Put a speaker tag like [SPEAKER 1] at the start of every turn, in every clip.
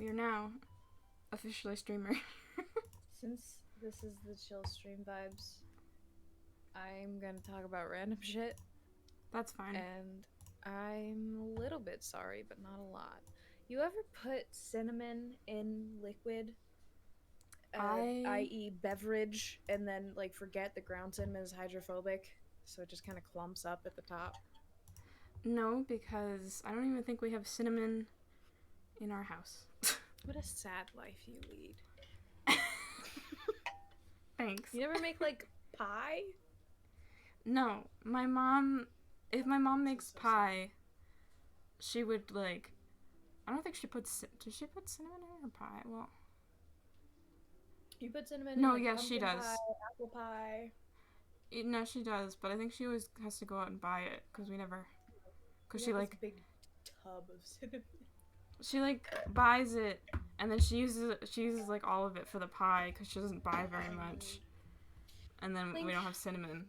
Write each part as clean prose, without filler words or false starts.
[SPEAKER 1] you're now officially streamer.
[SPEAKER 2] Since this is the chill stream vibes, I'm gonna talk about random shit.
[SPEAKER 1] That's fine.
[SPEAKER 2] And I'm a little bit sorry, but not a lot. You ever put cinnamon in liquid, i.e. beverage, and then like forget the ground cinnamon is hydrophobic, so it just kind of clumps up at the top?
[SPEAKER 1] No, because I don't even think we have cinnamon in our house.
[SPEAKER 2] What a sad life you lead.
[SPEAKER 1] Thanks.
[SPEAKER 2] You never make like pie?
[SPEAKER 1] No, my mom, if my mom makes pie, she would like, I don't think she puts, does she put cinnamon in her pie? Well,
[SPEAKER 2] you put cinnamon
[SPEAKER 1] no,
[SPEAKER 2] in like,
[SPEAKER 1] yes, she does.
[SPEAKER 2] pie, apple pie.
[SPEAKER 1] No, she does, but I think she always has to go out and buy it because we never, because she like,
[SPEAKER 2] this big tub of cinnamon.
[SPEAKER 1] She like buys it and then she uses like all of it for the pie because she doesn't buy very much, and then we don't have cinnamon.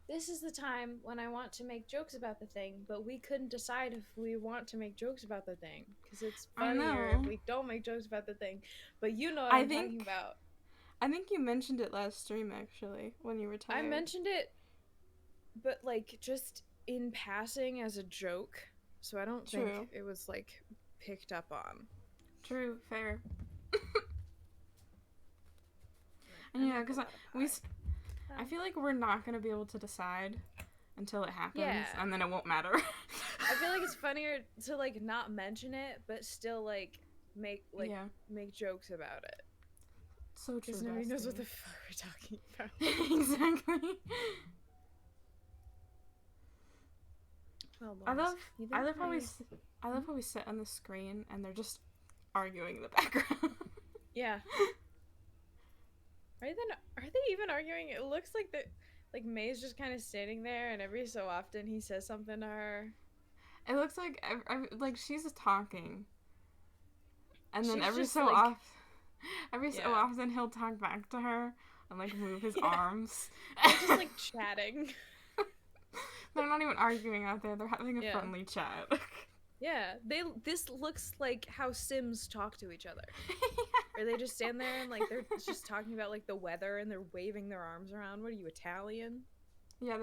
[SPEAKER 2] This is the time when I want to make jokes about the thing, but we couldn't decide if we want to make jokes about the thing because it's funnier if we don't make jokes about the thing. But you know what I'm talking about.
[SPEAKER 1] I think you mentioned it last stream actually when you were tired.
[SPEAKER 2] I mentioned it, but like just in passing as a joke. So I don't think it was, like, picked up on.
[SPEAKER 1] True, fair. And yeah, because I feel like we're not going to be able to decide until it happens, and then it won't matter.
[SPEAKER 2] I feel like it's funnier to, like, not mention it, but still, like, make jokes about it.
[SPEAKER 1] So true.
[SPEAKER 2] Because nobody knows what the fuck we're talking about.
[SPEAKER 1] Exactly.
[SPEAKER 2] Well,
[SPEAKER 1] I love how we sit on the screen and they're just arguing in the background.
[SPEAKER 2] Yeah. Are they even arguing? It looks like May's just kind of standing there, and every so often he says something to her.
[SPEAKER 1] It looks like she's just talking, and then every so often he'll talk back to her and like move his arms.
[SPEAKER 2] They're just like chatting.
[SPEAKER 1] They're not even arguing out there. They're having a friendly chat.
[SPEAKER 2] Yeah, this looks like how Sims talk to each other. Or they just stand there and like they're just talking about like the weather and they're waving their arms around. What are you, Italian?
[SPEAKER 1] Yeah,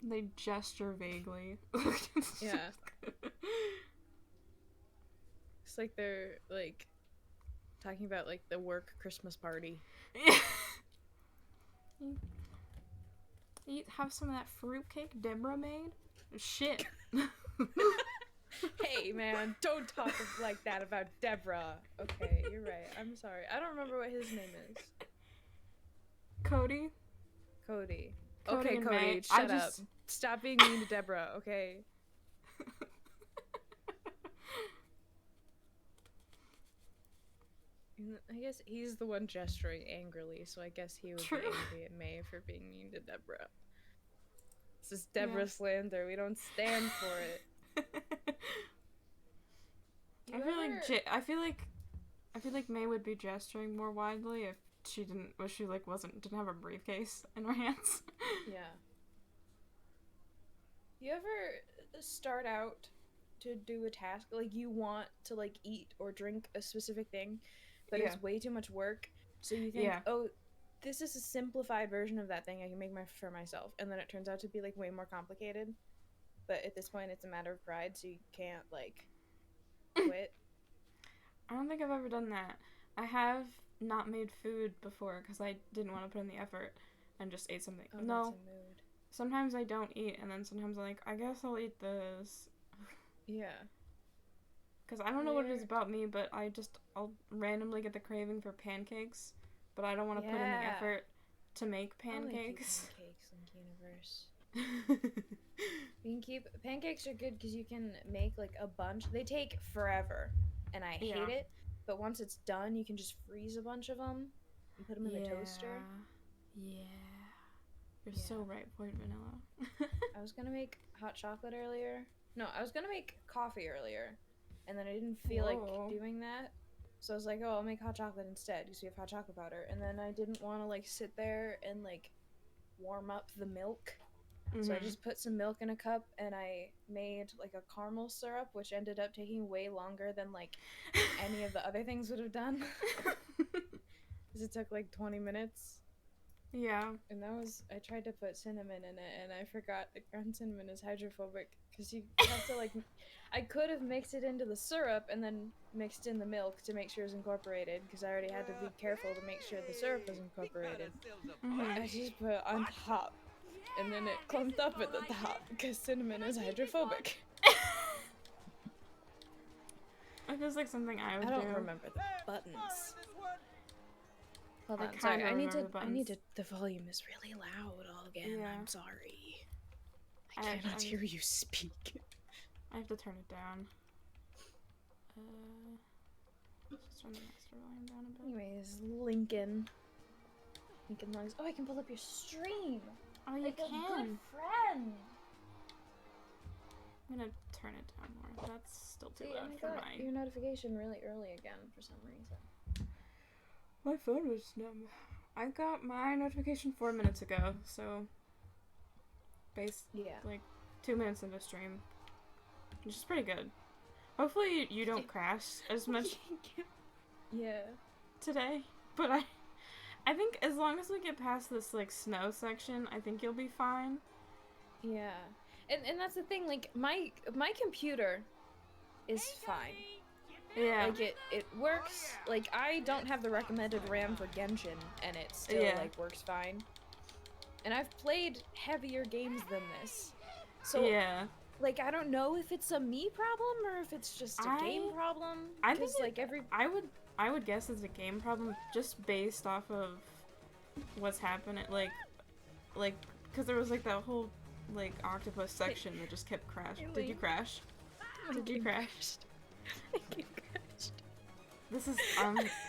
[SPEAKER 1] they gesture vaguely.
[SPEAKER 2] Yeah. It's like they're like talking about like the work Christmas party.
[SPEAKER 1] Have some of that fruitcake Deborah made? Shit.
[SPEAKER 2] Hey, man, don't talk like that about Deborah. Okay, you're right. I'm sorry. I don't remember what his name is.
[SPEAKER 1] Cody?
[SPEAKER 2] Okay, Cody, shut up. Stop being mean to Deborah, okay? I guess he's the one gesturing angrily, so I guess he would be angry at May for being mean to Deborah. This is Deborah slander. We don't stand for it.
[SPEAKER 1] I feel like May would be gesturing more widely if she didn't have a briefcase in her hands.
[SPEAKER 2] Yeah. You ever start out to do a task, like you want to like eat or drink a specific thing, but it's way too much work, so you think, oh, this is a simplified version of that thing I can make for myself, and then it turns out to be like way more complicated, but at this point it's a matter of pride, so you can't like quit.
[SPEAKER 1] I don't think I've ever done that. I have not made food before because I didn't want to put in the effort and just ate something.
[SPEAKER 2] Oh, no, that's a mood.
[SPEAKER 1] Sometimes I don't eat, and then sometimes I'm like, I guess I'll eat this.
[SPEAKER 2] Yeah.
[SPEAKER 1] Because I don't know what it is about me, but I'll randomly get the craving for pancakes, but I don't want to put in the effort to make pancakes.
[SPEAKER 2] Pancakes in universe. Pancakes are good because you can make like a bunch. They take forever, and I hate it. But once it's done, you can just freeze a bunch of them and put them in the toaster.
[SPEAKER 1] Yeah. You're so right, void vanilla.
[SPEAKER 2] I was gonna make hot chocolate earlier. No, I was gonna make coffee earlier, and then I didn't feel like doing that. So I was like, oh, I'll make hot chocolate instead because we have hot chocolate powder. And then I didn't want to like sit there and like warm up the milk So I just put some milk in a cup and I made like a caramel syrup, which ended up taking way longer than like any of the other things would have done. Because it took like 20 minutes.
[SPEAKER 1] Yeah.
[SPEAKER 2] And that was, I tried to put cinnamon in it and I forgot that ground cinnamon is hydrophobic. Because you have to like, I could have mixed it into the syrup and then mixed in the milk to make sure it was incorporated. Because I already had to be careful to make sure the syrup was incorporated. I just put it on top. And then it clumped up at the top because cinnamon is hydrophobic.
[SPEAKER 1] It feels like something I would do.
[SPEAKER 2] I don't remember the buttons. Hold on, sorry. I need to. The volume is really loud again. Yeah. I'm sorry. I cannot hear you speak.
[SPEAKER 1] I have to turn it down. Just turn the master volume down a bit.
[SPEAKER 2] Anyways, Lincoln Logs. Oh, I can pull up your stream.
[SPEAKER 1] Oh, you can.
[SPEAKER 2] A good friend.
[SPEAKER 1] I'm gonna turn it down more. That's still too loud for mine.
[SPEAKER 2] Your notification really early again for some reason.
[SPEAKER 1] My phone was numb. I got my notification 4 minutes ago, so like 2 minutes into stream, which is pretty good. Hopefully you don't crash as much.
[SPEAKER 2] Yeah.
[SPEAKER 1] Today, but I think as long as we get past this like snow section, I think you'll be fine.
[SPEAKER 2] Yeah. And that's the thing, like my computer is fine.
[SPEAKER 1] Yeah.
[SPEAKER 2] Like it works. Like I don't have the recommended RAM for Genshin and it still like works fine. And I've played heavier games than this. So like I don't know if it's a me problem or if it's just a game problem.
[SPEAKER 1] I think like I would guess it's a game problem just based off of what's happening, like because there was like that whole like octopus section that just kept crashing. Did you crash? Did you crash?
[SPEAKER 2] I crashed.
[SPEAKER 1] This is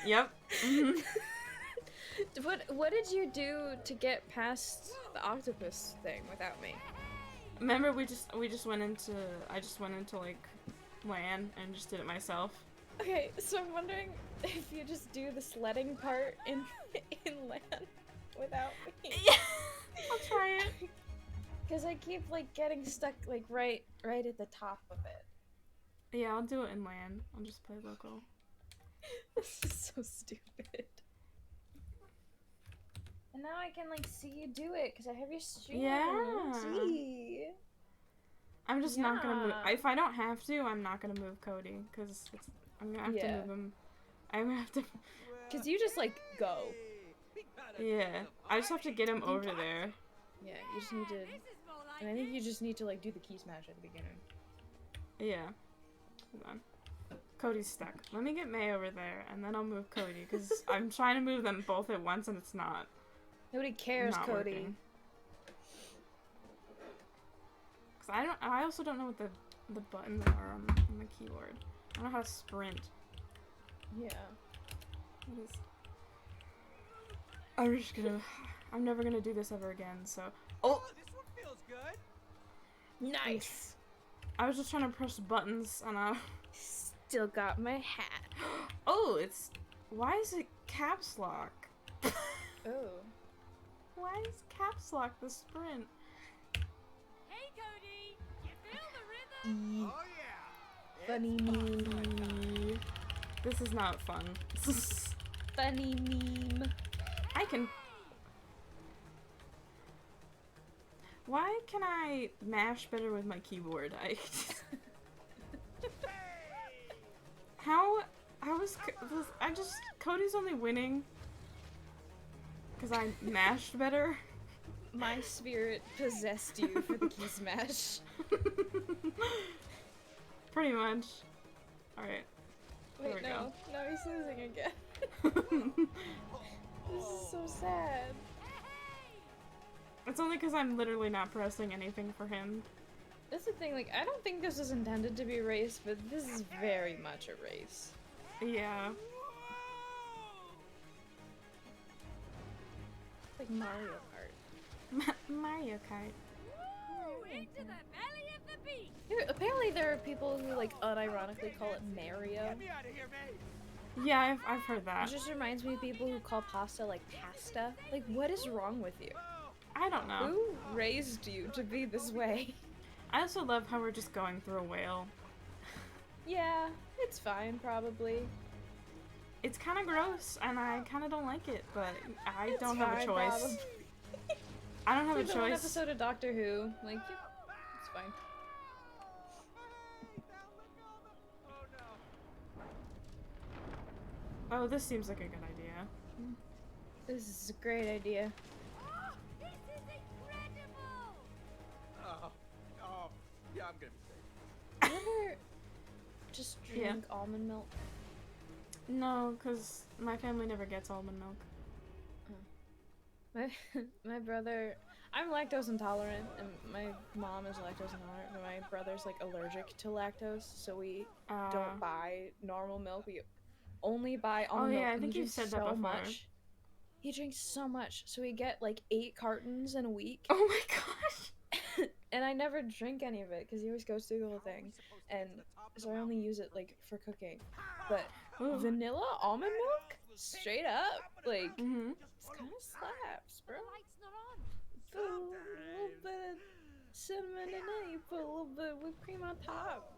[SPEAKER 1] yep.
[SPEAKER 2] What did you do to get past the octopus thing without me?
[SPEAKER 1] Remember we just went into I just went into like LAN and just did it myself.
[SPEAKER 2] Okay, so I'm wondering if you just do the sledding part in LAN without me.
[SPEAKER 1] Yeah, I'll try it.
[SPEAKER 2] Cause I keep like getting stuck like right at the top of it.
[SPEAKER 1] Yeah, I'll do it in LAN. I'll just play local.
[SPEAKER 2] This is so stupid. And now I can like see you do it because I have your stream.
[SPEAKER 1] Yeah.
[SPEAKER 2] See.
[SPEAKER 1] I'm just not gonna move. If I don't have to, I'm not gonna move Cody because I'm gonna have to move him. I'm gonna have to.
[SPEAKER 2] Cause you just like go.
[SPEAKER 1] Yeah, I just have to get him over there.
[SPEAKER 2] Yeah, you just need to. And I think you just need to like do the key smash at the beginning.
[SPEAKER 1] Yeah. Hold on. Cody's stuck. Let me get May over there, and then I'll move Cody, because I'm trying to move them both at once, and it's not.
[SPEAKER 2] Nobody cares, Cody.
[SPEAKER 1] Because I also don't know what the buttons are on the keyboard. I don't know how to sprint.
[SPEAKER 2] Yeah.
[SPEAKER 1] What is... I'm never gonna do this ever again, so... Oh!
[SPEAKER 3] This one feels good!
[SPEAKER 2] Nice!
[SPEAKER 1] I was just trying to press buttons, and I...
[SPEAKER 2] Still got my hat.
[SPEAKER 1] Oh, it's... Why is it caps lock?
[SPEAKER 2] Oh.
[SPEAKER 1] Why is caps lock the sprint?
[SPEAKER 4] Hey, Cody! You feel the rhythm?
[SPEAKER 3] Oh, yeah!
[SPEAKER 2] Funny meme.
[SPEAKER 1] This is not fun.
[SPEAKER 2] Funny meme.
[SPEAKER 1] I can... Why can I mash better with my keyboard? How is... Cody's only winning because I mashed better.
[SPEAKER 2] My spirit possessed you for the key smash.
[SPEAKER 1] Pretty much. Alright.
[SPEAKER 2] Wait, no. Now he's losing again. This is so sad.
[SPEAKER 1] It's only because I'm literally not pressing anything for him.
[SPEAKER 2] That's the thing, like, I don't think this is intended to be a race, but this is very much a race.
[SPEAKER 1] Yeah.
[SPEAKER 2] It's like Mario Kart.
[SPEAKER 1] Mario Kart.
[SPEAKER 4] Ooh, into the belly of the beast!
[SPEAKER 2] Apparently there are people who, like, unironically call it Mario.
[SPEAKER 3] Get me out of here, man!
[SPEAKER 1] Yeah, I've heard that.
[SPEAKER 2] It just reminds me of people who call pasta, like, pasta. Like, what is wrong with you?
[SPEAKER 1] I don't know.
[SPEAKER 2] Who raised you to be this way?
[SPEAKER 1] I also love how we're just going through a whale.
[SPEAKER 2] Yeah, it's fine, probably.
[SPEAKER 1] It's kind of gross, and I kind of don't like it, but I
[SPEAKER 2] It's
[SPEAKER 1] don't have a
[SPEAKER 2] fine,
[SPEAKER 1] choice.
[SPEAKER 2] probably.
[SPEAKER 1] I don't have a
[SPEAKER 2] Like the one
[SPEAKER 1] choice.
[SPEAKER 2] episode of Doctor Who, like, yeah, it's fine.
[SPEAKER 1] Oh, this seems like a good idea.
[SPEAKER 2] This is a great idea.
[SPEAKER 4] Oh, this is incredible!
[SPEAKER 3] Oh, yeah, I'm gonna be safe.
[SPEAKER 2] You ever just drink almond milk?
[SPEAKER 1] No, because my family never gets almond milk.
[SPEAKER 2] My brother, I'm lactose intolerant, and my mom is lactose intolerant, but my brother's like allergic to lactose, so we don't buy normal milk. We only buy almond milk.
[SPEAKER 1] Oh yeah, I
[SPEAKER 2] and
[SPEAKER 1] think
[SPEAKER 2] he
[SPEAKER 1] you
[SPEAKER 2] drinks
[SPEAKER 1] said that
[SPEAKER 2] so
[SPEAKER 1] before.
[SPEAKER 2] much. He drinks so much, so we get like 8 cartons in a week.
[SPEAKER 1] Oh my gosh!
[SPEAKER 2] And I never drink any of it because he always goes through the whole thing, and so I only use it like for cooking. But
[SPEAKER 1] Ooh.
[SPEAKER 2] vanilla almond milk, straight up, like
[SPEAKER 1] Mm-hmm.
[SPEAKER 2] it's kind of slaps, bro.
[SPEAKER 4] The light's not on.
[SPEAKER 2] Put a little bit of cinnamon in it. You put a little bit of whipped cream on top.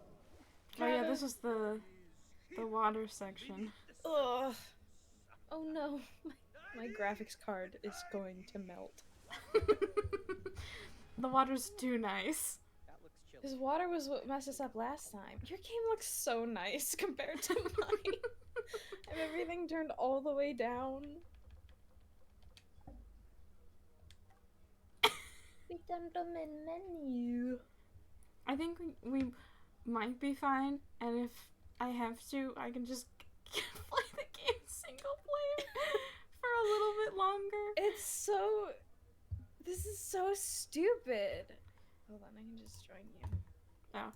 [SPEAKER 1] Oh yeah, this is the water section.
[SPEAKER 2] Ugh. Oh no, my graphics card is going to melt.
[SPEAKER 1] The water's too nice.
[SPEAKER 3] That looks chilly.
[SPEAKER 2] This water was what messed us up last time. Your game looks so nice compared to mine. And everything turned all the way down. We done the menu.
[SPEAKER 1] I think we might be fine, and if I have to, I can just play the game single player for a little bit longer.
[SPEAKER 2] It's so... This is so stupid. Hold on, I can just join you.
[SPEAKER 1] Oh.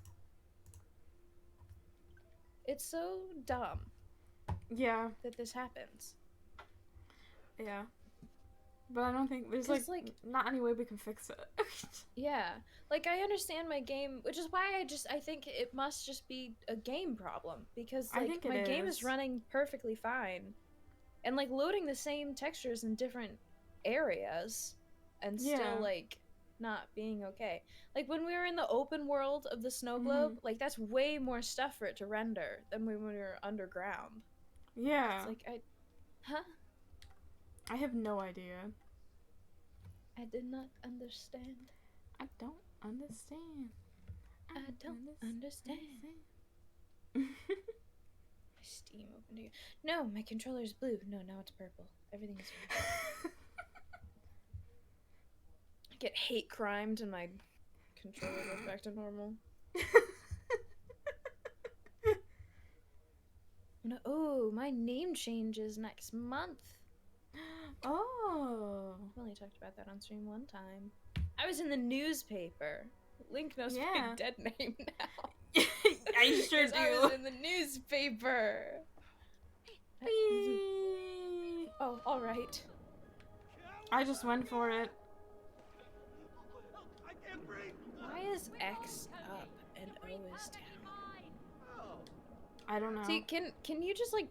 [SPEAKER 2] It's so dumb
[SPEAKER 1] Yeah,
[SPEAKER 2] that this happens.
[SPEAKER 1] yeah. But I don't think there's
[SPEAKER 2] 'Cause,
[SPEAKER 1] like not any way we can fix it.
[SPEAKER 2] Yeah, like I understand my game, which is why I think it must just be a game problem because
[SPEAKER 1] I
[SPEAKER 2] like
[SPEAKER 1] think
[SPEAKER 2] my
[SPEAKER 1] it
[SPEAKER 2] game
[SPEAKER 1] is.
[SPEAKER 2] is running perfectly fine, and like loading the same textures in different areas, and
[SPEAKER 1] Yeah.
[SPEAKER 2] still like not being okay. Like when we were in the open world of the snow globe, like that's way more stuff for it to render than when we were underground.
[SPEAKER 1] Yeah.
[SPEAKER 2] It's like huh?
[SPEAKER 1] I have no idea.
[SPEAKER 2] I did not understand.
[SPEAKER 1] I don't understand.
[SPEAKER 2] I don't understand. My Steam opened again. No, my controller's blue. No, now it's purple. Everything is fine. I get hate crimed and my controller goes back to normal. No, oh, my name changes next month.
[SPEAKER 1] Oh.
[SPEAKER 2] I've only talked about that on stream one time. I was in the newspaper. Link knows my
[SPEAKER 1] Yeah.
[SPEAKER 2] dead name now.
[SPEAKER 1] I sure
[SPEAKER 2] 'Cause I was
[SPEAKER 1] do.
[SPEAKER 2] in the newspaper.
[SPEAKER 1] Whee!
[SPEAKER 2] Oh, alright.
[SPEAKER 1] I just went for it.
[SPEAKER 3] I can't breathe.
[SPEAKER 2] Why is X up and O is down?
[SPEAKER 3] Oh,
[SPEAKER 1] I don't know.
[SPEAKER 2] See, can you just like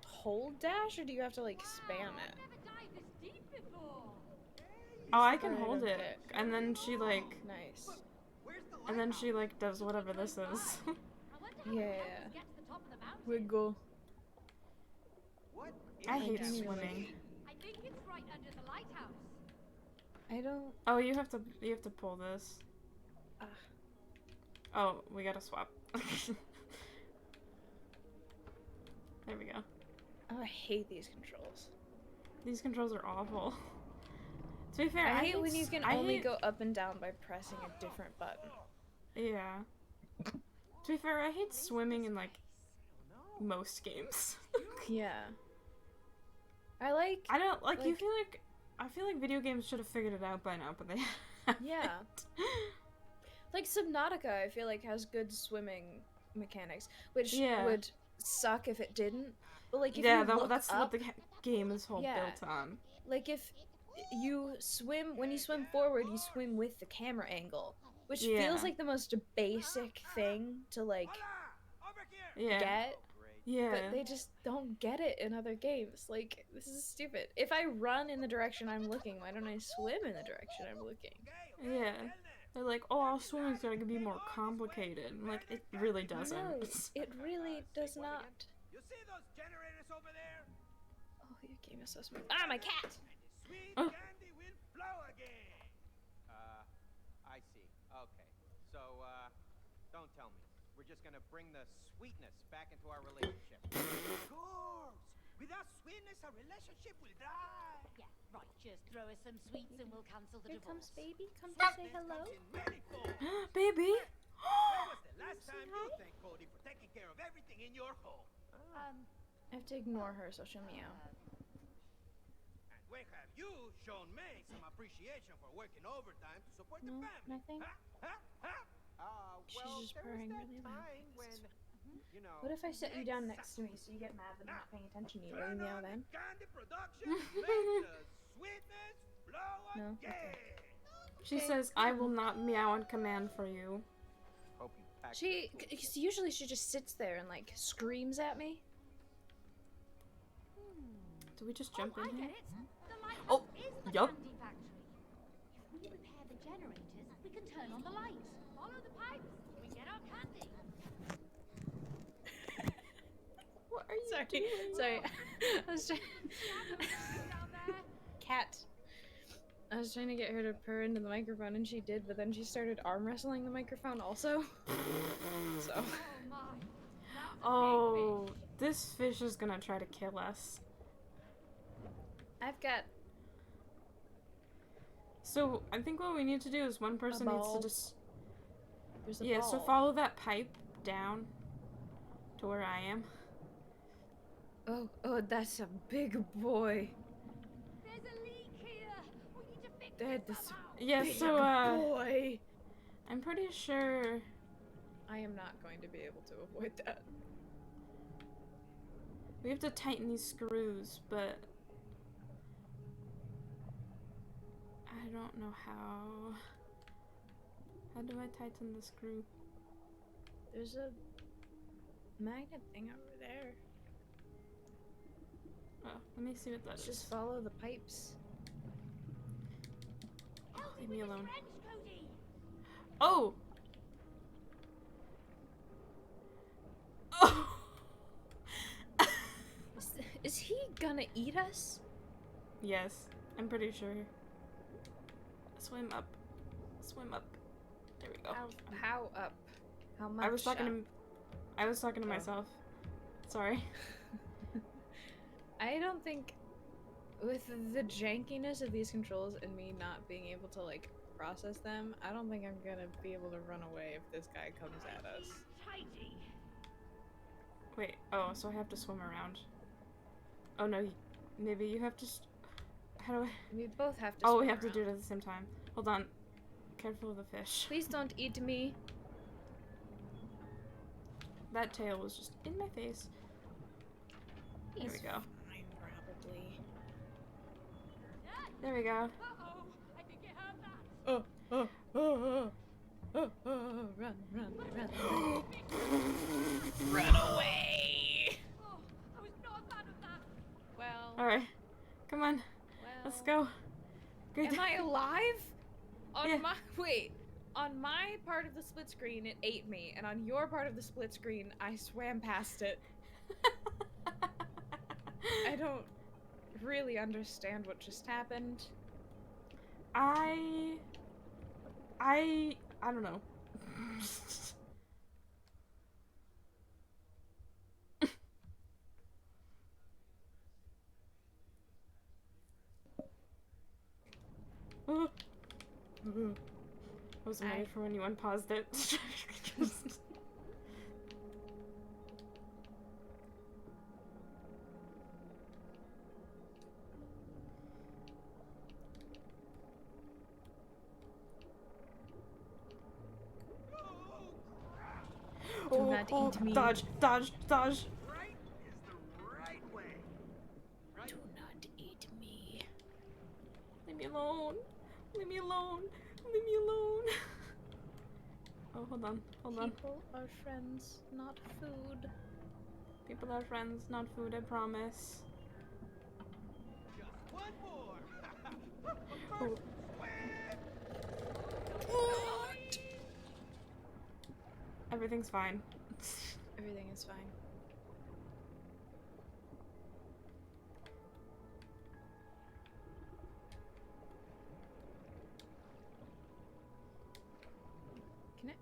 [SPEAKER 2] hold dash, or do you have to like spam it?
[SPEAKER 4] Never dived this deep before.
[SPEAKER 1] Oh, I can
[SPEAKER 2] Alright,
[SPEAKER 1] hold it.
[SPEAKER 2] okay.
[SPEAKER 1] And then she like
[SPEAKER 2] Nice.
[SPEAKER 3] where's the
[SPEAKER 1] and then
[SPEAKER 3] lighthouse?
[SPEAKER 1] she like does whatever this is.
[SPEAKER 4] I wonder how
[SPEAKER 2] Yeah.
[SPEAKER 4] the helpers get to the top of the mountain.
[SPEAKER 2] Wiggle.
[SPEAKER 3] What?
[SPEAKER 1] I
[SPEAKER 3] is
[SPEAKER 1] hate
[SPEAKER 3] that?
[SPEAKER 1] swimming.
[SPEAKER 4] I think it's right under the lighthouse.
[SPEAKER 2] I don't.
[SPEAKER 1] Oh, you have to pull this.
[SPEAKER 2] Ah.
[SPEAKER 1] Oh, we gotta swap. There we go.
[SPEAKER 2] Oh, I hate these controls.
[SPEAKER 1] These controls are awful. To be fair,
[SPEAKER 2] I hate when you can
[SPEAKER 1] I
[SPEAKER 2] only
[SPEAKER 1] hate-
[SPEAKER 2] go up and down by pressing a different button.
[SPEAKER 1] Yeah. To be fair, I hate swimming in like most games.
[SPEAKER 2] Yeah. I like.
[SPEAKER 1] I don't like. You
[SPEAKER 2] Like-
[SPEAKER 1] feel like I feel like video games should have figured it out by now, but they haven't.
[SPEAKER 2] Yeah. Like Subnautica, I feel like has good swimming mechanics, which
[SPEAKER 1] Yeah.
[SPEAKER 2] would suck if it didn't. But like if
[SPEAKER 1] Yeah,
[SPEAKER 2] you look
[SPEAKER 1] that's
[SPEAKER 2] up,
[SPEAKER 1] what the game is whole
[SPEAKER 2] Yeah.
[SPEAKER 1] built on.
[SPEAKER 2] like if you swim, when you swim forward, you swim with the camera angle, which
[SPEAKER 1] Yeah.
[SPEAKER 2] feels like the most basic thing to like
[SPEAKER 3] Hola! Over here!
[SPEAKER 1] Yeah.
[SPEAKER 2] get.
[SPEAKER 3] Great.
[SPEAKER 1] Yeah.
[SPEAKER 2] But they just don't get it in other games. Like, this is stupid. If I run in the direction I'm looking, why don't I swim in the direction I'm looking?
[SPEAKER 1] Yeah. They're like, oh, all swimming's gonna be more complicated. I'm like, it really doesn't.
[SPEAKER 2] No, it really does not.
[SPEAKER 3] You see those generators over there?
[SPEAKER 2] Oh, your game is so smooth. Ah, my cat!
[SPEAKER 3] Sweet
[SPEAKER 1] Oh.
[SPEAKER 3] candy will flow again. I see. Okay. So, don't tell me. We're just gonna bring the sweetness back into our relationship. Of course. Without sweetness, our relationship will die.
[SPEAKER 4] Yeah, right. Just throw us some sweets and we'll cancel the
[SPEAKER 2] Here
[SPEAKER 4] divorce.
[SPEAKER 2] comes baby. Come to say
[SPEAKER 3] Sweetness
[SPEAKER 2] hello.
[SPEAKER 3] comes in many forms.
[SPEAKER 1] Baby.
[SPEAKER 3] When was the last time you
[SPEAKER 2] hi?
[SPEAKER 3] thanked Cody for taking care of everything in your home?
[SPEAKER 2] I have to ignore her, so she'll meow.
[SPEAKER 3] And when have you shown me some appreciation for working overtime to support the
[SPEAKER 2] No,
[SPEAKER 3] family?
[SPEAKER 2] nothing. She's just purring really loud.
[SPEAKER 3] You know,
[SPEAKER 2] What if I set you down next to me so you get mad that I'm not paying attention to you? Will you meow then?
[SPEAKER 3] candy production, make the sweetness flow
[SPEAKER 2] No?
[SPEAKER 3] again.
[SPEAKER 2] Okay.
[SPEAKER 1] She says, I will not meow on command for you.
[SPEAKER 3] Hope you packed
[SPEAKER 2] Cause usually she just sits there and like screams at me.
[SPEAKER 1] Do we just jump
[SPEAKER 4] I
[SPEAKER 1] in
[SPEAKER 4] get
[SPEAKER 1] here?
[SPEAKER 4] it. The lighthouse
[SPEAKER 1] Oh,
[SPEAKER 4] is the
[SPEAKER 1] yup.
[SPEAKER 4] candy factory. If we repair the generators, we can turn on the lights. Follow the pipes. We get our candy.
[SPEAKER 1] What are you
[SPEAKER 2] Sorry,
[SPEAKER 1] doing?
[SPEAKER 2] sorry. I was trying.
[SPEAKER 4] Down there.
[SPEAKER 2] Cat. I was trying to get her to purr into the microphone, and she did, but then she started arm wrestling the microphone also. So.
[SPEAKER 4] Oh my.
[SPEAKER 1] Oh, this fish is gonna try to kill us.
[SPEAKER 2] I've got
[SPEAKER 1] So, I think what we need to do is one person needs
[SPEAKER 2] ball.
[SPEAKER 1] to just...
[SPEAKER 2] there's a
[SPEAKER 1] Yeah,
[SPEAKER 2] ball.
[SPEAKER 1] so follow that pipe down to where I am.
[SPEAKER 2] Oh, that's a big boy.
[SPEAKER 4] There's a leak here. We need to fix
[SPEAKER 2] That
[SPEAKER 4] it
[SPEAKER 2] is
[SPEAKER 4] somehow.
[SPEAKER 1] Yeah,
[SPEAKER 2] big
[SPEAKER 1] so,
[SPEAKER 2] boy.
[SPEAKER 1] I'm pretty sure...
[SPEAKER 2] I am not going to be able to avoid that.
[SPEAKER 1] We have to tighten these screws, but... I don't know how... How do I tighten the screw?
[SPEAKER 2] There's a magnet thing over there.
[SPEAKER 1] Oh, let me see what that is.
[SPEAKER 2] Just follow the pipes.
[SPEAKER 4] Help
[SPEAKER 1] Leave
[SPEAKER 4] me
[SPEAKER 1] me
[SPEAKER 4] with
[SPEAKER 1] alone.
[SPEAKER 4] this wrench, Cody.
[SPEAKER 1] Oh! Oh!
[SPEAKER 2] Is he gonna eat us?
[SPEAKER 1] Yes, I'm pretty sure. Swim up. Swim up. There we go.
[SPEAKER 2] How up? How much?
[SPEAKER 1] I was talking
[SPEAKER 2] up?
[SPEAKER 1] to
[SPEAKER 2] Oh.
[SPEAKER 1] myself. Sorry.
[SPEAKER 2] I don't think, with the jankiness of these controls and me not being able to like process them, I don't think I'm gonna be able to run away if this guy comes at us.
[SPEAKER 4] Tidy.
[SPEAKER 1] Wait, oh, so I have to swim around. Oh no, maybe you have to how do I...
[SPEAKER 2] We both have to.
[SPEAKER 1] Oh,
[SPEAKER 2] swim
[SPEAKER 1] we have to do it
[SPEAKER 2] around.
[SPEAKER 1] at the same time. Hold on. Careful of the fish.
[SPEAKER 2] Please don't eat me.
[SPEAKER 1] That tail was just in my face. There we
[SPEAKER 2] He's
[SPEAKER 1] go.
[SPEAKER 2] fine, probably.
[SPEAKER 1] There we go.
[SPEAKER 4] Uh-oh. I think it hurt that.
[SPEAKER 2] Run, run. Run away!
[SPEAKER 4] Oh, I was not a fan of that.
[SPEAKER 2] Well,
[SPEAKER 1] Alright. Come on. Let's go. Good.
[SPEAKER 2] Am I alive?
[SPEAKER 1] Yeah.
[SPEAKER 2] On my part of the split screen, it ate me, and on your part of the split screen, I swam past it. I don't really understand what just happened.
[SPEAKER 1] I don't know. I wasn't ready for when you unpaused it.
[SPEAKER 2] Do not eat me.
[SPEAKER 1] Dodge, dodge, dodge.
[SPEAKER 3] Right is the right way. Right?
[SPEAKER 2] Do not eat me.
[SPEAKER 1] Leave me alone. Leave me alone. Leave me alone. Oh, hold on. Hold on.
[SPEAKER 2] People are friends, not food.
[SPEAKER 1] People are friends, not food, I promise.
[SPEAKER 3] Just one more.
[SPEAKER 1] Oh. Everything's fine.
[SPEAKER 2] Everything is fine. Can I?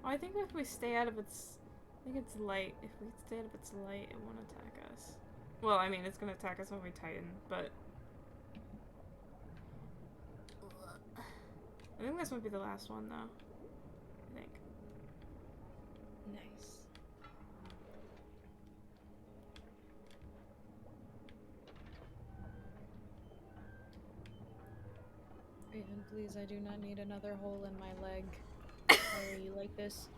[SPEAKER 1] Oh, I think if we stay out of its... I think it's light. If we stay out of its light, it won't attack us. Well, I mean, it's gonna attack us when we tighten, but... I think this might be the last one, though. I think.
[SPEAKER 2] Nice. Raven, please, I do not need another hole in my leg. Why are you like this?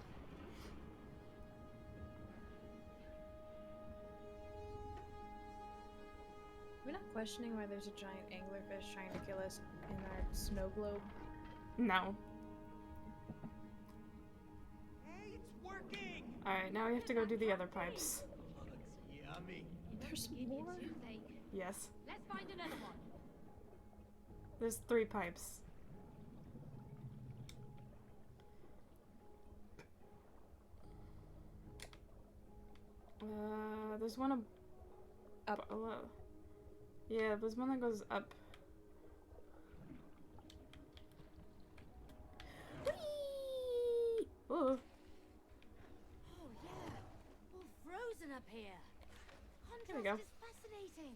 [SPEAKER 2] We're not questioning why there's a giant anglerfish trying to kill us in our snow globe.
[SPEAKER 1] No.
[SPEAKER 3] Hey, it's working.
[SPEAKER 1] Alright, now we have to go do the other pipes.
[SPEAKER 3] Looks yummy.
[SPEAKER 2] There's more?
[SPEAKER 1] Yes.
[SPEAKER 4] Let's find another one.
[SPEAKER 1] There's 3 pipes. There's one up. Yeah, there's one that goes up. Whee! Ooh.
[SPEAKER 4] Oh yeah, all frozen up here.
[SPEAKER 1] Here we go.
[SPEAKER 4] Contrast is fascinating.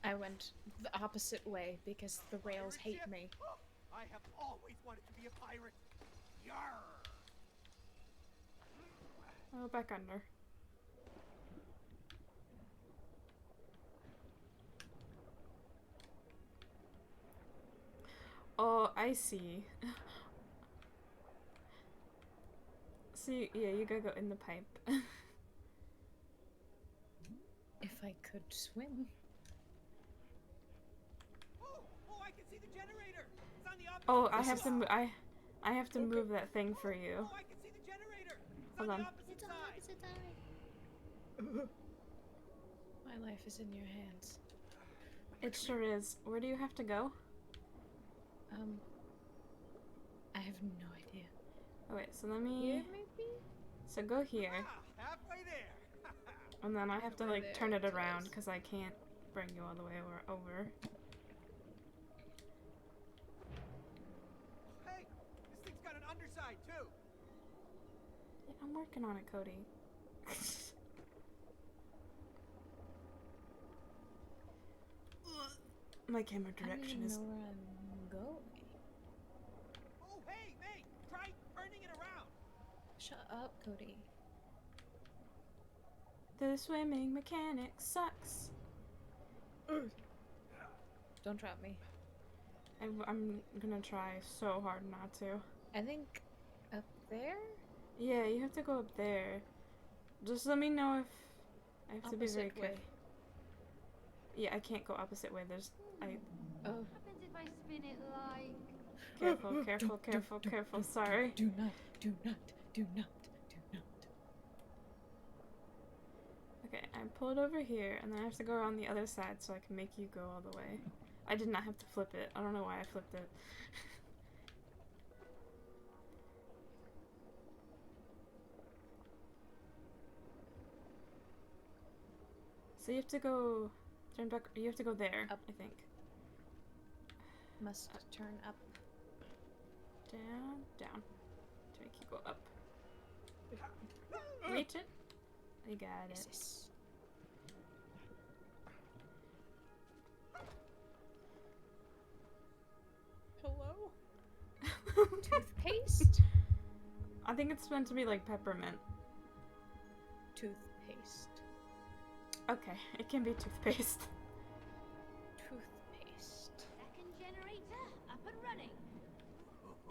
[SPEAKER 2] I went the opposite way because the rails
[SPEAKER 3] Pirate
[SPEAKER 2] hate
[SPEAKER 3] ship?
[SPEAKER 2] me.
[SPEAKER 3] I have always wanted to be a pirate. Yarr!
[SPEAKER 1] Oh, back under. Oh, I see. See, yeah, you gotta go in the pipe.
[SPEAKER 2] If I could swim.
[SPEAKER 3] Oh, I can see the generator. It's on the opposite
[SPEAKER 1] Oh,
[SPEAKER 3] side.
[SPEAKER 1] I have to I have to move that thing for you.
[SPEAKER 3] Oh, I can see the generator. It's
[SPEAKER 1] Hold
[SPEAKER 3] on
[SPEAKER 1] on.
[SPEAKER 3] the opposite side.
[SPEAKER 2] My life is in your hands.
[SPEAKER 1] It sure is. Where do you have to go?
[SPEAKER 2] I have no idea.
[SPEAKER 1] Oh wait, so let me...
[SPEAKER 2] Here, maybe?
[SPEAKER 1] So go here,
[SPEAKER 3] Ah, halfway there.
[SPEAKER 1] and then I have to
[SPEAKER 2] Halfway
[SPEAKER 1] like turn it
[SPEAKER 2] there,
[SPEAKER 1] around
[SPEAKER 2] close.
[SPEAKER 1] because I can't bring you all the way over.
[SPEAKER 3] Hey, this thing's got an underside too.
[SPEAKER 1] Yeah, I'm working on it, Cody. My camera direction is...
[SPEAKER 2] I don't even know where I'm going.
[SPEAKER 3] Oh, hey, mate, try turning it around.
[SPEAKER 2] Shut up, Cody.
[SPEAKER 1] The swimming mechanic sucks.
[SPEAKER 2] Don't drop me.
[SPEAKER 1] I'm gonna try so hard not to.
[SPEAKER 2] I think up there?
[SPEAKER 1] Yeah, you have to go up there. Just let me know if I have to be very
[SPEAKER 2] Opposite way.
[SPEAKER 1] careful. Yeah, I can't go opposite way. There's
[SPEAKER 2] Oh.
[SPEAKER 4] Happens if I spin it like...
[SPEAKER 1] careful, careful,
[SPEAKER 2] Don't,
[SPEAKER 1] careful,
[SPEAKER 2] don't,
[SPEAKER 1] careful.
[SPEAKER 2] don't,
[SPEAKER 1] Sorry.
[SPEAKER 2] Do not, do not, do not, do not.
[SPEAKER 1] Okay, I pull it over here, and then I have to go around the other side so I can make you go all the way. I did not have to flip it. I don't know why I flipped it. So you have to go... Turn back... You have to go there,
[SPEAKER 2] Up.
[SPEAKER 1] I think.
[SPEAKER 2] Must turn up.
[SPEAKER 1] Down, down. To make you go up. Reach it. You got it.
[SPEAKER 2] Yes. Hello? Toothpaste?
[SPEAKER 1] I think it's meant to be like peppermint.
[SPEAKER 2] Toothpaste.
[SPEAKER 1] Okay, it can be toothpaste.
[SPEAKER 2] Toothpaste.
[SPEAKER 4] Second generator up and running.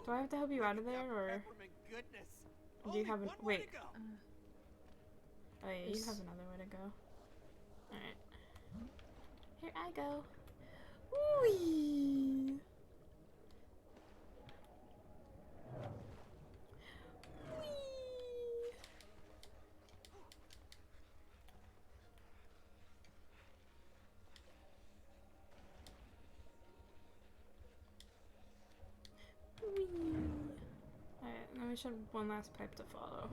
[SPEAKER 1] Do I have to help you out of there, or
[SPEAKER 3] Peppermint goodness.
[SPEAKER 1] do you
[SPEAKER 3] Only
[SPEAKER 1] have an...
[SPEAKER 3] one way
[SPEAKER 1] Wait.
[SPEAKER 3] to go.
[SPEAKER 1] Oh yeah, you
[SPEAKER 2] Is-
[SPEAKER 1] have another way to go. Alright. Here I go. Whee! just had one last pipe to follow.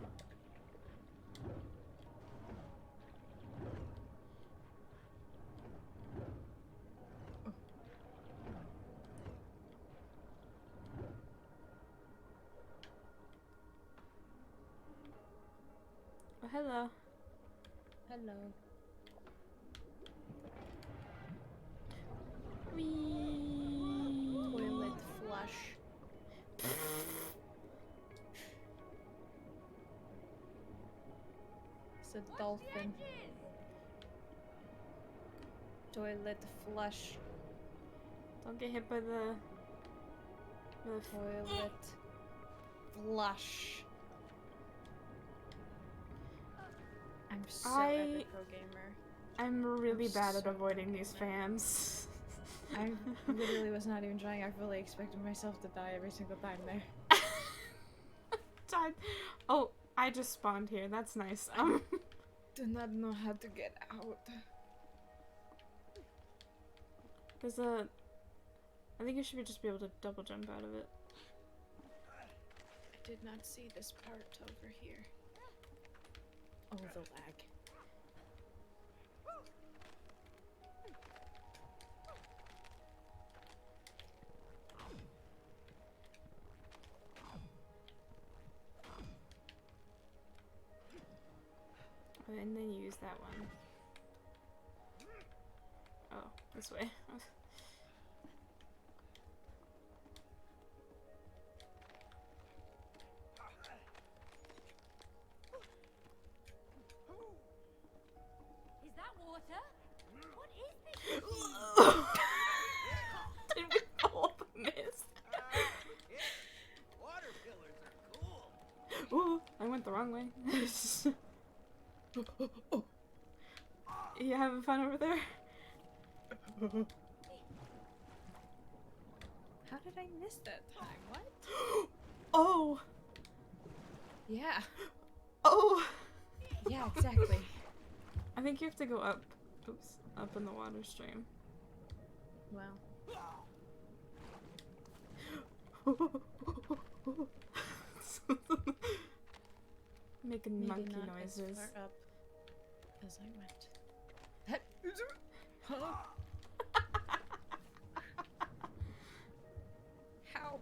[SPEAKER 1] Oh, hello.
[SPEAKER 2] Hello.
[SPEAKER 1] Whee!
[SPEAKER 2] Toilet flush. It's a dolphin. Toilet flush.
[SPEAKER 1] Don't get hit by the
[SPEAKER 2] Toilet flush. I'm so epic pro gamer.
[SPEAKER 1] I'm really bad at
[SPEAKER 2] so
[SPEAKER 1] avoiding these fans.
[SPEAKER 2] I literally was not even trying. I fully expected myself to die every single time there.
[SPEAKER 1] Died. Oh, I just spawned here. That's nice.
[SPEAKER 2] Do not know how to get out.
[SPEAKER 1] There's a... I think you should just be able to double jump out of it.
[SPEAKER 2] I did not see this part over here. Oh, the lag.
[SPEAKER 1] And then use that one. Oh, this way.
[SPEAKER 4] Is that water? What is this?
[SPEAKER 1] Did we all miss?
[SPEAKER 3] Yeah, water pillars are cool.
[SPEAKER 1] Ooh, I went the wrong way. You having fun over there?
[SPEAKER 2] How did I miss that time? What?
[SPEAKER 1] Oh!
[SPEAKER 2] Yeah.
[SPEAKER 1] Oh!
[SPEAKER 2] Yeah, exactly.
[SPEAKER 1] I think you have to go up. Oops. Up in the water stream.
[SPEAKER 2] Well.
[SPEAKER 1] Making
[SPEAKER 2] Maybe
[SPEAKER 1] monkey
[SPEAKER 2] not
[SPEAKER 1] noises.
[SPEAKER 2] as far up as I went. That. Huh? How?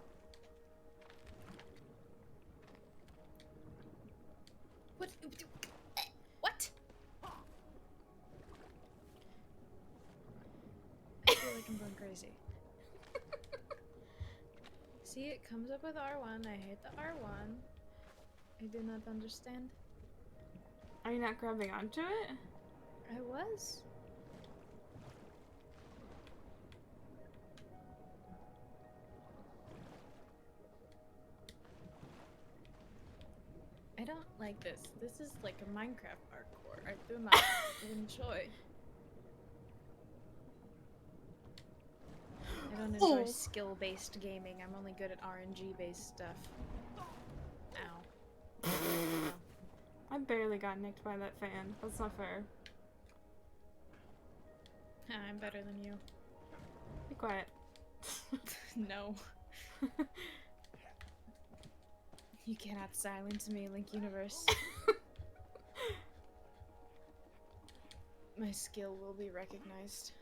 [SPEAKER 2] What? What? I feel like I'm going crazy. See, it comes up with R1. I hit the R1. I do not understand.
[SPEAKER 1] Are you not grabbing onto it?
[SPEAKER 2] I was. I don't like this. This is like a Minecraft parkour. I do not enjoy. I don't enjoy skill-based gaming. I'm only good at RNG-based stuff. Ow. Ow.
[SPEAKER 1] I barely got nicked by that fan. That's not fair.
[SPEAKER 2] I'm better than you.
[SPEAKER 1] Be quiet.
[SPEAKER 2] No. You cannot silence me, Link Universe. My skill will be recognized,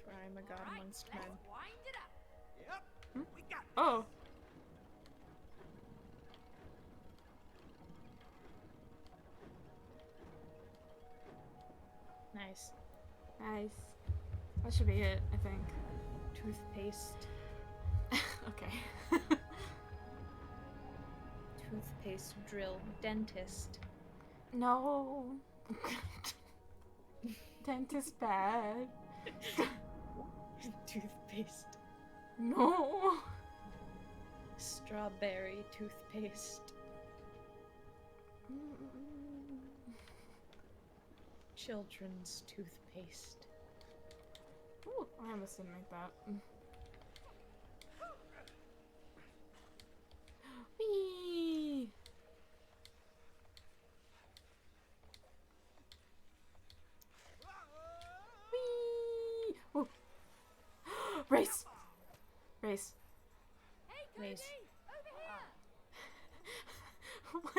[SPEAKER 2] for I am a god amongst men.
[SPEAKER 4] Wind it up.
[SPEAKER 3] Yep. We got this.
[SPEAKER 1] Oh!
[SPEAKER 2] Nice.
[SPEAKER 1] Nice. That should be it, I think.
[SPEAKER 2] Toothpaste.
[SPEAKER 1] Okay.
[SPEAKER 2] Toothpaste drill. Dentist.
[SPEAKER 1] No. Dentist bad.
[SPEAKER 2] Toothpaste.
[SPEAKER 1] No.
[SPEAKER 2] Strawberry toothpaste. Children's toothpaste.
[SPEAKER 1] Ooh, I almost didn't make that. Whee! Whee! Ooh. Race! Race.
[SPEAKER 4] Hey,
[SPEAKER 2] Race.
[SPEAKER 4] Cody, over here.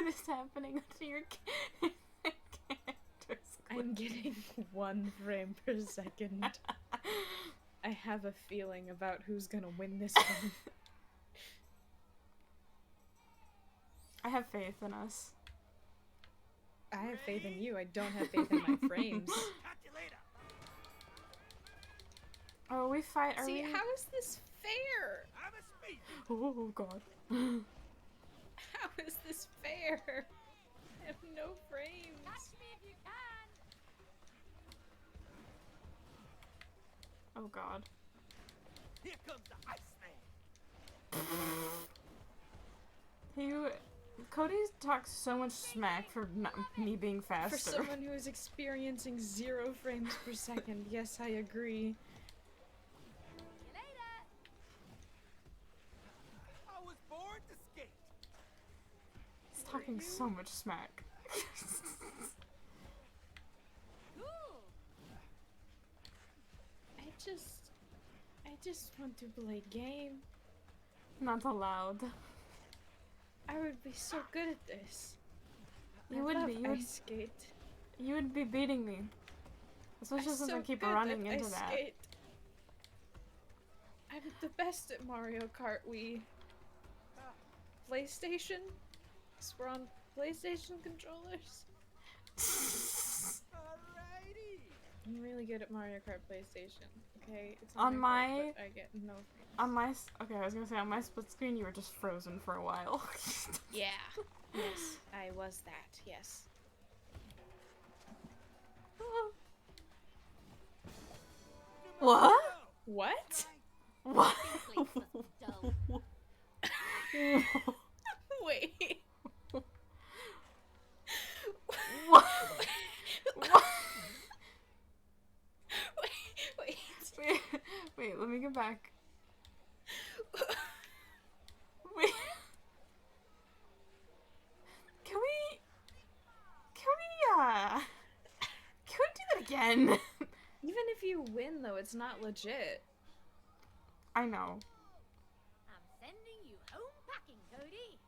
[SPEAKER 1] is happening to your characters?
[SPEAKER 2] I'm getting 1 frame per second. I have a feeling about who's gonna win this one.
[SPEAKER 1] I have faith in us.
[SPEAKER 2] I have faith in you. I don't have faith in my frames.
[SPEAKER 1] Oh, we fight. Are
[SPEAKER 2] See,
[SPEAKER 1] we...
[SPEAKER 2] how is this fair?
[SPEAKER 1] Oh god.
[SPEAKER 2] How is this fair? I have no frames.
[SPEAKER 4] Catch me if you can.
[SPEAKER 1] Oh god.
[SPEAKER 3] Here comes the Iceman.
[SPEAKER 1] Cody talks so much smack for me being faster.
[SPEAKER 2] For someone who is experiencing 0 frames per second, yes, I agree.
[SPEAKER 4] See you later.
[SPEAKER 3] I was born to skate.
[SPEAKER 1] He's talking so much smack.
[SPEAKER 4] Cool.
[SPEAKER 2] I just want to play game.
[SPEAKER 1] Not allowed.
[SPEAKER 2] I would be so good at this.
[SPEAKER 1] You
[SPEAKER 2] I
[SPEAKER 1] would
[SPEAKER 2] love
[SPEAKER 1] be. You would,
[SPEAKER 2] ice skate.
[SPEAKER 1] you would be beating me. Especially
[SPEAKER 2] I'm
[SPEAKER 1] since
[SPEAKER 2] so
[SPEAKER 1] I keep
[SPEAKER 2] good
[SPEAKER 1] running
[SPEAKER 2] at
[SPEAKER 1] into
[SPEAKER 2] ice
[SPEAKER 1] that.
[SPEAKER 2] skate. I'm the best at Mario Kart Wii. PlayStation? 'Cause we're on PlayStation controllers.
[SPEAKER 3] Alrighty.
[SPEAKER 2] I'm really good at Mario Kart PlayStation. Okay, it's
[SPEAKER 1] On
[SPEAKER 2] not
[SPEAKER 1] my-
[SPEAKER 2] fault, but I get no frames.
[SPEAKER 1] On my okay, I was gonna say on my split screen you were just frozen for a while.
[SPEAKER 2] Yeah. Yes, I was that. Yes.
[SPEAKER 1] What?
[SPEAKER 2] What?
[SPEAKER 1] What?
[SPEAKER 4] Please, dull.
[SPEAKER 2] Wait.
[SPEAKER 1] What?
[SPEAKER 2] Wait.
[SPEAKER 1] Wait, let me get back. Wait. Can we do that again?
[SPEAKER 2] Even if you win, though, it's not legit.
[SPEAKER 1] I know.
[SPEAKER 4] I'm sending you home packing, Cody.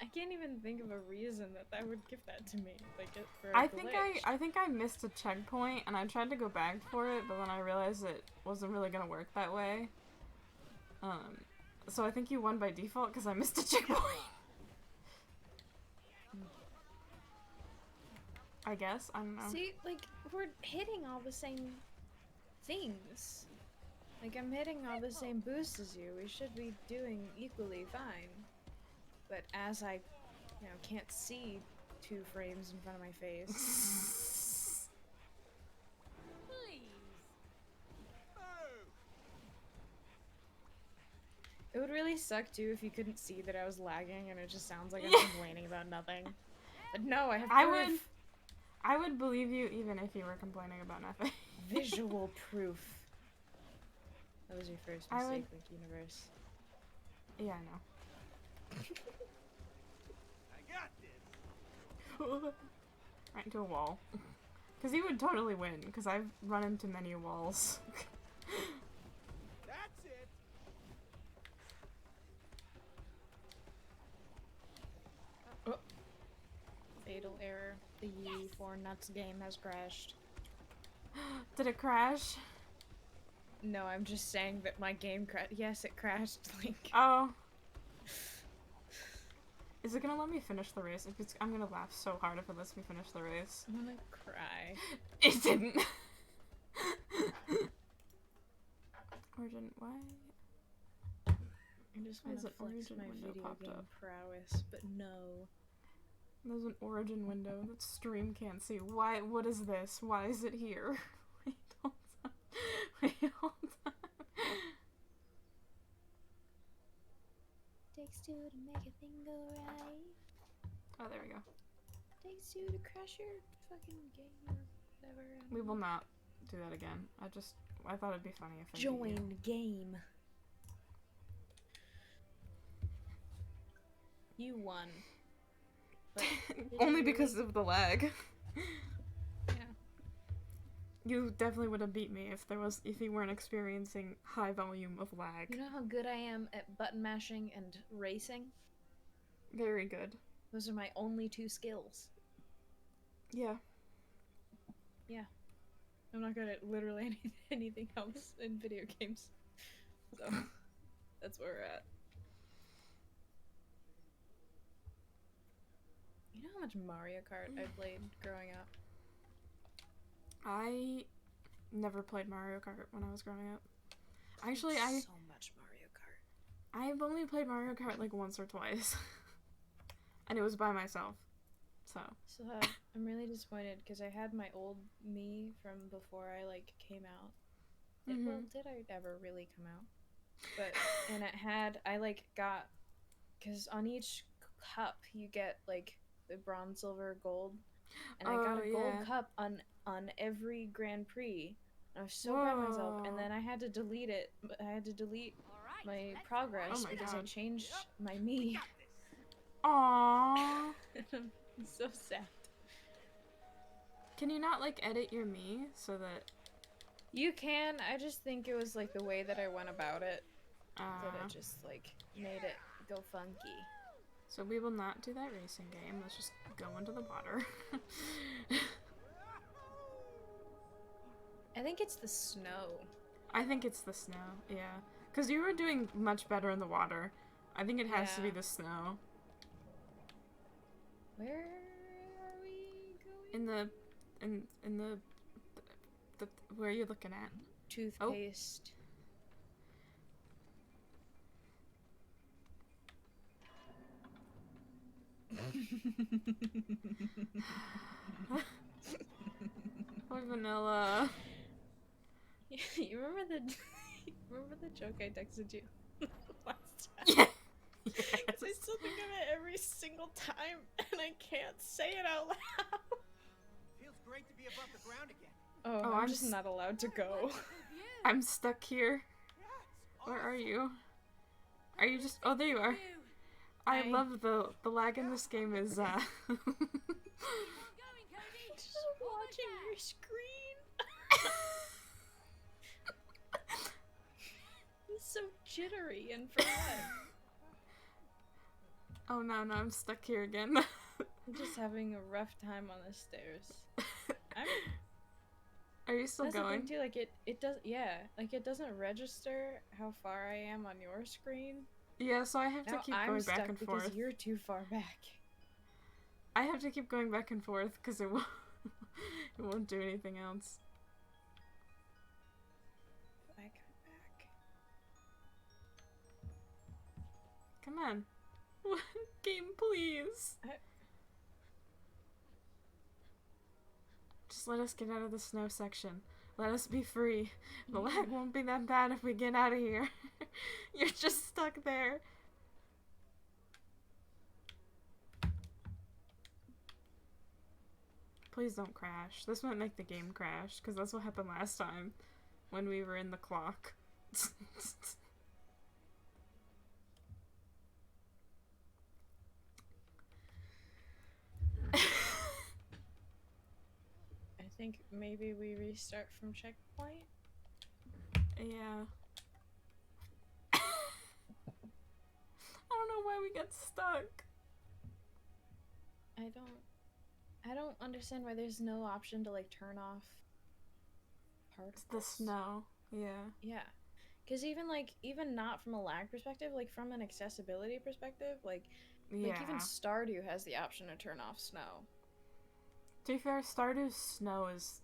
[SPEAKER 2] I can't even think of a reason that would give that to me. Like, for a
[SPEAKER 1] I
[SPEAKER 2] glitch.
[SPEAKER 1] think I missed a checkpoint and I tried to go back for it, but then I realized it wasn't really gonna work that way. So I think you won by default because I missed a checkpoint. I guess, I don't know.
[SPEAKER 2] See, like, we're hitting all the same things. Like, I'm hitting all the same boosts as you. We should be doing equally fine. But as I, can't see 2 frames in front of my face.
[SPEAKER 4] Please.
[SPEAKER 2] It would really suck, too, if you couldn't see that I was lagging and it just sounds like I'm complaining about nothing. But no, I have proof.
[SPEAKER 1] I would believe you even if you were complaining about nothing.
[SPEAKER 2] Visual proof. That was your first mistake, Link Universe.
[SPEAKER 1] Yeah, I know.
[SPEAKER 3] I got this.
[SPEAKER 1] Right into a wall. Because you would totally win, because I've run into many walls.
[SPEAKER 3] That's it.
[SPEAKER 2] Fatal error. The U4 Nuts game has crashed.
[SPEAKER 1] Did it crash?
[SPEAKER 2] No, I'm just saying that my game crashed. Yes, it crashed, Link.
[SPEAKER 1] Oh. Is it gonna let me finish the race? If it's, I'm gonna laugh so hard if it lets me finish the race.
[SPEAKER 2] I'm gonna cry.
[SPEAKER 1] It didn't. Origin, why?
[SPEAKER 2] I just
[SPEAKER 1] Why
[SPEAKER 2] want
[SPEAKER 1] is
[SPEAKER 2] to
[SPEAKER 1] an
[SPEAKER 2] flex
[SPEAKER 1] Origin
[SPEAKER 2] my
[SPEAKER 1] window
[SPEAKER 2] video
[SPEAKER 1] popped
[SPEAKER 2] game
[SPEAKER 1] up?
[SPEAKER 2] prowess, but no.
[SPEAKER 1] There's an origin window that stream can't see. Why? What is this? Why is it here? Wait, hold on. Wait, hold on.
[SPEAKER 2] Takes 2 to make a thing go right.
[SPEAKER 1] Oh, there we go.
[SPEAKER 2] Takes 2 to crash your fucking game or whatever.
[SPEAKER 1] We will not do that again. I thought it'd be funny if I beat you.
[SPEAKER 2] Join game. You won. But
[SPEAKER 1] Only because of the lag.
[SPEAKER 2] Yeah.
[SPEAKER 1] You definitely would have beat me if you weren't experiencing high volume of lag.
[SPEAKER 2] You know how good I am at button mashing and racing?
[SPEAKER 1] Very good.
[SPEAKER 2] Those are my only 2 skills.
[SPEAKER 1] Yeah.
[SPEAKER 2] Yeah. I'm not good at literally anything else in video games. So, that's where we're at. You know how much Mario Kart I played growing up?
[SPEAKER 1] I never played Mario Kart when I was growing up. Actually,
[SPEAKER 2] so much Mario Kart.
[SPEAKER 1] I've only played Mario Kart like once or twice. And it was by myself. So
[SPEAKER 2] I'm really disappointed because I had my old me from before I like came out. Well, did I ever really come out? But and I like got, because on each cup you get like the bronze, silver, gold, and I got a gold cup on every Grand Prix. I was so proud of myself, and then I had to delete it. I had to delete my progress because I changed my me.
[SPEAKER 1] Aww.
[SPEAKER 2] I'm so sad.
[SPEAKER 1] Can you not like edit your me so that
[SPEAKER 2] you can? I just think it was like the way that I went about it that it just like made it go funky.
[SPEAKER 1] So we will not do that racing game. Let's just go into the water.
[SPEAKER 2] I think it's the snow.
[SPEAKER 1] I think it's the snow, yeah. Because you were doing much better in the water. I think it has to be the snow.
[SPEAKER 2] Where are we going?
[SPEAKER 1] In the where are you looking at?
[SPEAKER 2] Toothpaste.
[SPEAKER 1] Voidvanilla.
[SPEAKER 2] You remember the joke I texted you last time?
[SPEAKER 1] Yeah.
[SPEAKER 2] Yes. I still think of it every single time, and I can't say it out loud.
[SPEAKER 3] Feels great to be above the ground again.
[SPEAKER 2] Oh, I'm just not allowed to go.
[SPEAKER 1] I'm stuck here. Where are you? Are you just? Oh, there you are. I love the lag in this game is
[SPEAKER 2] Just watching your screen. It's so jittery and for what?
[SPEAKER 1] Oh no, I'm stuck here again.
[SPEAKER 2] I'm just having a rough time on the stairs.
[SPEAKER 1] Are you still going?
[SPEAKER 2] The thing too, like it does, yeah, like it doesn't register how far I am on your screen.
[SPEAKER 1] Yeah, so I have to keep going back and forth.
[SPEAKER 2] Because you're too far back.
[SPEAKER 1] I have to keep going back and forth because it won't do anything else.
[SPEAKER 2] I come back.
[SPEAKER 1] Come on. Game, please. Just let us get out of the snow section. Let us be free. The lag won't be that bad if we get out of here. You're just stuck there. Please don't crash. This might make the game crash, because that's what happened last time when we were in the clock.
[SPEAKER 2] I think maybe we restart from checkpoint?
[SPEAKER 1] Yeah. I don't know why we got stuck.
[SPEAKER 2] I don't understand why there's no option to like turn off particles.
[SPEAKER 1] The snow. Yeah.
[SPEAKER 2] Yeah. Cause even not from a lag perspective, like from an accessibility perspective, like even Stardew has the option to turn off snow.
[SPEAKER 1] To be fair, Stardew's snow is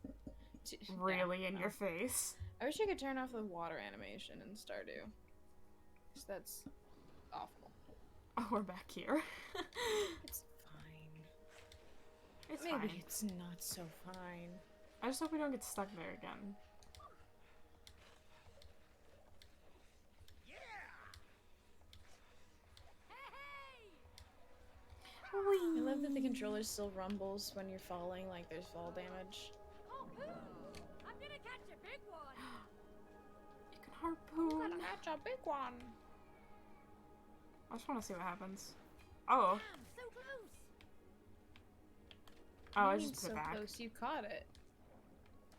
[SPEAKER 1] really in your face.
[SPEAKER 2] I wish you could turn off the water animation in Stardew. Cause that's awful.
[SPEAKER 1] Oh, we're back here.
[SPEAKER 2] It's fine.
[SPEAKER 1] It's
[SPEAKER 2] Maybe
[SPEAKER 1] fine.
[SPEAKER 2] it's not so fine.
[SPEAKER 1] I just hope we don't get stuck there again.
[SPEAKER 2] I love that the controller still rumbles when you're falling, like there's fall damage.
[SPEAKER 4] I'm gonna catch a big one.
[SPEAKER 1] You can harpoon.
[SPEAKER 2] I'm gonna catch a big one.
[SPEAKER 1] I just want to see what happens. Oh.
[SPEAKER 4] Damn, so close.
[SPEAKER 1] Oh, I just put it back.
[SPEAKER 2] So close, you caught it.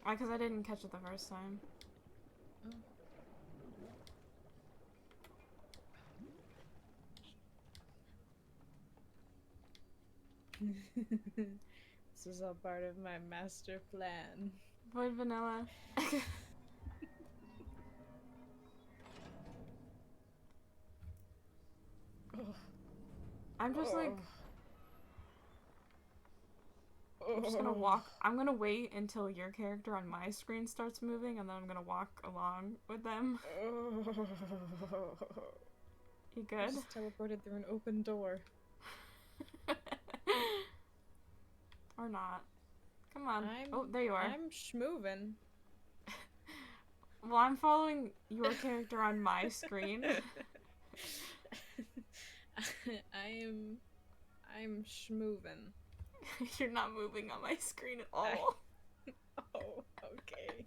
[SPEAKER 1] Because I didn't catch it the first time.
[SPEAKER 2] Oh. This is all part of my master plan.
[SPEAKER 1] Void vanilla. I'm just like... I'm just gonna walk. I'm gonna wait until your character on my screen starts moving, and then I'm gonna walk along with them. You good?
[SPEAKER 2] I just teleported through an open door.
[SPEAKER 1] Or not. Come on. Oh, there you are.
[SPEAKER 2] I'm schmovin'.
[SPEAKER 1] Well, I'm following your character on my screen.
[SPEAKER 2] I'm schmovin'.
[SPEAKER 1] You're not moving on my screen at all.
[SPEAKER 2] Oh, okay.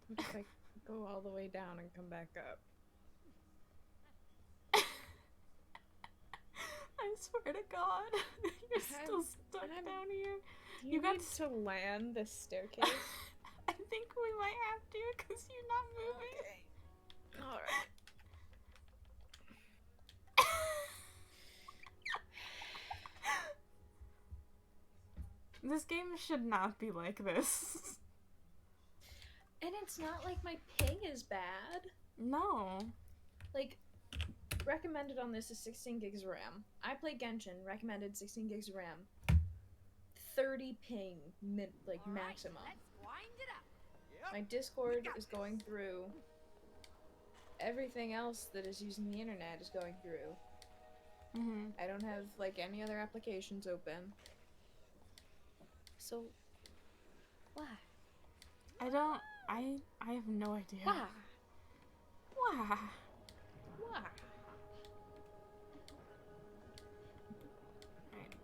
[SPEAKER 2] What if I go all the way down and come back up?
[SPEAKER 1] I swear to God, you're still stuck down here.
[SPEAKER 2] You got to land this staircase?
[SPEAKER 1] I think we might have to, because you're not moving.
[SPEAKER 2] Okay. Alright.
[SPEAKER 1] This game should not be like this.
[SPEAKER 2] And it's not like my ping is bad.
[SPEAKER 1] No.
[SPEAKER 2] Like, recommended on this is 16 gigs of RAM. I play Genshin, recommended 16 gigs of RAM. 30 ping, maximum.
[SPEAKER 4] Let's wind it up.
[SPEAKER 2] My Discord is going through. Everything else that is using the internet is going through. I don't have, like, any other applications open. So, why?
[SPEAKER 1] I have no idea.
[SPEAKER 2] Why?
[SPEAKER 1] Why?
[SPEAKER 2] Why?
[SPEAKER 1] Right.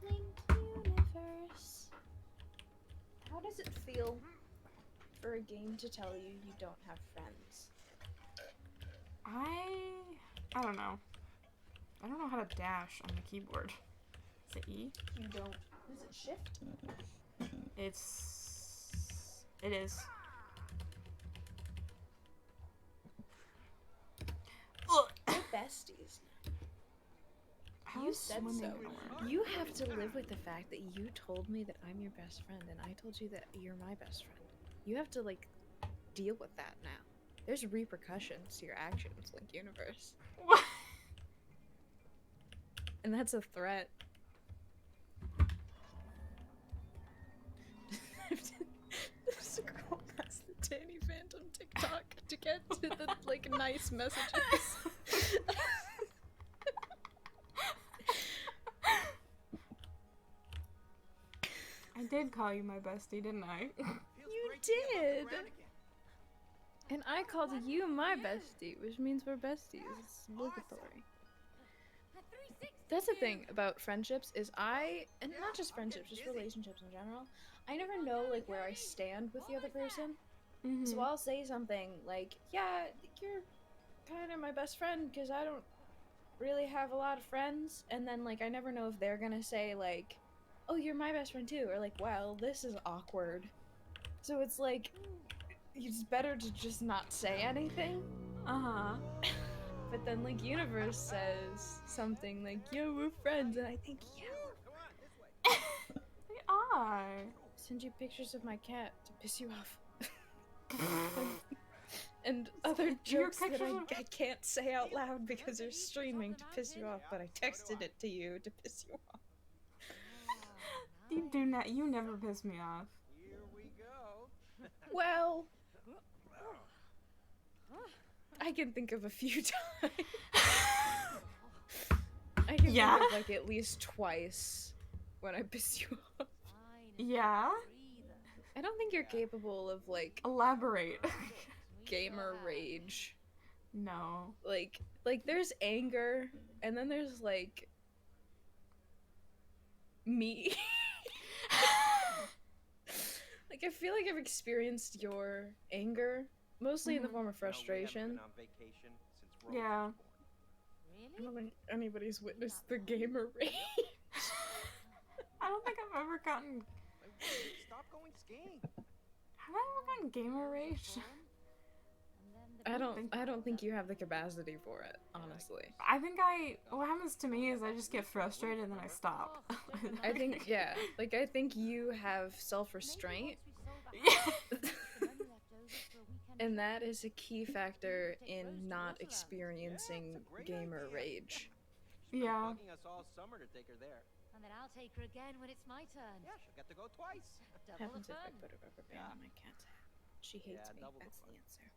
[SPEAKER 2] Link universe. How does it feel for a game to tell you you don't have friends?
[SPEAKER 1] I don't know. I don't know how to dash on the keyboard. Is it E?
[SPEAKER 2] You don't. Is it shift?
[SPEAKER 1] It is.
[SPEAKER 2] We're besties. You said so. You have to live with the fact that you told me that I'm your best friend, and I told you that you're my best friend. You have to, like, deal with that now. There's repercussions to your actions, Link Universe.
[SPEAKER 1] What?
[SPEAKER 2] And that's a threat. Scroll past the Danny Phantom TikTok to get to the, like, nice messages.
[SPEAKER 1] I did call you my bestie, didn't I?
[SPEAKER 2] You did! And I called you my bestie, which means we're besties. It's obligatory. That's the thing about friendships is and not just friendships, just relationships in general, I never know, like, where I stand with the other person. So I'll say something like, yeah, you're kind of my best friend because I don't really have a lot of friends, and then, like, I never know if they're gonna say, like, oh, you're my best friend too, or like, well, this is awkward. So it's like, it's better to just not say anything. But then, like, Universe says something like, yo, we're friends, and I think, yeah.
[SPEAKER 1] We are.
[SPEAKER 2] Send you pictures of my cat to piss you off. And other jokes that I can't say out loud because they're streaming to piss you off, but I texted it to you to piss you off.
[SPEAKER 1] You do not. You never piss me off.
[SPEAKER 3] Here we go.
[SPEAKER 2] Well, I can think of a few times. I can think of, like, at least twice when I piss you off.
[SPEAKER 1] Yeah?
[SPEAKER 2] I don't think you're capable of, like,
[SPEAKER 1] Elaborate.
[SPEAKER 2] gamer rage.
[SPEAKER 1] No.
[SPEAKER 2] Like there's anger, and then there's, like, me. Like, I feel like I've experienced your anger, mostly in the form of frustration.
[SPEAKER 1] Yeah.
[SPEAKER 2] I don't think anybody's witnessed the gamer rage.
[SPEAKER 1] I don't think I've ever gotten...
[SPEAKER 3] Stop going skiing.
[SPEAKER 1] Have I ever gotten gamer rage?
[SPEAKER 2] I don't think you have the capacity for it, honestly.
[SPEAKER 1] I think what happens to me is I just get frustrated and then I stop.
[SPEAKER 2] I think, yeah, like, I think you have self-restraint.
[SPEAKER 1] Yeah.
[SPEAKER 2] And that is a key factor in not experiencing gamer rage.
[SPEAKER 1] Yeah.
[SPEAKER 3] Bugging us all summer to take her there.
[SPEAKER 4] And then I'll take her again when it's my turn.
[SPEAKER 3] Yeah, she'll get to go twice.
[SPEAKER 4] Double the
[SPEAKER 2] Happens if I
[SPEAKER 4] fun.
[SPEAKER 2] put a rubber band on my cat's head. She hates me.
[SPEAKER 3] double the
[SPEAKER 2] That's the
[SPEAKER 3] fun.
[SPEAKER 2] answer.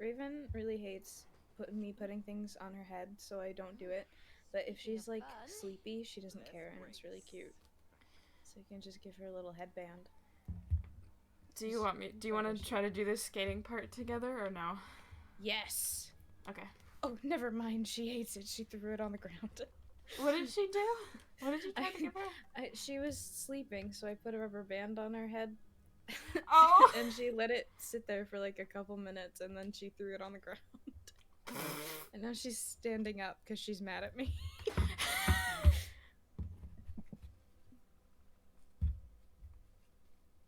[SPEAKER 2] Raven really hates putting things on her head, so I don't do it. But if she's like sleepy, she doesn't care, and it's really cute. So you can just give her a little headband.
[SPEAKER 1] Do you want to try to do this skating part together or no?
[SPEAKER 2] Yes.
[SPEAKER 1] Okay.
[SPEAKER 2] Oh, never mind. She hates it. She threw it on the ground.
[SPEAKER 1] What did she do? What did you try to give her?
[SPEAKER 2] She was sleeping, so I put a rubber band on her head.
[SPEAKER 1] Oh!
[SPEAKER 2] And she let it sit there for like a couple minutes, and then she threw it on the ground. And now she's standing up because she's mad at me.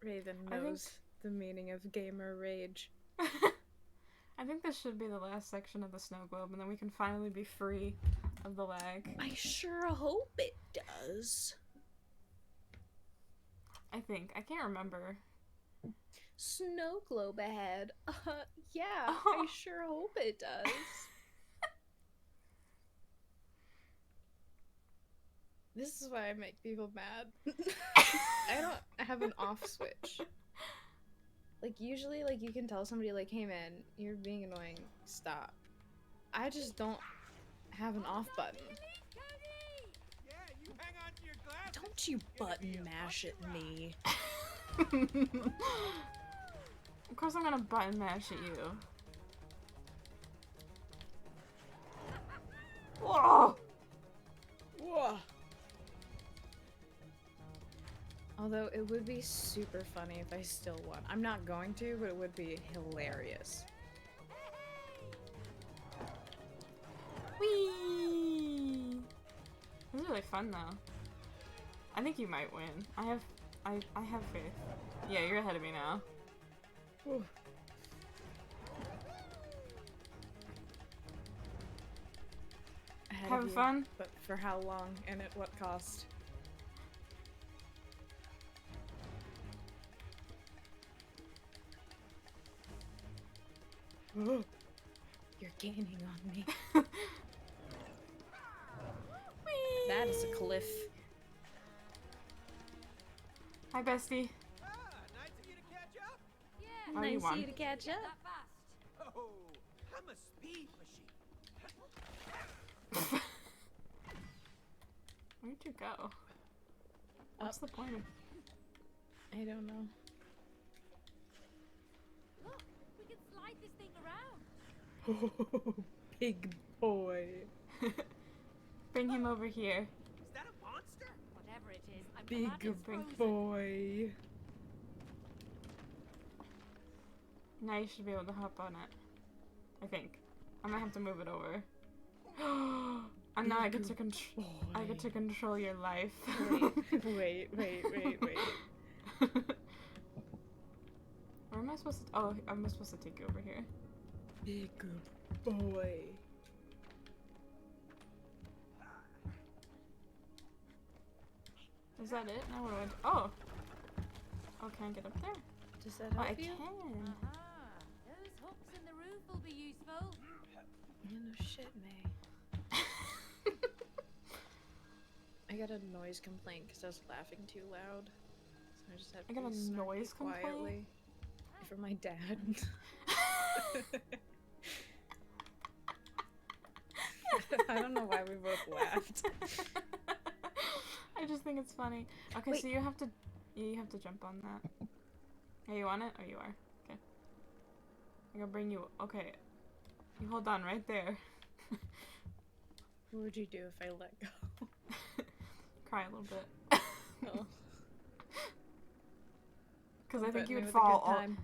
[SPEAKER 2] Raven knows the meaning of gamer rage.
[SPEAKER 1] I think this should be the last section of the snow globe, and then we can finally be free of the lag.
[SPEAKER 2] I sure hope it does.
[SPEAKER 1] I think. I can't remember.
[SPEAKER 2] Snow globe ahead. Yeah,
[SPEAKER 1] Oh.
[SPEAKER 2] I sure hope it does. This is why I make people mad. I don't have an off switch. Like, usually, like, you can tell somebody, like, hey man, you're being annoying, stop. I just don't have an off button.
[SPEAKER 3] Yeah, you hang on to your glasses.
[SPEAKER 2] Don't you button mash at me.
[SPEAKER 1] Of course I'm gonna button mash at you. Whoa!
[SPEAKER 2] Whoa. Although it would be super funny if I still won. I'm not going to, but it would be hilarious.
[SPEAKER 1] Whee! This is really fun though. I think you might win. I have faith. Yeah, you're ahead of me now.
[SPEAKER 2] Whew. Ahead of
[SPEAKER 1] Having
[SPEAKER 2] you,
[SPEAKER 1] fun?
[SPEAKER 2] But for how long and at what cost? Oh, you're gaining on me. That is a cliff.
[SPEAKER 3] Ah,
[SPEAKER 1] Hi, bestie.
[SPEAKER 3] nice of you to catch up.
[SPEAKER 4] Yeah.
[SPEAKER 1] Oh, you
[SPEAKER 2] Nice
[SPEAKER 1] won.
[SPEAKER 2] of you to catch up.
[SPEAKER 4] That fast.
[SPEAKER 3] Oh, I'm a speed machine.
[SPEAKER 1] Where'd you go? What's the point of...
[SPEAKER 2] I don't know.
[SPEAKER 4] Look, we can slide this thing around.
[SPEAKER 2] Oh, big boy.
[SPEAKER 1] Bring him over here.
[SPEAKER 3] Is that a monster?
[SPEAKER 4] Whatever it is, I'm
[SPEAKER 2] Big
[SPEAKER 4] glad it's frozen.
[SPEAKER 2] boy.
[SPEAKER 1] Now you should be able to hop on it. I think. I might have to move it over. And now I get to control. I get to control your life.
[SPEAKER 2] Wait.
[SPEAKER 1] Where am I supposed to? Oh, I'm supposed to take you over here.
[SPEAKER 2] Big boy.
[SPEAKER 1] Is that it? Now what do I do? Oh. Oh, can I get up there?
[SPEAKER 2] Does that
[SPEAKER 1] Oh,
[SPEAKER 2] help
[SPEAKER 1] I
[SPEAKER 2] you?
[SPEAKER 1] can.
[SPEAKER 4] Aha. Those hooks in the roof will be useful.
[SPEAKER 2] Yeah, no shit, May. I got a noise complaint because I was laughing too loud. So I just had to
[SPEAKER 1] I got a
[SPEAKER 2] snarky
[SPEAKER 1] noise complaint?
[SPEAKER 2] quietly. From my dad. I don't know why we both laughed.
[SPEAKER 1] I just think it's funny. Okay,
[SPEAKER 2] Wait.
[SPEAKER 1] so you have to jump on that. Are you on it? Oh, you are. Okay. I'm gonna bring you. Okay. You hold on right there.
[SPEAKER 2] What would you do if I let go?
[SPEAKER 1] Cry a little bit.
[SPEAKER 2] Oh.
[SPEAKER 1] Because I think
[SPEAKER 2] Threaten
[SPEAKER 1] you
[SPEAKER 2] me
[SPEAKER 1] would
[SPEAKER 2] with a good
[SPEAKER 1] fall.
[SPEAKER 2] time.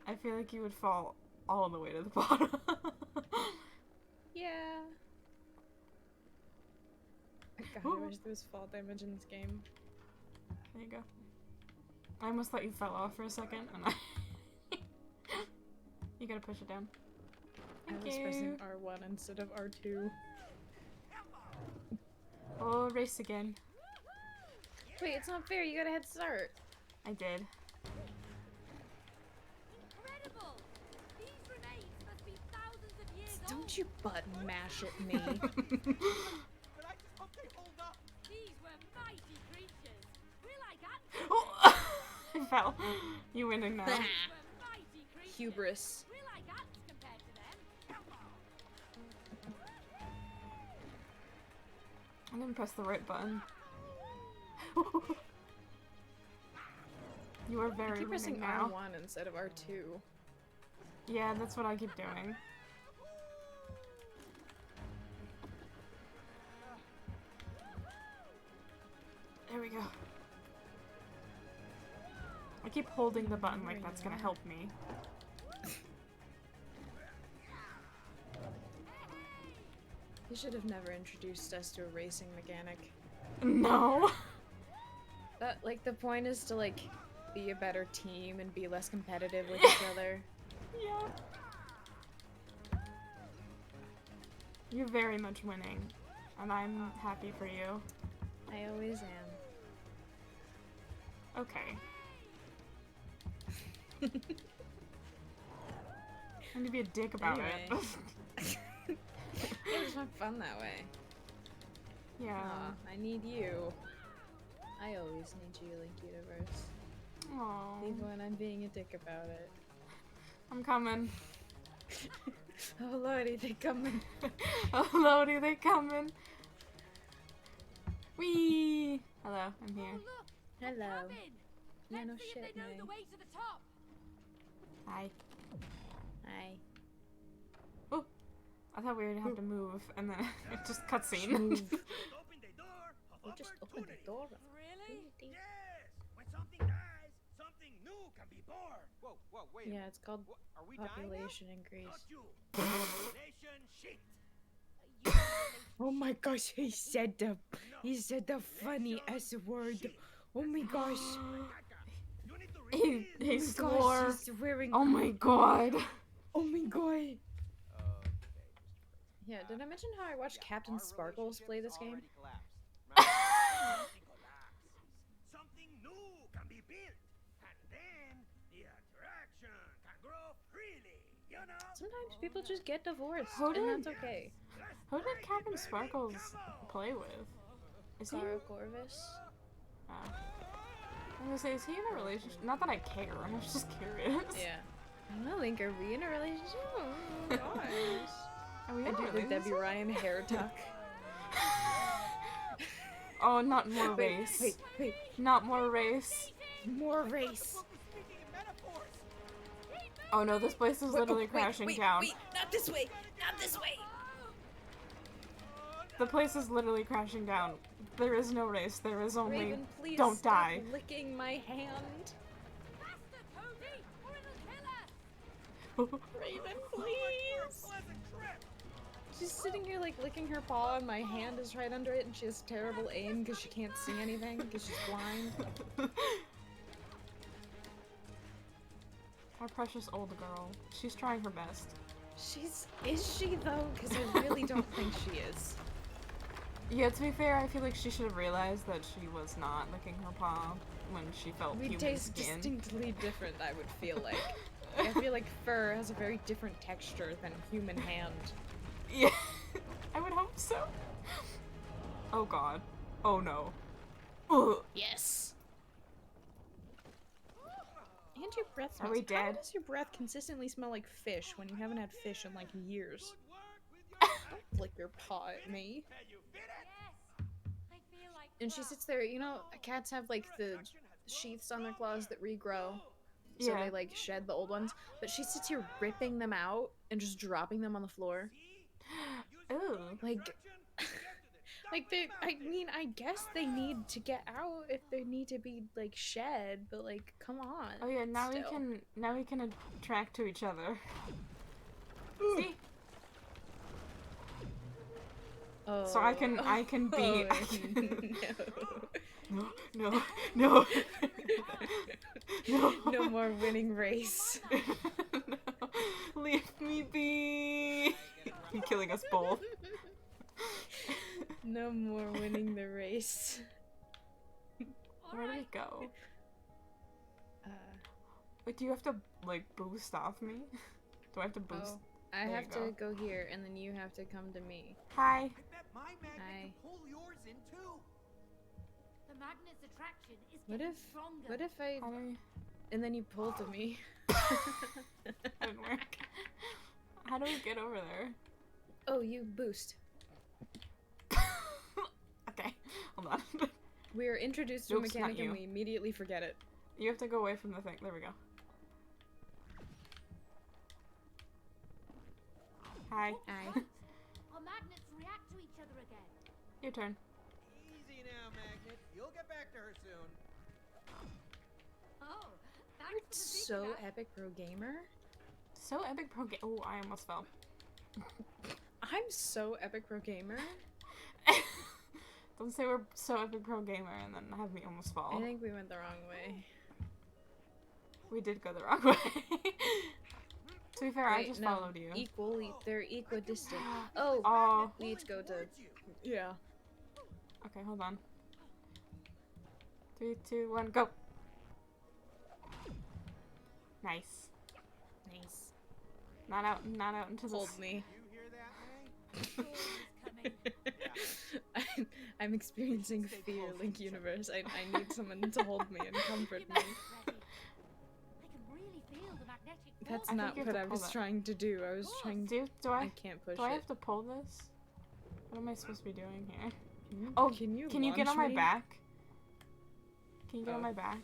[SPEAKER 1] I feel like you would fall all the way to the bottom.
[SPEAKER 2] Yeah. I God, I wish there was fall damage in this game.
[SPEAKER 1] There you go. I almost thought you fell off for a second, and I... You gotta push it down.
[SPEAKER 2] I was pressing R1 instead of R2.
[SPEAKER 1] Oh, race again.
[SPEAKER 2] Wait, it's not fair. You got a head start.
[SPEAKER 1] I did.
[SPEAKER 4] Incredible! These remains must be thousands of years old.
[SPEAKER 2] Don't you button mash at me.
[SPEAKER 3] But I just hope they hold up.
[SPEAKER 4] These were mighty creatures. We're like ants.
[SPEAKER 1] Oh! I fell. You winning now.
[SPEAKER 4] Were mighty creatures.
[SPEAKER 2] Hubris.
[SPEAKER 4] We're like ants compared to them.
[SPEAKER 1] I didn't press the right button. You are
[SPEAKER 2] I
[SPEAKER 1] very
[SPEAKER 2] keep pressing
[SPEAKER 1] winning now.
[SPEAKER 2] R1 instead of R2.
[SPEAKER 1] Yeah, that's what I keep doing. There we go. I keep holding the button like that's gonna help me.
[SPEAKER 2] You should have never introduced us to a racing mechanic.
[SPEAKER 1] No!
[SPEAKER 2] Like, the point is to, like, be a better team and be less competitive with each other.
[SPEAKER 1] Yeah. You're very much winning, and I'm happy for you.
[SPEAKER 2] I always am.
[SPEAKER 1] Okay. I'm gonna be a dick about
[SPEAKER 2] Anyway.
[SPEAKER 1] it.
[SPEAKER 2] It was not fun that way.
[SPEAKER 1] Yeah.
[SPEAKER 2] Aw, I need you. I always need you, Link Universe.
[SPEAKER 1] Aww.
[SPEAKER 2] Even when I'm being a dick about it.
[SPEAKER 1] I'm coming.
[SPEAKER 2] Oh lordy, they coming.
[SPEAKER 1] Oh lordy, they coming. Whee! Hello, I'm here.
[SPEAKER 4] Oh, look!
[SPEAKER 2] Hello.
[SPEAKER 4] Cabin.
[SPEAKER 2] Yeah, no
[SPEAKER 4] Let's see
[SPEAKER 2] shit,
[SPEAKER 4] if they know
[SPEAKER 2] May.
[SPEAKER 4] the way to the top.
[SPEAKER 1] Hi.
[SPEAKER 2] Hi.
[SPEAKER 1] Oh! I thought we would have to move, and then it just cutscene.
[SPEAKER 2] Move.
[SPEAKER 3] Open the door of
[SPEAKER 2] You just opened the
[SPEAKER 3] opportunity.
[SPEAKER 2] door.
[SPEAKER 4] Really?
[SPEAKER 3] Yes! When something dies, something new can be born. Whoa, whoa, wait a
[SPEAKER 2] Yeah,
[SPEAKER 3] minute.
[SPEAKER 2] it's called
[SPEAKER 3] What, are we dying now?
[SPEAKER 2] population increase.
[SPEAKER 3] Not you. Population shit.
[SPEAKER 2] Oh my gosh, he said the funny S word. Oh my gosh.
[SPEAKER 3] You need to
[SPEAKER 1] He
[SPEAKER 3] release.
[SPEAKER 1] swore.
[SPEAKER 2] Gosh, he's swearing.
[SPEAKER 1] Oh my god.
[SPEAKER 2] Oh my god.
[SPEAKER 3] Okay,
[SPEAKER 2] Yeah, did I mention how I watched Captain
[SPEAKER 3] our
[SPEAKER 2] Sparkles play this game?
[SPEAKER 3] relationship's already collapsed. Remember? Something new can be built, and then the attraction can grow freely. You know.
[SPEAKER 2] Sometimes people just get divorced,
[SPEAKER 1] Who
[SPEAKER 2] and
[SPEAKER 1] did-
[SPEAKER 2] that's okay.
[SPEAKER 1] Who did Captain Sparkles play with? Is he?
[SPEAKER 2] Caro Corvus.
[SPEAKER 1] Oh. I was gonna say, is he in a relationship? Not that I care, I was just curious.
[SPEAKER 2] Yeah. I don't know, Link, are we in a relationship? Oh my gosh.
[SPEAKER 1] Are we
[SPEAKER 2] I
[SPEAKER 1] in a
[SPEAKER 2] do the Debbie
[SPEAKER 1] relationship?
[SPEAKER 2] Ryan hair tuck.
[SPEAKER 1] Oh, not more
[SPEAKER 2] Wait,
[SPEAKER 1] race.
[SPEAKER 2] wait.
[SPEAKER 1] Not more race.
[SPEAKER 2] More race.
[SPEAKER 3] Speaking in metaphors.
[SPEAKER 1] Oh no, this place is literally crashing down.
[SPEAKER 2] Wait, not this way. Not this way.
[SPEAKER 1] The place is literally crashing down. There is no race, there is only
[SPEAKER 2] Raven, please
[SPEAKER 1] don't
[SPEAKER 2] stop
[SPEAKER 1] die.
[SPEAKER 2] licking my hand.
[SPEAKER 4] Faster, Cody, or it'll kill us.
[SPEAKER 2] Raven, please.
[SPEAKER 3] Pleasant trip.
[SPEAKER 2] She's sitting here like licking her paw and my hand is right under it and she has terrible aim because she can't see anything because she's blind.
[SPEAKER 1] Our precious old girl. She's trying her best.
[SPEAKER 2] Is she though? Because I really don't think she is.
[SPEAKER 1] Yeah, to be fair, I feel like she should have realized that she was not licking her paw when she felt
[SPEAKER 2] We
[SPEAKER 1] human
[SPEAKER 2] taste
[SPEAKER 1] skin.
[SPEAKER 2] distinctly different, I would feel like. I feel like fur has a very different texture than human hand.
[SPEAKER 1] Yeah, I would hope so. Oh god. Oh no. Ugh.
[SPEAKER 2] Yes. And your breath
[SPEAKER 1] Are
[SPEAKER 2] smells.
[SPEAKER 1] we
[SPEAKER 2] How
[SPEAKER 1] dead?
[SPEAKER 2] does your breath consistently smell like fish when you haven't had fish in like years?
[SPEAKER 3] Good work with your
[SPEAKER 2] Don't flick your paw at me.
[SPEAKER 3] Can you fit it?
[SPEAKER 4] Yes. I feel like
[SPEAKER 2] And she sits there, you know, cats have like the sheaths on their claws that regrow. So
[SPEAKER 1] Yeah.
[SPEAKER 2] they like shed the old ones. But she sits here ripping them out and just dropping them on the floor.
[SPEAKER 1] Ew.
[SPEAKER 2] Like, like they, I mean, I guess they need to get out if they need to be like shed, but like, come on.
[SPEAKER 1] Oh yeah, now
[SPEAKER 2] still.
[SPEAKER 1] we can attract to each other. See?
[SPEAKER 2] Oh.
[SPEAKER 1] So I can be.
[SPEAKER 2] No.
[SPEAKER 1] No, no, no.
[SPEAKER 2] No more winning race.
[SPEAKER 1] No. Leave me be. You're killing us both.
[SPEAKER 2] No more winning the race.
[SPEAKER 1] Where do we go? Wait, do you have to like boost off me? Do I have to boost?
[SPEAKER 2] Oh, I
[SPEAKER 1] There
[SPEAKER 2] have
[SPEAKER 1] you
[SPEAKER 2] to go here, and then you have to come to me.
[SPEAKER 1] Hi.
[SPEAKER 3] I bet my magnet
[SPEAKER 2] Hi.
[SPEAKER 3] can pull yours in too.
[SPEAKER 4] The magnet's attraction is
[SPEAKER 2] What
[SPEAKER 4] getting
[SPEAKER 2] if?
[SPEAKER 4] stronger.
[SPEAKER 2] What if I?
[SPEAKER 1] How do we...
[SPEAKER 2] And then you pull to me.
[SPEAKER 1] That didn't work. How do we get over there?
[SPEAKER 2] Oh, you boost.
[SPEAKER 1] Okay, hold on.
[SPEAKER 2] We are introduced to a
[SPEAKER 1] Oops, not
[SPEAKER 2] mechanic and
[SPEAKER 1] you.
[SPEAKER 2] we immediately forget it.
[SPEAKER 1] You have to go away from the thing. There we go. Hi.
[SPEAKER 2] Hi.
[SPEAKER 4] Our magnets react to each other again.
[SPEAKER 1] Your turn.
[SPEAKER 3] Easy now, Magnet. You'll get back to her soon.
[SPEAKER 4] Oh,
[SPEAKER 2] You're
[SPEAKER 4] thanks for the
[SPEAKER 2] so
[SPEAKER 4] feedback.
[SPEAKER 2] epic pro gamer.
[SPEAKER 1] So epic pro game. Oh, I almost fell.
[SPEAKER 2] I'm so epic pro gamer.
[SPEAKER 1] Don't say we're so epic pro gamer and then have me almost fall.
[SPEAKER 2] I think we went the wrong way.
[SPEAKER 1] We did go the wrong way. To be fair, I
[SPEAKER 2] Wait,
[SPEAKER 1] just
[SPEAKER 2] no.
[SPEAKER 1] followed you.
[SPEAKER 2] Equally, they're equidistant. Oh,
[SPEAKER 1] Oh.
[SPEAKER 2] we each go to. Yeah.
[SPEAKER 1] Okay, hold on. 3, 2, 1, go. Nice.
[SPEAKER 2] Nice.
[SPEAKER 1] Not out into the.
[SPEAKER 2] Hold me.
[SPEAKER 3] You hear that, May?
[SPEAKER 2] I'm experiencing
[SPEAKER 3] Stay
[SPEAKER 2] fear,
[SPEAKER 3] close
[SPEAKER 2] Link
[SPEAKER 3] to each other.
[SPEAKER 2] Universe. I need someone to hold me and comfort
[SPEAKER 4] Your
[SPEAKER 2] me.
[SPEAKER 4] magnet's ready. I can really feel the magnetic
[SPEAKER 2] That's
[SPEAKER 4] force.
[SPEAKER 2] not
[SPEAKER 1] you have
[SPEAKER 2] what
[SPEAKER 1] to
[SPEAKER 2] I
[SPEAKER 1] pull
[SPEAKER 2] was
[SPEAKER 1] that.
[SPEAKER 2] trying to do. I was trying.
[SPEAKER 1] Do
[SPEAKER 2] I
[SPEAKER 1] I
[SPEAKER 2] can't push
[SPEAKER 1] do I
[SPEAKER 2] it.
[SPEAKER 1] have to pull this? What am I supposed to be doing here?
[SPEAKER 2] Hmm?
[SPEAKER 1] Oh,
[SPEAKER 2] can you
[SPEAKER 1] get
[SPEAKER 2] launch
[SPEAKER 1] on my
[SPEAKER 2] me?
[SPEAKER 1] back? Can you get on
[SPEAKER 2] Oh.
[SPEAKER 1] my back?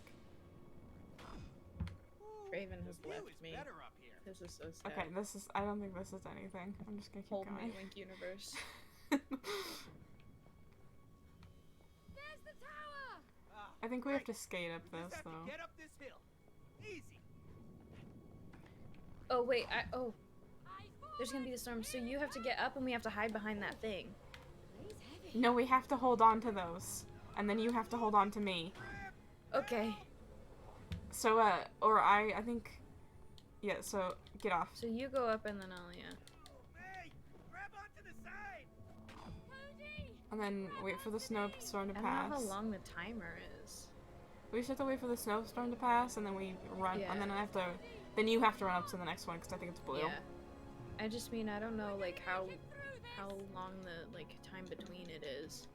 [SPEAKER 2] Raven has
[SPEAKER 3] This view
[SPEAKER 2] left
[SPEAKER 3] is
[SPEAKER 2] me.
[SPEAKER 3] better up here.
[SPEAKER 2] This is so sad.
[SPEAKER 1] Okay, this is. I don't think this is anything. I'm just gonna keep
[SPEAKER 2] Hold
[SPEAKER 1] going.
[SPEAKER 2] me, Link Universe.
[SPEAKER 4] There's the tower.
[SPEAKER 3] Ah,
[SPEAKER 1] I think we have
[SPEAKER 3] great.
[SPEAKER 1] to skate up
[SPEAKER 3] We
[SPEAKER 1] this
[SPEAKER 3] just have
[SPEAKER 1] though.
[SPEAKER 3] to get up this hill. Easy.
[SPEAKER 2] Oh wait, oh,
[SPEAKER 4] Eyes
[SPEAKER 2] there's gonna be the storm. So you have to get up, and we have to hide behind that thing.
[SPEAKER 4] forward. He's heavy.
[SPEAKER 1] No, we have to hold on to those, and then you have to hold on to me.
[SPEAKER 2] Okay.
[SPEAKER 1] So or I think. Yeah. So get off.
[SPEAKER 2] So you go up, and then I'll
[SPEAKER 3] May, grab onto the side.
[SPEAKER 4] Cody.
[SPEAKER 1] And then wait for the snowstorm to
[SPEAKER 2] I don't know
[SPEAKER 1] pass.
[SPEAKER 2] how long the timer is.
[SPEAKER 1] We just have to wait for the snowstorm to pass, and then we run,
[SPEAKER 2] Yeah.
[SPEAKER 1] and then I have to. Then you have to run up to the next one because I think it's blue.
[SPEAKER 2] Yeah. I just mean I don't know like how long the like time between it is.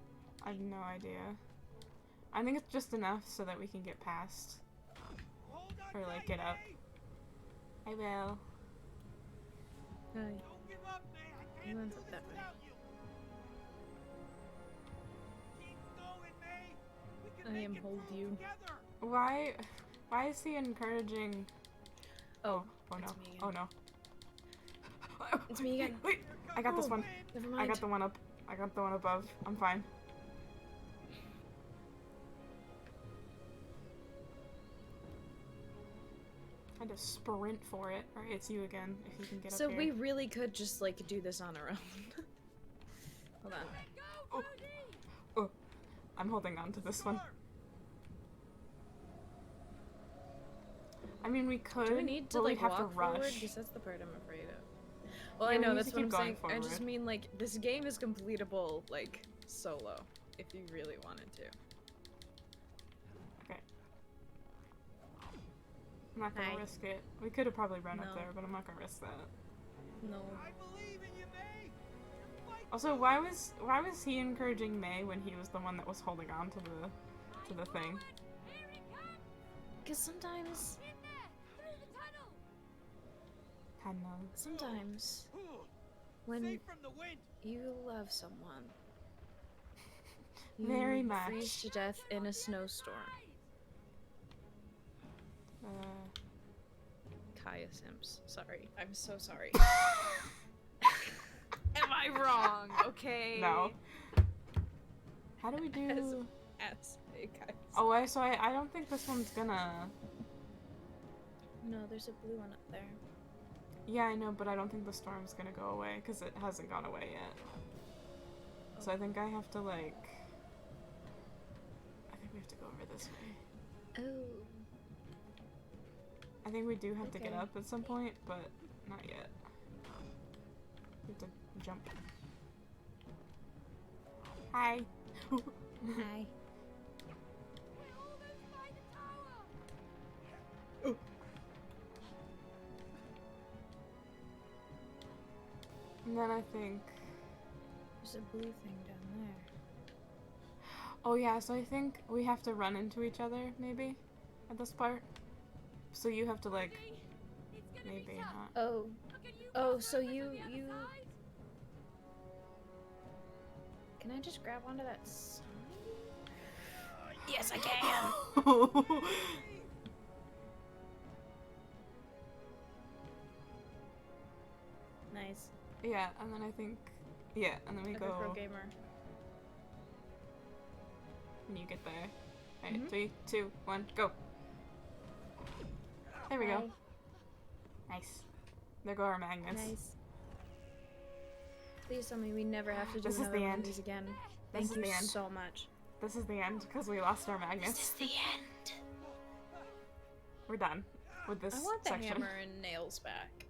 [SPEAKER 1] I have no idea. I think it's just enough so that we can get past.
[SPEAKER 3] Hold on
[SPEAKER 1] Or, like,
[SPEAKER 3] tight,
[SPEAKER 1] get up.
[SPEAKER 3] May.
[SPEAKER 1] I will.
[SPEAKER 2] Hi.
[SPEAKER 3] Don't give up, May. I
[SPEAKER 2] He
[SPEAKER 3] can't
[SPEAKER 2] went
[SPEAKER 3] do
[SPEAKER 2] up
[SPEAKER 3] this
[SPEAKER 2] that way.
[SPEAKER 3] without you. Keep going, May. We can
[SPEAKER 2] I
[SPEAKER 3] make
[SPEAKER 2] am
[SPEAKER 3] it
[SPEAKER 2] hold
[SPEAKER 3] through
[SPEAKER 2] you.
[SPEAKER 3] together.
[SPEAKER 1] Why is he encouraging? Oh no!
[SPEAKER 2] it's me again.
[SPEAKER 1] Oh no!
[SPEAKER 2] It's me again.
[SPEAKER 1] Wait! I got this
[SPEAKER 2] Oh,
[SPEAKER 1] one.
[SPEAKER 2] Never
[SPEAKER 1] I
[SPEAKER 2] mind.
[SPEAKER 1] got the one up. I got the one above. I'm fine. I had to sprint for it. Alright, it's you again. If you can get
[SPEAKER 2] So
[SPEAKER 1] up here.
[SPEAKER 2] we really could just like do this on our own. Hold on.
[SPEAKER 1] Oh. Oh. I'm holding on to this one. I mean, we could.
[SPEAKER 2] Do we need to
[SPEAKER 1] but
[SPEAKER 2] like
[SPEAKER 1] we'd have
[SPEAKER 2] walk
[SPEAKER 1] to rush.
[SPEAKER 2] forward? Because that's the part I'm afraid of. Well,
[SPEAKER 1] Yeah,
[SPEAKER 2] I
[SPEAKER 1] we
[SPEAKER 2] know
[SPEAKER 1] need
[SPEAKER 2] that's
[SPEAKER 1] to
[SPEAKER 2] what I'm
[SPEAKER 1] keep going
[SPEAKER 2] saying. I just
[SPEAKER 1] forward.
[SPEAKER 2] mean like this game is completable like solo if you really wanted to.
[SPEAKER 1] Okay. I'm not gonna
[SPEAKER 2] Hi.
[SPEAKER 1] risk it. We could have probably run
[SPEAKER 2] No.
[SPEAKER 1] up there, but I'm not gonna risk that.
[SPEAKER 2] No.
[SPEAKER 3] I believe in you, May. You're fighting
[SPEAKER 1] Also, why was he encouraging May when he was the one that was holding on to the thing?
[SPEAKER 4] Here he comes.
[SPEAKER 2] Because sometimes,
[SPEAKER 4] In there. Through the tunnel.
[SPEAKER 1] Tunnel.
[SPEAKER 2] sometimes
[SPEAKER 3] Ooh,
[SPEAKER 2] when
[SPEAKER 3] safe from the wind.
[SPEAKER 2] you love someone, you
[SPEAKER 1] Very much.
[SPEAKER 2] freeze to death in a snowstorm. Kaya Sims. Sorry. I'm so sorry. Am I wrong? Okay.
[SPEAKER 1] No. How do we do?
[SPEAKER 2] As a Kaya
[SPEAKER 1] Oh, I don't think this one's gonna.
[SPEAKER 2] No, there's a blue one up there.
[SPEAKER 1] Yeah, I know, but I don't think the storm's gonna go away because it hasn't gone away yet. So I think I have to like... I think we have to go over this way.
[SPEAKER 2] Oh.
[SPEAKER 1] I think we do have to get up at some point, but not yet. We have to jump. Hi.
[SPEAKER 2] Hi.
[SPEAKER 1] And then I think...
[SPEAKER 2] There's a blue thing down there.
[SPEAKER 1] Oh yeah, so I think we have to run into each other, maybe, at this part. So you have to like... Maybe not.
[SPEAKER 2] Oh. Oh, so you... Can I just grab onto that sign? Yes, I can! Nice.
[SPEAKER 1] Yeah, and then I think... Yeah, and then we go...
[SPEAKER 2] Pro gamer.
[SPEAKER 1] And you get there. Alright, 3, 2, 1, go! There we go. Nice. There go our magnets.
[SPEAKER 2] Nice. Please tell me we never have to do
[SPEAKER 1] This is
[SPEAKER 2] another
[SPEAKER 1] the
[SPEAKER 2] one
[SPEAKER 1] end.
[SPEAKER 2] of these again.
[SPEAKER 1] This
[SPEAKER 2] Thank
[SPEAKER 1] is
[SPEAKER 2] you
[SPEAKER 1] the end.
[SPEAKER 2] so much.
[SPEAKER 1] This is the end, because we lost our magnets.
[SPEAKER 2] This is the end.
[SPEAKER 1] We're done with this
[SPEAKER 2] I want the
[SPEAKER 1] section.
[SPEAKER 2] hammer and nails back.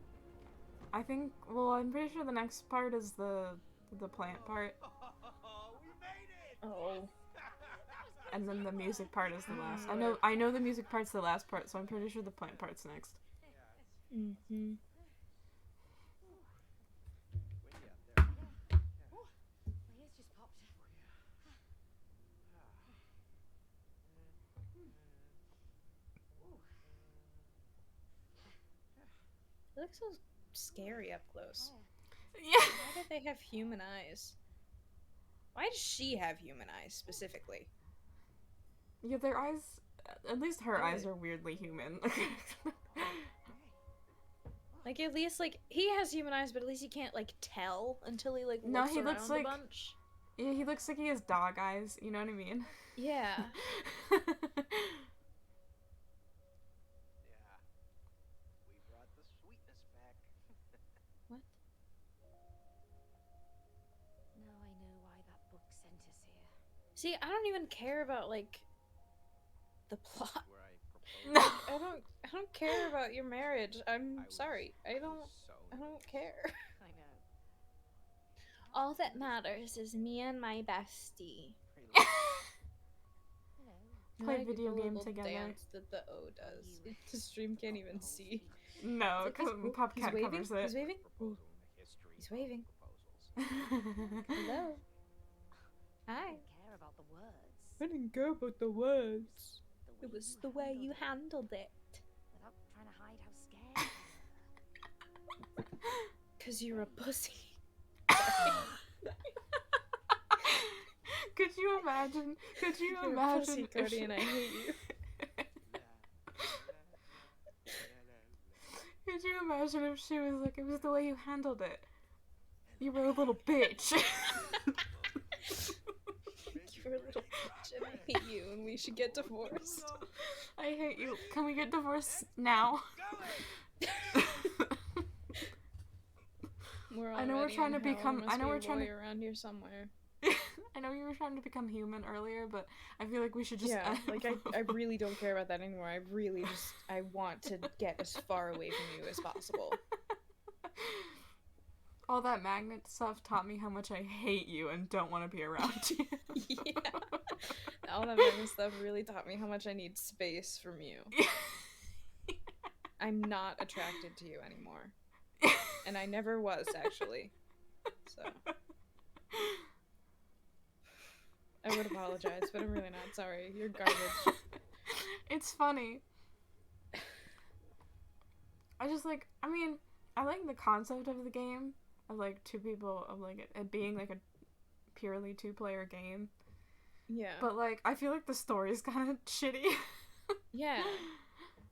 [SPEAKER 1] I think, well, I'm pretty sure the next part is the plant part.
[SPEAKER 2] Oh.
[SPEAKER 1] And then the music part is the last. I know the music part's the last part, so I'm pretty sure the plant part's next.
[SPEAKER 2] Mm-hmm.
[SPEAKER 4] My ears just popped.
[SPEAKER 2] It looks so scary up close.
[SPEAKER 1] Yeah.
[SPEAKER 2] Why do they have human eyes? Why does she have human eyes specifically?
[SPEAKER 1] Yeah, their eyes, at least her eyes are weirdly human.
[SPEAKER 2] Like, at least, like, he has human eyes, but at least he can't, like, tell until he, like,
[SPEAKER 1] No,
[SPEAKER 2] looks
[SPEAKER 1] he
[SPEAKER 2] around
[SPEAKER 1] looks
[SPEAKER 2] a
[SPEAKER 1] like-
[SPEAKER 2] bunch.
[SPEAKER 1] Yeah, he looks like he has dog eyes, you know what I mean?
[SPEAKER 2] Yeah.
[SPEAKER 3] Yeah. We brought the sweetness back.
[SPEAKER 2] What?
[SPEAKER 4] Now I know why that book sent us here.
[SPEAKER 2] See, I don't even care about, like, the plot.
[SPEAKER 3] Where I
[SPEAKER 1] No.
[SPEAKER 3] proposed.
[SPEAKER 2] I don't care about your marriage. I'm
[SPEAKER 3] I was-
[SPEAKER 2] sorry. I don't
[SPEAKER 3] so
[SPEAKER 2] care.
[SPEAKER 4] I know.
[SPEAKER 2] All that matters is me and my bestie.
[SPEAKER 4] Hello.
[SPEAKER 1] Play
[SPEAKER 2] I like
[SPEAKER 1] video
[SPEAKER 2] the
[SPEAKER 1] game
[SPEAKER 2] little
[SPEAKER 1] together.
[SPEAKER 2] dance that the O does. The stream can't even see.
[SPEAKER 1] No,
[SPEAKER 2] It's like
[SPEAKER 1] because Popcat
[SPEAKER 2] waving.
[SPEAKER 1] covers
[SPEAKER 2] He's
[SPEAKER 1] it.
[SPEAKER 2] waving.
[SPEAKER 3] Proposal in the history
[SPEAKER 2] He's waving.
[SPEAKER 3] of proposals.
[SPEAKER 2] Hello.
[SPEAKER 4] I
[SPEAKER 2] Hi.
[SPEAKER 4] don't care about the words.
[SPEAKER 2] I didn't care about the words.
[SPEAKER 4] The
[SPEAKER 2] It was the way you handled it.
[SPEAKER 4] without trying to hide how scared you were.
[SPEAKER 2] 'Cause you're a pussy.
[SPEAKER 1] Could you imagine? Could you
[SPEAKER 2] You're a
[SPEAKER 1] imagine?
[SPEAKER 2] pussy,
[SPEAKER 1] if
[SPEAKER 2] Cody,
[SPEAKER 1] she-
[SPEAKER 2] and I hate you.
[SPEAKER 1] Could you imagine if she was like, it was the way you handled it? You were a little bitch.
[SPEAKER 2] You're a little bitch, and I hate you, and we should get divorced.
[SPEAKER 1] I hate you. Can we get divorced now?
[SPEAKER 2] We're
[SPEAKER 1] I know we're
[SPEAKER 2] already
[SPEAKER 1] trying
[SPEAKER 2] in
[SPEAKER 1] to
[SPEAKER 2] hell.
[SPEAKER 1] become-
[SPEAKER 2] There must
[SPEAKER 1] I know
[SPEAKER 2] be a
[SPEAKER 1] we're trying to-
[SPEAKER 2] lawyer around here somewhere.
[SPEAKER 1] I know you were trying to become human earlier, but I feel like we should just
[SPEAKER 2] Yeah,
[SPEAKER 1] end.
[SPEAKER 2] like I really don't care about that anymore. I really just I want to get as far away from you as possible.
[SPEAKER 1] All that magnet stuff taught me how much I hate you and don't want to be around you.
[SPEAKER 2] Yeah. All that other stuff really taught me how much I need space from you. I'm not attracted to you anymore. And I never was, actually. So. I would apologize, but I'm really not sorry. You're garbage.
[SPEAKER 1] It's funny. I just like, I mean, I like the concept of the game, of like two people, of like it being like a purely two-player game.
[SPEAKER 2] Yeah.
[SPEAKER 1] But like, I feel like the story's kind of shitty.
[SPEAKER 2] Yeah.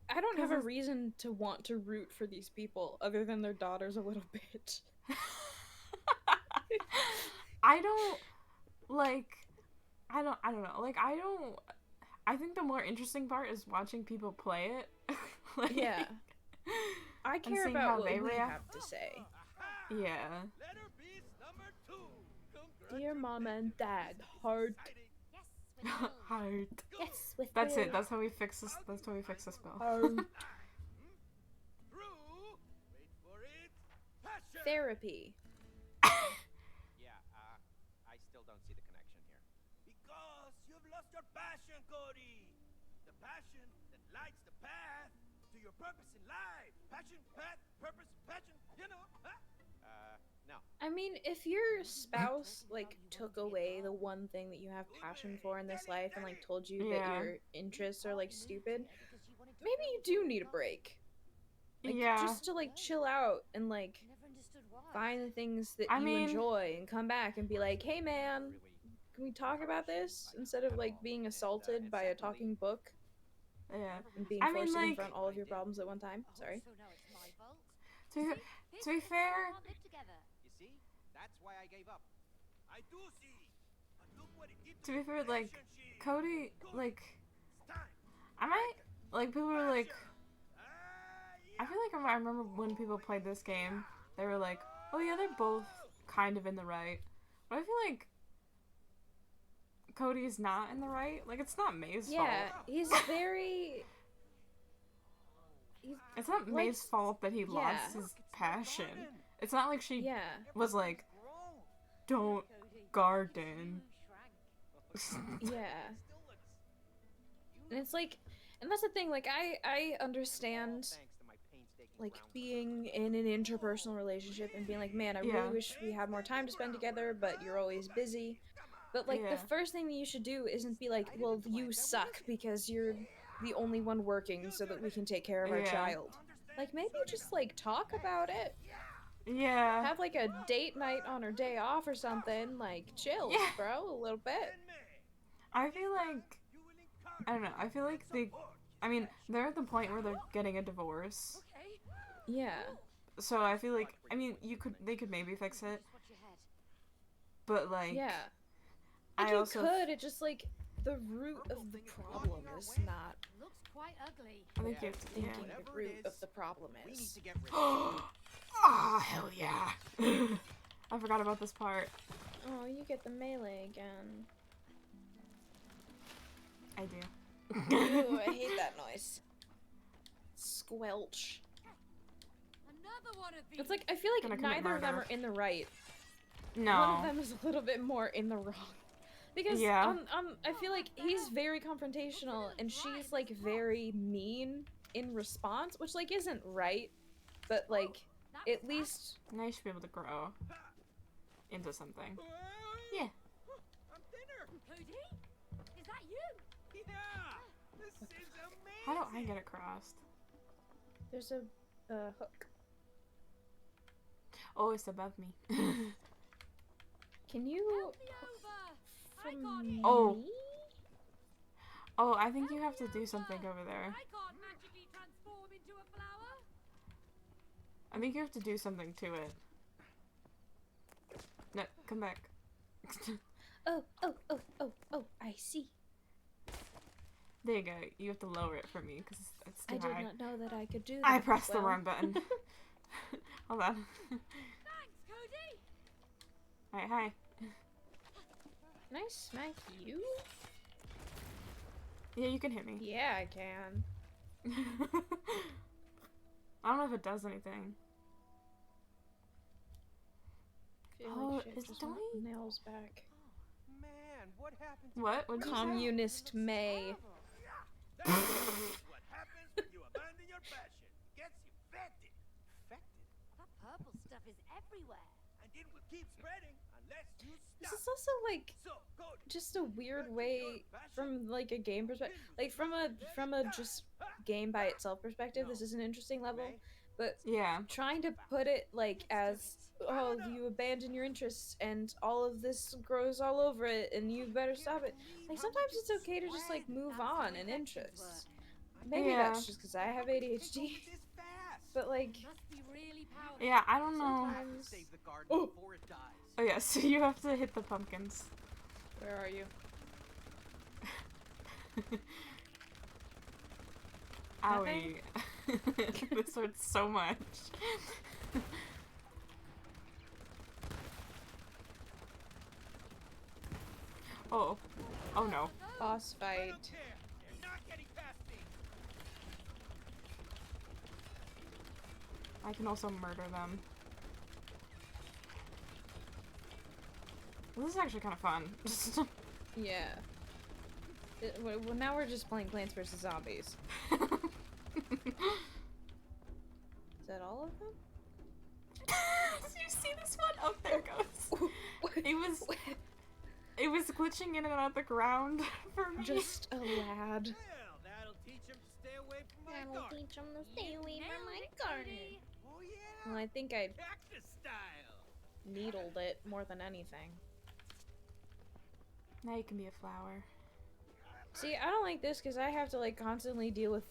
[SPEAKER 2] I don't have a
[SPEAKER 1] 'Cause
[SPEAKER 2] reason to want to root for these people other than their daughter's a little bitch.
[SPEAKER 1] I don't know. Like, I think the more interesting part is watching people play it. Like,
[SPEAKER 2] Yeah. I care
[SPEAKER 1] seeing
[SPEAKER 2] about
[SPEAKER 1] how
[SPEAKER 2] what
[SPEAKER 1] they
[SPEAKER 2] we
[SPEAKER 1] react.
[SPEAKER 2] have to say.
[SPEAKER 1] Yeah.
[SPEAKER 3] Letter Beast number 2.
[SPEAKER 2] Dear Mama and Dad, heart.
[SPEAKER 1] Heart.
[SPEAKER 2] Yes, with
[SPEAKER 1] That's
[SPEAKER 2] will.
[SPEAKER 1] it. That's how we fix this. That's how we fix the spell.
[SPEAKER 2] Therapy.
[SPEAKER 3] Yeah, I still don't see the connection here. Because you've lost your passion, Cody. The passion that lights the path to your purpose in life. Passion, path, purpose, passion, you know, huh? No.
[SPEAKER 2] I mean, if your spouse, like, took away the one thing that you have passion for in this life and, like, told you that your interests are, like, stupid, maybe you do need a break. Like, just to, like, chill out and, like, find the things that you enjoy and come back and be like, hey, man, can we talk about this? Instead of, like, being assaulted by a talking book.
[SPEAKER 1] Yeah.
[SPEAKER 2] And being forced to confront all of your problems at one time. Sorry.
[SPEAKER 1] To be fair...
[SPEAKER 3] You see? That's why I gave up. I do see. But look what it did
[SPEAKER 1] To be fair, like, Cody, like... I might... Like, people were like... I feel like I remember when people played this game, they were like, oh yeah, they're both kind of in the right. But I feel like Cody's not in the right. Like, it's not May's fault.
[SPEAKER 2] Yeah, he's very...
[SPEAKER 1] It's not May's fault that he lost his passion. It's not like she was like, don't garden.
[SPEAKER 2] Yeah. And it's like... And that's the thing, like, I understand... like, being in an interpersonal relationship and being like, man, I really wish we had more time to spend together, but you're always busy. But, like, the first thing that you should do isn't be like, well, you suck because you're the only one working so that we can take care of our child. Like, maybe just, like, talk about it.
[SPEAKER 1] Yeah.
[SPEAKER 2] Have, like, a date night on her day off or something. Like, chill, bro, a little bit.
[SPEAKER 1] I feel like... I don't know. I feel like they... I mean, they're at the point where they're getting a divorce.
[SPEAKER 2] Yeah.
[SPEAKER 1] So I feel like, I mean, they could maybe fix it. But, like...
[SPEAKER 2] Yeah.
[SPEAKER 1] I also
[SPEAKER 2] could, it just, like, the root of the problem is not...
[SPEAKER 4] Looks quite ugly.
[SPEAKER 1] I think you have to,
[SPEAKER 2] thinking the root of the problem is.
[SPEAKER 1] Oh, hell yeah. I forgot about this part.
[SPEAKER 2] Oh, you get the melee again.
[SPEAKER 1] I do.
[SPEAKER 2] Ooh, I hate that noise. Squelch.
[SPEAKER 4] Another one of these.
[SPEAKER 2] It's like, I feel like neither of them are in the right.
[SPEAKER 1] No.
[SPEAKER 2] One of them is a little bit more in the wrong. Because, I feel like he's very confrontational, and she's, like, very mean in response, which, like, isn't right, but, like, at least...
[SPEAKER 1] Now you should be able to grow into something. Yeah.
[SPEAKER 3] I'm thinner.
[SPEAKER 4] Cody? Is that you?
[SPEAKER 3] Yeah. This is amazing.
[SPEAKER 1] How do I get across?
[SPEAKER 2] There's a hook.
[SPEAKER 1] Oh, it's above me.
[SPEAKER 2] Can you...
[SPEAKER 1] Oh. Oh, I think you have to do something over there.
[SPEAKER 4] I can't magically transform into a flower.
[SPEAKER 1] I think you have to do something to it. No, come back.
[SPEAKER 2] Oh, I see.
[SPEAKER 1] There you go. You have to lower it for me, because it's too high.
[SPEAKER 2] I did not know that I could do that.
[SPEAKER 1] I pressed the wrong button. Hold on.
[SPEAKER 4] Thanks, Cody.
[SPEAKER 1] Alright, hi.
[SPEAKER 2] Can I smack you?
[SPEAKER 1] Yeah, you can hit me.
[SPEAKER 2] Yeah, I can.
[SPEAKER 1] I don't know if it does anything.
[SPEAKER 2] Oh, it's nails back.
[SPEAKER 3] Man, what happened to
[SPEAKER 1] What? What'd you say?
[SPEAKER 2] Communist May.
[SPEAKER 3] That's what happens when you abandon your passion. It gets infected. Infected?
[SPEAKER 4] That purple stuff is everywhere.
[SPEAKER 3] And it will keep spreading unless you
[SPEAKER 2] This
[SPEAKER 3] stop.
[SPEAKER 2] is also, like, just a weird way from, like, a game perspective. Like, from a just game by itself perspective, this is an interesting level. But trying to put it, like, as, oh, you abandon your interests and all of this grows all over it and you better stop it. Like, sometimes it's okay to just, like, move on in interests. Maybe that's just because I have ADHD. But, like...
[SPEAKER 1] Yeah, I don't know.
[SPEAKER 3] Oh.
[SPEAKER 1] Oh yeah, so you have to hit the pumpkins.
[SPEAKER 2] Where are you?
[SPEAKER 1] Owie. This hurts so much. Oh. Oh no.
[SPEAKER 2] Boss
[SPEAKER 3] I
[SPEAKER 2] fight.
[SPEAKER 3] don't care. You're not getting past me.
[SPEAKER 1] I can also murder them. This is actually kind of fun.
[SPEAKER 2] Yeah. Well, now we're just playing Plants vs. Zombies. Is that all of them?
[SPEAKER 1] Did you see this one? Oh, there it goes. It was glitching in and out of the ground for me.
[SPEAKER 2] Just a lad.
[SPEAKER 3] Well, that'll teach him to stay away from my
[SPEAKER 2] That'll
[SPEAKER 3] garden.
[SPEAKER 2] teach him to stay away from my garden.
[SPEAKER 3] Oh yeah.
[SPEAKER 2] Well, I think I
[SPEAKER 3] Cactus style.
[SPEAKER 2] needled it more than anything.
[SPEAKER 1] Now you can be a flower.
[SPEAKER 2] See, I don't like this because I have to like constantly deal with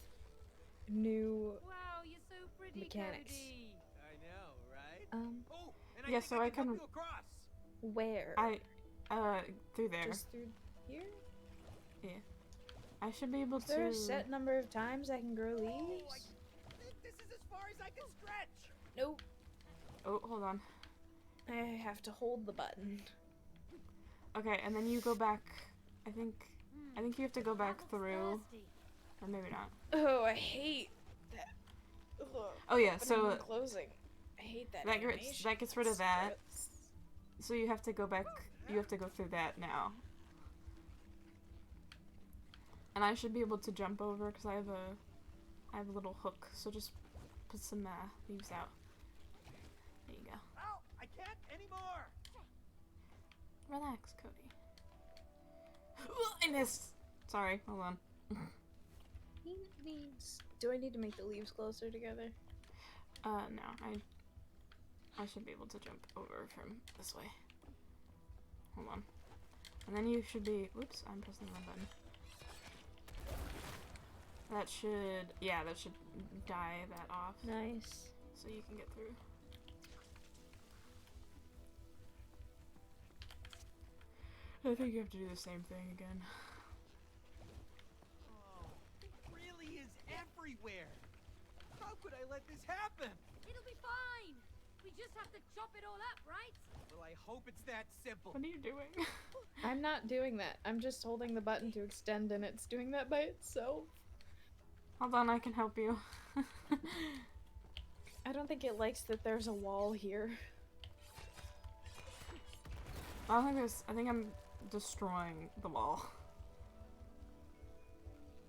[SPEAKER 2] new
[SPEAKER 4] Wow, you're so pretty,
[SPEAKER 2] mechanics.
[SPEAKER 4] Cody.
[SPEAKER 3] I know, right? Oh, and
[SPEAKER 1] Yeah,
[SPEAKER 3] think
[SPEAKER 1] so I
[SPEAKER 3] I can
[SPEAKER 1] can-
[SPEAKER 3] help you across.
[SPEAKER 2] Where?
[SPEAKER 1] Through there.
[SPEAKER 2] Just through here?
[SPEAKER 1] I should be able
[SPEAKER 2] Is there
[SPEAKER 1] to.
[SPEAKER 2] a set number of times I can grow
[SPEAKER 3] Oh,
[SPEAKER 2] leaves?
[SPEAKER 3] I think this is as far as I can stretch.
[SPEAKER 2] Nope.
[SPEAKER 1] Oh, hold on.
[SPEAKER 2] I have to hold the button.
[SPEAKER 1] Okay, and then you go back. I think you have to go back through, or maybe not.
[SPEAKER 2] Oh, I hate that. Ugh.
[SPEAKER 1] Oh yeah,
[SPEAKER 2] Opening
[SPEAKER 1] so
[SPEAKER 2] and closing. I hate that.
[SPEAKER 1] that gets rid of that. So you have to go back. You have to go through that now. And I should be able to jump over because I have a little hook. So just put some leaves out. There you go.
[SPEAKER 3] Ow, I can't anymore.
[SPEAKER 1] Relax, Cody. I missed. Sorry. Hold on.
[SPEAKER 2] Do I need to make the leaves closer together?
[SPEAKER 1] No. I should be able to jump over from this way. Hold on. And then you should be. Whoops! I'm pressing the wrong button. That should die that off.
[SPEAKER 2] Nice.
[SPEAKER 1] So you can get through. I think you have to do the same thing again.
[SPEAKER 3] Oh, it really is everywhere. How could I let this happen?
[SPEAKER 4] It'll be fine. We just have to chop it all up, right?
[SPEAKER 3] Well, I hope it's that simple.
[SPEAKER 1] What are you doing?
[SPEAKER 2] I'm not doing that. I'm just holding the button to extend and it's doing that by itself.
[SPEAKER 1] Hold on, I can help you.
[SPEAKER 2] I don't think it likes that there's a wall here.
[SPEAKER 1] I think I'm destroying the wall.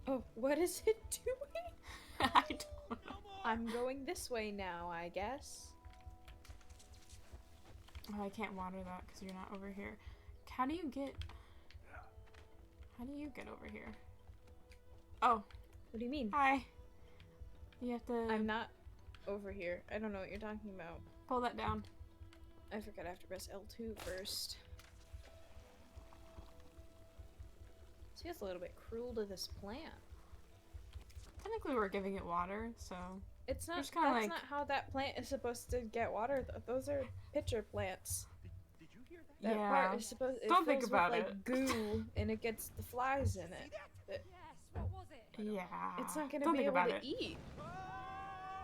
[SPEAKER 2] Oh, what is it doing?
[SPEAKER 1] I don't know.
[SPEAKER 3] No more.
[SPEAKER 2] I'm going this way now, I guess.
[SPEAKER 1] Oh, I can't water that because you're not over here. How do you get over here? Oh,
[SPEAKER 2] What do you mean?
[SPEAKER 1] hi. You have to
[SPEAKER 2] I'm not over here. I don't know what you're talking about.
[SPEAKER 1] pull that down.
[SPEAKER 2] I forgot I have to press L2 first. See, it's a little bit cruel to this plant.
[SPEAKER 1] Technically, we're giving it water, so
[SPEAKER 2] It's not.
[SPEAKER 1] Just
[SPEAKER 2] That's
[SPEAKER 1] kinda like-
[SPEAKER 2] not how that plant is supposed to get water. Those are pitcher plants.
[SPEAKER 3] Did you hear that?
[SPEAKER 2] That
[SPEAKER 1] Yeah.
[SPEAKER 2] part is supposed. It
[SPEAKER 1] Don't think
[SPEAKER 2] fills
[SPEAKER 1] about
[SPEAKER 2] with,
[SPEAKER 1] it.
[SPEAKER 2] like, goo, and it gets the flies in
[SPEAKER 3] See
[SPEAKER 2] it.
[SPEAKER 3] that?
[SPEAKER 4] Yes, what was it?
[SPEAKER 1] yeah.
[SPEAKER 2] It's not gonna
[SPEAKER 1] Don't
[SPEAKER 2] be
[SPEAKER 1] think
[SPEAKER 2] able
[SPEAKER 1] about
[SPEAKER 2] to
[SPEAKER 1] it.
[SPEAKER 2] eat.
[SPEAKER 3] Oh!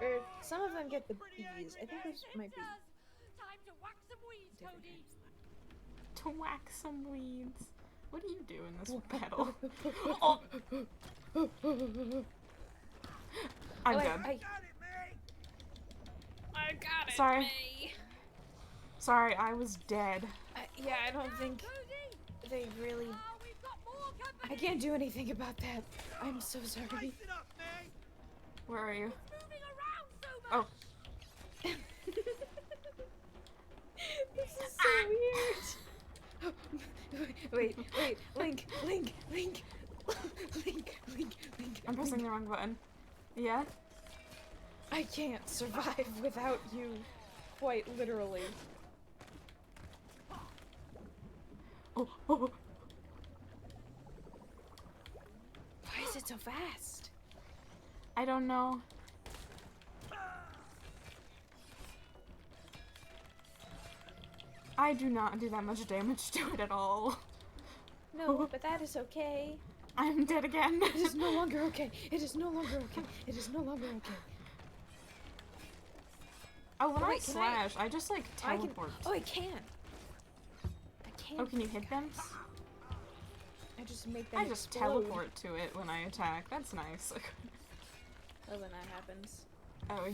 [SPEAKER 2] Or some of them get the
[SPEAKER 3] Pretty
[SPEAKER 2] bees. I
[SPEAKER 3] angry
[SPEAKER 2] think
[SPEAKER 3] man.
[SPEAKER 2] those might be.
[SPEAKER 4] Time to whack some weeds,
[SPEAKER 2] different
[SPEAKER 4] Cody.
[SPEAKER 2] kinds.
[SPEAKER 1] To whack some weeds. What do you do in this battle? Oh, I'm
[SPEAKER 2] Oh,
[SPEAKER 1] dead.
[SPEAKER 3] Got it, May.
[SPEAKER 2] I got it.
[SPEAKER 1] Sorry.
[SPEAKER 2] May.
[SPEAKER 1] Sorry, I was dead.
[SPEAKER 2] Yeah, I don't think
[SPEAKER 4] Cody!
[SPEAKER 2] they really.
[SPEAKER 4] Oh, we've got more company!
[SPEAKER 2] I can't do anything about that. I'm so sorry.
[SPEAKER 3] Spice it up, May.
[SPEAKER 1] Where are you?
[SPEAKER 4] Moving around so
[SPEAKER 1] Oh.
[SPEAKER 4] much!
[SPEAKER 2] This is so weird. Wait, Link.
[SPEAKER 1] I'm pressing the wrong button. Yeah?
[SPEAKER 2] I can't survive without you. Quite literally.
[SPEAKER 1] Oh.
[SPEAKER 2] Why is it so fast?
[SPEAKER 1] I don't know. I do not do that much damage to it at all.
[SPEAKER 2] No, but that is okay.
[SPEAKER 1] I'm dead again.
[SPEAKER 2] It is no longer okay. It is no longer okay. It is no longer okay.
[SPEAKER 1] Oh, when
[SPEAKER 2] Oh,
[SPEAKER 1] I
[SPEAKER 2] wait, can I-
[SPEAKER 1] slash, I just like
[SPEAKER 2] I can.
[SPEAKER 1] teleport.
[SPEAKER 2] Oh, I can. I can.
[SPEAKER 1] Oh, can you hit them?
[SPEAKER 2] I just make them
[SPEAKER 1] I just
[SPEAKER 2] explode.
[SPEAKER 1] teleport to it when I attack. That's nice.
[SPEAKER 2] Oh, when that happens.
[SPEAKER 1] Oh.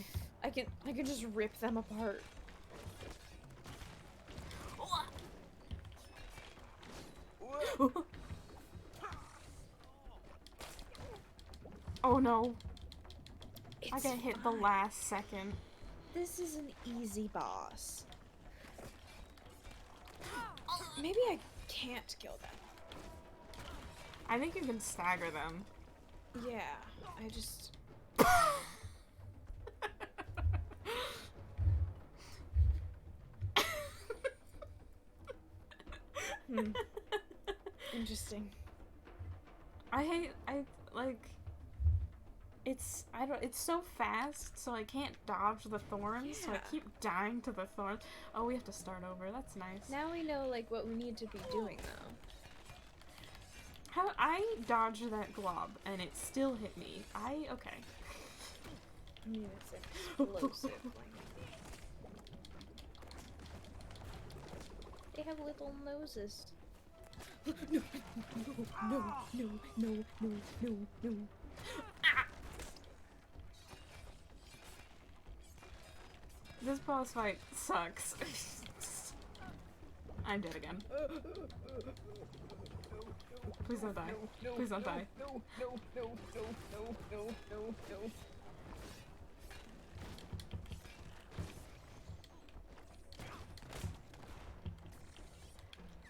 [SPEAKER 2] I can just rip them apart.
[SPEAKER 1] Oh no. I got hit the last second.
[SPEAKER 2] This is an easy boss. Maybe I can't kill them.
[SPEAKER 1] I think you can stagger them.
[SPEAKER 2] Yeah, I just... Interesting.
[SPEAKER 1] It's so fast, so I can't dodge the thorns, so I keep dying to the thorns. Oh, we have to start over. That's nice.
[SPEAKER 2] Now we know, like, what we need to be doing, though.
[SPEAKER 1] How I dodged that glob, and it still hit me. Okay.
[SPEAKER 2] I mean, it's explosive. They have little noses. No, no, no, no, no, no, no.
[SPEAKER 1] Ah! This boss fight sucks. I'm dead again. Please don't die. Please don't die.
[SPEAKER 2] No, no, no, no, no, no, no, no.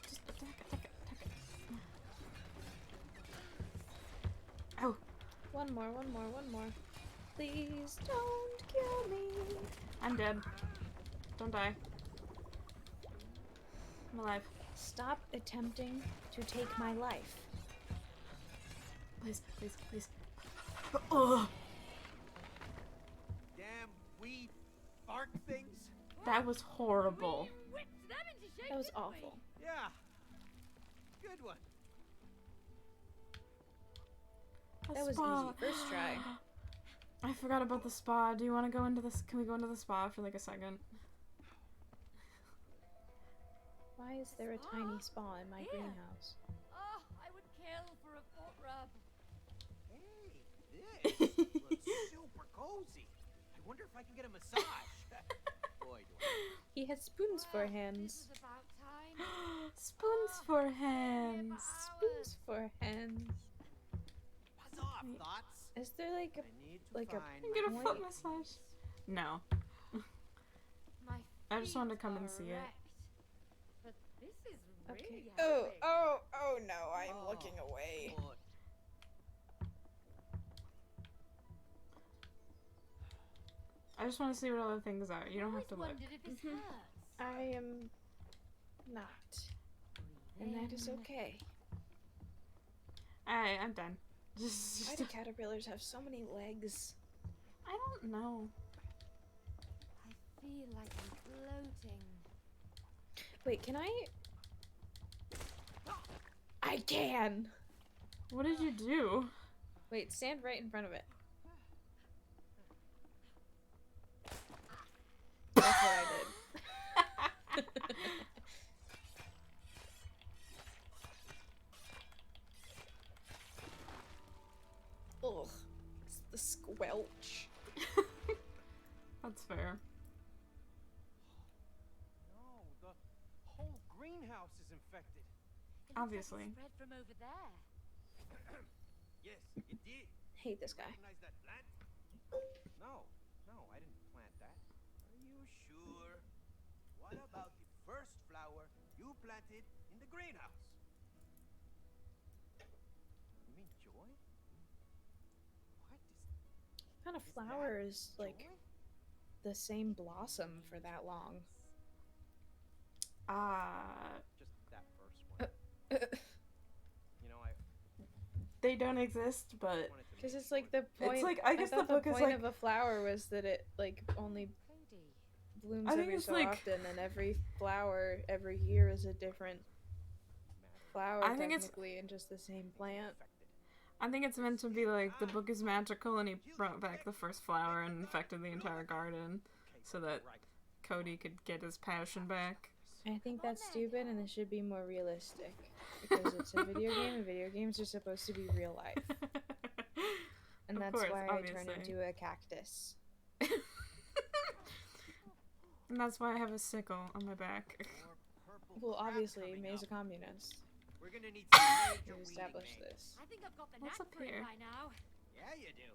[SPEAKER 1] Just attack it. Ow.
[SPEAKER 2] One more. Please don't kill me.
[SPEAKER 1] I'm dead. Don't die. I'm alive.
[SPEAKER 2] Stop attempting to take my life.
[SPEAKER 1] Please. Ugh.
[SPEAKER 3] Damn weed bark things.
[SPEAKER 1] That was horrible.
[SPEAKER 2] That was awful.
[SPEAKER 3] Yeah. Good one.
[SPEAKER 2] That was easy. First try.
[SPEAKER 1] I forgot about the spa. Do you want to go into this? Can we go into the spa for like a second?
[SPEAKER 2] Why is there a tiny spa in my greenhouse?
[SPEAKER 4] Oh, I would kill for a foot rub.
[SPEAKER 3] Hey, this looks super cozy. I wonder if I can get a massage. Boy, do I.
[SPEAKER 2] He had spoons for hands.
[SPEAKER 4] This is about time.
[SPEAKER 1] Spoons for hands.
[SPEAKER 2] Spoons for hands.
[SPEAKER 3] Buzz off, thoughts.
[SPEAKER 2] Is there like
[SPEAKER 3] I
[SPEAKER 2] a
[SPEAKER 3] need to
[SPEAKER 2] like a
[SPEAKER 3] find
[SPEAKER 1] I'm gonna
[SPEAKER 3] my
[SPEAKER 1] foot
[SPEAKER 3] feet.
[SPEAKER 1] massage. No.
[SPEAKER 4] My
[SPEAKER 1] I just wanted to
[SPEAKER 4] feet
[SPEAKER 1] come and
[SPEAKER 4] are
[SPEAKER 1] see it.
[SPEAKER 4] wrecked. But this is really
[SPEAKER 2] okay?
[SPEAKER 4] happy.
[SPEAKER 2] Oh no! I am
[SPEAKER 3] Oh,
[SPEAKER 2] looking away.
[SPEAKER 3] foot.
[SPEAKER 1] I just want to see what other things are. You don't have to look.
[SPEAKER 4] Wondered if this hurts.
[SPEAKER 2] I am not, and that is okay.
[SPEAKER 1] Alright, I'm done.
[SPEAKER 2] Why do caterpillars have so many legs?
[SPEAKER 1] I don't know.
[SPEAKER 4] I feel like I'm floating.
[SPEAKER 2] Wait, can I? I can!
[SPEAKER 1] What did you do?
[SPEAKER 2] Wait, stand right in front of it. That's what I did. Ugh. It's the squelch.
[SPEAKER 1] That's fair.
[SPEAKER 3] No, the whole greenhouse is infected.
[SPEAKER 4] It looks
[SPEAKER 1] Obviously.
[SPEAKER 4] Like it spread from over there.
[SPEAKER 3] Yes, it did.
[SPEAKER 2] Hate this guy.
[SPEAKER 3] Recognize that plant? No, I didn't plant that. Are you sure? What about the first flower you planted in the greenhouse? You mean Joy? What is
[SPEAKER 2] What kind of
[SPEAKER 3] that
[SPEAKER 2] flower is like
[SPEAKER 3] Joy?
[SPEAKER 2] the same blossom for that long?
[SPEAKER 3] Just that first one. You know, I
[SPEAKER 1] They don't exist, but
[SPEAKER 3] wanted to
[SPEAKER 2] Because
[SPEAKER 3] make
[SPEAKER 2] it's like
[SPEAKER 3] sure.
[SPEAKER 2] the point.
[SPEAKER 1] it's like I guess the
[SPEAKER 2] thought
[SPEAKER 1] book is
[SPEAKER 2] point
[SPEAKER 1] like
[SPEAKER 2] of a flower was that it like only
[SPEAKER 4] Cody.
[SPEAKER 2] blooms
[SPEAKER 1] I think
[SPEAKER 2] every
[SPEAKER 1] it's
[SPEAKER 2] so
[SPEAKER 1] like-
[SPEAKER 2] often, and every flower every year is a different flower
[SPEAKER 1] I think it's-
[SPEAKER 2] technically, and just the same plant.
[SPEAKER 1] I think it's meant to be like the book is magical and he brought back the first flower and infected the entire garden so that Cody could get his passion back.
[SPEAKER 2] I think that's stupid, and it should be more realistic. Because it's a video game, and video games are supposed to be real life. And
[SPEAKER 1] Of
[SPEAKER 2] that's
[SPEAKER 1] course,
[SPEAKER 2] why
[SPEAKER 1] obviously.
[SPEAKER 2] I turn into a cactus.
[SPEAKER 1] And that's why I have a sickle on my back.
[SPEAKER 2] Well, obviously, May's a communist.
[SPEAKER 3] We're gonna need some major
[SPEAKER 2] To
[SPEAKER 3] weeding,
[SPEAKER 2] establish
[SPEAKER 3] May.
[SPEAKER 2] this.
[SPEAKER 4] I think I've got the
[SPEAKER 1] What's
[SPEAKER 4] knack
[SPEAKER 1] up
[SPEAKER 4] for it
[SPEAKER 1] here?
[SPEAKER 4] by now.
[SPEAKER 3] Yeah, you do.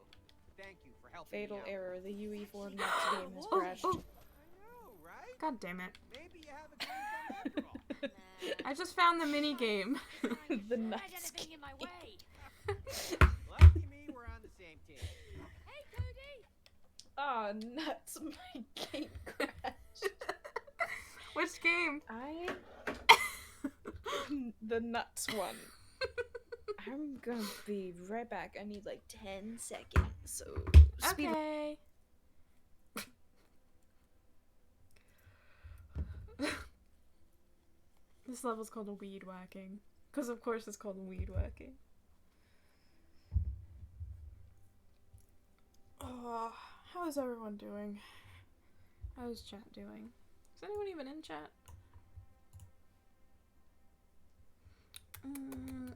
[SPEAKER 3] Thank you for helping
[SPEAKER 2] Fatal
[SPEAKER 3] me out.
[SPEAKER 2] error. The UE4 next game has
[SPEAKER 1] Oh,
[SPEAKER 2] crashed.
[SPEAKER 1] oh.
[SPEAKER 3] I know, right?
[SPEAKER 1] God damn it.
[SPEAKER 3] Maybe you haven't changed them after all.
[SPEAKER 1] I just found the mini game.
[SPEAKER 2] The
[SPEAKER 4] Had
[SPEAKER 2] nuts
[SPEAKER 4] anything in my
[SPEAKER 2] game.
[SPEAKER 4] way.
[SPEAKER 3] Lucky me, we're on the same team.
[SPEAKER 4] Hey, Cody.
[SPEAKER 2] Oh, nuts. My game crashed.
[SPEAKER 1] Which game?
[SPEAKER 2] The nuts one. I'm gonna be right back. I need like 10 seconds. So, speed.
[SPEAKER 1] Okay. This level's called a weed whacking. Because of course it's called weed whacking. Oh, how is everyone doing? How is chat doing? Is anyone even in chat?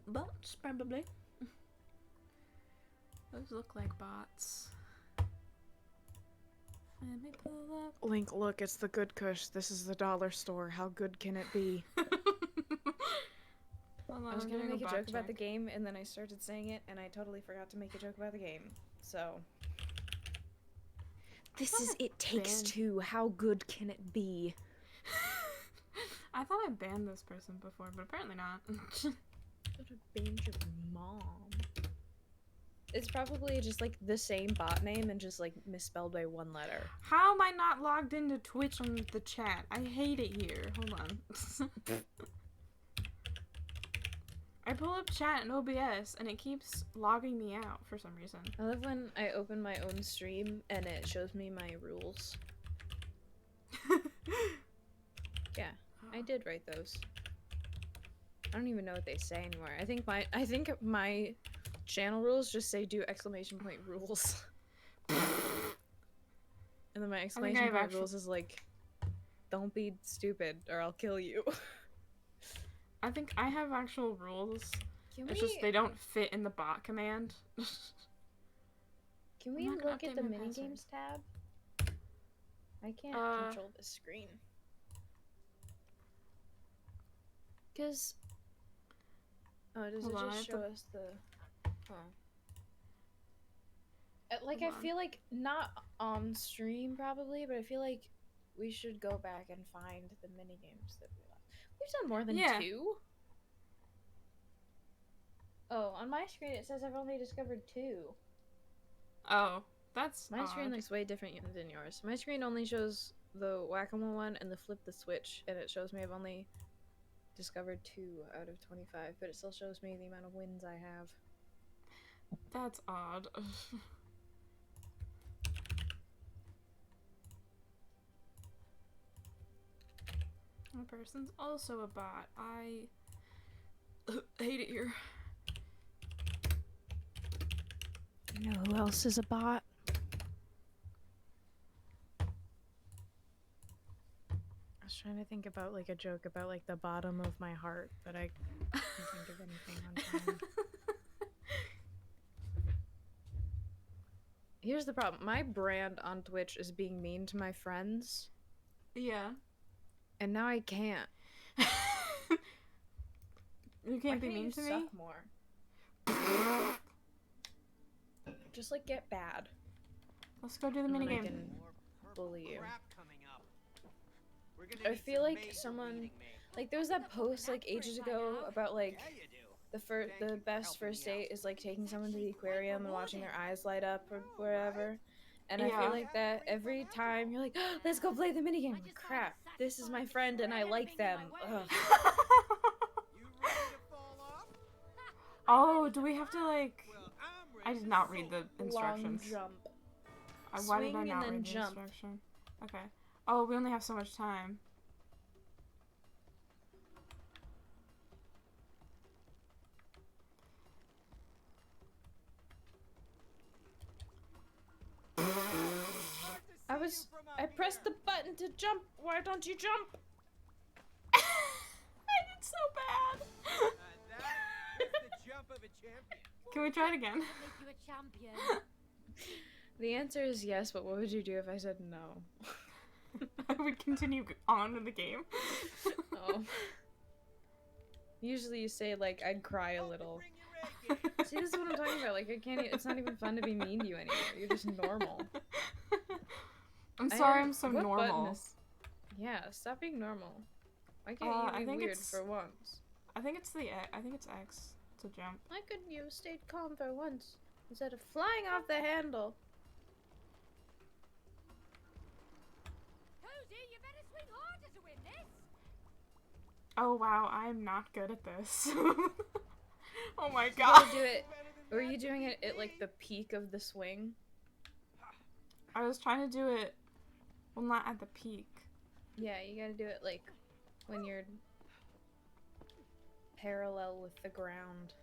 [SPEAKER 1] Bots, probably. Those look like bots. Let me pull up.
[SPEAKER 2] Link, look, it's the good kush. This is the dollar store. How good can it be?
[SPEAKER 1] Hold on,
[SPEAKER 2] I was
[SPEAKER 1] I'm
[SPEAKER 2] gonna
[SPEAKER 1] doing
[SPEAKER 2] make a
[SPEAKER 1] bot
[SPEAKER 2] joke about the
[SPEAKER 1] check.
[SPEAKER 2] game, and then I started saying it, and I totally forgot to make a joke about the game. So. This
[SPEAKER 1] thought
[SPEAKER 2] is
[SPEAKER 1] I
[SPEAKER 2] It Takes
[SPEAKER 1] banned-
[SPEAKER 2] Two. How good can it be?
[SPEAKER 1] I thought I banned this person before, but apparently not.
[SPEAKER 2] Gotta banned your mom. It's probably just like the same bot name and just like misspelled by one letter.
[SPEAKER 1] How am I not logged into Twitch on the chat? I hate it here. Hold on. I pull up chat in OBS and it keeps logging me out for some reason.
[SPEAKER 2] I love when I open my own stream and it shows me my rules. Yeah, I did write those. I don't even know what they say anymore. I think my channel rules just say do exclamation point rules. And then my exclamation point rules is like, don't be stupid or I'll kill you.
[SPEAKER 1] I think I have actual rules.
[SPEAKER 2] Can
[SPEAKER 1] It's just they don't fit in the bot command.
[SPEAKER 2] Can we
[SPEAKER 1] I'm not gonna
[SPEAKER 2] look at
[SPEAKER 1] update
[SPEAKER 2] the
[SPEAKER 1] my
[SPEAKER 2] minigames tab? I can't control the screen. Cause does
[SPEAKER 1] Hold
[SPEAKER 2] it
[SPEAKER 1] on, I
[SPEAKER 2] just
[SPEAKER 1] have
[SPEAKER 2] show
[SPEAKER 1] to-
[SPEAKER 2] us the like I feel like not on stream probably, but I feel like we should go back and find the minigames that we left. We've done more than 2. Oh, on my screen it says I've only discovered 2.
[SPEAKER 1] Oh, that's
[SPEAKER 2] My
[SPEAKER 1] odd.
[SPEAKER 2] screen looks way different than yours. My screen only shows the whack-a-mole one and the flip the switch, and it shows me I've only discovered 2 out of 25, but it still shows me the amount of wins I have.
[SPEAKER 1] That's odd. My person's also a bot. I hate it here.
[SPEAKER 2] You know who else is a bot? I was trying to think about like a joke about like the bottom of my heart, but I can't think of anything on time. Here's the problem. My brand on Twitch is being mean to my friends.
[SPEAKER 1] Yeah.
[SPEAKER 2] And now I can't.
[SPEAKER 1] You can't be mean to me?
[SPEAKER 2] Suck more. Just like get bad.
[SPEAKER 1] Let's go do the
[SPEAKER 2] And then I
[SPEAKER 1] minigame.
[SPEAKER 2] can bully you.
[SPEAKER 3] Crap coming up. We're gonna
[SPEAKER 2] I
[SPEAKER 3] need
[SPEAKER 2] feel
[SPEAKER 3] some
[SPEAKER 2] like
[SPEAKER 3] major
[SPEAKER 2] someone
[SPEAKER 3] weeding, May.
[SPEAKER 2] like there was that post like ages ago about like
[SPEAKER 3] Yeah, you do.
[SPEAKER 2] the best first date is like taking someone to the aquarium and watching their eyes light up or whatever. And I
[SPEAKER 1] Yeah.
[SPEAKER 2] feel like that every time you're like, oh, let's go play the minigame. I'm like, crap, this is my friend and I like them. Ugh.
[SPEAKER 3] You ready to fall off?
[SPEAKER 1] Oh, do we have to like...
[SPEAKER 3] Well, I'm
[SPEAKER 1] I
[SPEAKER 3] ready
[SPEAKER 1] did
[SPEAKER 3] to
[SPEAKER 1] not read
[SPEAKER 3] roll.
[SPEAKER 1] the instructions.
[SPEAKER 2] Long jump.
[SPEAKER 1] Why did I
[SPEAKER 2] Swing
[SPEAKER 1] not
[SPEAKER 2] and then
[SPEAKER 1] read the
[SPEAKER 2] jump.
[SPEAKER 1] instruction? Okay. Oh, we only have so much time.
[SPEAKER 2] I pressed the button to jump. Why don't you jump?
[SPEAKER 3] of a champion.
[SPEAKER 1] Can we try it again?
[SPEAKER 4] Make you a champion.
[SPEAKER 2] The answer is yes, but what would you do if I said no?
[SPEAKER 1] I would continue on in the game.
[SPEAKER 2] Oh. Usually you say, like, I'd cry a little. See, this is what I'm talking about. Like, I can't. It's not even fun to be mean to you anymore. You're just normal.
[SPEAKER 1] I'm sorry, I'm so
[SPEAKER 2] what button
[SPEAKER 1] normal.
[SPEAKER 2] is- Yeah, stop being normal. Why can't you be weird for once?
[SPEAKER 1] I think it's I think it's X to jump.
[SPEAKER 2] Why couldn't you have stayed calm for once instead of flying off the handle?
[SPEAKER 4] Cozy, you better swing harder to win this.
[SPEAKER 1] Oh wow, I'm not good at this. Oh my
[SPEAKER 2] You
[SPEAKER 1] god.
[SPEAKER 2] gotta do it. Were you doing it at like the peak of the swing?
[SPEAKER 1] I was trying to do it, well, not at the peak.
[SPEAKER 2] Yeah, you gotta do it like when you're parallel with the ground.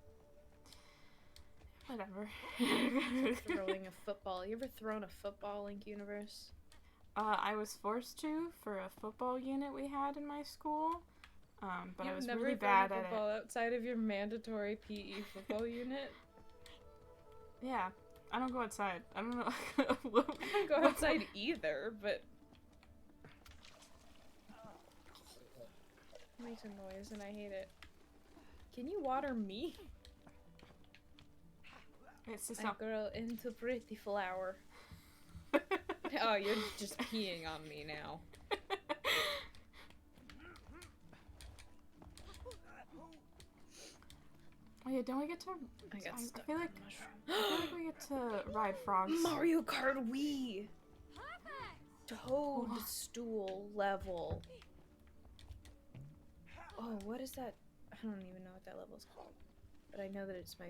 [SPEAKER 1] Whatever.
[SPEAKER 2] Throwing a football. You ever thrown a football, Link Universe?
[SPEAKER 1] I was forced to for a football unit we had in my school. But I was really bad at it.
[SPEAKER 2] football outside of your mandatory PE football unit?
[SPEAKER 1] Yeah. I don't go outside. I don't know.
[SPEAKER 2] I don't go outside either, but it makes a noise and I hate it. Can you water me?
[SPEAKER 1] It's just
[SPEAKER 2] I
[SPEAKER 1] not.
[SPEAKER 2] grow into pretty flower. Oh, you're just peeing on me now.
[SPEAKER 1] Oh yeah, don't we get to?
[SPEAKER 2] I got
[SPEAKER 1] I
[SPEAKER 2] stuck
[SPEAKER 1] feel
[SPEAKER 2] on
[SPEAKER 1] like
[SPEAKER 2] a mushroom.
[SPEAKER 1] I feel like we get to ride frogs.
[SPEAKER 2] Mario Kart Wii!
[SPEAKER 4] Perfect.
[SPEAKER 2] Toadstool level. Oh, what is that? I don't even know what that level is called. But I know that it's my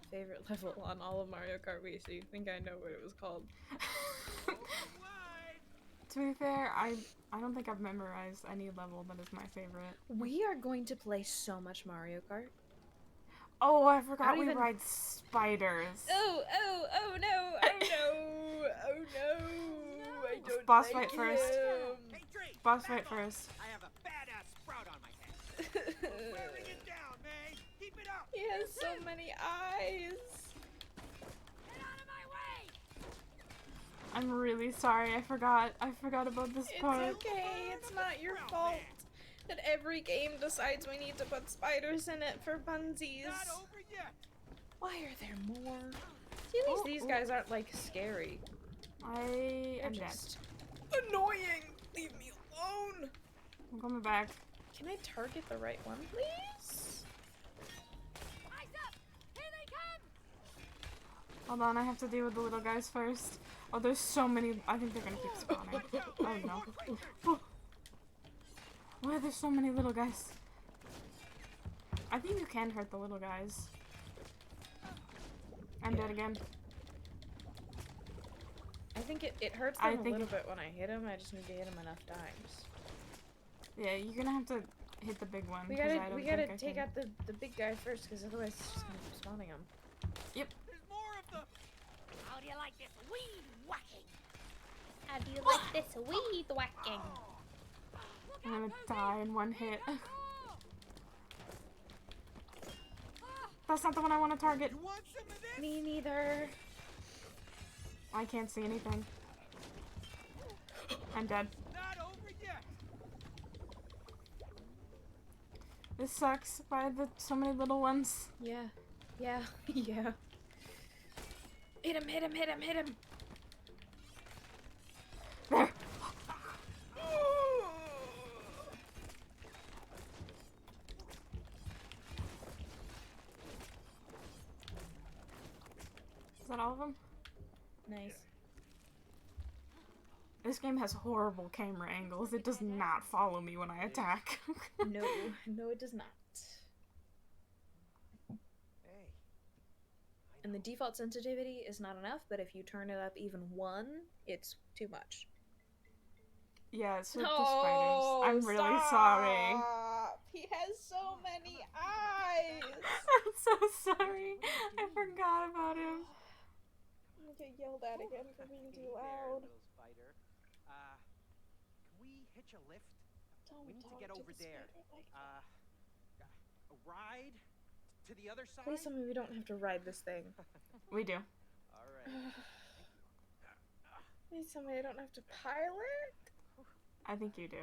[SPEAKER 2] favorite level on all of Mario Kart Wii, so you think I know what it was called.
[SPEAKER 1] To be fair, I don't think I've memorized any level that is my favorite.
[SPEAKER 2] We are going to play so much Mario Kart.
[SPEAKER 1] Oh, I forgot we
[SPEAKER 2] even-
[SPEAKER 1] ride spiders.
[SPEAKER 2] Oh no, oh no, oh no, I don't
[SPEAKER 1] Boss
[SPEAKER 2] like
[SPEAKER 1] fight first.
[SPEAKER 2] him.
[SPEAKER 3] Hey, Drake,
[SPEAKER 1] Boss
[SPEAKER 3] back
[SPEAKER 1] fight
[SPEAKER 3] off.
[SPEAKER 1] first.
[SPEAKER 3] I have a badass sprout on my head. Wearing it down, May. Keep it up.
[SPEAKER 2] He has so many eyes.
[SPEAKER 4] Get out of my way.
[SPEAKER 1] I'm really sorry. I forgot about this
[SPEAKER 2] It's
[SPEAKER 1] part.
[SPEAKER 2] okay, it's not your fault that every game decides we need to put spiders in it for funsies.
[SPEAKER 3] Not over yet.
[SPEAKER 2] Why are there more? See, at least these guys aren't like scary.
[SPEAKER 1] I
[SPEAKER 2] They're
[SPEAKER 1] am dead.
[SPEAKER 2] just annoying. Leave me alone.
[SPEAKER 1] I'm coming back.
[SPEAKER 2] Can I target the right one, please?
[SPEAKER 4] Eyes up. Here they come.
[SPEAKER 1] Hold on, I have to deal with the little guys first. Oh, there's so many. I think they're gonna keep spawning. Oh no. Oh. Why are there so many little guys? I think you can hurt the little guys. I'm dead again.
[SPEAKER 2] I think it hurts
[SPEAKER 1] I
[SPEAKER 2] them a
[SPEAKER 1] think
[SPEAKER 2] little bit when I hit him. I just need to hit him enough times.
[SPEAKER 1] Yeah, you're gonna have to hit the big one.
[SPEAKER 2] We
[SPEAKER 1] 'cause I
[SPEAKER 2] gotta
[SPEAKER 1] don't
[SPEAKER 2] we gotta
[SPEAKER 1] think I
[SPEAKER 2] take
[SPEAKER 1] can.
[SPEAKER 2] out the big guy first, because otherwise it's just gonna keep spawning him.
[SPEAKER 3] There's more of them.
[SPEAKER 4] How do you like this weed whacking?
[SPEAKER 2] How do you like this weed whacking?
[SPEAKER 1] I'm gonna die in one hit. That's not the one I want to target.
[SPEAKER 3] You want some of this?
[SPEAKER 2] Me neither.
[SPEAKER 1] I can't see anything. I'm dead.
[SPEAKER 3] Not over yet.
[SPEAKER 1] This sucks. Why are there so many little ones?
[SPEAKER 2] Yeah. Yeah. Yeah. Hit him, hit him, hit him, hit him.
[SPEAKER 1] There. Is that all of them?
[SPEAKER 2] Nice.
[SPEAKER 1] This game has horrible camera angles. It does not follow me when I attack.
[SPEAKER 2] No, no, it does not.
[SPEAKER 3] Hey.
[SPEAKER 2] And the default sensitivity is not enough, but if you turn it up even 1, it's too much.
[SPEAKER 1] Yeah, it's with the spiders. I'm really sorry.
[SPEAKER 2] He has so many eyes.
[SPEAKER 1] I'm so sorry. I forgot about him.
[SPEAKER 2] I'm gonna get yelled at again for being too loud.
[SPEAKER 3] Little spider. Can we hitch a lift?
[SPEAKER 2] Don't
[SPEAKER 3] We need to
[SPEAKER 2] talk
[SPEAKER 3] get
[SPEAKER 2] to
[SPEAKER 3] over
[SPEAKER 2] the
[SPEAKER 3] there.
[SPEAKER 2] spider like
[SPEAKER 3] A ride to the other side?
[SPEAKER 2] Please tell me we don't have to ride this thing.
[SPEAKER 1] We do.
[SPEAKER 3] Alright.
[SPEAKER 2] Please tell me I don't have to pilot.
[SPEAKER 1] I think you do.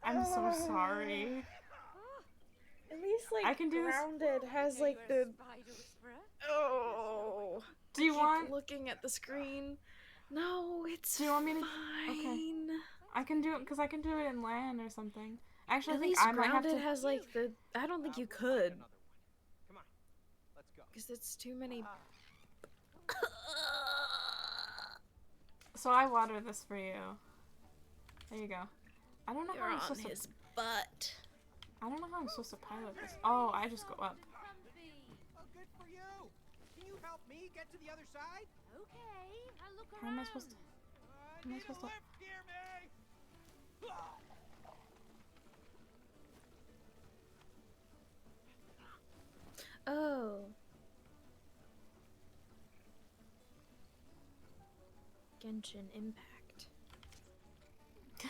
[SPEAKER 1] I'm so sorry.
[SPEAKER 2] At least, like,
[SPEAKER 1] I can do
[SPEAKER 2] Grounded has, like, the... Oh.
[SPEAKER 1] Do you want...
[SPEAKER 2] looking at the screen. No, it's
[SPEAKER 1] Do you want me to...
[SPEAKER 2] fine.
[SPEAKER 1] Okay. I can do it, because I can do it in LAN or something. Actually,
[SPEAKER 2] At
[SPEAKER 1] I think
[SPEAKER 2] least
[SPEAKER 1] I might have
[SPEAKER 2] Grounded
[SPEAKER 1] to...
[SPEAKER 2] has, like, the... I don't think you could.
[SPEAKER 3] Come on, let's go.
[SPEAKER 2] Because it's too many...
[SPEAKER 1] So I water this for you. There you go. I don't know
[SPEAKER 2] You're
[SPEAKER 1] how I'm
[SPEAKER 2] on
[SPEAKER 1] supposed
[SPEAKER 2] his
[SPEAKER 1] to...
[SPEAKER 2] butt.
[SPEAKER 1] I don't know how I'm supposed to pilot this. Oh, I just go up.
[SPEAKER 3] Oh, good for you. Can you help me get to the other side?
[SPEAKER 4] Okay, I'll look around.
[SPEAKER 1] How am I supposed to...
[SPEAKER 3] I
[SPEAKER 1] Am I
[SPEAKER 3] need a
[SPEAKER 1] supposed to...
[SPEAKER 3] lift here, me.
[SPEAKER 2] Oh. Genshin Impact.
[SPEAKER 4] Oh,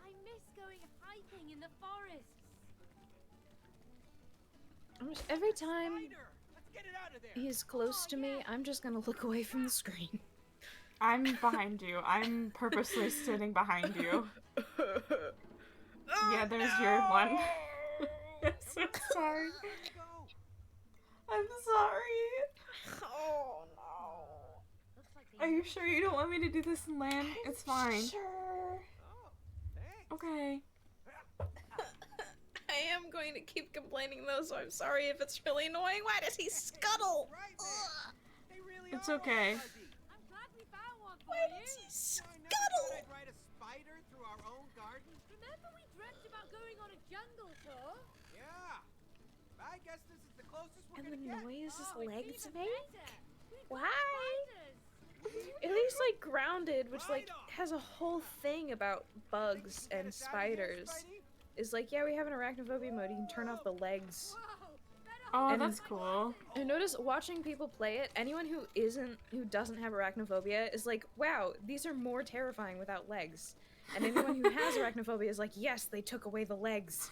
[SPEAKER 4] I miss going hiking in the forests.
[SPEAKER 2] Every time
[SPEAKER 3] Spider! Let's get it out of there.
[SPEAKER 2] he's close to me, I'm just gonna look away from the screen.
[SPEAKER 1] I'm behind you. I'm purposely sitting behind you. Yeah, there's your one. I'm so sorry. I'm sorry.
[SPEAKER 2] Oh no.
[SPEAKER 4] Looks like they
[SPEAKER 1] Are you sure you don't want me to do this in land? It's fine.
[SPEAKER 2] Sure.
[SPEAKER 3] Oh, thanks.
[SPEAKER 1] Okay.
[SPEAKER 2] I am going to keep complaining though, so I'm sorry if it's really annoying. Why does he scuttle?
[SPEAKER 3] Right, man. They really
[SPEAKER 1] It's
[SPEAKER 3] are
[SPEAKER 1] okay.
[SPEAKER 3] fuzzy.
[SPEAKER 4] I'm glad we found one for
[SPEAKER 2] Why
[SPEAKER 4] you.
[SPEAKER 2] does he
[SPEAKER 3] I never
[SPEAKER 2] scuttle?
[SPEAKER 3] thought I'd ride a spider through our own garden.
[SPEAKER 4] Remember we dreamt about going on a jungle tour?
[SPEAKER 3] Yeah. I guess this is the closest we're
[SPEAKER 2] And the
[SPEAKER 3] gonna get.
[SPEAKER 2] noise his
[SPEAKER 4] Oh, it's
[SPEAKER 2] legs
[SPEAKER 4] even
[SPEAKER 2] make?
[SPEAKER 4] better. We've
[SPEAKER 2] Why?
[SPEAKER 4] got spiders.
[SPEAKER 2] At least like Grounded, which like has a whole thing about bugs and spiders, is like, yeah, we have an arachnophobia mode. You can turn off the legs.
[SPEAKER 4] Whoa, better
[SPEAKER 1] Oh,
[SPEAKER 2] And-
[SPEAKER 1] that's cool.
[SPEAKER 2] I notice watching people play it, anyone who doesn't have arachnophobia is like, wow, these are more terrifying without legs. And anyone who has arachnophobia is like, yes, they took away the legs.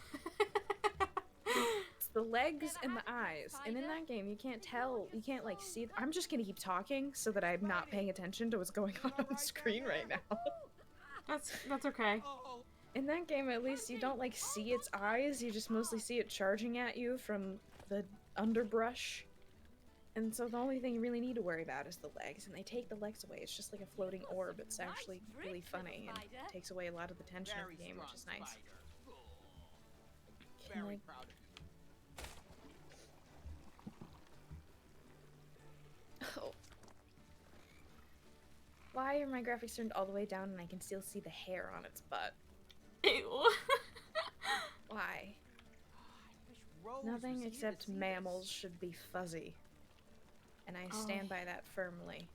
[SPEAKER 2] It's the legs and the eyes. And in that game, you can't tell, you can't like see. I'm just gonna keep talking so that I'm not paying attention to what's going on screen right now.
[SPEAKER 1] That's okay.
[SPEAKER 3] Oh,
[SPEAKER 2] In that game, at least you don't like see its eyes, you just mostly see it charging at you from the underbrush. And so the only thing you really need to worry about is the legs, and they take the legs away. It's just like a floating orb. It's actually really funny and takes away a lot of the tension of
[SPEAKER 3] very
[SPEAKER 2] the game, which is
[SPEAKER 3] strong
[SPEAKER 2] nice.
[SPEAKER 3] spider.
[SPEAKER 2] Can
[SPEAKER 3] Very
[SPEAKER 2] I-
[SPEAKER 3] proud of you.
[SPEAKER 2] Oh. Why are my graphics turned all the way down and I can still see the hair on its butt?
[SPEAKER 1] Ew.
[SPEAKER 2] Why?
[SPEAKER 3] I wish Rose
[SPEAKER 2] Nothing
[SPEAKER 3] was here
[SPEAKER 2] except
[SPEAKER 3] to see
[SPEAKER 2] mammals
[SPEAKER 3] this.
[SPEAKER 2] should be fuzzy. And I
[SPEAKER 1] Oh.
[SPEAKER 2] stand by that firmly.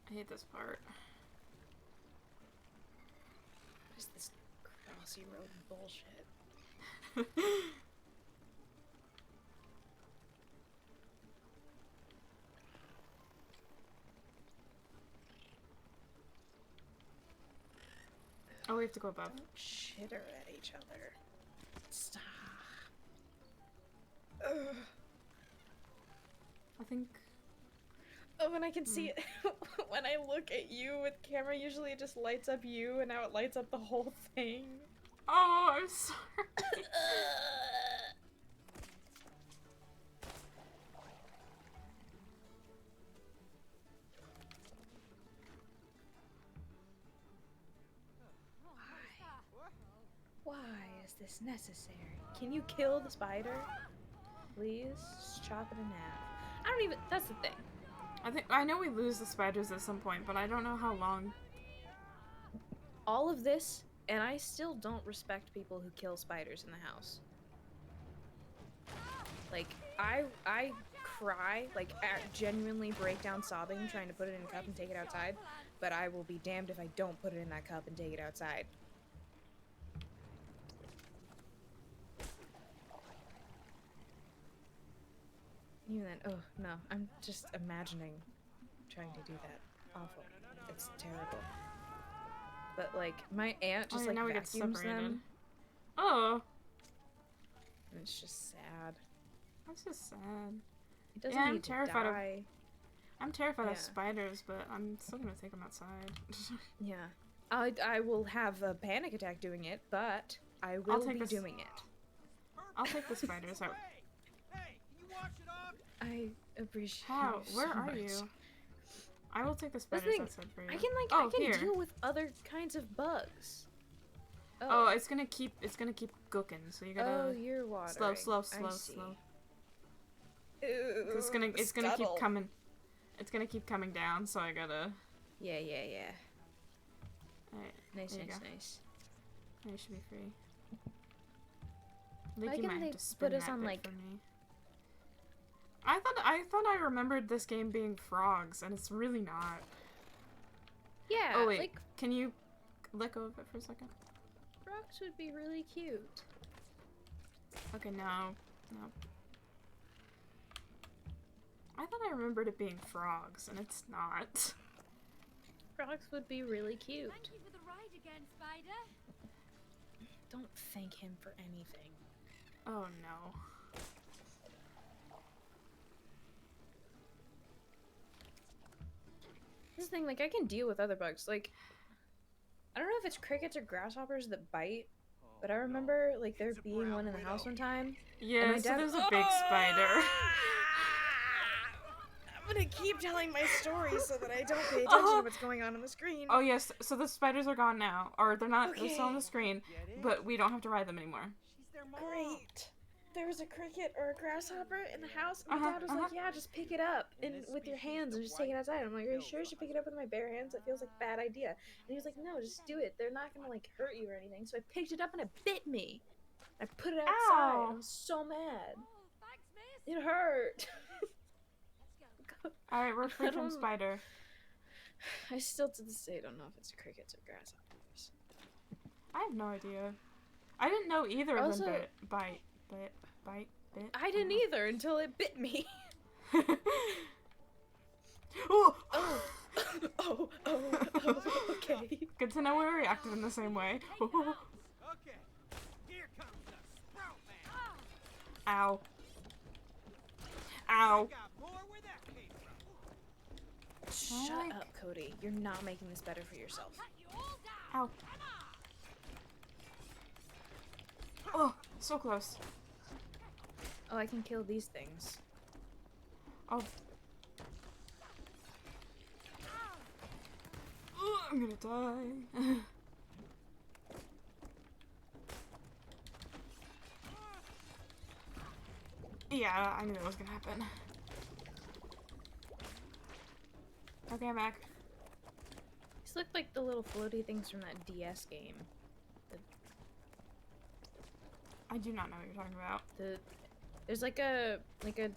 [SPEAKER 1] I hate this part.
[SPEAKER 2] What is this crossy road bullshit?
[SPEAKER 1] Oh, we have to go above.
[SPEAKER 2] Don't chitter at each other. Stop. Ugh.
[SPEAKER 1] I think...
[SPEAKER 2] Oh, and I can see it when I look at you with camera. Usually it just lights up you, and now it lights up the whole thing.
[SPEAKER 1] Oh, I'm sorry.
[SPEAKER 2] Why is this necessary? Can you kill the spider? Please? Just chop it in half. I don't even. That's the thing.
[SPEAKER 1] I know we lose the spiders at some point, but I don't know how long.
[SPEAKER 2] All of this, and I still don't respect people who kill spiders in the house. Like, I cry, like, genuinely break down sobbing trying to put it in a cup and take it outside, but I will be damned if I don't put it in that cup and take it outside. Even then, oh no, I'm just imagining trying to do that. Awful. It's terrible. But like, my aunt just
[SPEAKER 1] Oh, yeah,
[SPEAKER 2] like
[SPEAKER 1] now we get
[SPEAKER 2] vacuums
[SPEAKER 1] separated.
[SPEAKER 2] them,
[SPEAKER 1] Oh.
[SPEAKER 2] and it's just sad.
[SPEAKER 1] That's just sad.
[SPEAKER 2] It doesn't need to die.
[SPEAKER 1] I'm terrified of spiders, but I'm still gonna take them outside.
[SPEAKER 2] Yeah. I will have a panic attack doing it, but I will be doing it.
[SPEAKER 1] I'll take the spiders out.
[SPEAKER 3] Hey, can you wash it off?
[SPEAKER 2] I appreciate
[SPEAKER 1] How?
[SPEAKER 2] you
[SPEAKER 1] Where
[SPEAKER 2] so
[SPEAKER 1] are
[SPEAKER 2] much.
[SPEAKER 1] you? I will take the spiders outside for you.
[SPEAKER 2] I can deal with other kinds of bugs.
[SPEAKER 1] Oh, it's gonna keep cooking, so you gotta.
[SPEAKER 2] Oh, you're watering.
[SPEAKER 1] Slow.
[SPEAKER 2] Ew,
[SPEAKER 1] It's gonna keep coming. It's gonna keep coming down, so I gotta.
[SPEAKER 2] Yeah.
[SPEAKER 1] Alright.
[SPEAKER 2] Nice.
[SPEAKER 1] Now you should be free.
[SPEAKER 2] Why
[SPEAKER 1] You
[SPEAKER 2] can't
[SPEAKER 1] might
[SPEAKER 2] they
[SPEAKER 1] have to spin
[SPEAKER 2] put us
[SPEAKER 1] that
[SPEAKER 2] on
[SPEAKER 1] bit
[SPEAKER 2] like?
[SPEAKER 1] for me. I thought I remembered this game being frogs, and it's really not.
[SPEAKER 2] Yeah.
[SPEAKER 1] Oh wait,
[SPEAKER 2] like
[SPEAKER 1] can you let go of it for a second?
[SPEAKER 2] frogs would be really cute.
[SPEAKER 1] Okay, no. I thought I remembered it being frogs, and it's not.
[SPEAKER 2] Frogs would be really cute.
[SPEAKER 4] Thank you for the ride again, Spider.
[SPEAKER 2] Don't thank him for anything.
[SPEAKER 1] Oh no.
[SPEAKER 2] This thing, like, I can deal with other bugs. Like, I don't know if it's crickets or grasshoppers that bite, but I remember, like, there being one in the house one time.
[SPEAKER 1] Yeah, so there's a big spider.
[SPEAKER 2] I'm gonna keep telling my story so that I don't pay attention to what's going on the screen.
[SPEAKER 1] Oh yes, so the spiders are gone now. Or they're not, they're still on the screen, but we don't have to ride them anymore.
[SPEAKER 3] She's their mom.
[SPEAKER 2] Great. There was a cricket or a grasshopper in the house, and my dad was like, yeah, just pick it up with your hands and just take it outside. I'm like, are you sure I should pick it up with my bare hands? That feels like a bad idea. And he was like, no, just do it. They're not gonna, like, hurt you or anything. So I picked it up and it bit me. I put it outside.
[SPEAKER 1] Ow.
[SPEAKER 2] I was so mad.
[SPEAKER 4] Oh, thanks, miss.
[SPEAKER 2] It hurt.
[SPEAKER 1] Alright, we're free from spider.
[SPEAKER 2] I still to this day don't know if it's crickets or grasshoppers.
[SPEAKER 1] I have no idea. I didn't know either of them bite.
[SPEAKER 2] I didn't either until it bit me.
[SPEAKER 1] Oh!
[SPEAKER 2] Oh, okay.
[SPEAKER 1] Good to know we reacted in the same way.
[SPEAKER 3] Okay, here comes the Sprout Man.
[SPEAKER 1] Ow. Ow.
[SPEAKER 3] Got more where that came from.
[SPEAKER 2] Shut up, Cody. You're not making this better for yourself.
[SPEAKER 4] Cut you all down.
[SPEAKER 1] Ow. Oh, so close.
[SPEAKER 2] Oh, I can kill these things.
[SPEAKER 1] Oh. I'm gonna die. Yeah, I knew that was gonna happen. Okay, I'm back.
[SPEAKER 2] These look like the little floaty things from that DS game.
[SPEAKER 1] I do not know what you're talking about.
[SPEAKER 2] There's like a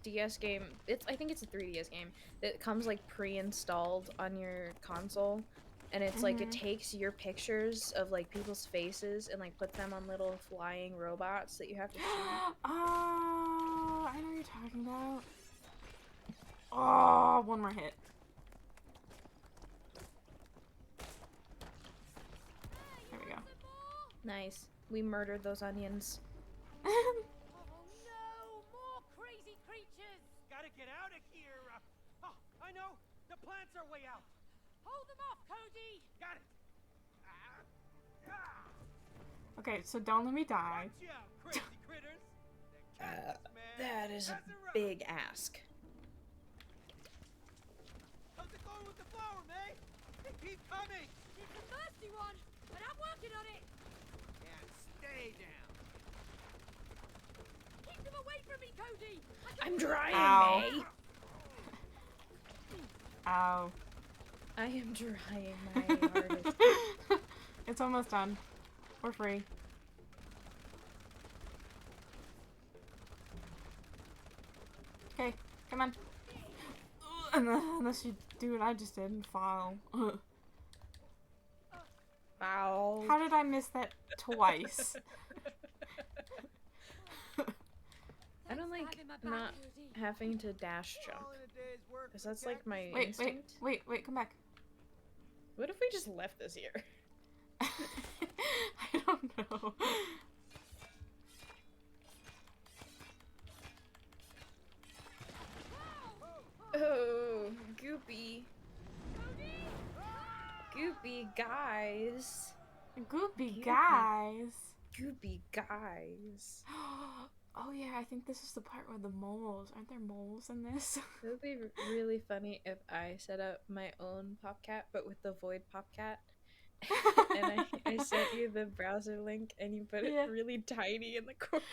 [SPEAKER 2] DS game. I think it's a 3DS game that comes like pre-installed on your console, and it's like it takes your pictures of like people's faces and like puts them on little flying robots that you have to shoot.
[SPEAKER 1] Oh, I know what you're talking about. Oh, one more hit. There we go.
[SPEAKER 2] Nice. We murdered those onions.
[SPEAKER 4] Oh no, more crazy creatures.
[SPEAKER 3] Gotta get out of here. Oh, I know. The plants are way out.
[SPEAKER 4] Hold them off, Cody.
[SPEAKER 3] Got it.
[SPEAKER 1] Okay, so don't let me die.
[SPEAKER 3] Watch out, crazy critters. The cactus man
[SPEAKER 2] That is a
[SPEAKER 3] has arrived.
[SPEAKER 2] big ask.
[SPEAKER 3] How's it going with the flower, May? They keep coming.
[SPEAKER 4] It's a thirsty one, but I'm working on it.
[SPEAKER 3] And stay down.
[SPEAKER 4] Keep them away from me, Cody.
[SPEAKER 2] I'm drying,
[SPEAKER 1] Ow.
[SPEAKER 2] May.
[SPEAKER 1] Ow.
[SPEAKER 2] I am drying my hardest.
[SPEAKER 1] It's almost done. We're free. Okay, come on. Unless you do what I just did and fall.
[SPEAKER 2] Ow.
[SPEAKER 1] How did I miss that twice?
[SPEAKER 2] I don't like not having to dash jump.
[SPEAKER 3] All in a day's work
[SPEAKER 2] Because
[SPEAKER 3] for
[SPEAKER 2] that's like my
[SPEAKER 1] Wait,
[SPEAKER 2] instinct.
[SPEAKER 1] wait, come back.
[SPEAKER 2] What if we just left this here?
[SPEAKER 1] I don't know.
[SPEAKER 2] Goopy. Goopy guys.
[SPEAKER 1] Goopy guys.
[SPEAKER 2] Goopy guys.
[SPEAKER 1] Oh yeah, I think this is the part where the moles. Aren't there moles in this?
[SPEAKER 2] It would be really funny if I set up my own PopCat, but with the Void PopCat. And I sent you the browser link and you put it really tiny in the corner.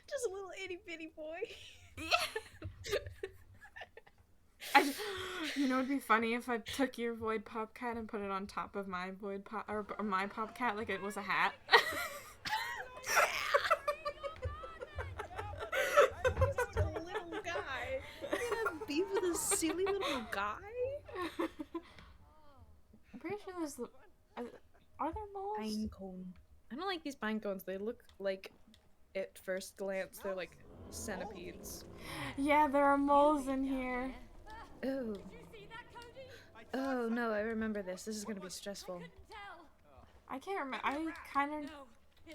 [SPEAKER 2] Just a little itty bitty boy.
[SPEAKER 1] You know, it'd be funny if I took your Void Popcat and put it on top of my Void Pop or my Popcat like it was a hat.
[SPEAKER 2] Just a little guy. You're gonna be with a silly little guy?
[SPEAKER 1] I'm pretty sure there's are there moles?
[SPEAKER 2] Pine cone. I don't like these pine cones. They look like, at first glance, they're like centipedes.
[SPEAKER 1] Yeah, there are moles in here.
[SPEAKER 2] Oh. Oh no, I remember this. This is gonna be stressful.
[SPEAKER 1] I can't remember. I kind of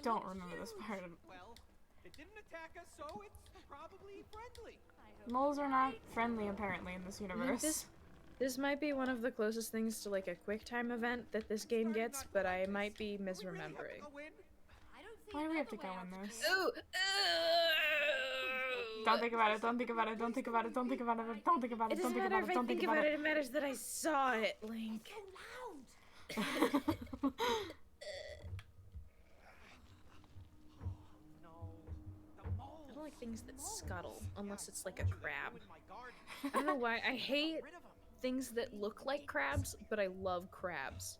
[SPEAKER 1] don't remember this part of.
[SPEAKER 3] Well, it didn't attack us, so it's probably friendly.
[SPEAKER 1] Moles are not friendly apparently in this universe.
[SPEAKER 2] This might be one of the closest things to like a quick time event that this game gets, but I might be misremembering.
[SPEAKER 1] Why do we have to go in this?
[SPEAKER 2] Ooh.
[SPEAKER 1] Don't think about it, don't think about it, don't think about it, don't think about it, don't think about it, don't think about it, don't think about it.
[SPEAKER 2] It matters that I saw it, Link.
[SPEAKER 3] No, the moles.
[SPEAKER 2] I don't like things that scuttle, unless it's like a crab. I don't know why. I hate things that look like crabs, but I love crabs.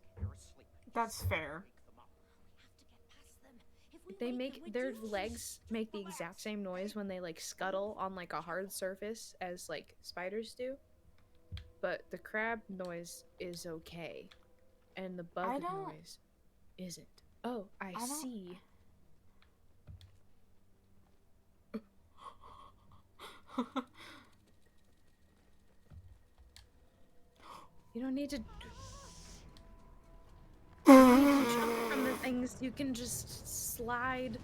[SPEAKER 1] That's fair.
[SPEAKER 2] They make their legs make the exact same noise when they like scuttle on like a hard surface as like spiders do, but the crab noise is okay, and the bug noise isn't. Oh, I see. You don't need to. Jump from the things, you can just slide.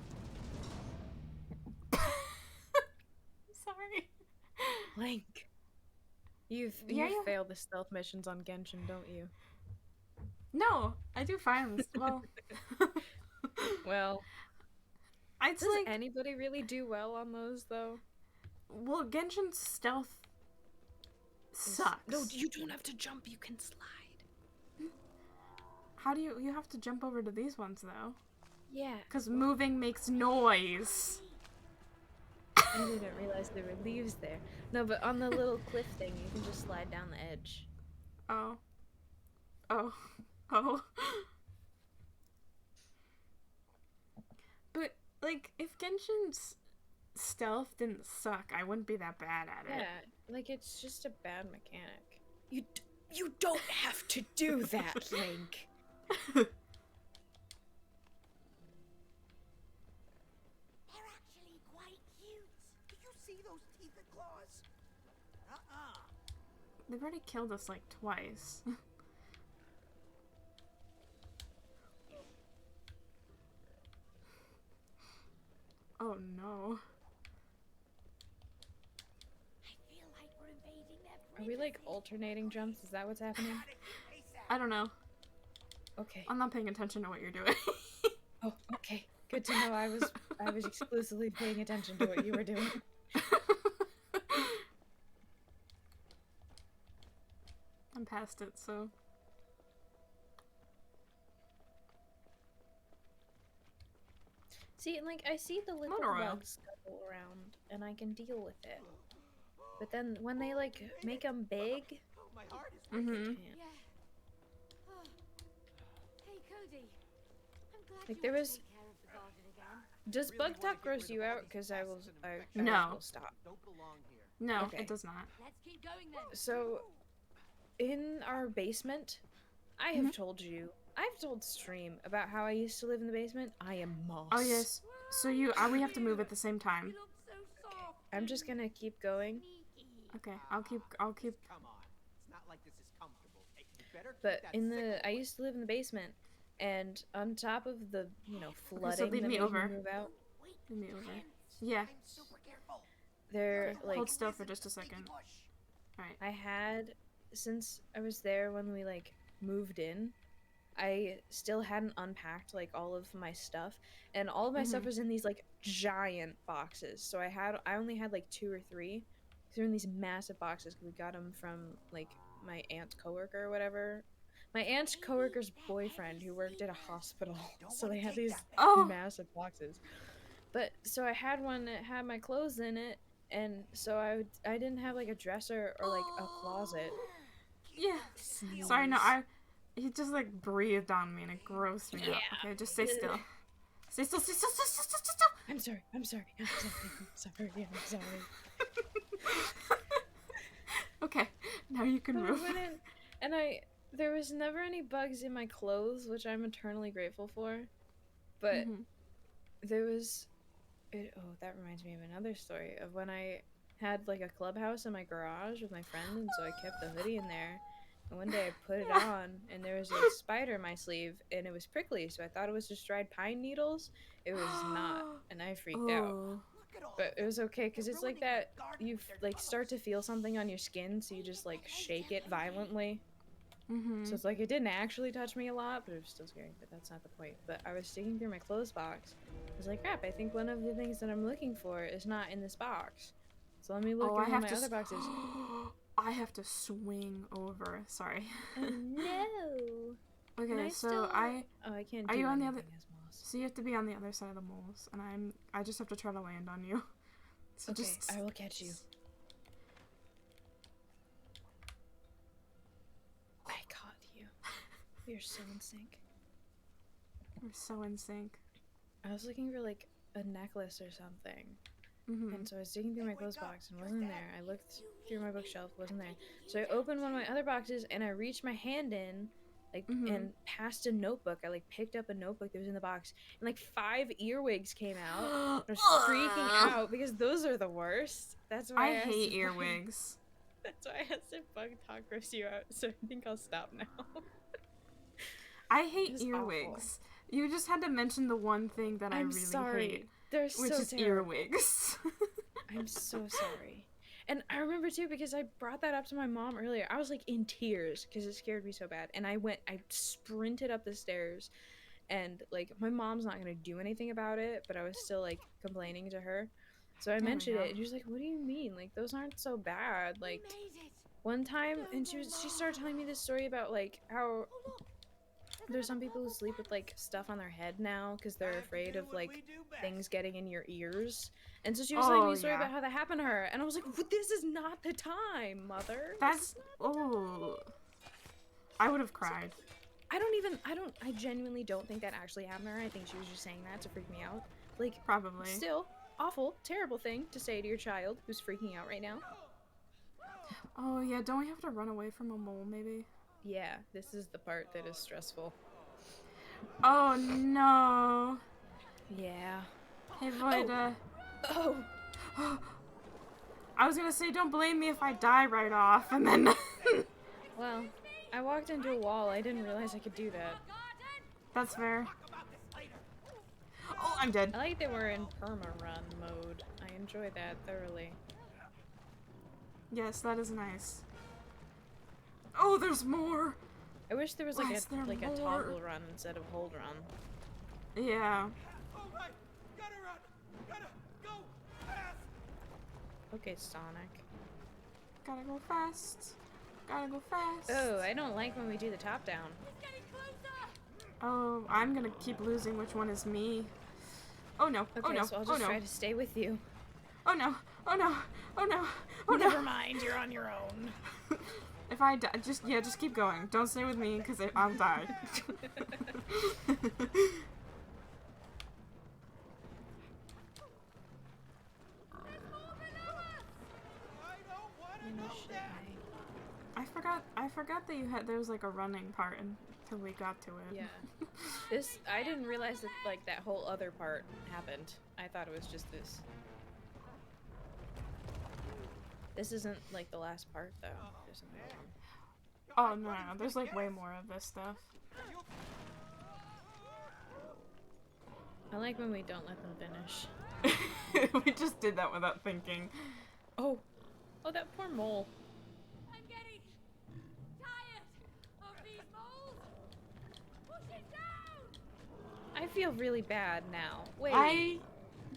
[SPEAKER 1] Sorry.
[SPEAKER 2] Link. You fail the stealth missions on Genshin, don't you?
[SPEAKER 1] No, I do fine with
[SPEAKER 2] Well,
[SPEAKER 1] I'd
[SPEAKER 2] does anybody really do well on those though?
[SPEAKER 1] Well, Genshin's stealth sucks.
[SPEAKER 2] No, you don't have to jump, you can slide.
[SPEAKER 1] How do you have to jump over to these ones though?
[SPEAKER 2] Yeah.
[SPEAKER 1] Because moving makes noise.
[SPEAKER 2] I didn't realize there were leaves there. No, but on the little cliff thing, you can just slide down the edge.
[SPEAKER 1] Oh. Oh. Oh. But, like, if Genshin's stealth didn't suck, I wouldn't be that bad at it.
[SPEAKER 2] Yeah, like, it's just a bad mechanic. You don't have to do that, Link.
[SPEAKER 4] They're actually quite cute.
[SPEAKER 3] Did you see those teeth and claws?
[SPEAKER 1] They've already killed us like twice. Oh no.
[SPEAKER 4] I feel like we're invading their
[SPEAKER 2] Are we like alternating jumps? Is that what's happening?
[SPEAKER 1] I don't know.
[SPEAKER 2] Okay.
[SPEAKER 1] I'm not paying attention to what you're doing.
[SPEAKER 2] Oh, okay. Good to know. I was exclusively paying attention to what you were doing.
[SPEAKER 1] I'm past it, so.
[SPEAKER 2] See, like, I see the little bugs go around, and I can deal with it. But then when they, like, make them big...
[SPEAKER 3] My heart is
[SPEAKER 1] Mm-hmm.
[SPEAKER 4] Yeah. Oh. Hey, Cody. I'm glad
[SPEAKER 2] Like,
[SPEAKER 4] you
[SPEAKER 2] there
[SPEAKER 4] were
[SPEAKER 2] was-
[SPEAKER 4] taking care of the garden again.
[SPEAKER 2] Does
[SPEAKER 3] Really
[SPEAKER 2] bug
[SPEAKER 3] wanna
[SPEAKER 2] talk
[SPEAKER 3] get
[SPEAKER 2] gross
[SPEAKER 3] rid
[SPEAKER 2] you
[SPEAKER 3] of all
[SPEAKER 2] out?
[SPEAKER 3] these
[SPEAKER 2] Because I will
[SPEAKER 1] No.
[SPEAKER 2] stop.
[SPEAKER 3] don't belong here.
[SPEAKER 1] No,
[SPEAKER 2] Okay.
[SPEAKER 1] it does not.
[SPEAKER 4] Let's keep going then.
[SPEAKER 2] So, in our basement, I have told you, I've told Stream about how I used to live in the basement. I am moss.
[SPEAKER 1] Oh yes. So we have to move at the same time.
[SPEAKER 4] You look so soft.
[SPEAKER 2] I'm just gonna keep going.
[SPEAKER 4] Sneaky.
[SPEAKER 1] Okay, I'll keep.
[SPEAKER 3] Come on. It's not like this is comfortable. Hey, you better keep
[SPEAKER 2] But
[SPEAKER 3] that
[SPEAKER 2] in
[SPEAKER 3] sick-
[SPEAKER 2] I used to live in the basement, and on top of the, flooding
[SPEAKER 1] leave
[SPEAKER 2] that
[SPEAKER 1] me
[SPEAKER 2] made
[SPEAKER 1] over.
[SPEAKER 2] me move out,
[SPEAKER 1] Leave me over. Yeah.
[SPEAKER 3] I'm super careful.
[SPEAKER 2] there,
[SPEAKER 1] Okay,
[SPEAKER 2] like,
[SPEAKER 1] hold still for just a second. Alright.
[SPEAKER 2] I had, since I was there when we, like, moved in, I still hadn't unpacked, like, all of my stuff, and all of my stuff was in these, like, giant boxes. So I only had, like, 2 or 3. They're in these massive boxes, because we got them from, like, my aunt's coworker or whatever. My aunt's coworker's boyfriend who worked at a hospital, so they had these massive boxes. But, so I had one that had my clothes in it, and so I didn't have, like, a dresser or, like, a closet.
[SPEAKER 1] Yeah.
[SPEAKER 2] Sneeze.
[SPEAKER 1] Sorry, no, he just, like, breathed on me and it grossed me out. Okay, just stay still. Stay still, stay still, stay still, stay still!
[SPEAKER 2] I'm sorry.
[SPEAKER 1] Okay, now you can move.
[SPEAKER 2] And there was never any bugs in my clothes, which I'm eternally grateful for. But there was, that reminds me of another story of when I had, like, a clubhouse in my garage with my friend, and so I kept the hoodie in there. And one day I put it on, and there was a spider in my sleeve, and it was prickly, so I thought it was just dried pine needles. It was not, and I freaked out. But it was okay, because it's like that, you, like, start to feel something on your skin, so you just, like, shake it violently. So it's like, it didn't actually touch me a lot, but it was still scary, but that's not the point. But I was digging through my clothes box. I was like, crap, I think one of the things that I'm looking for is not in this box. So let me look in one of my other boxes.
[SPEAKER 1] I have to swing over. Sorry.
[SPEAKER 2] Oh, no.
[SPEAKER 1] Okay, so
[SPEAKER 2] I can't do
[SPEAKER 1] Are you on the other?
[SPEAKER 2] as moles.
[SPEAKER 1] So you have to be on the other side of the moles, and I just have to try to land on you. So
[SPEAKER 2] okay,
[SPEAKER 1] just...
[SPEAKER 2] I will catch you. I caught you. We are so in sync.
[SPEAKER 1] We're so in sync.
[SPEAKER 2] I was looking for, like, a necklace or something. And so I was digging through my clothes box and wasn't there. I looked through my bookshelf, wasn't there. So I opened one of my other boxes and I reached my hand in, like, and past a notebook. I, like, picked up a notebook that was in the box, and, like, 5 earwigs came out. I was freaking out because those are the worst. That's why
[SPEAKER 1] I hate earwigs.
[SPEAKER 2] That's why I asked if bug talk gross you out. So I think I'll stop now.
[SPEAKER 1] I hate earwigs. Awful. You just had to mention the one thing that I really hate.
[SPEAKER 2] They're
[SPEAKER 1] which
[SPEAKER 2] so
[SPEAKER 1] is
[SPEAKER 2] terrible.
[SPEAKER 1] Earwigs.
[SPEAKER 2] I'm so sorry. And I remember too, because I brought that up to my mom earlier. I was, like, in tears because it scared me so bad. And I sprinted up the stairs, and, like, my mom's not going to do anything about it, but I was still, like, complaining to her. So I mentioned it, and she was like, what do you mean? Like, those aren't so bad. Like, one time, and she started telling me this story about, like, how there's some people who sleep with, like, stuff on their head now because they're afraid of, like, things getting in your ears. And so she was telling me a story about how that happened to her, and I was like, this is not the time, mother.
[SPEAKER 1] I would have cried.
[SPEAKER 2] I genuinely don't think that actually happened to her. I think she was just saying that to freak me out. Like,
[SPEAKER 1] probably.
[SPEAKER 2] Still, awful, terrible thing to say to your child who's freaking out right now.
[SPEAKER 1] Oh, yeah, don't we have to run away from a mole, maybe?
[SPEAKER 2] Yeah, this is the part that is stressful.
[SPEAKER 1] Oh, no.
[SPEAKER 2] Yeah.
[SPEAKER 1] Hey, Void,
[SPEAKER 2] Oh!
[SPEAKER 1] I was gonna say, don't blame me if I die right off, and then...
[SPEAKER 2] Well, I walked into a wall. I didn't realize I could do that.
[SPEAKER 1] That's fair. Oh, I'm dead.
[SPEAKER 2] I like that we're in perma-run mode. I enjoy that thoroughly.
[SPEAKER 1] Yes, that is nice. Oh, there's more!
[SPEAKER 2] I wish there was, like, a toggle run instead of hold run.
[SPEAKER 1] Yeah.
[SPEAKER 3] Alright, gotta run! Gotta go fast!
[SPEAKER 2] Okay, Sonic.
[SPEAKER 1] Gotta go fast. Gotta go fast.
[SPEAKER 2] Oh, I don't like when we do the top down.
[SPEAKER 1] Oh, I'm gonna keep losing which one is me. Oh no,
[SPEAKER 2] okay,
[SPEAKER 1] oh no,
[SPEAKER 2] so I'll just try to stay with you.
[SPEAKER 1] Oh no, oh no, oh no, oh no.
[SPEAKER 2] Never mind, you're on your own.
[SPEAKER 1] If I die, just keep going. Don't stay with me, because I'll die. I forgot that there was, like, a running part until we got to it.
[SPEAKER 2] Yeah. I didn't realize that, like, that whole other part happened. I thought it was just this. This isn't, like, the last part, though. There's another one.
[SPEAKER 1] Oh, no, there's, like, way more of this stuff.
[SPEAKER 2] I like when we don't let them finish.
[SPEAKER 1] We just did that without thinking.
[SPEAKER 2] Oh, that poor mole. I feel really bad now. Wait.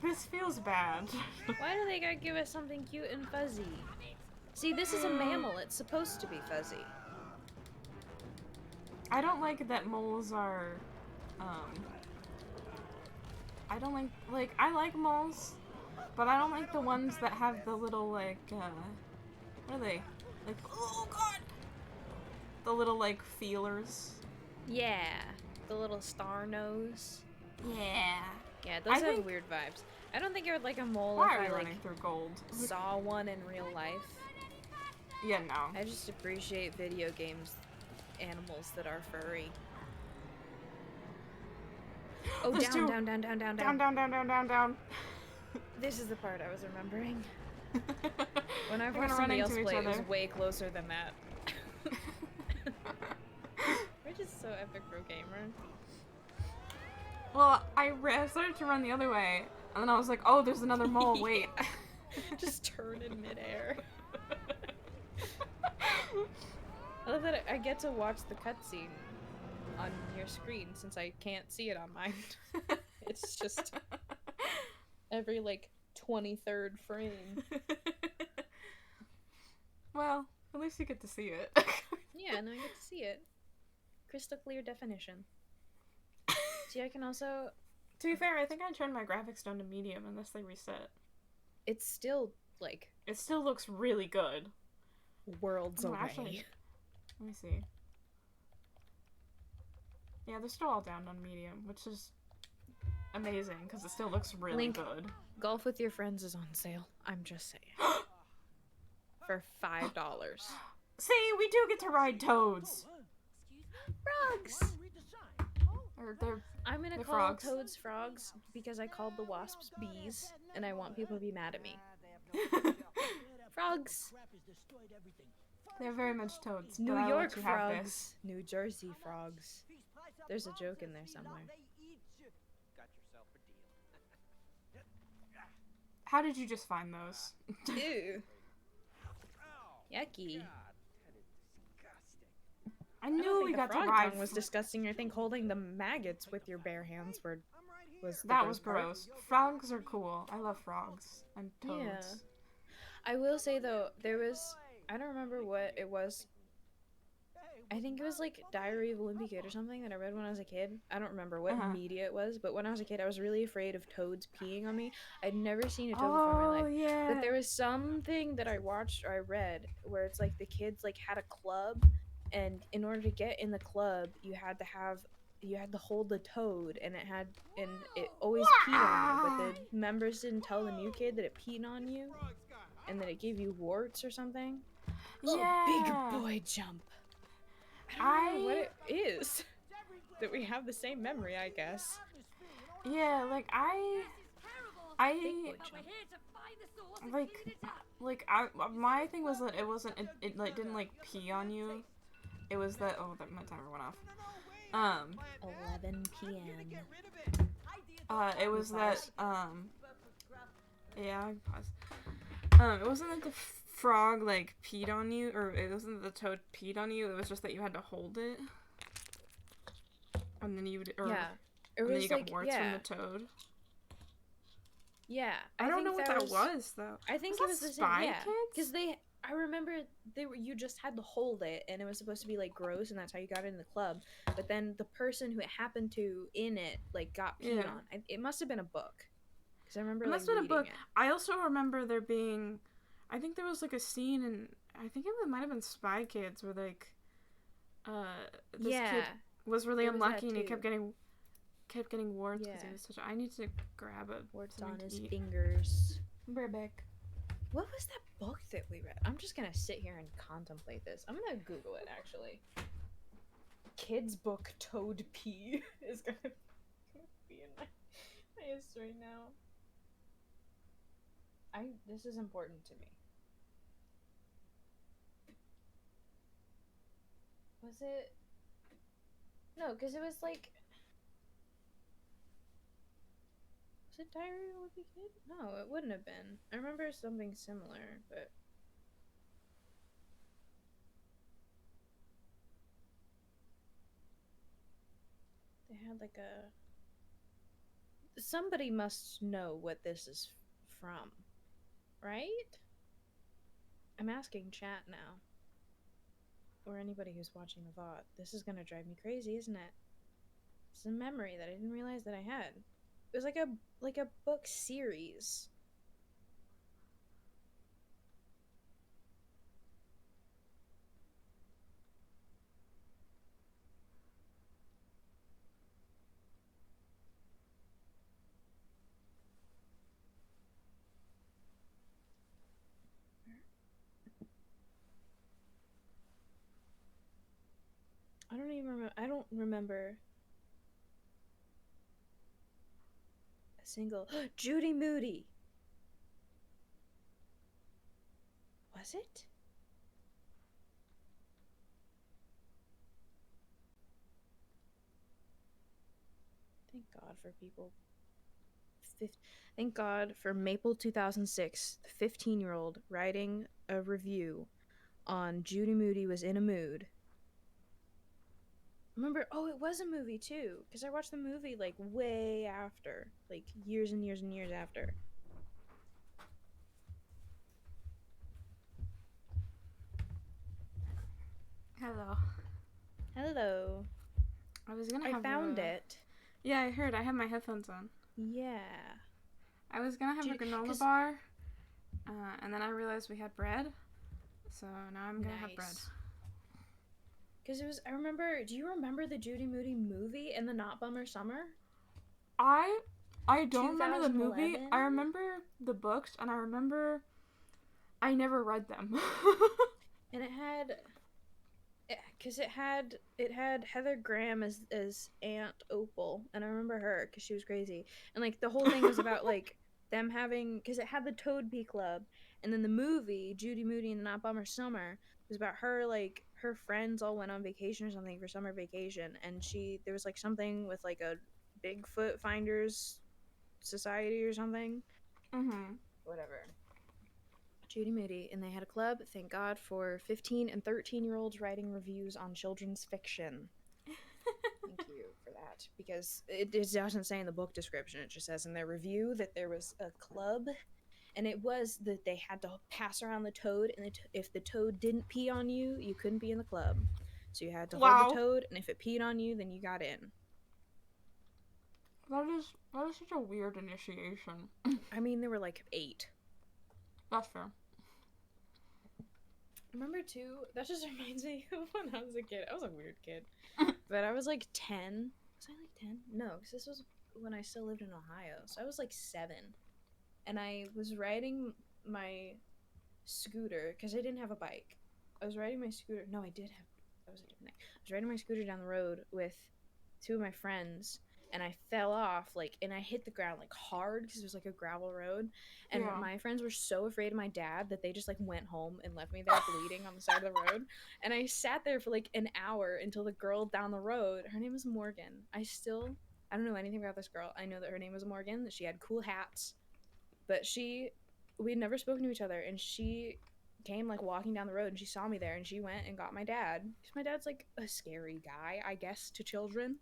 [SPEAKER 1] This feels bad.
[SPEAKER 2] Why do they gotta give us something cute and fuzzy? See, this is a mammal. It's supposed to be fuzzy.
[SPEAKER 1] I don't like that moles are, I don't like, I like moles, but I don't like the ones that have the little, like, what are they? Like, oh god! The little, like, feelers.
[SPEAKER 2] Yeah. The little star nose.
[SPEAKER 1] Yeah.
[SPEAKER 2] Yeah, those have weird vibes. I don't think I would like a mole
[SPEAKER 1] Why
[SPEAKER 2] if
[SPEAKER 1] are we
[SPEAKER 2] I,
[SPEAKER 1] running
[SPEAKER 2] like,
[SPEAKER 1] through gold?
[SPEAKER 2] saw one in real life.
[SPEAKER 1] Yeah, no.
[SPEAKER 2] I just appreciate video games animals that are furry. Oh, down. This is the part I was remembering. When I watched somebody else play, it was way closer than that. We're just so epic pro gamer.
[SPEAKER 1] Well, I started to run the other way, and then I was like, oh, there's another mole, wait.
[SPEAKER 2] Just turn in midair. I love that I get to watch the cutscene on your screen since I can't see it on mine. It's just every, like, 23rd frame.
[SPEAKER 1] Well, at least you get to see it.
[SPEAKER 2] Yeah, no, I get to see it. Crystal clear definition. See, I can also...
[SPEAKER 1] To be fair, I think I turned my graphics down to medium unless they reset.
[SPEAKER 2] It's still, like...
[SPEAKER 1] It still looks really good.
[SPEAKER 2] Worlds away.
[SPEAKER 1] Actually, let me see. Yeah, they're still all down on medium, which is amazing, because it still looks really good.
[SPEAKER 2] Golf with Your Friends is on sale. I'm just saying. For $5.
[SPEAKER 1] See, we do get to ride toads!
[SPEAKER 2] Frogs! I'm gonna call toads frogs because I called the wasps bees, and I want people to be mad at me. Frogs!
[SPEAKER 1] They're very much toads.
[SPEAKER 2] New York frogs. New Jersey frogs. There's a joke in there somewhere.
[SPEAKER 3] Got yourself a deal.
[SPEAKER 1] How did you just find those?
[SPEAKER 2] Ew. Yucky.
[SPEAKER 1] I knew we got to ride.
[SPEAKER 2] Was disgusting. I think holding the maggots with your bare hands was
[SPEAKER 1] gross. Frogs are cool. I love frogs and toads.
[SPEAKER 2] Yeah. I will say though, I don't remember what it was. I think it was like Diary of a Wimpy Kid or something that I read when I was a kid. I don't remember what media it was, but when I was a kid, I was really afraid of toads peeing on me. I'd never seen a toad before in my life.
[SPEAKER 1] Yeah.
[SPEAKER 2] But there was something that I watched or I read where it's like the kids like had a club, and in order to get in the club, you had to hold the toad, and it always peed on you. But the members didn't tell the new kid that it peed on you, and that it gave you warts or something.
[SPEAKER 1] Yeah.
[SPEAKER 2] Oh, big boy jump. I don't know what it is. That we have the same memory, I guess.
[SPEAKER 1] Yeah, like my thing was that it like didn't like pee on you. It was that my timer went off.
[SPEAKER 2] 11 p.m.
[SPEAKER 1] It was that yeah, I paused. It wasn't that the frog like peed on you, or it wasn't that the toad peed on you. It was just that you had to hold it, and then you would, and then you got warts from the toad.
[SPEAKER 2] Yeah,
[SPEAKER 1] I don't know what that was though.
[SPEAKER 2] I think
[SPEAKER 1] it
[SPEAKER 2] was the
[SPEAKER 1] Spy
[SPEAKER 2] same. Yeah,
[SPEAKER 1] Kids?
[SPEAKER 2] because I remember you just had to hold it, and it was supposed to be like gross, and that's how you got in the club. But then the person who it happened to in it like got peed on. It must have been a book, because I remember. It must have been a book.
[SPEAKER 1] I also remember there being, I think there was like a scene in, I think it might have been Spy Kids where like, this kid was really unlucky and he kept getting warts because he was such. I need to grab a
[SPEAKER 2] warts on his fingers.
[SPEAKER 1] We're back.
[SPEAKER 2] What was that book that we read? I'm just gonna sit here and contemplate this. I'm gonna Google it actually. Kids book Toad Pee is gonna be in my history now. This is important to me. Was it? No, because it was like. Was it Diary of a Wimpy Kid? No, it wouldn't have been. I remember something similar, but. They had like a. somebody must know what this is from, right? I'm asking chat now. Or anybody who's watching the VOD. This is gonna drive me crazy, isn't it? It's a memory that I didn't realize that I had. It was like a book series. I don't remember a single Judy Moody. Was it? Thank God for people. Thank God for Maple 2006, the 15-year-old writing a review on Judy Moody Was in a Mood. Remember, oh, it was a movie too, because I watched the movie like way after, like years and years and years after.
[SPEAKER 1] Hello.
[SPEAKER 2] Hello. I found it.
[SPEAKER 1] Yeah, I heard. I have my headphones on.
[SPEAKER 2] Yeah.
[SPEAKER 1] I was gonna have a granola bar, and then I realized we had bread, so now I'm gonna have bread.
[SPEAKER 2] Because it was, I remember, do you remember the Judy Moody movie and the Not Bummer Summer?
[SPEAKER 1] I don't remember the movie. I remember the books, and I remember I never read them.
[SPEAKER 2] And it had, because it had Heather Graham as Aunt Opal, and I remember her because she was crazy, and like the whole thing was about like them having, because it had the Toad Bee Club, and then the movie Judy Moody and the Not Bummer Summer was about her, like her friends all went on vacation or something for summer vacation, and there was like something with like a Bigfoot Finders Society or something. Whatever. Judy Moody, and they had a club. Thank God for 15 and 13-year-olds writing reviews on children's fiction. Thank you for that, because it doesn't say in the book description. It just says in their review that there was a club, and it was that they had to pass around the toad, and if the toad didn't pee on you, you couldn't be in the club. So you had to hold the toad, and if it peed on you, then you got in.
[SPEAKER 1] That is such a weird initiation.
[SPEAKER 2] I mean, there were like 8.
[SPEAKER 1] That's fair.
[SPEAKER 2] Remember too, that just reminds me of when I was a kid. I was a weird kid. But I was like 10. Was I like 10? No, because this was when I still lived in Ohio. So I was like 7. And I was riding my scooter, because I didn't have a bike. I was riding my scooter. No, I did have. That was a different thing. I was riding my scooter down the road with 2 of my friends, and I fell off, like, and I hit the ground, like, hard, because it was, like, a gravel road, and my friends were so afraid of my dad that they just, like, went home and left me there bleeding on the side of the road, and I sat there for, like, an hour until the girl down the road, her name was Morgan, I don't know anything about this girl. I know that her name was Morgan, that she had cool hats, but we had never spoken to each other, and she came, like, walking down the road, and she saw me there, and she went and got my dad, because my dad's, like, a scary guy, I guess, to children.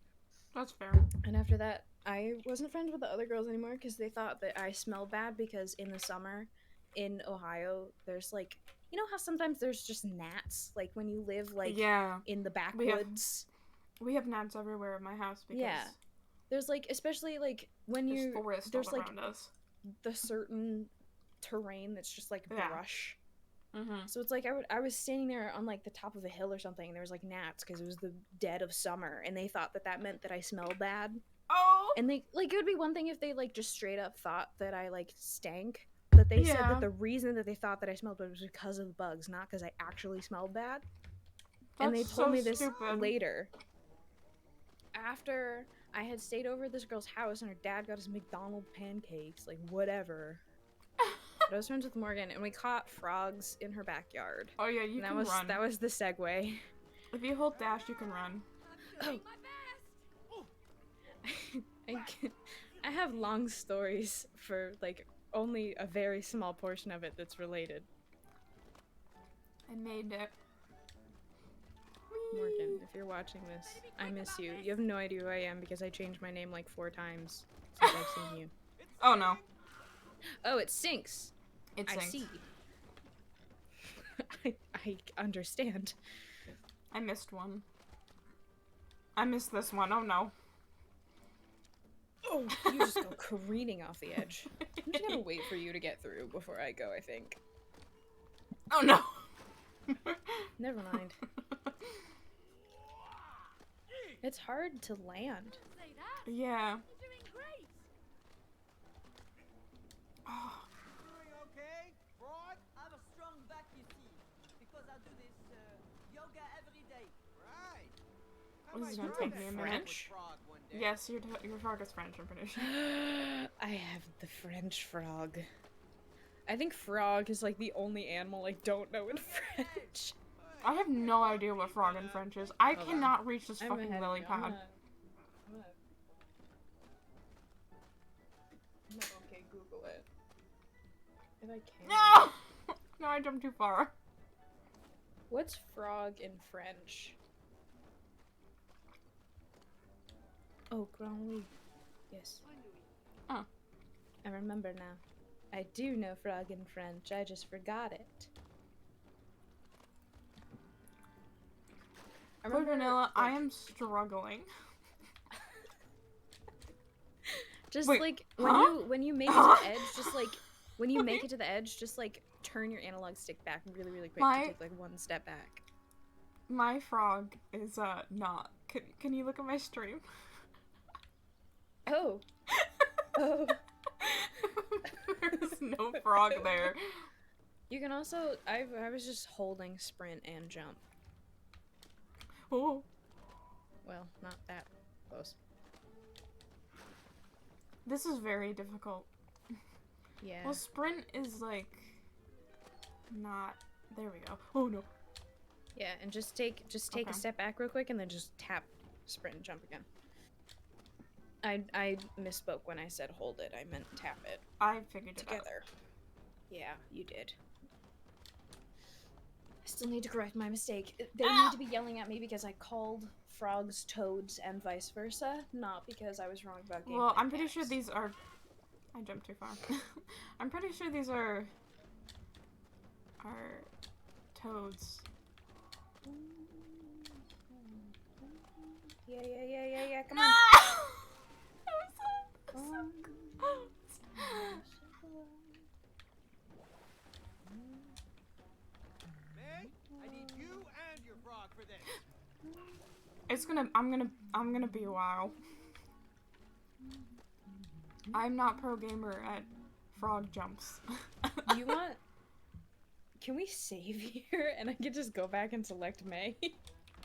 [SPEAKER 1] That's fair.
[SPEAKER 2] And after that, I wasn't friends with the other girls anymore because they thought that I smelled bad, because in the summer in Ohio, there's like, you know how sometimes there's just gnats, like when you live like in the backwoods.
[SPEAKER 1] We have gnats everywhere in my house because
[SPEAKER 2] there's like, especially like when there's like the certain terrain that's just like brush. So it's like I was standing there on like the top of a hill or something, and there was like gnats because it was the dead of summer, and they thought that meant that I smelled bad.
[SPEAKER 1] Oh.
[SPEAKER 2] And they like, it would be one thing if they like just straight up thought that I like stank, but they said that the reason that they thought that I smelled bad was because of the bugs, not because I actually smelled bad. And they told me this later, after I had stayed over at this girl's house and her dad got us McDonald's pancakes, like whatever. But I was friends with Morgan, and we caught frogs in her backyard.
[SPEAKER 1] Oh yeah, you can run.
[SPEAKER 2] That was the segue.
[SPEAKER 1] If you hold dash, you can run.
[SPEAKER 2] Oh. I have long stories for like only a very small portion of it that's related.
[SPEAKER 1] I made it.
[SPEAKER 2] Morgan, if you're watching this, I miss you. You have no idea who I am because I changed my name like 4 times. since I've seen you.
[SPEAKER 1] Oh no.
[SPEAKER 2] Oh, it sinks.
[SPEAKER 1] It sinks.
[SPEAKER 2] I see. I understand.
[SPEAKER 1] I missed one. I missed this one. Oh no.
[SPEAKER 2] Oh, you just go careening off the edge. I'm just gonna wait for you to get through before I go, I think.
[SPEAKER 1] Oh no.
[SPEAKER 2] Never mind. It's hard to land.
[SPEAKER 4] Say that?
[SPEAKER 1] Yeah.
[SPEAKER 4] You're doing great.
[SPEAKER 1] Oh.
[SPEAKER 3] Doing okay, Frog?
[SPEAKER 5] I have a strong back, you see, because I do this yoga every day.
[SPEAKER 3] Right.
[SPEAKER 1] This is
[SPEAKER 3] I
[SPEAKER 1] gonna
[SPEAKER 3] might
[SPEAKER 1] take
[SPEAKER 3] try
[SPEAKER 1] me a
[SPEAKER 3] that
[SPEAKER 1] minute.
[SPEAKER 3] with Frog one day.
[SPEAKER 1] Yes, your frog is French, I'm pretty sure.
[SPEAKER 2] I have the French frog. I think frog is like the only animal I don't know in French.
[SPEAKER 1] I have no idea what frog in French is. I
[SPEAKER 2] Hold
[SPEAKER 1] cannot reach this
[SPEAKER 2] I'm
[SPEAKER 1] fucking
[SPEAKER 2] ahead of
[SPEAKER 1] lily
[SPEAKER 2] you.
[SPEAKER 1] pad.
[SPEAKER 2] I'm gonna okay, Google it. If I can.
[SPEAKER 1] No! No, I jumped too far.
[SPEAKER 2] What's frog in French? Oh, Grand Oui. Yes.
[SPEAKER 1] Oh.
[SPEAKER 2] I remember now. I do know frog in French, I just forgot it.
[SPEAKER 1] Void vanilla, I am struggling.
[SPEAKER 2] Just
[SPEAKER 1] Wait,
[SPEAKER 2] like
[SPEAKER 1] huh?
[SPEAKER 2] when you make it to the edge, just like when you make it to the edge, just like turn your analog stick back really, really quick to take like one step back.
[SPEAKER 1] My frog is not. Can you look at my stream?
[SPEAKER 2] Oh. Oh.
[SPEAKER 1] There's no frog there.
[SPEAKER 2] You can also I was just holding sprint and jump.
[SPEAKER 1] Oh.
[SPEAKER 2] Well, not that close.
[SPEAKER 1] This is very difficult.
[SPEAKER 2] Yeah.
[SPEAKER 1] Well, sprint is like not. There we go. Oh no.
[SPEAKER 2] Yeah, and just take
[SPEAKER 1] Okay.
[SPEAKER 2] a step back real quick and then just tap sprint and jump again. I misspoke when I said hold it. I meant tap it
[SPEAKER 1] I figured it out.
[SPEAKER 2] together. Yeah, you did. I still need to correct my mistake. They need to be yelling at me because I called frogs toads and vice versa, not because I was wrong about game.
[SPEAKER 1] Well, I'm pretty sure these are. I jumped too far. I'm pretty sure these are toads.
[SPEAKER 2] Yeah. Come
[SPEAKER 1] No!
[SPEAKER 2] on.
[SPEAKER 3] May, I need you and your frog for this.
[SPEAKER 1] I'm gonna be a while. I'm not pro gamer at frog jumps.
[SPEAKER 2] You want? Can we save here and I can just go back and select May?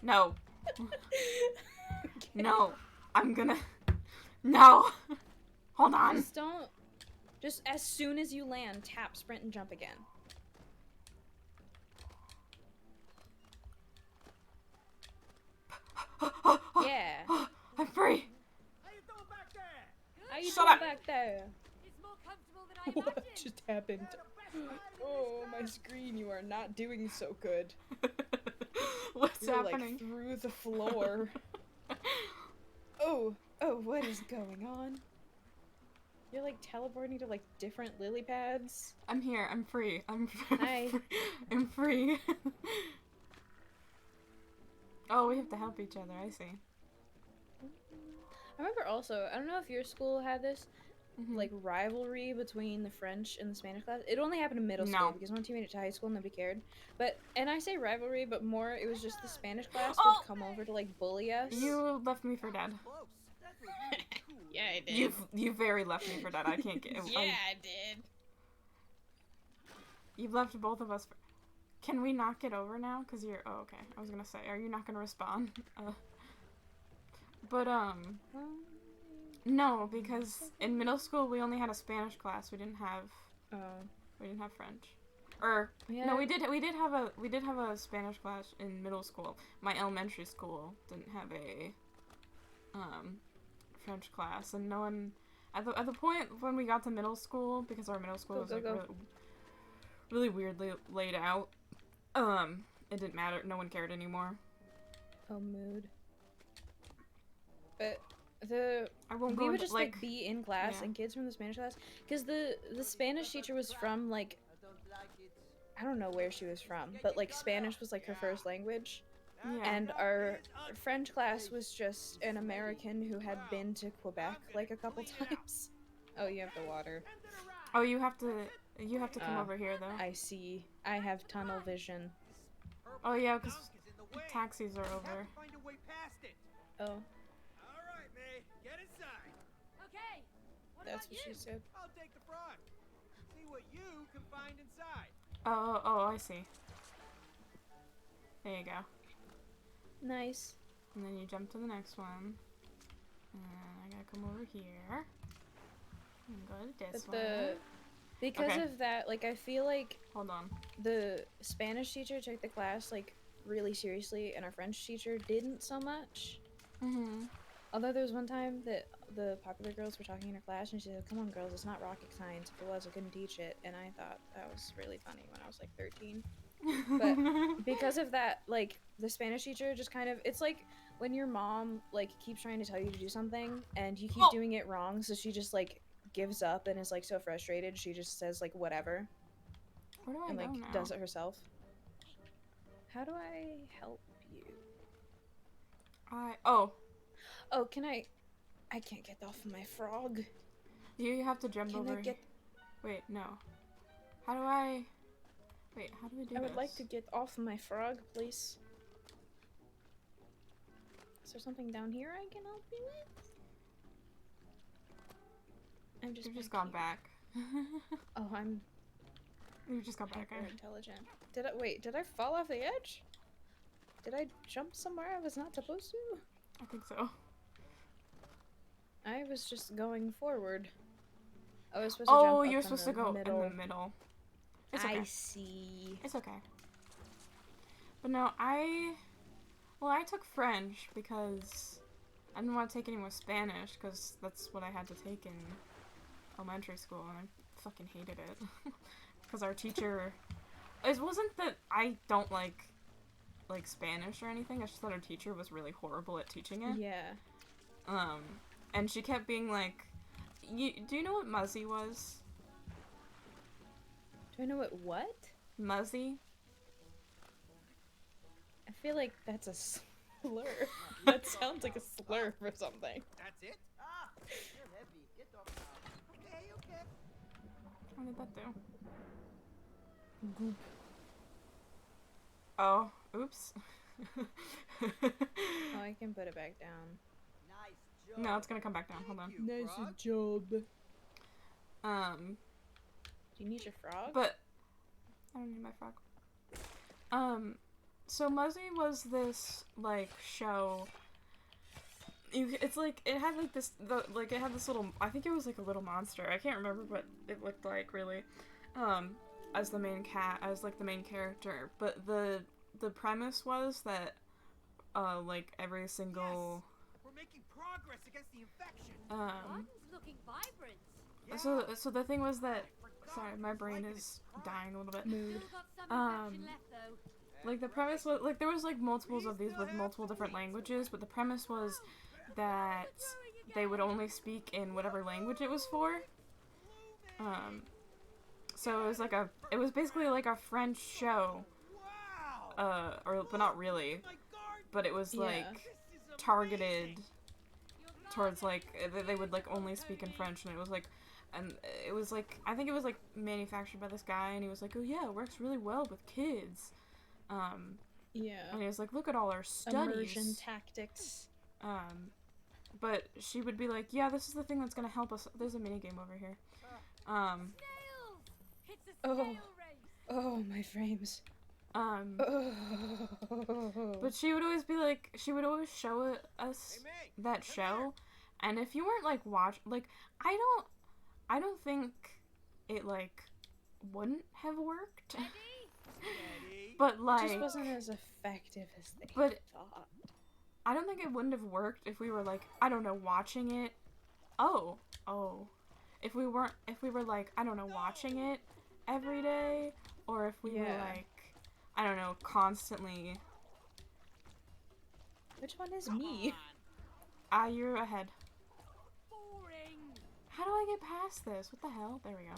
[SPEAKER 1] No.
[SPEAKER 2] Okay.
[SPEAKER 1] No. I'm gonna. No. Hold on.
[SPEAKER 2] Just don't. Just as soon as you land, tap sprint and jump again. Yeah.
[SPEAKER 1] I'm free.
[SPEAKER 3] How you doing back there?
[SPEAKER 2] How you
[SPEAKER 1] Shut
[SPEAKER 2] doing
[SPEAKER 1] up.
[SPEAKER 2] back there?
[SPEAKER 4] It's more comfortable than I
[SPEAKER 2] What
[SPEAKER 4] imagined.
[SPEAKER 2] just happened? Oh, my screen, you are not doing so good.
[SPEAKER 1] What's
[SPEAKER 2] You're
[SPEAKER 1] happening?
[SPEAKER 2] like through the floor. Oh, what is going on? You're like teleporting to like different lily pads.
[SPEAKER 1] I'm here. I'm free.
[SPEAKER 2] Hi.
[SPEAKER 1] I'm free. Oh, we have to help each other. I see.
[SPEAKER 2] I remember also, I don't know if your school had this, like rivalry between the French and the Spanish class. It only happened in middle school
[SPEAKER 1] No.
[SPEAKER 2] because once you made it to high school, nobody cared. But, and I say rivalry, but more it was just the Spanish class
[SPEAKER 1] Oh!
[SPEAKER 2] would come over to like bully us.
[SPEAKER 1] You left me for dead.
[SPEAKER 3] Close. That was really cool.
[SPEAKER 2] Yeah, I did.
[SPEAKER 1] You very left me for dead. I can't get.
[SPEAKER 2] I did.
[SPEAKER 1] You've left both of us. Can we not get over now? Cause you're. Oh, okay. I was gonna say, are you not gonna respond? But no, because in middle school we only had a Spanish class. We didn't have. We didn't have French. Or
[SPEAKER 2] Yeah.
[SPEAKER 1] no, we did have a Spanish class in middle school. My elementary school didn't have a French class, and no one at the point when we got to middle school, because our middle school was like really weirdly laid out. It didn't matter. No one cared anymore.
[SPEAKER 2] Oh, mood. But We would just like be in class and kids from the Spanish class, because the Spanish teacher was from like, I don't know where she was from, but like Spanish was like her first language.
[SPEAKER 1] Yeah.
[SPEAKER 2] And our French class was just an American who had been to Quebec like a couple times. Oh, you have the water.
[SPEAKER 1] Oh, you have to come over here though.
[SPEAKER 2] I see. I have tunnel vision.
[SPEAKER 1] Oh yeah, because taxis are over.
[SPEAKER 2] Oh.
[SPEAKER 3] Alright, May, get inside.
[SPEAKER 4] Okay. What
[SPEAKER 2] That's
[SPEAKER 4] about
[SPEAKER 2] what
[SPEAKER 4] you?
[SPEAKER 2] she said.
[SPEAKER 3] I'll take the front. See what you can find inside.
[SPEAKER 1] Oh, I see. There you go.
[SPEAKER 2] Nice.
[SPEAKER 1] And then you jump to the next one. And I gotta come over here. And go to this one.
[SPEAKER 2] Because of that, like, I feel like
[SPEAKER 1] hold on.
[SPEAKER 2] The Spanish teacher took the class like really seriously, and our French teacher didn't so much.
[SPEAKER 1] Mhm.
[SPEAKER 2] Although there was one time that the popular girls were talking in her class, and she said, "Come on, girls, it's not rocket science. If it was, I couldn't teach it." And I thought that was really funny when I was like 13. But because of that, like, the Spanish teacher just kind of, it's like when your mom like keeps trying to tell you to do something and you keep doing it wrong, so she just like gives up and is like so frustrated she just says like whatever.
[SPEAKER 1] Where do I
[SPEAKER 2] and
[SPEAKER 1] go
[SPEAKER 2] like
[SPEAKER 1] now?
[SPEAKER 2] does it herself. How do I help you?
[SPEAKER 1] Oh,
[SPEAKER 2] can I can't get off of my frog.
[SPEAKER 1] you have to jump over. Wait, no. How do I do
[SPEAKER 2] I
[SPEAKER 1] this?
[SPEAKER 2] would like to get off my frog, please. Is there something down here I can help you with?
[SPEAKER 1] You've just gone back.
[SPEAKER 2] Oh,
[SPEAKER 1] You just got back.
[SPEAKER 2] Very intelligent. Did I fall off the edge? Did I jump somewhere I was not supposed to?
[SPEAKER 1] I think so.
[SPEAKER 2] I was just going forward. I was supposed to jump
[SPEAKER 1] Oh,
[SPEAKER 2] up
[SPEAKER 1] you're
[SPEAKER 2] in
[SPEAKER 1] supposed
[SPEAKER 2] the
[SPEAKER 1] to go
[SPEAKER 2] middle.
[SPEAKER 1] in the middle. It's okay.
[SPEAKER 2] I see.
[SPEAKER 1] It's okay. But no, I took French because I didn't want to take any more Spanish because that's what I had to take in elementary school, and I fucking hated it. Because our teacher, it wasn't that I don't like Spanish or anything. It's just that our teacher was really horrible at teaching it.
[SPEAKER 2] Yeah.
[SPEAKER 1] And she kept being like, do you know what Muzzy was?
[SPEAKER 2] Do I know what?
[SPEAKER 1] Muzzy?
[SPEAKER 2] I feel like that's a slur. That sounds like a slur for something.
[SPEAKER 3] That's it?
[SPEAKER 5] Ah, you're heavy. Get off now. Okay.
[SPEAKER 1] What did that do?
[SPEAKER 2] Goop.
[SPEAKER 1] Oh, oops.
[SPEAKER 2] Oh, I can put it back down.
[SPEAKER 5] Nice job.
[SPEAKER 1] No, it's gonna come back down. Hold on.
[SPEAKER 2] Nice job. Do you need your frog?
[SPEAKER 1] But I don't need my frog. So Muzzy was this like show. It's like it had like this it had this little, I think it was like a little monster. I can't remember what it looked like really. As the main the main character, but the premise was that like every single
[SPEAKER 3] We're making progress against the infection.
[SPEAKER 4] Garden's looking vibrant.
[SPEAKER 1] So the thing was that, sorry, my brain is dying a little bit.
[SPEAKER 2] Mood.
[SPEAKER 4] Still got some infection left though.
[SPEAKER 1] Like the premise was like there was like multiples of these with multiple different languages, but the premise was that they would only speak in whatever language it was for. So it was basically like a French show. But not really. But it was like targeted towards like they would like only speak in French, and it was like I think it was like manufactured by this guy, and he was like, oh yeah, it works really well with kids.
[SPEAKER 2] Yeah.
[SPEAKER 1] And he was like, look at all our studies.
[SPEAKER 2] Immersion tactics.
[SPEAKER 1] But she would be like, yeah, this is the thing that's gonna help us. There's a minigame over here.
[SPEAKER 4] Snails! It's a snail race.
[SPEAKER 2] Oh, my frames.
[SPEAKER 1] But she would always be like, she would always show us that show, and if you weren't like I don't think it like wouldn't have worked. But like,
[SPEAKER 2] it just wasn't as effective as they thought.
[SPEAKER 1] I don't think it wouldn't have worked if we were like, I don't know, watching it. Oh. If we were like, I don't know, watching it every day, or if we were like, I don't know, constantly.
[SPEAKER 2] Which one is me?
[SPEAKER 1] You're ahead. How do I get past this? What the hell? There we go.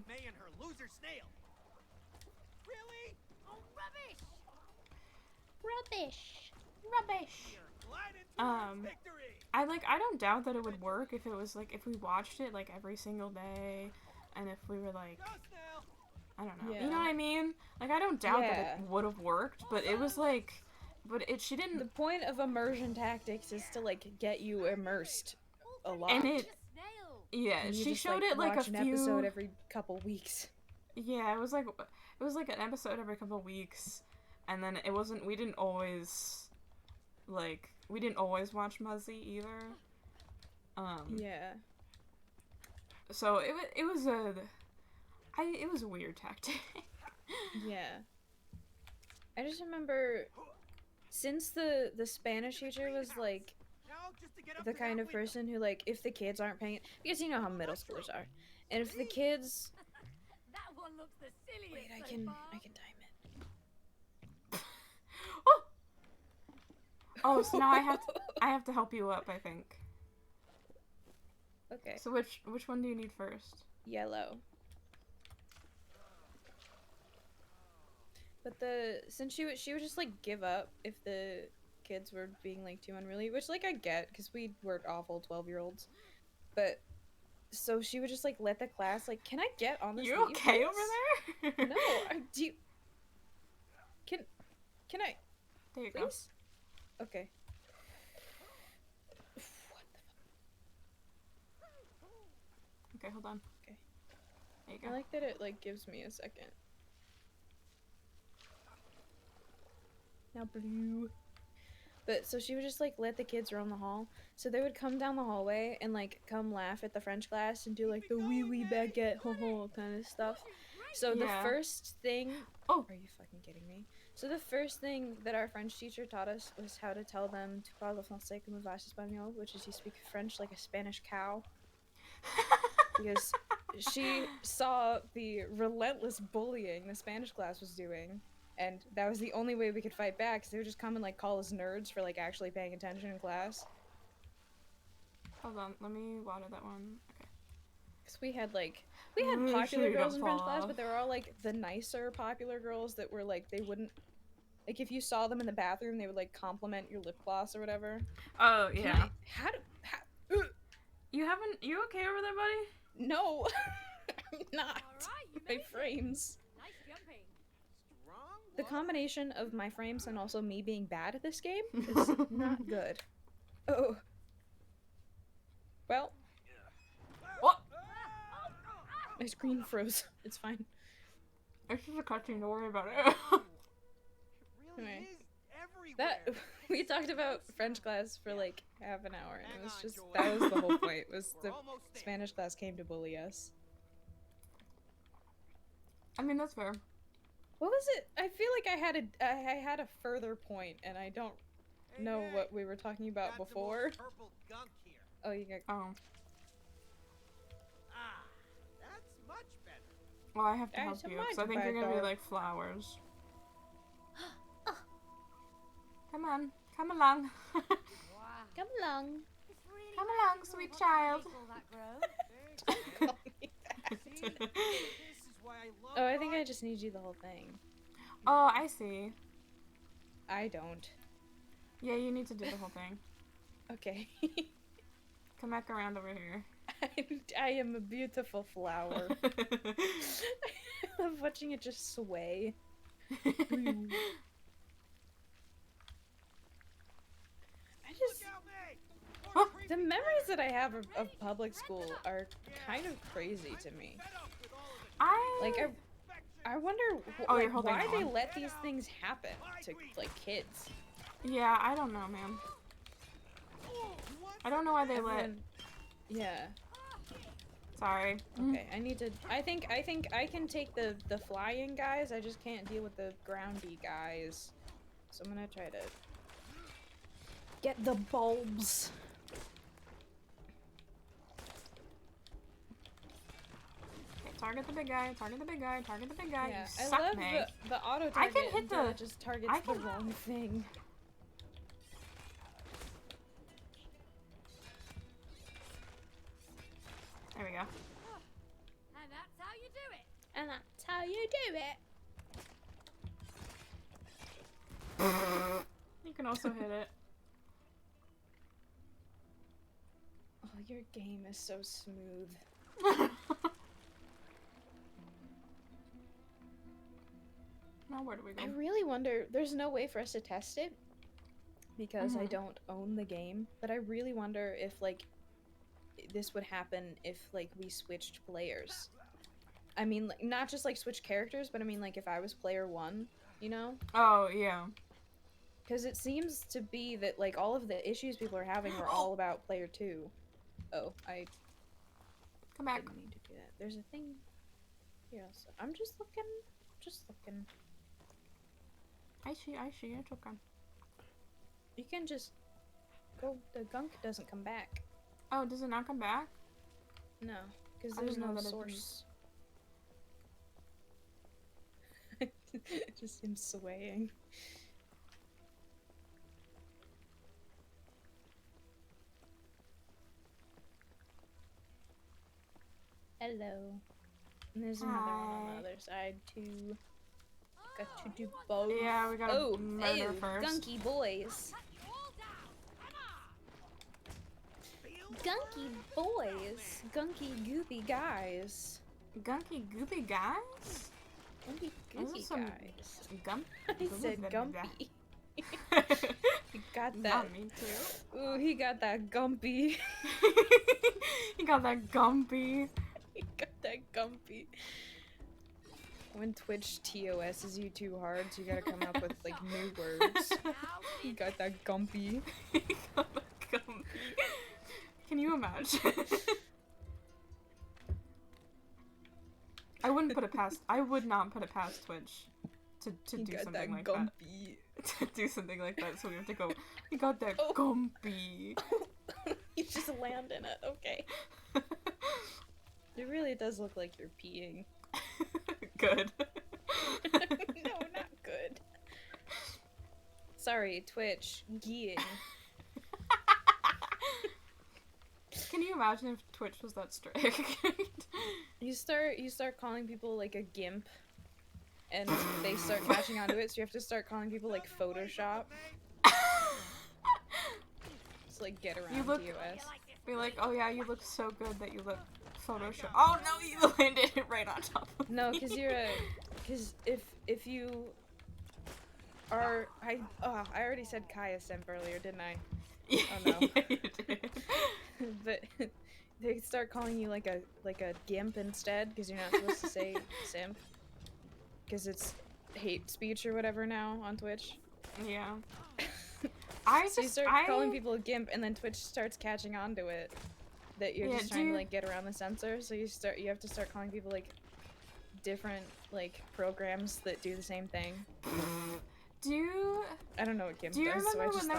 [SPEAKER 3] May and her loser snail. Really?
[SPEAKER 4] Oh, rubbish!
[SPEAKER 1] Rubbish. Rubbish.
[SPEAKER 3] Victory.
[SPEAKER 1] I don't doubt that it would work if it was like, if we watched it like every single day, and if we were like, I don't know, you know what I mean? Like, I don't doubt that it would have worked, but it was like, she didn't.
[SPEAKER 2] The point of immersion tactics is to like get you immersed a lot.
[SPEAKER 1] And she showed it like
[SPEAKER 2] an episode every couple weeks.
[SPEAKER 1] Yeah, it was like an episode every couple weeks, and then we didn't always watch Muzzy either.
[SPEAKER 2] Yeah.
[SPEAKER 1] So it was a weird tactic.
[SPEAKER 2] Yeah. I just remember, since the Spanish teacher was like the kind of person who, like, if the kids aren't paying it, because you know how middle schoolers are, and if the kids,
[SPEAKER 4] That one looks the silliest.
[SPEAKER 2] wait, I can time it.
[SPEAKER 1] Oh, so now I have to help you up, I think.
[SPEAKER 2] Okay.
[SPEAKER 1] So which one do you need first?
[SPEAKER 2] Yellow. But since she would just like give up if the kids were being like too unruly, which like I get because we were awful 12-year-olds, but so she would just like let the class like, can I get on this?
[SPEAKER 1] You okay over there?
[SPEAKER 2] No, do you... Can I?
[SPEAKER 1] There you
[SPEAKER 2] please? Go. Okay.
[SPEAKER 1] Okay, hold on.
[SPEAKER 2] Okay.
[SPEAKER 1] There you go.
[SPEAKER 2] I like that it like gives me a second. Now blue. But so she would just like let the kids roam the hall. So they would come down the hallway and like come laugh at the French class and do like the wee baguette ho ho kind of stuff. So the first thing, are you fucking kidding me? So the first thing that our French teacher taught us was how to tell them "Tu parles français comme un vache espagnol," which is you speak French like a Spanish cow. Because she saw the relentless bullying the Spanish class was doing, and that was the only way we could fight back, because they would just come and like call us nerds for like actually paying attention in class.
[SPEAKER 1] Hold on, let me water that one. Okay.
[SPEAKER 2] Because we had popular girls in French class, but they were all like the nicer popular girls that were like, they wouldn't, like if you saw them in the bathroom, they would like compliment your lip gloss or whatever.
[SPEAKER 1] Oh yeah. You okay over there, buddy?
[SPEAKER 2] No, I'm not.
[SPEAKER 4] Alright,
[SPEAKER 2] My frames.
[SPEAKER 4] Nice jumping.
[SPEAKER 2] The combination of my frames and also me being bad at this game is not good. Oh. Well.
[SPEAKER 1] What?
[SPEAKER 2] My screen froze. It's fine.
[SPEAKER 1] It's just a cutscene, don't worry about it.
[SPEAKER 2] Anyway. That we talked about French class for like half an hour, and it was just, that was the whole point, was the Spanish class came to bully us.
[SPEAKER 1] I mean, that's fair.
[SPEAKER 2] What was it? I feel like I had a further point, and I don't know what we were talking about before. Oh, you got.
[SPEAKER 1] Oh.
[SPEAKER 3] That's much better.
[SPEAKER 1] Well, I have to help you, because I think you're gonna be like flowers. Come on, come along.
[SPEAKER 2] Come along.
[SPEAKER 1] Come along, sweet child.
[SPEAKER 2] Oh, I think I just need you the whole thing.
[SPEAKER 1] Oh, I see.
[SPEAKER 2] I don't.
[SPEAKER 1] Yeah, you need to do the whole thing.
[SPEAKER 2] Okay.
[SPEAKER 1] Come back around over here.
[SPEAKER 2] I am a beautiful flower. I love watching it just sway. The memories that I have of public school are kind of crazy to me. I wonder why they let these things happen to like kids.
[SPEAKER 1] Yeah, I don't know, man. I don't know why they let.
[SPEAKER 2] Yeah.
[SPEAKER 1] Sorry.
[SPEAKER 2] Okay, I need to. I think I can take the flying guys. I just can't deal with the groundy guys. So I'm gonna try to get the bulbs.
[SPEAKER 1] Target the big guy, target the big guy, target the big guy.
[SPEAKER 2] Yeah,
[SPEAKER 1] You suck,
[SPEAKER 2] I love
[SPEAKER 1] Meg.
[SPEAKER 2] the auto target.
[SPEAKER 1] I can hit the.
[SPEAKER 2] Just targets the wrong thing.
[SPEAKER 1] There we go.
[SPEAKER 4] And that's how you do it.
[SPEAKER 2] And that's how you do it.
[SPEAKER 1] You can also hit it.
[SPEAKER 2] Oh, your game is so smooth.
[SPEAKER 1] Now where do we go?
[SPEAKER 2] I really wonder, there's no way for us to test it because I don't own the game, but I really wonder if, like, this would happen if, like, we switched players. I mean, like, not just, like, switch characters, but I mean, like, if I was player 1, you know?
[SPEAKER 1] Oh, yeah.
[SPEAKER 2] Because it seems to be that, like, all of the issues people are having were all about player 2. Oh, I
[SPEAKER 1] Come back.
[SPEAKER 2] didn't mean to do that. There's a thing here also. I'm just looking.
[SPEAKER 1] I see, it's okay.
[SPEAKER 2] You can just go. The gunk doesn't come back.
[SPEAKER 1] Oh, does it not come back?
[SPEAKER 2] No, because
[SPEAKER 1] I
[SPEAKER 2] there's
[SPEAKER 1] didn't know
[SPEAKER 2] no
[SPEAKER 1] that it
[SPEAKER 2] source. Just him swaying. Hello. And there's another one on the other side too. Got to do both.
[SPEAKER 1] Yeah, we gotta murder first.
[SPEAKER 2] Gunky boys. Gunky boys. Gunky goopy guys.
[SPEAKER 1] Gunky goopy guys?
[SPEAKER 2] Gunky
[SPEAKER 1] Those are
[SPEAKER 2] goopy
[SPEAKER 1] some
[SPEAKER 2] guys.
[SPEAKER 1] Gump?
[SPEAKER 2] I said gumpy. He got that.
[SPEAKER 1] Not me too.
[SPEAKER 2] Ooh, he got that gumpy.
[SPEAKER 1] He got that gumpy.
[SPEAKER 2] He got that gumpy. When Twitch TOS's you too hard, so you gotta come up with like new words. He got that gumpy.
[SPEAKER 1] He got that gumpy. Can you imagine? I would not put it past Twitch to do something like
[SPEAKER 2] gumpy.
[SPEAKER 1] that. To do something like that, so we have to go, he got that gumpy.
[SPEAKER 2] You just land in it, okay. It really does look like you're peeing.
[SPEAKER 1] Good.
[SPEAKER 2] No, not good. Sorry, Twitch. Geeing.
[SPEAKER 1] Can you imagine if Twitch was that strict?
[SPEAKER 2] You start calling people like a gimp, and they start catching on to it, so you have to start calling people like Photoshop. Just like get around TOS.
[SPEAKER 1] Be like, oh yeah, you look so good that you look Photoshop. Oh no, you landed it right on top of
[SPEAKER 2] No,
[SPEAKER 1] me.
[SPEAKER 2] because if you are, I already said Kaya simp earlier, didn't I?
[SPEAKER 1] Yeah,
[SPEAKER 2] Oh no.
[SPEAKER 1] yeah, you did.
[SPEAKER 2] But they start calling you like a gimp instead, because you're not supposed to say simp, because it's hate speech or whatever now on Twitch.
[SPEAKER 1] Yeah.
[SPEAKER 2] So you start calling people a gimp, and then Twitch starts catching on to it. That you're just trying to like get around the censor, so you have to start calling people like different like programs that do the same thing. I don't know what GIMP does.
[SPEAKER 1] Do you remember
[SPEAKER 2] so I just
[SPEAKER 1] when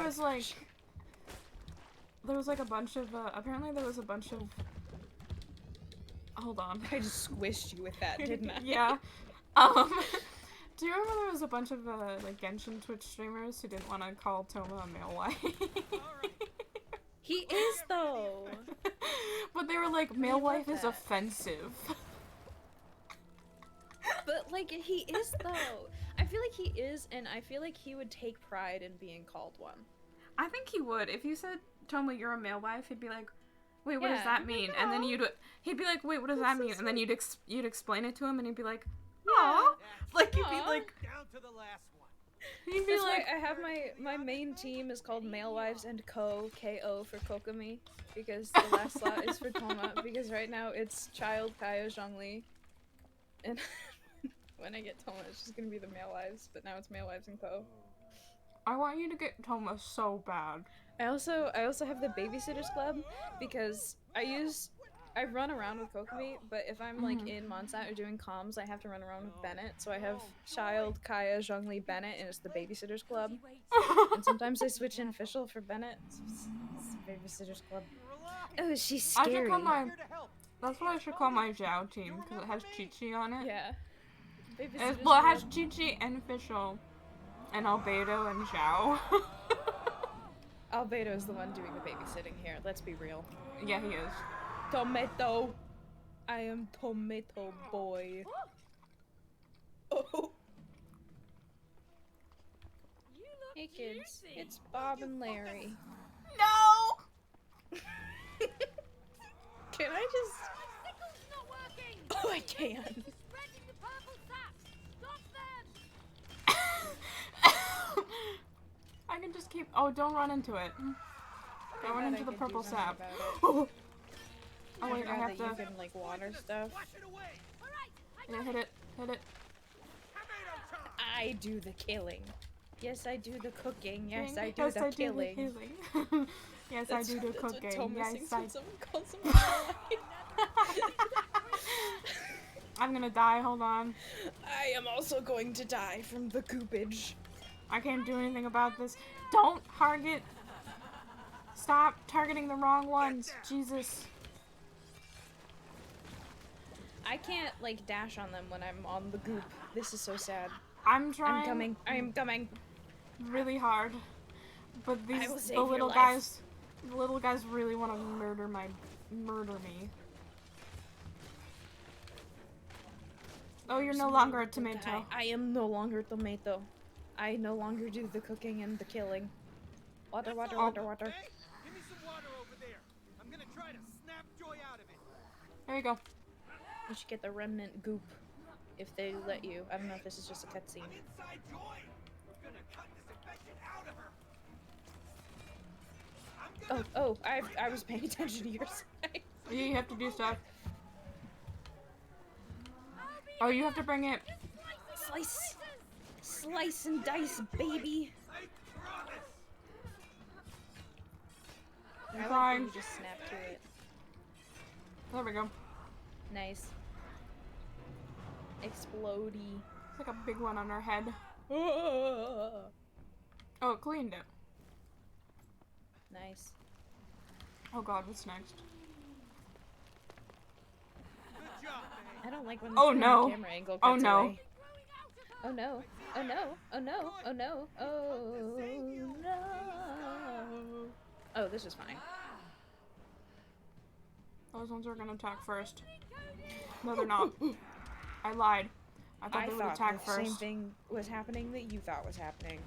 [SPEAKER 1] there was like a bunch of apparently there was a bunch of hold on.
[SPEAKER 2] I just squished you with that, didn't I?
[SPEAKER 1] Yeah. Do you remember there was a bunch of like Genshin Twitch streamers who didn't want to call Toma a male wife?
[SPEAKER 2] He is though.
[SPEAKER 1] But they were like, male wife is offensive.
[SPEAKER 2] But like he is though. I feel like he is, and I feel like he would take pride in being called one.
[SPEAKER 1] I think he would. If you said, Toma, you're a male wife, he'd be like, wait, what does that mean? And then he'd be like, wait, what does that mean? And then you'd explain it to him, and he'd be like, aw. Like, you'd be like,
[SPEAKER 3] down to the last one.
[SPEAKER 1] He'd be
[SPEAKER 2] That's
[SPEAKER 1] like,
[SPEAKER 2] why I have my main team is called Male Wives and K.O. for Kokomi, because the last slot is for Toma, because right now it's Child, Kaya, Zhongli, and when I get Toma it's just gonna be the Male Wives, but now it's Male Wives and Ko.
[SPEAKER 1] I want you to get Toma so bad.
[SPEAKER 2] I also have the Babysitters Club, because I run around with Kokomi, but if I'm like in Monsat or doing comms, I have to run around with Bennett. So I have Child, Kaya, Zhongli, Bennett, and it's the Babysitters Club. And sometimes I switch in official for Bennett. So it's the Babysitters Club. Oh, she's scary.
[SPEAKER 1] That's what I should call my Zhao team, because it has Chi-Chi on it.
[SPEAKER 2] Yeah.
[SPEAKER 1] It has Chi-Chi and Official, and Albedo and Zhao.
[SPEAKER 2] Albedo is the one doing the babysitting here, let's be real.
[SPEAKER 1] Yeah, he is.
[SPEAKER 2] Tomato! I am Tomato Boy. Oh. Hey kids, it's Bob and Larry.
[SPEAKER 1] No!
[SPEAKER 2] Can I just...
[SPEAKER 4] My sickle's not working!
[SPEAKER 2] Oh, I can.
[SPEAKER 4] Spreading the purple sap! Stop them!
[SPEAKER 1] I can just keep. Oh, don't run into it. Don't run into the purple sap. Oh wait, I have to.
[SPEAKER 2] You can like water stuff.
[SPEAKER 1] Yeah, hit it. Hit it.
[SPEAKER 2] I do the killing. Yes, I do the cooking. Yes, I do
[SPEAKER 1] Yes,
[SPEAKER 2] the
[SPEAKER 1] I
[SPEAKER 2] killing.
[SPEAKER 1] Do the killing. Yes, I do the cooking.
[SPEAKER 2] That's what Tom
[SPEAKER 1] Yes,
[SPEAKER 2] sings
[SPEAKER 1] I.
[SPEAKER 2] when someone calls him
[SPEAKER 1] I'm gonna die. Hold on.
[SPEAKER 2] I am also going to die from the goopage.
[SPEAKER 1] I can't do anything about this. Don't target. Stop targeting the wrong ones. Jesus.
[SPEAKER 2] I can't like dash on them when I'm on the goop. This is so sad.
[SPEAKER 1] I'm trying.
[SPEAKER 2] I'm coming. I am coming.
[SPEAKER 1] Really hard. But
[SPEAKER 2] I will
[SPEAKER 1] these
[SPEAKER 2] save
[SPEAKER 1] the
[SPEAKER 2] your
[SPEAKER 1] little
[SPEAKER 2] life.
[SPEAKER 1] guys. The little guys really want to murder me. Oh, you're no longer a tomato.
[SPEAKER 2] I am no longer tomato. I no longer do the cooking and the killing. Water, water, water, water.
[SPEAKER 3] Hey, give me some water over there. I'm gonna try to snap joy out of it.
[SPEAKER 1] There you go.
[SPEAKER 2] You should get the remnant goop if they let you. I don't know if this is just a cutscene.
[SPEAKER 3] I'm inside joy. I'm gonna cut this infection out of her. I'm gonna...
[SPEAKER 2] I was paying attention to your side.
[SPEAKER 1] Yeah, you have to do stuff. Oh, you have to bring it.
[SPEAKER 2] Slice! Slice and dice, baby!
[SPEAKER 3] I promise.
[SPEAKER 1] You're
[SPEAKER 2] I like
[SPEAKER 1] fine.
[SPEAKER 2] that you just snap to it.
[SPEAKER 1] There we go.
[SPEAKER 2] Nice. Explodey.
[SPEAKER 1] It's like a big one on our head.
[SPEAKER 2] Oh,
[SPEAKER 1] Oh, it cleaned it.
[SPEAKER 2] nice.
[SPEAKER 1] Oh god, what's next?
[SPEAKER 3] Good job, man.
[SPEAKER 2] I don't like when
[SPEAKER 1] Oh,
[SPEAKER 2] the
[SPEAKER 1] no.
[SPEAKER 2] camera angle
[SPEAKER 1] Oh,
[SPEAKER 2] cuts
[SPEAKER 1] no.
[SPEAKER 2] away. Oh no. Oh no. Oh no. Oh no. Oh no. Oh, this is fine.
[SPEAKER 1] Those ones are gonna attack first. No, they're not. I lied. I thought they would attack
[SPEAKER 2] the
[SPEAKER 1] first.
[SPEAKER 2] same thing was happening that you thought was happening.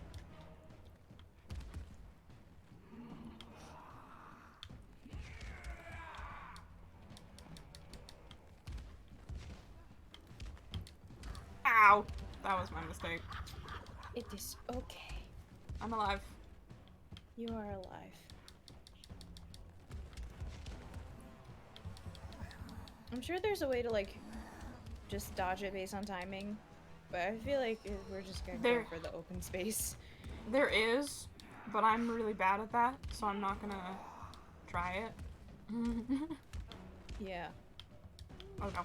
[SPEAKER 1] Ow! That was my mistake.
[SPEAKER 2] It is okay.
[SPEAKER 1] I'm alive.
[SPEAKER 2] You are alive. I'm sure there's a way to like just dodge it based on timing, but I feel like we're just gonna go for the open space.
[SPEAKER 1] There is, but I'm really bad at that, so I'm not gonna try it.
[SPEAKER 2] Yeah.
[SPEAKER 1] Oh no.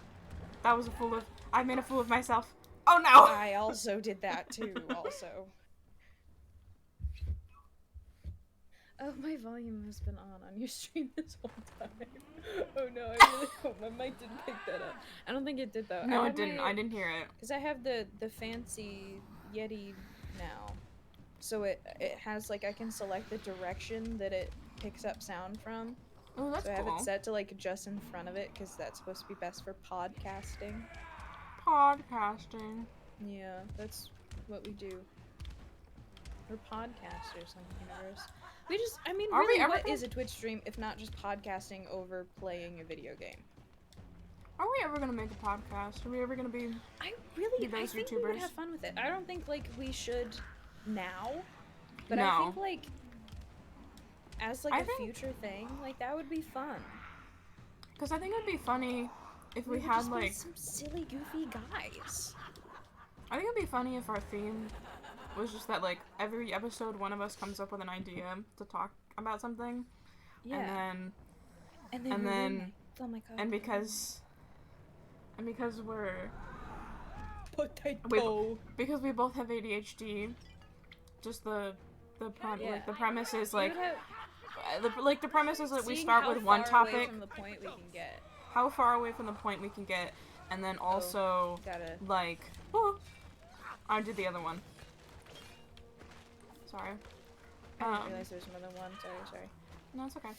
[SPEAKER 1] That was a fool of- I made a fool of myself. Oh no!
[SPEAKER 2] I also did that too, also. Oh, my volume has been on your stream this whole time. Oh no, I really hope my mic didn't pick that up. I don't think it did though.
[SPEAKER 1] No, it didn't. I didn't hear it.
[SPEAKER 2] Because I have the fancy Yeti now. So it has like, I can select the direction that it picks up sound from.
[SPEAKER 1] Oh, that's
[SPEAKER 2] so I have
[SPEAKER 1] cool.
[SPEAKER 2] it set to like just in front of it because that's supposed to be best for podcasting.
[SPEAKER 1] Podcasting.
[SPEAKER 2] Yeah, that's what we do. We're podcasters on the universe. We just, I mean,
[SPEAKER 1] Are we
[SPEAKER 2] really,
[SPEAKER 1] ever
[SPEAKER 2] what
[SPEAKER 1] gonna-
[SPEAKER 2] is a Twitch stream if not just podcasting over playing a video game?
[SPEAKER 1] Are we ever gonna make a podcast? Are we ever gonna be-
[SPEAKER 2] I really,
[SPEAKER 1] those
[SPEAKER 2] I think we would
[SPEAKER 1] YouTubers?
[SPEAKER 2] have fun with it. I don't think, like, we should now, but
[SPEAKER 1] No.
[SPEAKER 2] I think, like, as, like,
[SPEAKER 1] I
[SPEAKER 2] a
[SPEAKER 1] think-
[SPEAKER 2] future thing, like, that would be fun.
[SPEAKER 1] Because I think it'd be funny if we
[SPEAKER 2] would
[SPEAKER 1] had,
[SPEAKER 2] just be
[SPEAKER 1] like-
[SPEAKER 2] some silly, goofy guys.
[SPEAKER 1] I think it'd be funny if our theme was just that, like, every episode one of us comes up with an idea to talk about something.
[SPEAKER 2] Yeah.
[SPEAKER 1] And
[SPEAKER 2] And
[SPEAKER 1] then
[SPEAKER 2] roommates. Oh my god.
[SPEAKER 1] because we're
[SPEAKER 2] Potato.
[SPEAKER 1] because we both have ADHD, just the
[SPEAKER 2] Yeah.
[SPEAKER 1] like the premise is
[SPEAKER 2] We
[SPEAKER 1] like
[SPEAKER 2] would have-
[SPEAKER 1] the premise is that we
[SPEAKER 2] seeing
[SPEAKER 1] start
[SPEAKER 2] how
[SPEAKER 1] with one
[SPEAKER 2] far away
[SPEAKER 1] topic,
[SPEAKER 2] from the point we can get.
[SPEAKER 1] how far away from the point we can get, and then also
[SPEAKER 2] Gotta.
[SPEAKER 1] like oh, I did the other one. Sorry.
[SPEAKER 2] I didn't realize there was more than one. Sorry.
[SPEAKER 1] No, it's okay.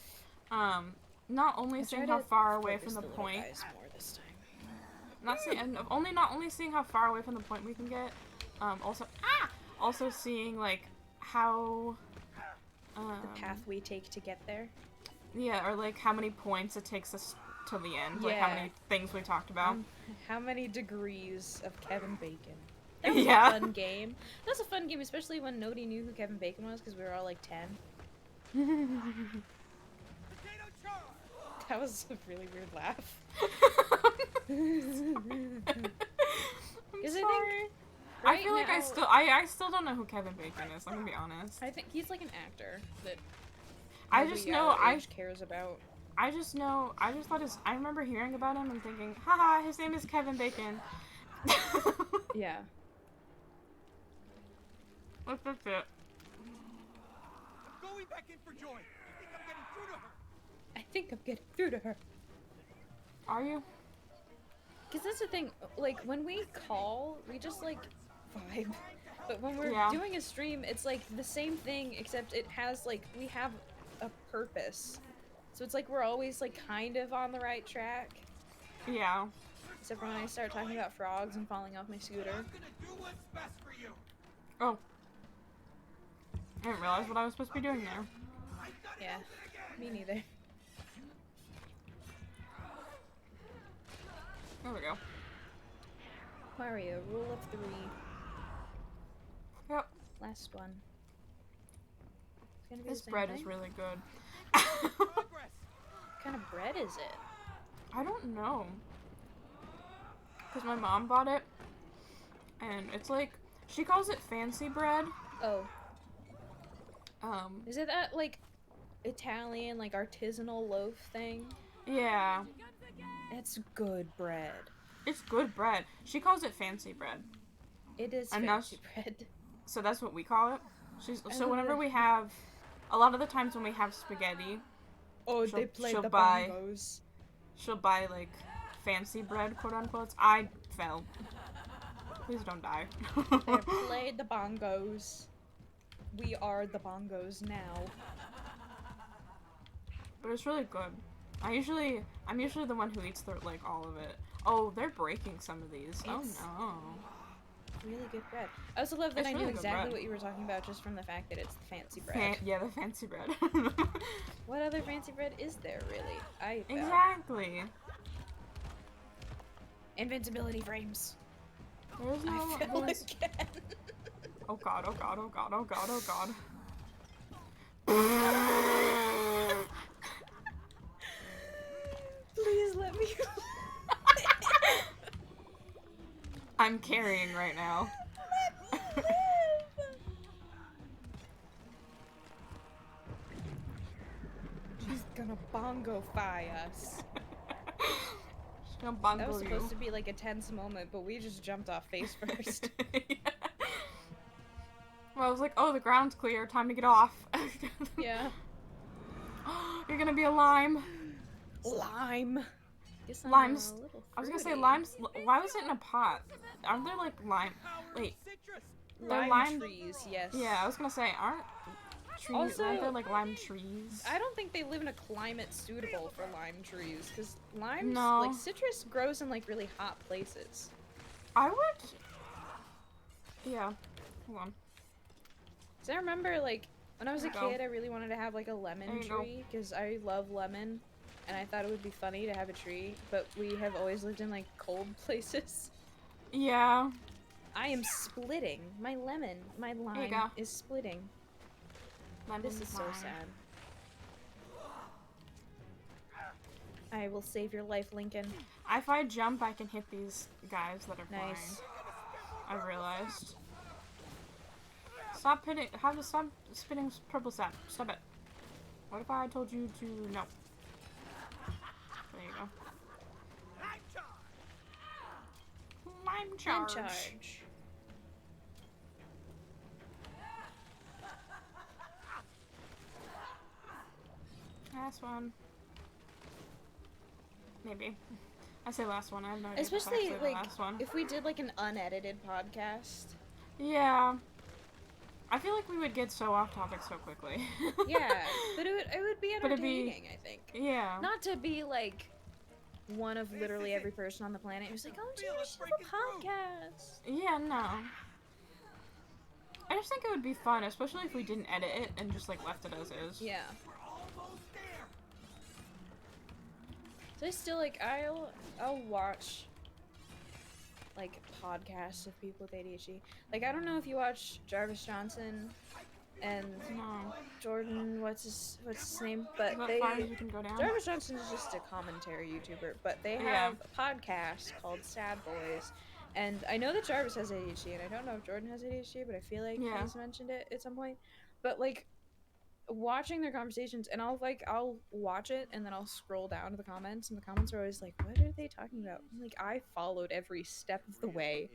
[SPEAKER 1] Not only
[SPEAKER 2] I'll
[SPEAKER 1] seeing
[SPEAKER 2] try
[SPEAKER 1] how
[SPEAKER 2] to
[SPEAKER 1] far away
[SPEAKER 2] focus
[SPEAKER 1] from the
[SPEAKER 2] little
[SPEAKER 1] point,
[SPEAKER 2] guys more this time.
[SPEAKER 1] not only seeing how far away from the point we can get, also seeing like how
[SPEAKER 2] the path we take to get there.
[SPEAKER 1] Yeah, or like how many points it takes us to the end. Like how many things we talked about.
[SPEAKER 2] How many degrees of Kevin Bacon. That was a fun game. That was a fun game, especially when nobody knew who Kevin Bacon was because we were all like 10. That was a really weird laugh.
[SPEAKER 1] I'm sorry. I feel like I still don't know who Kevin Bacon is. I'm gonna be honest.
[SPEAKER 2] I think he's like an actor that
[SPEAKER 1] I just know
[SPEAKER 2] cares about.
[SPEAKER 1] I just thought I remember hearing about him and thinking, haha, his name is Kevin Bacon.
[SPEAKER 2] Yeah.
[SPEAKER 1] That's it.
[SPEAKER 3] I'm going back in for Joy. I think I'm getting through to her.
[SPEAKER 1] Are you?
[SPEAKER 2] Because that's the thing, like, when we call, we just, like, vibe. But when we're doing a stream, it's, like, the same thing, except it has, like, we have a purpose. So it's like we're always, like, kind of on the right track.
[SPEAKER 1] Yeah.
[SPEAKER 2] Except for when I start talking about frogs and falling off my scooter.
[SPEAKER 1] Oh. I didn't realize what I was supposed to be doing there.
[SPEAKER 2] Yeah. Me neither.
[SPEAKER 1] There we go.
[SPEAKER 2] Mario, rule of 3.
[SPEAKER 1] Yep.
[SPEAKER 2] Last one.
[SPEAKER 1] This bread is really good.
[SPEAKER 2] What kind of bread is it?
[SPEAKER 1] I don't know. Because my mom bought it. And it's like, she calls it fancy bread.
[SPEAKER 2] Oh. Is it that, like, Italian, like, artisanal loaf thing?
[SPEAKER 1] Yeah.
[SPEAKER 2] It's good bread.
[SPEAKER 1] It's good bread. She calls it fancy bread.
[SPEAKER 2] It is fancy bread.
[SPEAKER 1] So that's what we call it. So whenever we have, a lot of the times when we have spaghetti,
[SPEAKER 2] they play the bongos.
[SPEAKER 1] She'll buy like fancy bread, quote unquote. I fell. Please don't die.
[SPEAKER 2] They play the bongos. We are the bongos now.
[SPEAKER 1] But it's really good. I'm usually the one who eats like all of it. Oh, they're breaking some of these. Oh no.
[SPEAKER 2] Really good bread. I also love that I knew exactly what you were talking about just from the fact that it's the fancy bread.
[SPEAKER 1] Yeah, the fancy bread.
[SPEAKER 2] What other fancy bread is there, really?
[SPEAKER 1] Exactly.
[SPEAKER 2] Invincibility frames.
[SPEAKER 1] There's no.
[SPEAKER 2] I fell again.
[SPEAKER 1] Oh god, oh god, oh god, oh god, oh god.
[SPEAKER 2] Please let me.
[SPEAKER 1] I'm carrying right now.
[SPEAKER 2] She's gonna bongo-fy us.
[SPEAKER 1] She's gonna bongo
[SPEAKER 2] That was
[SPEAKER 1] you.
[SPEAKER 2] supposed to be like a tense moment, but we just jumped off face first.
[SPEAKER 1] Yeah. Well, I was like, oh, the ground's clear, time to get off.
[SPEAKER 2] Yeah.
[SPEAKER 1] You're gonna be a lime.
[SPEAKER 2] Lime.
[SPEAKER 1] Limes. I was gonna say limes. Why was it in a pot? Aren't there like lime? Wait.
[SPEAKER 2] Lime trees, yes.
[SPEAKER 1] Yeah, I was gonna say, aren't there like lime trees?
[SPEAKER 2] I don't think they live in a climate suitable for lime trees, because limes, like citrus grows in like really hot places.
[SPEAKER 1] I would. Yeah. Hold on.
[SPEAKER 2] So I remember like when I was a kid, I really wanted to have like a lemon tree because I love lemon. And I thought it would be funny to have a tree, but we have always lived in, like, cold places.
[SPEAKER 1] Yeah.
[SPEAKER 2] I am splitting. My lime is splitting. This is so sad. I will save your life, Lincoln.
[SPEAKER 1] If I jump, I can hit these guys that are flying.
[SPEAKER 2] Nice.
[SPEAKER 1] I realized. Stop hitting. Stop spinning purple sap. Stop it. What if I told you to no? There you go. Lime charge.
[SPEAKER 2] Lime charge.
[SPEAKER 1] Last one. Maybe. I say last one. I have no idea.
[SPEAKER 2] Especially
[SPEAKER 1] if
[SPEAKER 2] like
[SPEAKER 1] last one.
[SPEAKER 2] if we did like an unedited podcast.
[SPEAKER 1] Yeah. I feel like we would get so off topic so quickly.
[SPEAKER 2] Yeah, but it would be entertaining, I think.
[SPEAKER 1] Yeah.
[SPEAKER 2] Not to be like one of literally every person on the planet who's like, oh, do you have a podcast?
[SPEAKER 1] Yeah, no. I just think it would be fun, especially if we didn't edit it and just like left it as is.
[SPEAKER 2] Yeah. So I still like I'll watch like podcasts of people with ADHD. Like I don't know if you watch Jarvis Johnson and Jordan, what's his name? But Jarvis Johnson is just a commentary YouTuber, but they have a podcast called Sad Boys. And I know that Jarvis has ADHD, and I don't know if Jordan has ADHD, but I feel like he's mentioned it at some point. But like watching their conversations, and I'll watch it and then I'll scroll down to the comments, and the comments are always like, what are they talking about? And, like, I followed every step of the way,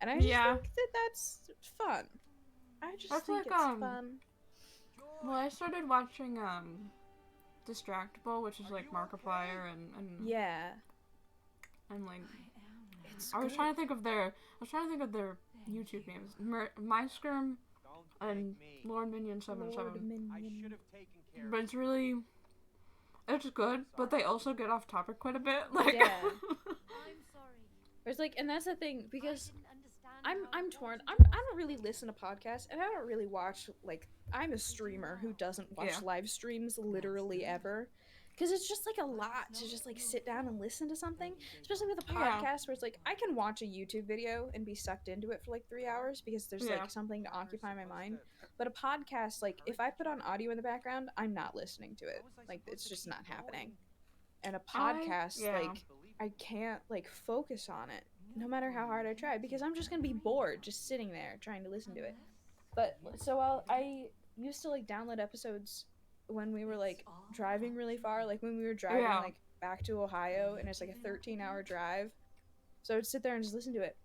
[SPEAKER 2] and I just think that that's fun. I just think it's fun.
[SPEAKER 1] Well, I started watching Distractable, which is like Markiplier and like I was trying to think of their YouTube names. MyScrim and Lord Minion 77. But it's good, but they also get off topic quite a bit. Like
[SPEAKER 4] I'm sorry.
[SPEAKER 2] It's like, and that's the thing, because I'm torn. I don't really listen to podcasts, and I don't really watch, like, I'm a streamer who doesn't watch live streams literally ever. Because it's just, like, a lot to just, like, sit down and listen to something. Especially with a podcast where it's, like, I can watch a YouTube video and be sucked into it for, like, 3 hours because there's, like, something to occupy my mind. But a podcast, like, if I put on audio in the background, I'm not listening to it. Like, it's just not happening. And a podcast, like, I can't, like, focus on it no matter how hard I try because I'm just going to be bored just sitting there trying to listen to it. But, so I used to, like, download episodes when we were, like, driving really far, like when we were driving like back to Ohio, and it's like a 13-hour drive, so I would sit there and just listen to it,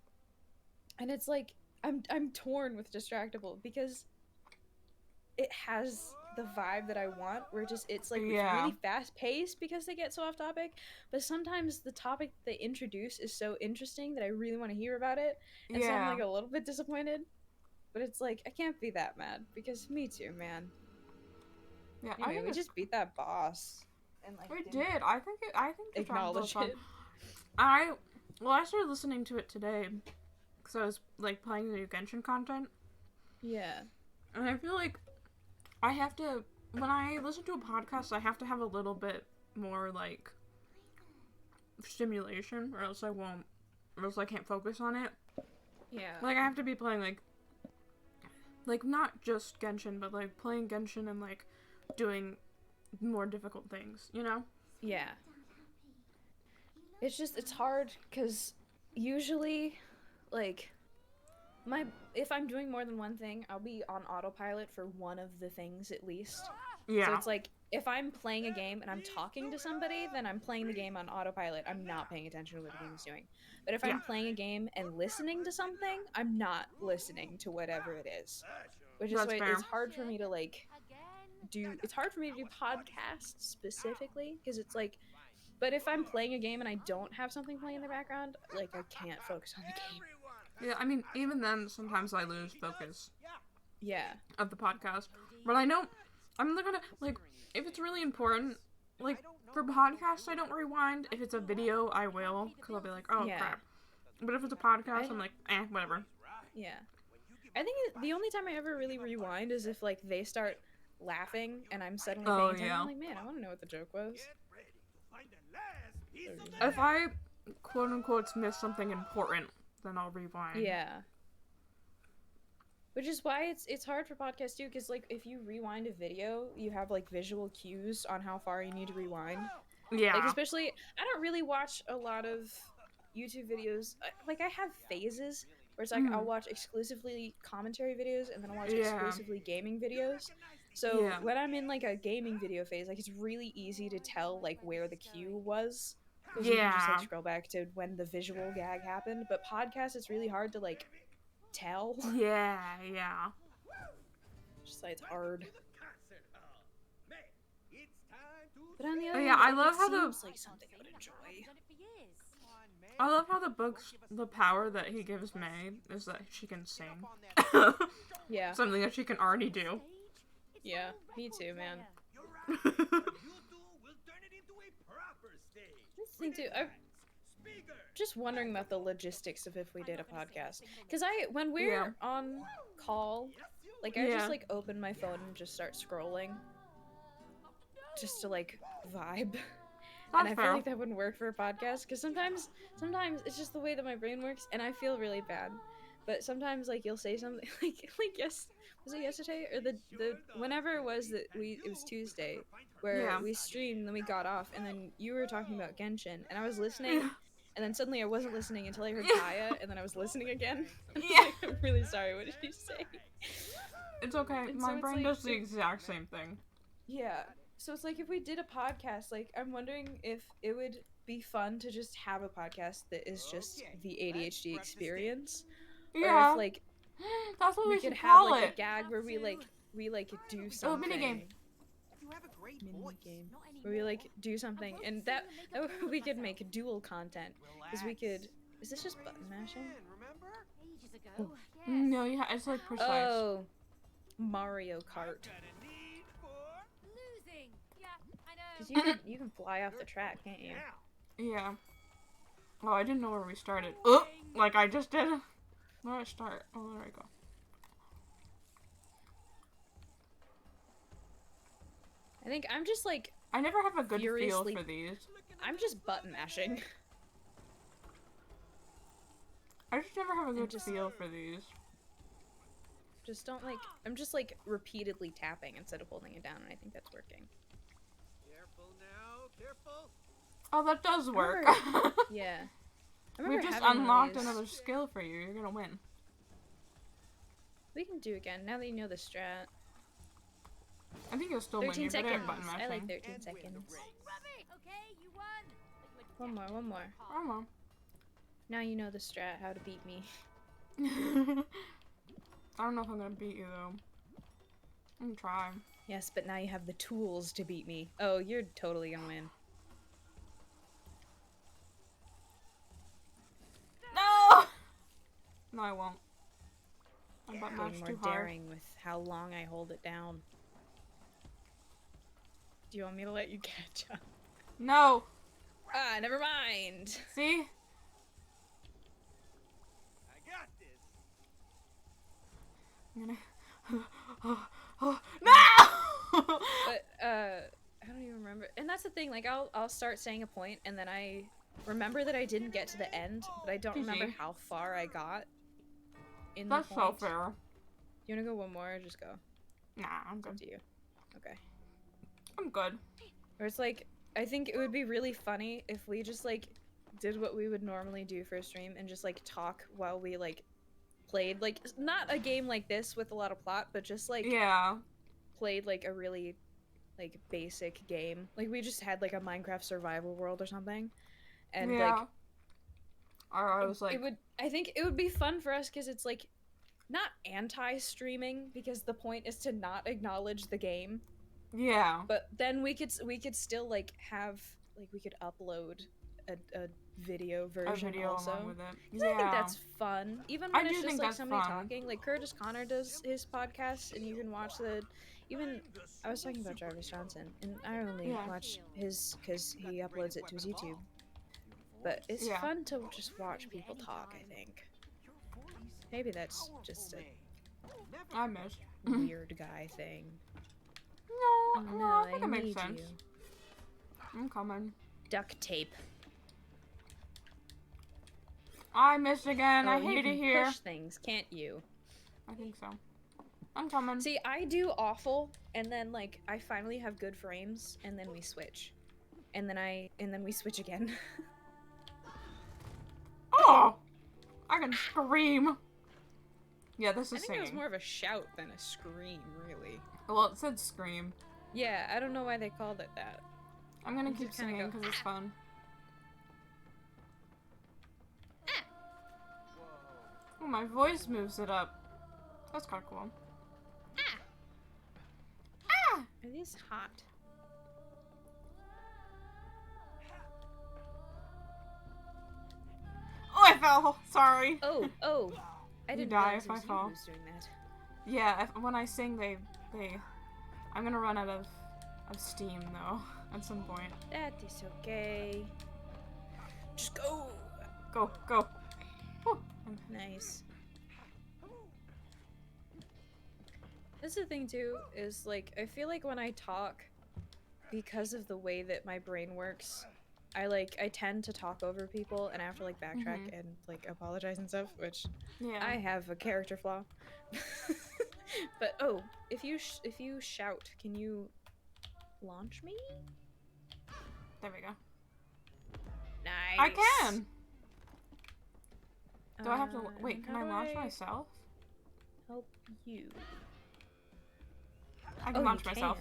[SPEAKER 2] and it's like I'm torn with Distractable because it has the vibe that I want, where it's like it's really fast paced because they get so off topic, but sometimes the topic they introduce is so interesting that I really want to hear about it, and so I'm like a little bit disappointed, but it's like I can't be that mad because me too, man. Yeah, anyway, we just beat that boss. And like
[SPEAKER 1] we did. I think
[SPEAKER 2] acknowledge it.
[SPEAKER 1] I started listening to it today because I was like playing the new Genshin content.
[SPEAKER 2] Yeah.
[SPEAKER 1] And I feel like I have to, when I listen to a podcast, I have to have a little bit more like stimulation, or else I can't focus on it.
[SPEAKER 2] Yeah.
[SPEAKER 1] Like I have to be playing like not just Genshin, but like playing Genshin and like doing more difficult things, you know?
[SPEAKER 2] Yeah. It's hard because usually, like, if I'm doing more than one thing, I'll be on autopilot for one of the things at least.
[SPEAKER 1] Yeah.
[SPEAKER 2] So it's like, if I'm playing a game and I'm talking to somebody, then I'm playing the game on autopilot. I'm not paying attention to what the game is doing. But if I'm playing a game and listening to something, I'm not listening to whatever it is. Which is why it's hard for me to, like, it's hard for me to do podcasts specifically, because it's like, but if I'm playing a game and I don't have something playing in the background, like, I can't focus on the game.
[SPEAKER 1] Yeah, I mean, even then, sometimes I lose focus.
[SPEAKER 2] Yeah.
[SPEAKER 1] Of the podcast. But I know, I'm not gonna, like, if it's really important, like, for podcasts, I don't rewind. If it's a video, I will, because I'll be like, oh, crap. But if it's a podcast, I'm like, whatever.
[SPEAKER 2] Yeah. I think the only time I ever really rewind is if, like, they start laughing and I'm suddenly paying attention. I'm like, man, I want to know what the joke was.
[SPEAKER 1] If I, quote-unquote, miss something important, then I'll rewind.
[SPEAKER 2] Yeah. Which is why it's hard for podcasts, too, because, like, if you rewind a video, you have, like, visual cues on how far you need to rewind.
[SPEAKER 1] Yeah.
[SPEAKER 2] Like, especially, I don't really watch a lot of YouTube videos. Like, I have phases where it's like, I'll watch exclusively commentary videos, and then I'll watch exclusively gaming videos. So when I'm in, like, a gaming video phase, like, it's really easy to tell, like, where the cue was. Because you can just, like, scroll back to when the visual gag happened. But podcasts, it's really hard to, like, tell.
[SPEAKER 1] Yeah.
[SPEAKER 2] Just, like, it's hard. But on the other hand,
[SPEAKER 1] I love how
[SPEAKER 2] seems like something I would enjoy.
[SPEAKER 1] I love how the power that he gives May is that she can sing.
[SPEAKER 2] Yeah.
[SPEAKER 1] Something that she can already do.
[SPEAKER 2] Yeah, me too, man. thing too. I'm just wondering about the logistics of if we did a podcast. Because when we're on call, like I just like open my phone and just start scrolling, just to like vibe. And I feel like that wouldn't work for a podcast because sometimes it's just the way that my brain works, and I feel really bad. But sometimes like you'll say something like was it yesterday or the whenever it was that it was Tuesday where we streamed, then we got off, and then you were talking about Genshin, and I was listening, and then suddenly I wasn't listening until I heard Kaya, and then I was listening again. Like, I'm really sorry. What did you say?
[SPEAKER 1] It's okay.
[SPEAKER 2] And
[SPEAKER 1] My
[SPEAKER 2] so
[SPEAKER 1] brain does the exact same thing.
[SPEAKER 2] Yeah. So it's like if we did a podcast, like I'm wondering if it would be fun to just have a podcast that is just the ADHD experience.
[SPEAKER 1] Yeah.
[SPEAKER 2] Or if like
[SPEAKER 1] that's what we
[SPEAKER 2] could
[SPEAKER 1] should
[SPEAKER 2] have
[SPEAKER 1] call
[SPEAKER 2] like
[SPEAKER 1] it.
[SPEAKER 2] a gag where we do something.
[SPEAKER 1] Minigame.
[SPEAKER 3] You have a great
[SPEAKER 2] Minigame. Where we like do something, and that we could make dual content because we could. Is this just button mashing?
[SPEAKER 4] Ages ago.
[SPEAKER 1] No, yeah, it's like precise.
[SPEAKER 2] Oh, Mario Kart.
[SPEAKER 4] Losing. Yeah, I know.
[SPEAKER 2] Because you can fly off the track, can't you?
[SPEAKER 1] Yeah. Oh, I didn't know where we started. Oh, like I just did. Where did I start? Oh, there I go.
[SPEAKER 2] I think I'm just like
[SPEAKER 1] I never have a good feel
[SPEAKER 2] furiously-
[SPEAKER 1] for these.
[SPEAKER 2] I'm just button mashing.
[SPEAKER 1] I just never have a good
[SPEAKER 2] just-
[SPEAKER 1] feel for these.
[SPEAKER 2] Just don't like. I'm just like repeatedly tapping instead of holding it down, and I think that's working.
[SPEAKER 3] Careful now, careful.
[SPEAKER 1] Oh, that does work.
[SPEAKER 2] Yeah. I
[SPEAKER 1] We
[SPEAKER 2] remember
[SPEAKER 1] just
[SPEAKER 2] having one of
[SPEAKER 1] unlocked
[SPEAKER 2] these.
[SPEAKER 1] another skill for you. You're gonna win.
[SPEAKER 2] We can do again now that you know the strat.
[SPEAKER 1] I think you'll still win.
[SPEAKER 2] 13
[SPEAKER 1] You're better
[SPEAKER 2] seconds.
[SPEAKER 1] at button mashing.
[SPEAKER 2] I like 13 seconds.
[SPEAKER 4] Okay, you won.
[SPEAKER 2] One more.
[SPEAKER 1] Oh, well.
[SPEAKER 2] Now you know the strat, how to beat me.
[SPEAKER 1] I don't know if I'm gonna beat you though. I'm gonna try.
[SPEAKER 2] Yes, but now you have the tools to beat me. Oh, you're totally gonna win.
[SPEAKER 1] No! No, I won't. I'm button
[SPEAKER 2] Being
[SPEAKER 1] mashed
[SPEAKER 2] more
[SPEAKER 1] too hard.
[SPEAKER 2] daring with how long I hold it down. Do you want me to let you catch up?
[SPEAKER 1] No!
[SPEAKER 2] Ah, never mind.
[SPEAKER 1] See?
[SPEAKER 3] I got this.
[SPEAKER 1] I'm gonna... No!
[SPEAKER 2] But I don't even remember. And that's the thing. Like I'll start saying a point, and then I remember that I didn't get to the end, but I don't remember
[SPEAKER 1] GG.
[SPEAKER 2] how far I got. In
[SPEAKER 1] That's
[SPEAKER 2] the
[SPEAKER 1] so
[SPEAKER 2] point.
[SPEAKER 1] fair.
[SPEAKER 2] You wanna go one more or just go?
[SPEAKER 1] Nah, I'm
[SPEAKER 2] It's up
[SPEAKER 1] good.
[SPEAKER 2] to you. Okay.
[SPEAKER 1] I'm good.
[SPEAKER 2] Or it's like, I think it would be really funny if we just like did what we would normally do for a stream and just like talk while we like played like not a game like this with a lot of plot, but just like
[SPEAKER 1] Yeah.
[SPEAKER 2] played like a really like basic game. Like we just had like a Minecraft survival world or something. And
[SPEAKER 1] Yeah.
[SPEAKER 2] like
[SPEAKER 1] Or I was like...
[SPEAKER 2] I think it would be fun for us because it's like not anti-streaming because the point is to not acknowledge the game.
[SPEAKER 1] Yeah.
[SPEAKER 2] But then we could still like have like we could upload a video version
[SPEAKER 1] A video
[SPEAKER 2] also.
[SPEAKER 1] along with it.
[SPEAKER 2] 'Cause I think that's fun. Even
[SPEAKER 1] I
[SPEAKER 2] when it's
[SPEAKER 1] do
[SPEAKER 2] just
[SPEAKER 1] think
[SPEAKER 2] like
[SPEAKER 1] that's
[SPEAKER 2] somebody
[SPEAKER 1] fun.
[SPEAKER 2] talking. Like Curtis Connor does his podcast, and you can watch the. Even I was talking about Jarvis Johnson, and I only watch his because he uploads it to his YouTube. But it's fun to just watch people talk. I think. Maybe that's just a
[SPEAKER 1] I missed.
[SPEAKER 2] weird guy thing.
[SPEAKER 1] No, I think it makes
[SPEAKER 2] need
[SPEAKER 1] sense.
[SPEAKER 2] you.
[SPEAKER 1] I'm coming.
[SPEAKER 2] Duct tape.
[SPEAKER 1] I missed again. I
[SPEAKER 2] Oh, you
[SPEAKER 1] hate
[SPEAKER 2] can
[SPEAKER 1] it here.
[SPEAKER 2] push things, can't you?
[SPEAKER 1] I think so. I'm coming.
[SPEAKER 2] See, I do awful, and then like I finally have good frames, and then we switch, and then we switch again.
[SPEAKER 1] Oh! I can scream. Yeah, this
[SPEAKER 2] I
[SPEAKER 1] is
[SPEAKER 2] think it was
[SPEAKER 1] singing.
[SPEAKER 2] more of a shout than a scream, really.
[SPEAKER 1] Well, it said scream.
[SPEAKER 2] Yeah, I don't know why they called it that.
[SPEAKER 1] I'm gonna
[SPEAKER 2] You
[SPEAKER 1] keep
[SPEAKER 2] just kinda
[SPEAKER 1] singing
[SPEAKER 2] go,
[SPEAKER 1] because it's fun. Oh, my voice moves it up. That's kind of cool.
[SPEAKER 2] Are these hot?
[SPEAKER 1] Oh, I fell. Sorry.
[SPEAKER 2] Oh, I didn't
[SPEAKER 1] die
[SPEAKER 2] realize
[SPEAKER 1] if
[SPEAKER 2] it
[SPEAKER 1] I
[SPEAKER 2] was you
[SPEAKER 1] fall.
[SPEAKER 2] who was doing that.
[SPEAKER 1] Yeah, when I sing, they. I'm gonna run out of steam though at some point.
[SPEAKER 2] That is okay. Just go.
[SPEAKER 1] Go, go. Whew.
[SPEAKER 2] Nice. This is the thing too, is like, I feel like when I talk, because of the way that my brain works, I tend to talk over people and I have to like backtrack and like apologize and stuff, which I have a character flaw. But oh, if you shout, can you launch me?
[SPEAKER 1] There we go.
[SPEAKER 2] Nice.
[SPEAKER 1] I can. Do I have to wait? Can I launch myself?
[SPEAKER 2] Help you.
[SPEAKER 1] I can launch myself.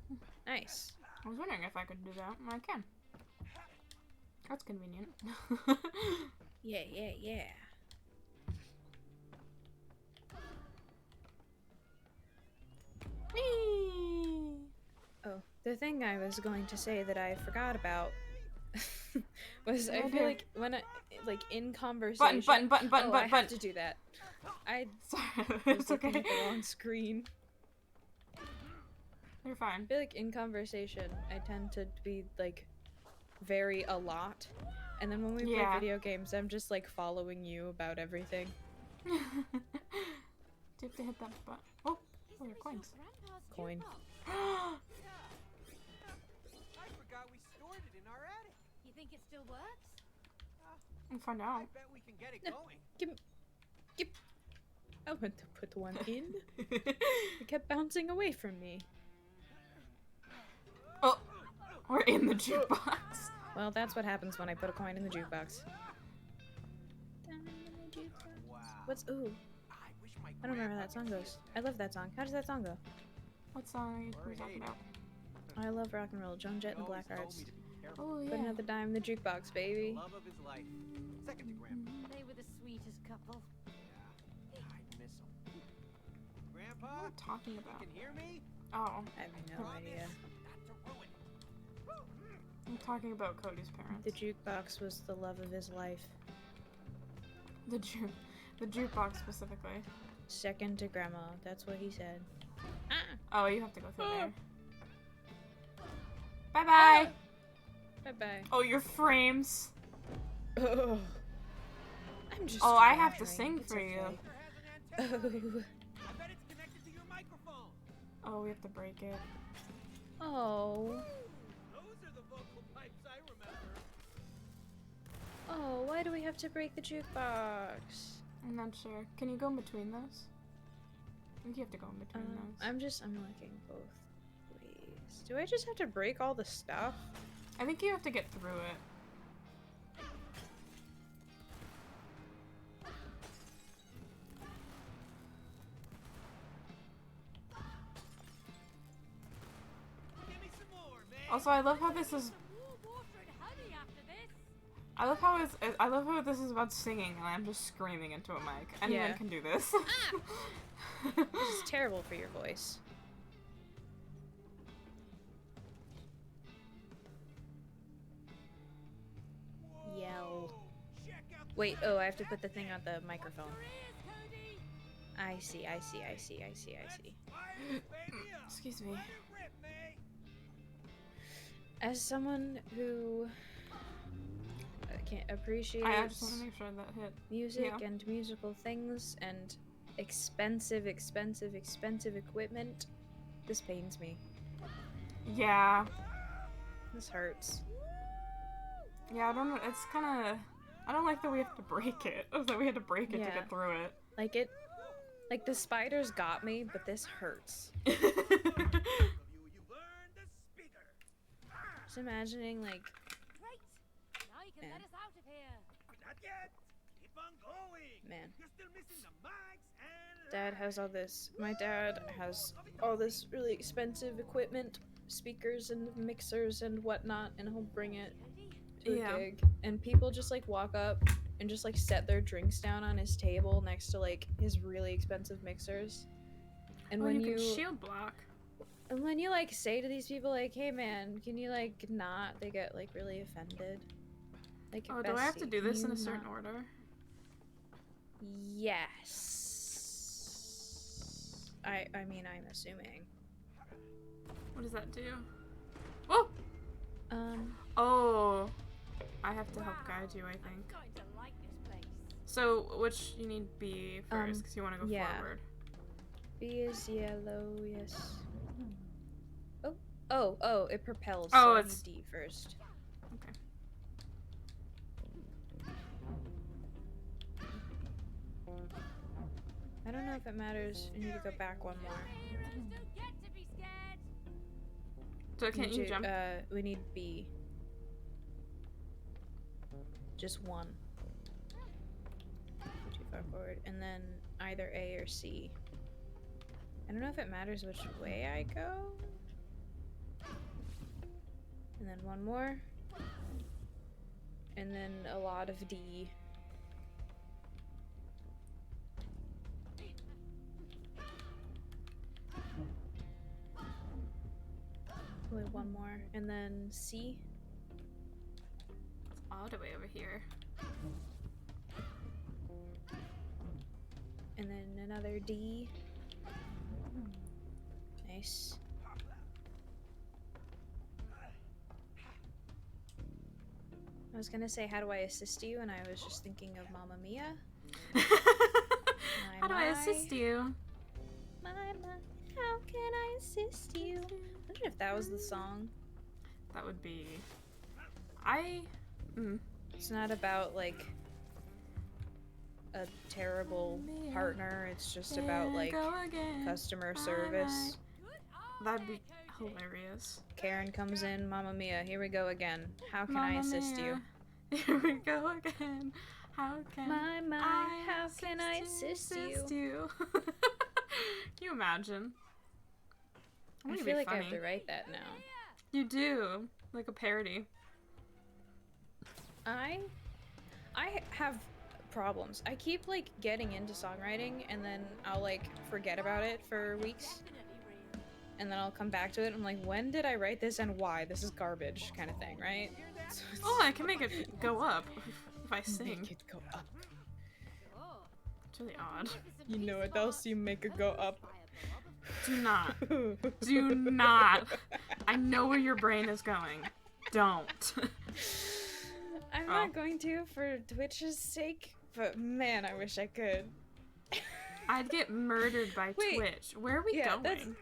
[SPEAKER 2] Can. Nice.
[SPEAKER 1] I was wondering if I could do that, and I can. That's convenient.
[SPEAKER 2] Yeah, yeah, yeah.
[SPEAKER 1] Whee!
[SPEAKER 2] Oh, the thing I was going to say that I forgot about was I feel like when I, like in conversation.
[SPEAKER 1] Button.
[SPEAKER 2] I have to do that. I
[SPEAKER 1] Sorry,
[SPEAKER 2] was
[SPEAKER 1] it's
[SPEAKER 2] looking
[SPEAKER 1] okay.
[SPEAKER 2] at the wrong screen.
[SPEAKER 1] You're fine.
[SPEAKER 2] I feel like in conversation, I tend to be like very a lot, and then when we play video games, I'm just like following you about everything.
[SPEAKER 1] Do you have to hit that button? Oh, your coins.
[SPEAKER 2] Coin.
[SPEAKER 3] I forgot we stored it in our attic.
[SPEAKER 4] You think it still works?
[SPEAKER 1] We'll find out.
[SPEAKER 3] I bet we can get it going.
[SPEAKER 2] Give. I went to put one in. It kept bouncing away from me.
[SPEAKER 1] Oh, we're in the jukebox.
[SPEAKER 2] Well, that's what happens when I put a coin in the jukebox.
[SPEAKER 3] Wow.
[SPEAKER 2] What's ooh? I don't remember how that song goes. I love that song. How does that song go?
[SPEAKER 1] What song are you talking about?
[SPEAKER 2] I love rock and roll. Joan Jett and the Blackhearts.
[SPEAKER 1] Oh yeah.
[SPEAKER 2] Put another dime in the jukebox, baby.
[SPEAKER 3] Love of his life. Second to Grandpa.
[SPEAKER 4] They were the sweetest couple.
[SPEAKER 3] Yeah, I miss him. Grandpa,
[SPEAKER 1] What are you talking
[SPEAKER 3] you
[SPEAKER 1] about?
[SPEAKER 3] can hear me?
[SPEAKER 1] Oh,
[SPEAKER 2] I have no idea.
[SPEAKER 3] Not to ruin.
[SPEAKER 1] I'm talking about Cody's parents.
[SPEAKER 2] The jukebox was the love of his life.
[SPEAKER 1] The jukebox specifically.
[SPEAKER 2] Second to grandma. That's what he said.
[SPEAKER 1] Oh, you have to go through there. Bye bye.
[SPEAKER 2] Bye bye.
[SPEAKER 1] Oh, your frames.
[SPEAKER 2] Oh, I'm just.
[SPEAKER 1] Oh, I have to
[SPEAKER 2] wondering.
[SPEAKER 1] sing
[SPEAKER 2] It's
[SPEAKER 1] for
[SPEAKER 2] okay.
[SPEAKER 1] you.
[SPEAKER 3] Has an antenna. I bet it's connected to your microphone.
[SPEAKER 1] Oh, we have to break it.
[SPEAKER 2] Oh.
[SPEAKER 3] Those are the vocal pipes I remember.
[SPEAKER 2] Oh, why do we have to break the jukebox?
[SPEAKER 1] I'm not sure. Can you go in between those? I think you have to go in between those.
[SPEAKER 2] I'm looking both ways. Do I just have to break all the stuff?
[SPEAKER 1] I think you have to get through it.
[SPEAKER 3] Give me some more, man.
[SPEAKER 1] Also, I love how this is.
[SPEAKER 4] Water and honey after this.
[SPEAKER 1] I love how this is about singing, and I'm just screaming into a mic. Anyone can do this.
[SPEAKER 2] This is terrible for your voice. Yell.
[SPEAKER 3] Check out the
[SPEAKER 2] Wait, oh, I have to put the thing on the microphone.
[SPEAKER 4] Cody.
[SPEAKER 2] I see.
[SPEAKER 1] Excuse me.
[SPEAKER 2] As someone who can't appreciate
[SPEAKER 1] I just want to make sure that hit.
[SPEAKER 2] music and musical things and expensive equipment, this pains me.
[SPEAKER 1] Yeah.
[SPEAKER 2] This hurts.
[SPEAKER 1] Yeah, I don't know. It's kind of. I don't like that we have to break it. That we had to break it to
[SPEAKER 2] Yeah.
[SPEAKER 1] get through it.
[SPEAKER 2] Like the spiders got me, but this hurts.
[SPEAKER 3] you learn the speaker.
[SPEAKER 2] Just imagining like
[SPEAKER 4] Great. Now you can
[SPEAKER 2] Man.
[SPEAKER 4] let us out of here.
[SPEAKER 3] Not yet. Keep on going.
[SPEAKER 2] Man.
[SPEAKER 3] You're still missing the mics and
[SPEAKER 2] Dad has all this. My dad has all this really expensive equipment, speakers and mixers and whatnot, and he'll bring it to a gig. And people just like walk up and just like set their drinks down on his table next to like his really expensive mixers. And when
[SPEAKER 1] you
[SPEAKER 2] you
[SPEAKER 1] can shield block.
[SPEAKER 2] and when you like say to these people like, "Hey man, can you like not?" They get like really offended. Like,
[SPEAKER 1] Oh, do I have to
[SPEAKER 2] "Bestie,
[SPEAKER 1] do this
[SPEAKER 2] can
[SPEAKER 1] in a
[SPEAKER 2] you
[SPEAKER 1] certain
[SPEAKER 2] not-"
[SPEAKER 1] order?
[SPEAKER 2] Yes. I mean, I'm assuming.
[SPEAKER 1] What does that do? Oh!
[SPEAKER 2] Um,
[SPEAKER 1] Oh! I have to help guide you, I think.
[SPEAKER 4] I'm starting to like this place.
[SPEAKER 1] So, which you need B first, because you want to go
[SPEAKER 2] yeah.
[SPEAKER 1] forward.
[SPEAKER 2] B is yellow, yes. Oh, it propels,
[SPEAKER 1] Oh,
[SPEAKER 2] so I
[SPEAKER 1] it's...
[SPEAKER 2] need D first.
[SPEAKER 1] Okay.
[SPEAKER 2] I don't know if it matters. I need to go back one more.
[SPEAKER 4] Heroes don't get to be scared.
[SPEAKER 1] So can't you jump?
[SPEAKER 2] We need B. Just one. Too far forward. And then either A or C. I don't know if it matters which way I go. And then one more. And then a lot of D. Wait, one more. And then C.
[SPEAKER 1] It's all the way over here.
[SPEAKER 2] And then another D. Nice. I was gonna say, how do I assist you? And I was just thinking of Mamma Mia.
[SPEAKER 1] How do I assist you?
[SPEAKER 2] My, how can I assist you? I wonder if that was the song.
[SPEAKER 1] That would be...
[SPEAKER 2] It's not about, like, a terrible partner. It's just about, like, customer service.
[SPEAKER 1] That'd be hilarious.
[SPEAKER 2] Karen comes in, Mamma Mia, here we go again. How can I assist you?
[SPEAKER 1] Here we go again. How can
[SPEAKER 2] how can I assist you?
[SPEAKER 1] Can you imagine?
[SPEAKER 2] I feel like I have to write that now.
[SPEAKER 1] You do. Like a parody.
[SPEAKER 2] I have problems. I keep, like, getting into songwriting, and then I'll, like, forget about it for weeks. And then I'll come back to it, and I'm like, when did I write this and why? This is garbage, kind of thing, right? So
[SPEAKER 1] oh, I can make it go up if I sing.
[SPEAKER 2] Make it go up.
[SPEAKER 1] It's really odd.
[SPEAKER 2] You know what else you make it go up?
[SPEAKER 1] Do not. Do not. I know where your brain is going. Don't.
[SPEAKER 2] I'm not going to for Twitch's sake, but man, I wish I could.
[SPEAKER 1] I'd get murdered by Twitch. Where are we going?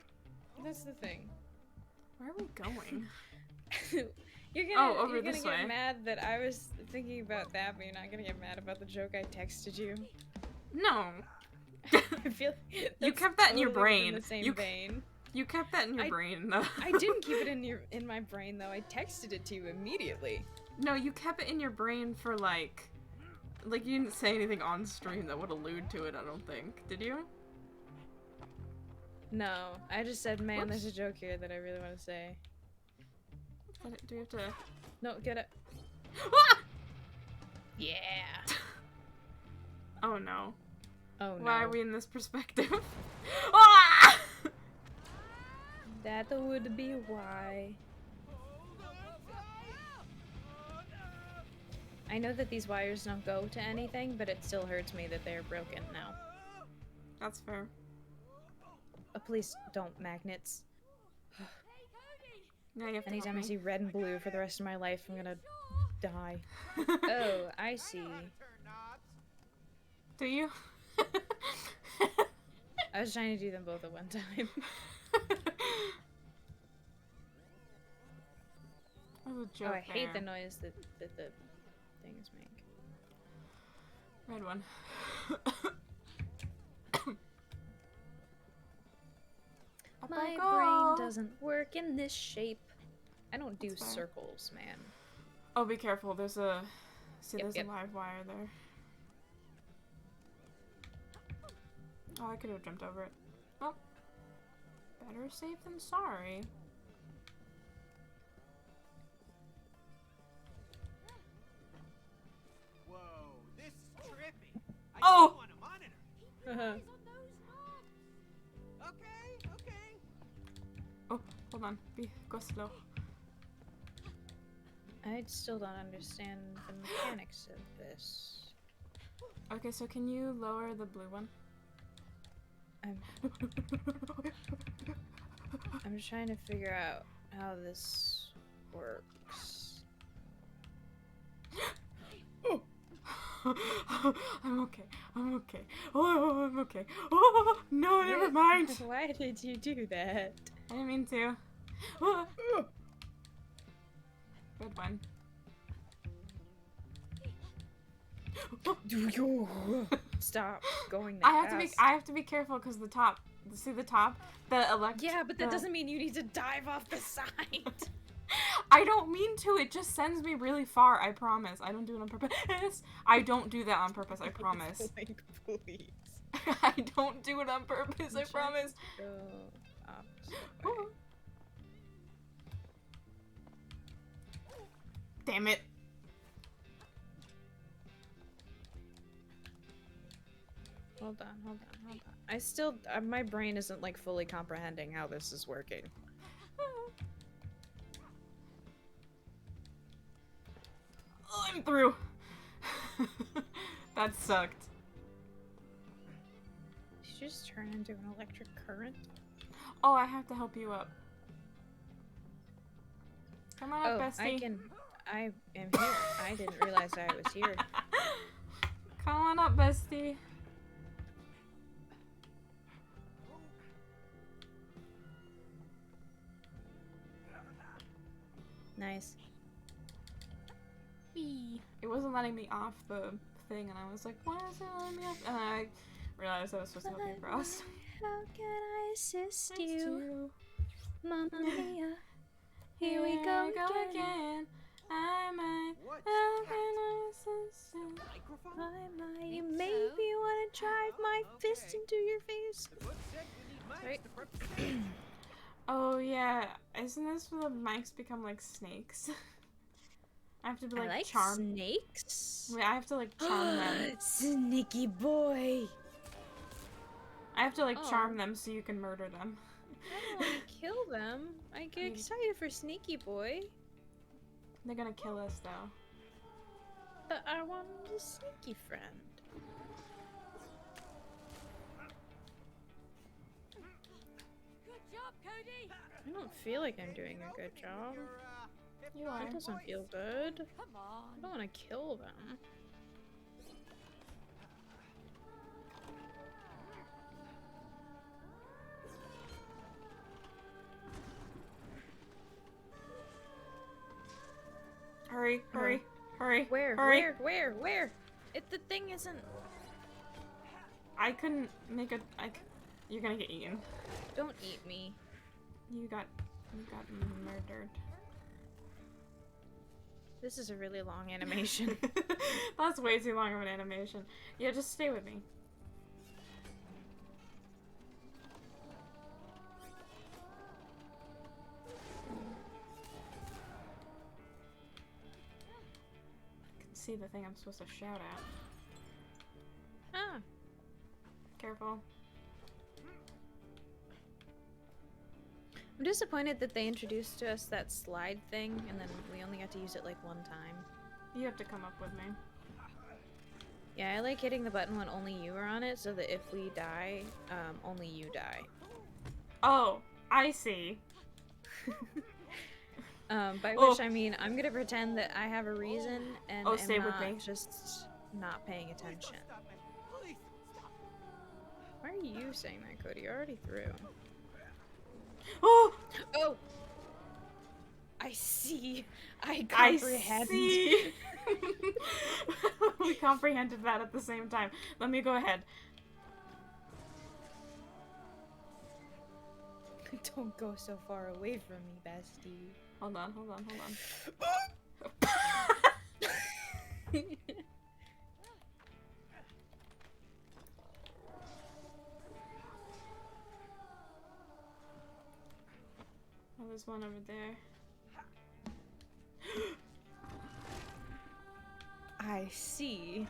[SPEAKER 2] That's the thing.
[SPEAKER 1] Where are we going?
[SPEAKER 2] You're gonna
[SPEAKER 1] this way.
[SPEAKER 2] get mad that I was thinking about that, but you're not gonna get mad about the joke I texted you.
[SPEAKER 1] No.
[SPEAKER 2] I feel
[SPEAKER 1] you kept that in your brain.
[SPEAKER 2] In the same vein.
[SPEAKER 1] You kept that in your brain, though.
[SPEAKER 2] I didn't keep it in my brain, though. I texted it to you immediately.
[SPEAKER 1] No, you kept it in your brain for like you didn't say anything on stream that would allude to it. I don't think. Did you?
[SPEAKER 2] No, I just said, man, there's a joke here that I really want to say.
[SPEAKER 1] Do you have to...
[SPEAKER 2] No, get it.
[SPEAKER 1] Ah!
[SPEAKER 2] Yeah.
[SPEAKER 1] Oh no.
[SPEAKER 2] Oh no.
[SPEAKER 1] Why are we in this perspective? Ah!
[SPEAKER 2] That would be why. I know that these wires don't go to anything, but it still hurts me that they're broken now.
[SPEAKER 1] That's fair.
[SPEAKER 2] Please don't magnets.
[SPEAKER 1] Yeah, you have to
[SPEAKER 2] Anytime I see red and blue for the rest of my life, I'm gonna die. Oh, I see.
[SPEAKER 1] Do you?
[SPEAKER 2] I was trying to do them both at one time.
[SPEAKER 1] Oh,
[SPEAKER 2] I hate the noise that the things make.
[SPEAKER 1] Red one.
[SPEAKER 2] My brain doesn't work in this shape. I don't do circles, man.
[SPEAKER 1] Oh, be careful. There's a... See, there's
[SPEAKER 2] Yep.
[SPEAKER 1] a live wire there. Oh, I could have jumped over it. Oh. Better safe than sorry.
[SPEAKER 3] Whoa, this is trippy. I
[SPEAKER 1] Oh!
[SPEAKER 3] do want a monitor. Okay.
[SPEAKER 1] Oh, hold on. Go slow.
[SPEAKER 2] I still don't understand the mechanics of this.
[SPEAKER 1] Okay, so can you lower the blue one?
[SPEAKER 2] I'm just trying to figure out how this works.
[SPEAKER 1] I'm okay. I'm okay. Oh, I'm okay. Oh, no, never mind.
[SPEAKER 2] Why did you do that?
[SPEAKER 1] I didn't mean to. Oh. Good one.
[SPEAKER 2] Stop going that
[SPEAKER 1] I have to be careful because the top. See the top?
[SPEAKER 2] Yeah, but that doesn't mean you need to dive off the side.
[SPEAKER 1] I don't mean to. It just sends me really far. I promise. I don't do it on purpose. I don't do that on purpose. I promise.
[SPEAKER 2] Like, please.
[SPEAKER 1] I don't do it on purpose. I promise. Damn it.
[SPEAKER 2] Hold on. I still, my brain isn't like fully comprehending how this is working.
[SPEAKER 1] Oh, I'm through. That sucked.
[SPEAKER 2] Did you just turn into an electric current?
[SPEAKER 1] Oh, I have to help you up. Come on up, bestie.
[SPEAKER 2] I am here. I didn't realize I was here.
[SPEAKER 1] Come on up, bestie.
[SPEAKER 2] Nice.
[SPEAKER 1] It wasn't letting me off the thing, and I was like, why is it letting me off? And I realized I was supposed to help you across.
[SPEAKER 2] How can I assist you? Mamma mia. Here we go again.
[SPEAKER 1] I might.
[SPEAKER 3] What?
[SPEAKER 1] How can I assist you?
[SPEAKER 3] Microphone?
[SPEAKER 2] I might. Maybe you want to drive my fist into your face.
[SPEAKER 3] What said we need mics
[SPEAKER 2] Right.
[SPEAKER 3] to prep-
[SPEAKER 1] Oh yeah, isn't this where the mics become like snakes? I have to be like, charm.
[SPEAKER 2] Snakes.
[SPEAKER 1] Wait, I have to like charm them.
[SPEAKER 2] Sneaky boy.
[SPEAKER 1] I have to like charm them so you can murder them.
[SPEAKER 2] I don't want to kill them. I get excited for Sneaky Boy.
[SPEAKER 1] They're gonna kill us though.
[SPEAKER 2] But I want a sneaky friend.
[SPEAKER 4] Good job, Cody.
[SPEAKER 2] I don't feel like I'm doing a good job.
[SPEAKER 1] You are.
[SPEAKER 2] That doesn't feel good.
[SPEAKER 4] Come
[SPEAKER 2] I
[SPEAKER 4] on.
[SPEAKER 2] don't want to kill them.
[SPEAKER 1] Hurry, hurry, hurry.
[SPEAKER 2] Where?
[SPEAKER 1] Hurry.
[SPEAKER 2] Where? The thing isn't.
[SPEAKER 1] I couldn't make a. You're gonna get eaten.
[SPEAKER 2] Don't eat me.
[SPEAKER 1] You got murdered.
[SPEAKER 2] This is a really long animation.
[SPEAKER 1] That's way too long of an animation. Yeah, just stay with me. I can see the thing I'm supposed to shout at.
[SPEAKER 2] Ah.
[SPEAKER 1] Careful.
[SPEAKER 2] I'm disappointed that they introduced to us that slide thing, and then we only got to use it like one time.
[SPEAKER 1] You have to come up with me.
[SPEAKER 2] Yeah, I like hitting the button when only you are on it, so that if we die, only you die.
[SPEAKER 1] Oh, I see.
[SPEAKER 2] By which I mean, I'm gonna pretend that I have a reason, and am
[SPEAKER 1] stay with
[SPEAKER 2] not
[SPEAKER 1] me.
[SPEAKER 2] just not paying attention.
[SPEAKER 3] Please stop.
[SPEAKER 2] Why are you saying that, Cody? You're already through.
[SPEAKER 1] Oh!
[SPEAKER 2] Oh! I see. I comprehend.
[SPEAKER 1] I see. We comprehended that at the same time. Let me go ahead.
[SPEAKER 2] Don't go so far away from me, bestie.
[SPEAKER 1] Hold on. Oh, there's one over there.
[SPEAKER 2] I see.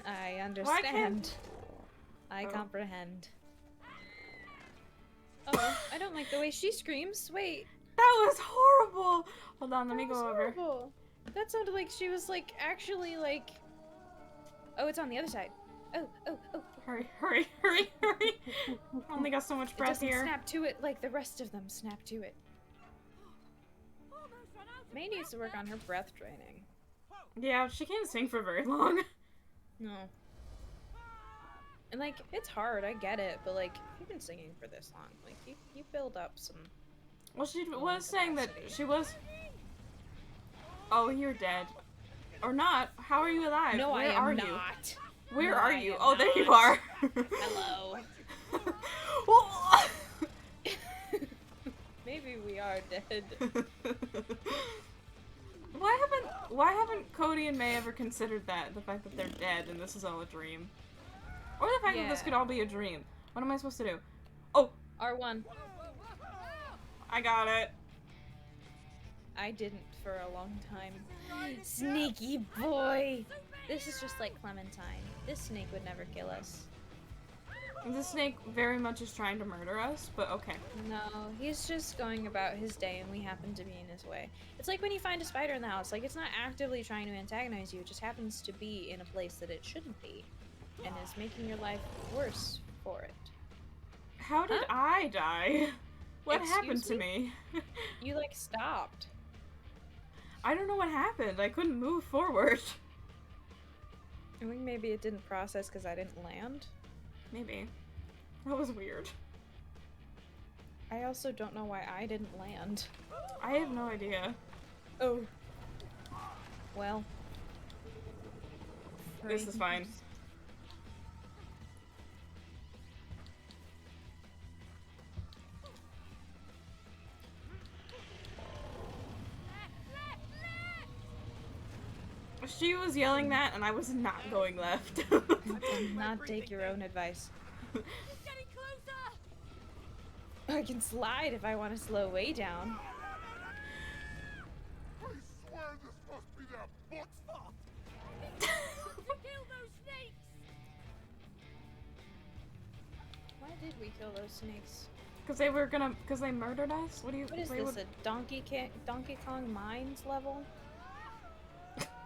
[SPEAKER 2] I understand. I comprehend. Oh, I don't like the way she screams. Wait.
[SPEAKER 1] That was horrible! Hold on, let me go over.
[SPEAKER 2] Horrible. That sounded like she was like actually like. Oh, it's on the other side. Oh.
[SPEAKER 1] Hurry. Only got so much
[SPEAKER 2] It
[SPEAKER 1] breath
[SPEAKER 2] doesn't
[SPEAKER 1] here.
[SPEAKER 2] snap to it like the rest of them snap to it.
[SPEAKER 4] Almost run out of
[SPEAKER 2] May needs to work on her breath training.
[SPEAKER 3] Whoa,
[SPEAKER 1] Yeah, she can't sing for very long.
[SPEAKER 2] No. And, like, it's hard, I get it, but, like, you've been singing for this long. Like, you build up some...
[SPEAKER 1] Well, she was saying that she was... Oh, you're dead. Or not. How are you alive?
[SPEAKER 2] No,
[SPEAKER 1] Where
[SPEAKER 2] I am
[SPEAKER 1] are
[SPEAKER 2] not.
[SPEAKER 1] you? Where
[SPEAKER 2] No,
[SPEAKER 1] are
[SPEAKER 2] I
[SPEAKER 1] you?
[SPEAKER 2] am
[SPEAKER 1] Oh, there you
[SPEAKER 2] not.
[SPEAKER 1] are.
[SPEAKER 2] Hello. Maybe we are dead.
[SPEAKER 1] Why haven't Cody and May ever considered that? The fact that they're dead and this is all a dream. Or the fact that this could all be a dream. What am I supposed to do? Oh!
[SPEAKER 2] R1.
[SPEAKER 1] I got it.
[SPEAKER 2] I didn't for a long time. Sneaky boy! This is just like Clementine. This snake would never kill us.
[SPEAKER 1] This snake very much is trying to murder us, but okay.
[SPEAKER 2] No, he's just going about his day and we happen to be in his way. It's like when you find a spider in the house, like it's not actively trying to antagonize you, it just happens to be in a place that it shouldn't be. And is making your life worse for it.
[SPEAKER 1] How did I die? What happened
[SPEAKER 2] Excuse
[SPEAKER 1] to me?
[SPEAKER 2] You like stopped.
[SPEAKER 1] I don't know what happened. I couldn't move forward.
[SPEAKER 2] I think maybe it didn't process because I didn't land.
[SPEAKER 1] Maybe. That was weird.
[SPEAKER 2] I also don't know why I didn't land.
[SPEAKER 1] I have no idea.
[SPEAKER 2] Oh. Well.
[SPEAKER 1] This is fine. She was yelling that, and I was not going left.
[SPEAKER 2] Do not take your own advice. I can slide if I want to slow way down.
[SPEAKER 6] I swear this must be that book's fault.
[SPEAKER 4] Kill those snakes!
[SPEAKER 2] Why did we kill those snakes?
[SPEAKER 1] Because they murdered us? What
[SPEAKER 2] What is this, a Donkey Kong Mines level?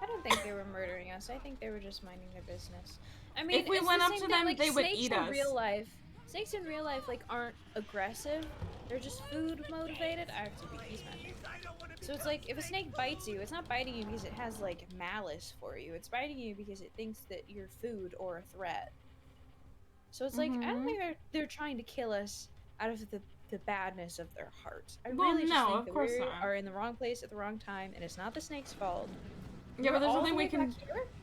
[SPEAKER 2] I don't think they were murdering us. I think they were just minding their business. I mean,
[SPEAKER 1] if we
[SPEAKER 2] it's
[SPEAKER 1] went
[SPEAKER 2] the
[SPEAKER 1] up
[SPEAKER 2] same
[SPEAKER 1] to
[SPEAKER 2] thing,
[SPEAKER 1] them,
[SPEAKER 2] like,
[SPEAKER 1] they would
[SPEAKER 2] snakes
[SPEAKER 1] eat
[SPEAKER 2] in
[SPEAKER 1] us.
[SPEAKER 2] Snakes in real life, like, aren't aggressive. They're just food motivated. I have to be peacemaker. So it's like, if a snake bites you, it's not biting you because it has, like, malice for you. It's biting you because it thinks that you're food or a threat. So it's like, I don't think they're trying to kill us out of the badness of their hearts. I really just think that we are in the wrong place at the wrong time, and it's not the snake's fault.
[SPEAKER 1] Yeah, but there's nothing we can...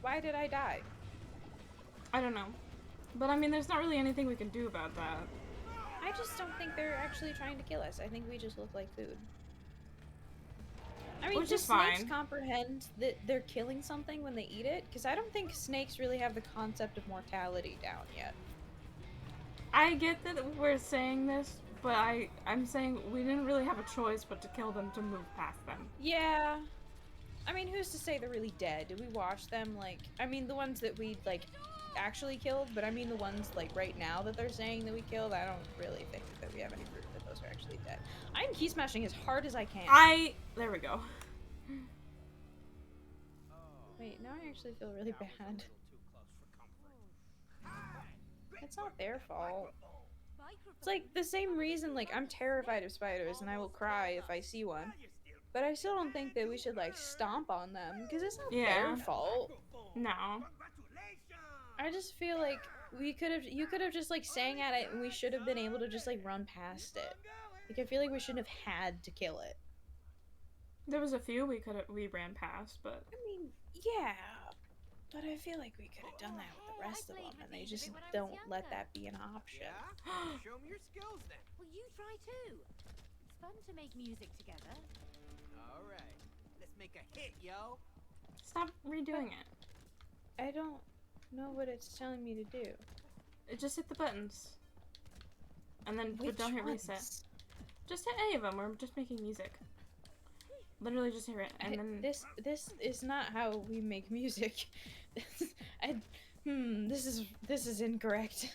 [SPEAKER 2] Why did I die?
[SPEAKER 1] I don't know. But I mean, there's not really anything we can do about that.
[SPEAKER 2] I just don't think they're actually trying to kill us. I think we just look like food. I mean,
[SPEAKER 1] Which
[SPEAKER 2] do
[SPEAKER 1] is
[SPEAKER 2] snakes
[SPEAKER 1] fine.
[SPEAKER 2] comprehend that they're killing something when they eat it? Because I don't think snakes really have the concept of mortality down yet.
[SPEAKER 1] I get that we're saying this, but I'm saying we didn't really have a choice but to kill them to move past them.
[SPEAKER 2] Yeah. I mean, who's to say they're really dead? Did we watch them, like... I mean, the ones that we, like, actually killed, but I mean the ones, like, right now that they're saying that we killed, I don't really think that we have any proof that those are actually dead. I'm key smashing as hard as I can.
[SPEAKER 1] There we go.
[SPEAKER 2] Wait, now I actually feel really bad. It's not their fault. It's like the same reason, like, I'm terrified of spiders and I will cry if I see one. But I still don't think that we should, like, stomp on them, because it's not their fault.
[SPEAKER 1] No.
[SPEAKER 2] I just feel like you could have just, like, sang at it and we should have been able to just, like, run past it. Like, I feel like we shouldn't have had to kill it.
[SPEAKER 1] There was a few we ran past, but...
[SPEAKER 2] I mean, yeah. But I feel like we could have done that with the rest of them, and they just don't let that be an option.
[SPEAKER 3] Yeah? Show me your skills then.
[SPEAKER 4] Well, you try too. It's fun to make music together.
[SPEAKER 3] All right, let's make a hit, yo.
[SPEAKER 1] Stop redoing it.
[SPEAKER 2] I don't know what it's telling me to do.
[SPEAKER 1] Just hit the buttons. And then but don't hit reset. Just hit any of them, we're just making music. Literally just hit it, and then...
[SPEAKER 2] This is not how we make music. This is incorrect.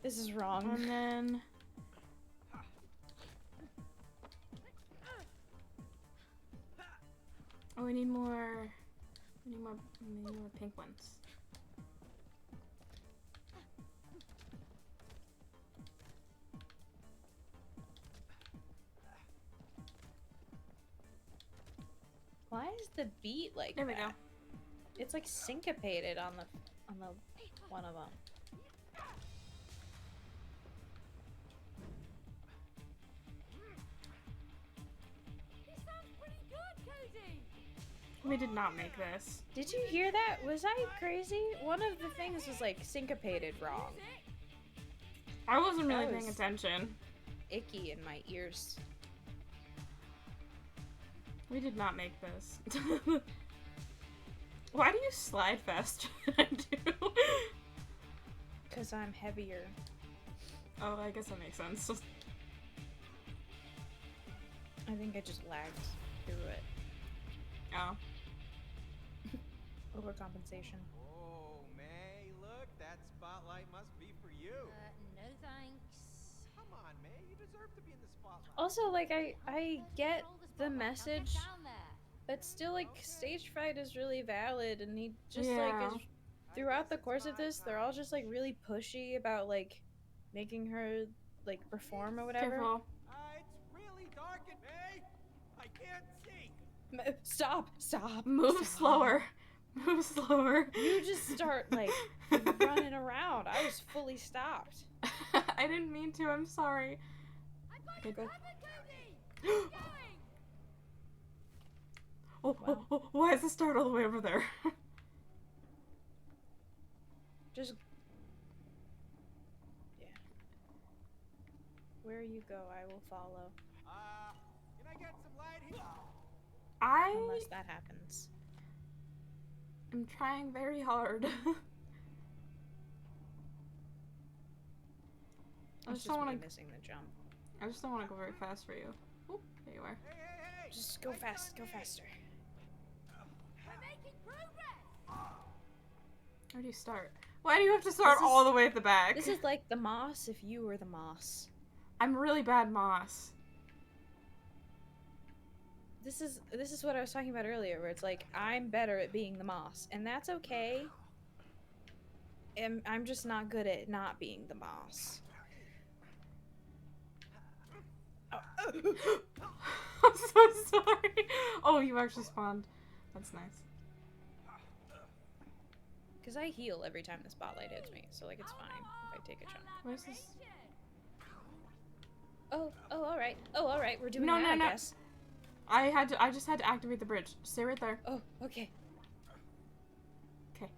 [SPEAKER 2] This is wrong.
[SPEAKER 1] And then... Oh, we need more pink ones.
[SPEAKER 2] Why is the beat like that?
[SPEAKER 1] There we go.
[SPEAKER 2] It's like syncopated on the one of them.
[SPEAKER 1] We did not make this.
[SPEAKER 2] Did you hear that? Was I crazy? One of the things was like syncopated wrong.
[SPEAKER 1] I wasn't really paying attention.
[SPEAKER 2] Icky in my ears.
[SPEAKER 1] We did not make this. Why do you slide faster than I do?
[SPEAKER 2] Because I'm heavier.
[SPEAKER 1] Oh, I guess that makes sense.
[SPEAKER 2] I think I just lagged through it.
[SPEAKER 1] Oh.
[SPEAKER 2] Overcompensation.
[SPEAKER 3] Oh, May, look, that spotlight must be for you.
[SPEAKER 4] No thanks.
[SPEAKER 3] Come on, May, you deserve to be in the spotlight.
[SPEAKER 2] Also, like, I get the
[SPEAKER 4] Now
[SPEAKER 2] message,
[SPEAKER 4] get down there.
[SPEAKER 2] but still, like, stage fright is really valid, and he just,
[SPEAKER 1] Yeah.
[SPEAKER 2] like, is, throughout the course of this, they're all just, like, really pushy about, like, making her, like, perform or whatever.
[SPEAKER 1] Careful.
[SPEAKER 3] It's really dark in May. I can't see.
[SPEAKER 2] Stop! Stop!
[SPEAKER 1] Move
[SPEAKER 2] stop.
[SPEAKER 1] slower. Move slower.
[SPEAKER 2] You just start, like, running around. I was fully stopped.
[SPEAKER 1] I didn't mean to, I'm sorry.
[SPEAKER 2] Okay, go.
[SPEAKER 1] Oh,
[SPEAKER 2] Wow.
[SPEAKER 1] oh, why is the start all the way over there?
[SPEAKER 2] Just... Yeah. Where you go, I will follow.
[SPEAKER 3] Can I get some light here?
[SPEAKER 2] Unless that happens.
[SPEAKER 1] I'm trying very hard. I
[SPEAKER 2] It's
[SPEAKER 1] just don't want
[SPEAKER 2] really
[SPEAKER 1] to.
[SPEAKER 2] missing the jump.
[SPEAKER 1] I just don't want to go very fast for you. Oh, there you are.
[SPEAKER 3] Hey, hey, hey!
[SPEAKER 2] Just go fast, go faster.
[SPEAKER 4] We're making progress.
[SPEAKER 1] Where do you start? Why do you have to start
[SPEAKER 2] This is-
[SPEAKER 1] all the way at the back?
[SPEAKER 2] This is like the moss if you were the moss.
[SPEAKER 1] I'm really bad moss.
[SPEAKER 2] This is what I was talking about earlier, where it's like I'm better at being the moss, and that's okay. And I'm just not good at not being the moss.
[SPEAKER 1] I'm so sorry. Oh, you actually spawned. That's nice.
[SPEAKER 2] Because I heal every time the spotlight hits me, so like it's fine if I take a jump.
[SPEAKER 1] Where's this?
[SPEAKER 2] Oh, alright. Oh, alright, we're doing
[SPEAKER 1] No,
[SPEAKER 2] that,
[SPEAKER 1] no,
[SPEAKER 2] I
[SPEAKER 1] no.
[SPEAKER 2] guess.
[SPEAKER 1] I just had to activate the bridge. Stay right there.
[SPEAKER 2] Oh, okay.
[SPEAKER 1] Okay.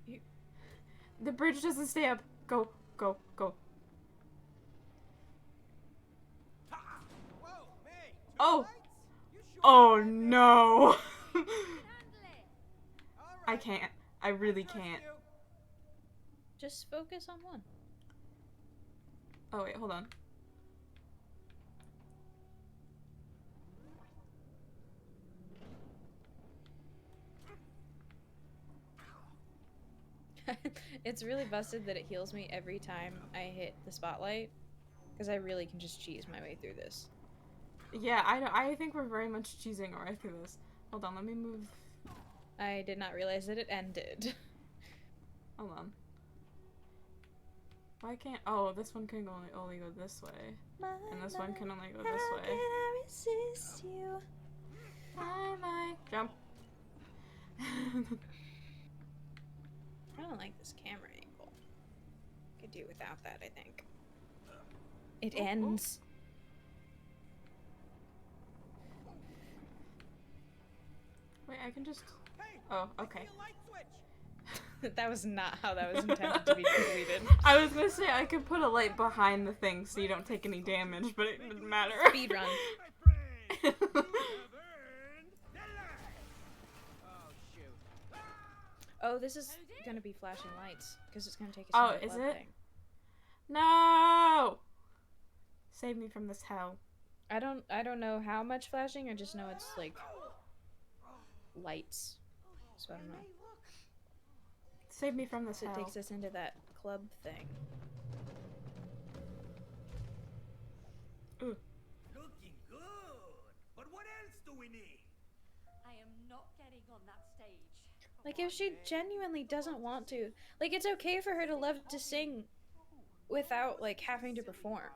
[SPEAKER 2] You...
[SPEAKER 1] The bridge doesn't stay up. Go, go, go.
[SPEAKER 3] Whoa, May! Two
[SPEAKER 1] Oh.
[SPEAKER 3] lights? You sure
[SPEAKER 1] Oh
[SPEAKER 3] about that?
[SPEAKER 1] no.
[SPEAKER 4] Handle it.
[SPEAKER 3] All
[SPEAKER 1] I
[SPEAKER 3] right,
[SPEAKER 1] can't. I really
[SPEAKER 3] trust
[SPEAKER 1] can't.
[SPEAKER 3] you.
[SPEAKER 2] Just focus on one.
[SPEAKER 1] Oh wait, hold on.
[SPEAKER 2] It's really busted that it heals me every time I hit the spotlight, because I really can just cheese my way through this.
[SPEAKER 1] Yeah, I think we're very much cheesing our way through this. Hold on, let me move.
[SPEAKER 2] I did not realize that it ended.
[SPEAKER 1] Hold on. Why can't? Oh, this one can only go this way, and this one can only go this way.
[SPEAKER 2] I resist you?
[SPEAKER 1] I jump.
[SPEAKER 2] I don't like this camera angle. Could do without that, I think. It ends.
[SPEAKER 1] Wait, I can just.
[SPEAKER 3] Hey,
[SPEAKER 1] Oh,
[SPEAKER 3] I
[SPEAKER 1] okay.
[SPEAKER 3] see a light switch.
[SPEAKER 2] That was not how that was intended to be completed.
[SPEAKER 1] I was gonna say I could put a light behind the thing so you don't take any damage, but it didn't matter.
[SPEAKER 2] Speed run.
[SPEAKER 3] My friend, you have earned the light. Oh shoot.
[SPEAKER 2] Oh, this is gonna be flashing lights because it's gonna take us.
[SPEAKER 1] Oh,
[SPEAKER 2] to the
[SPEAKER 1] is
[SPEAKER 2] club
[SPEAKER 1] it?
[SPEAKER 2] Thing.
[SPEAKER 1] No! Save me from this hell.
[SPEAKER 2] I don't know how much flashing. I just know it's like lights. So I don't know.
[SPEAKER 1] Save me from this
[SPEAKER 2] So it
[SPEAKER 1] hell.
[SPEAKER 2] takes us into that club thing.
[SPEAKER 1] Ooh.
[SPEAKER 6] Looking good. But what else do we need?
[SPEAKER 4] I am not getting on that stage.
[SPEAKER 2] Like if she genuinely doesn't want to, like it's okay for her to love to sing without like having to perform.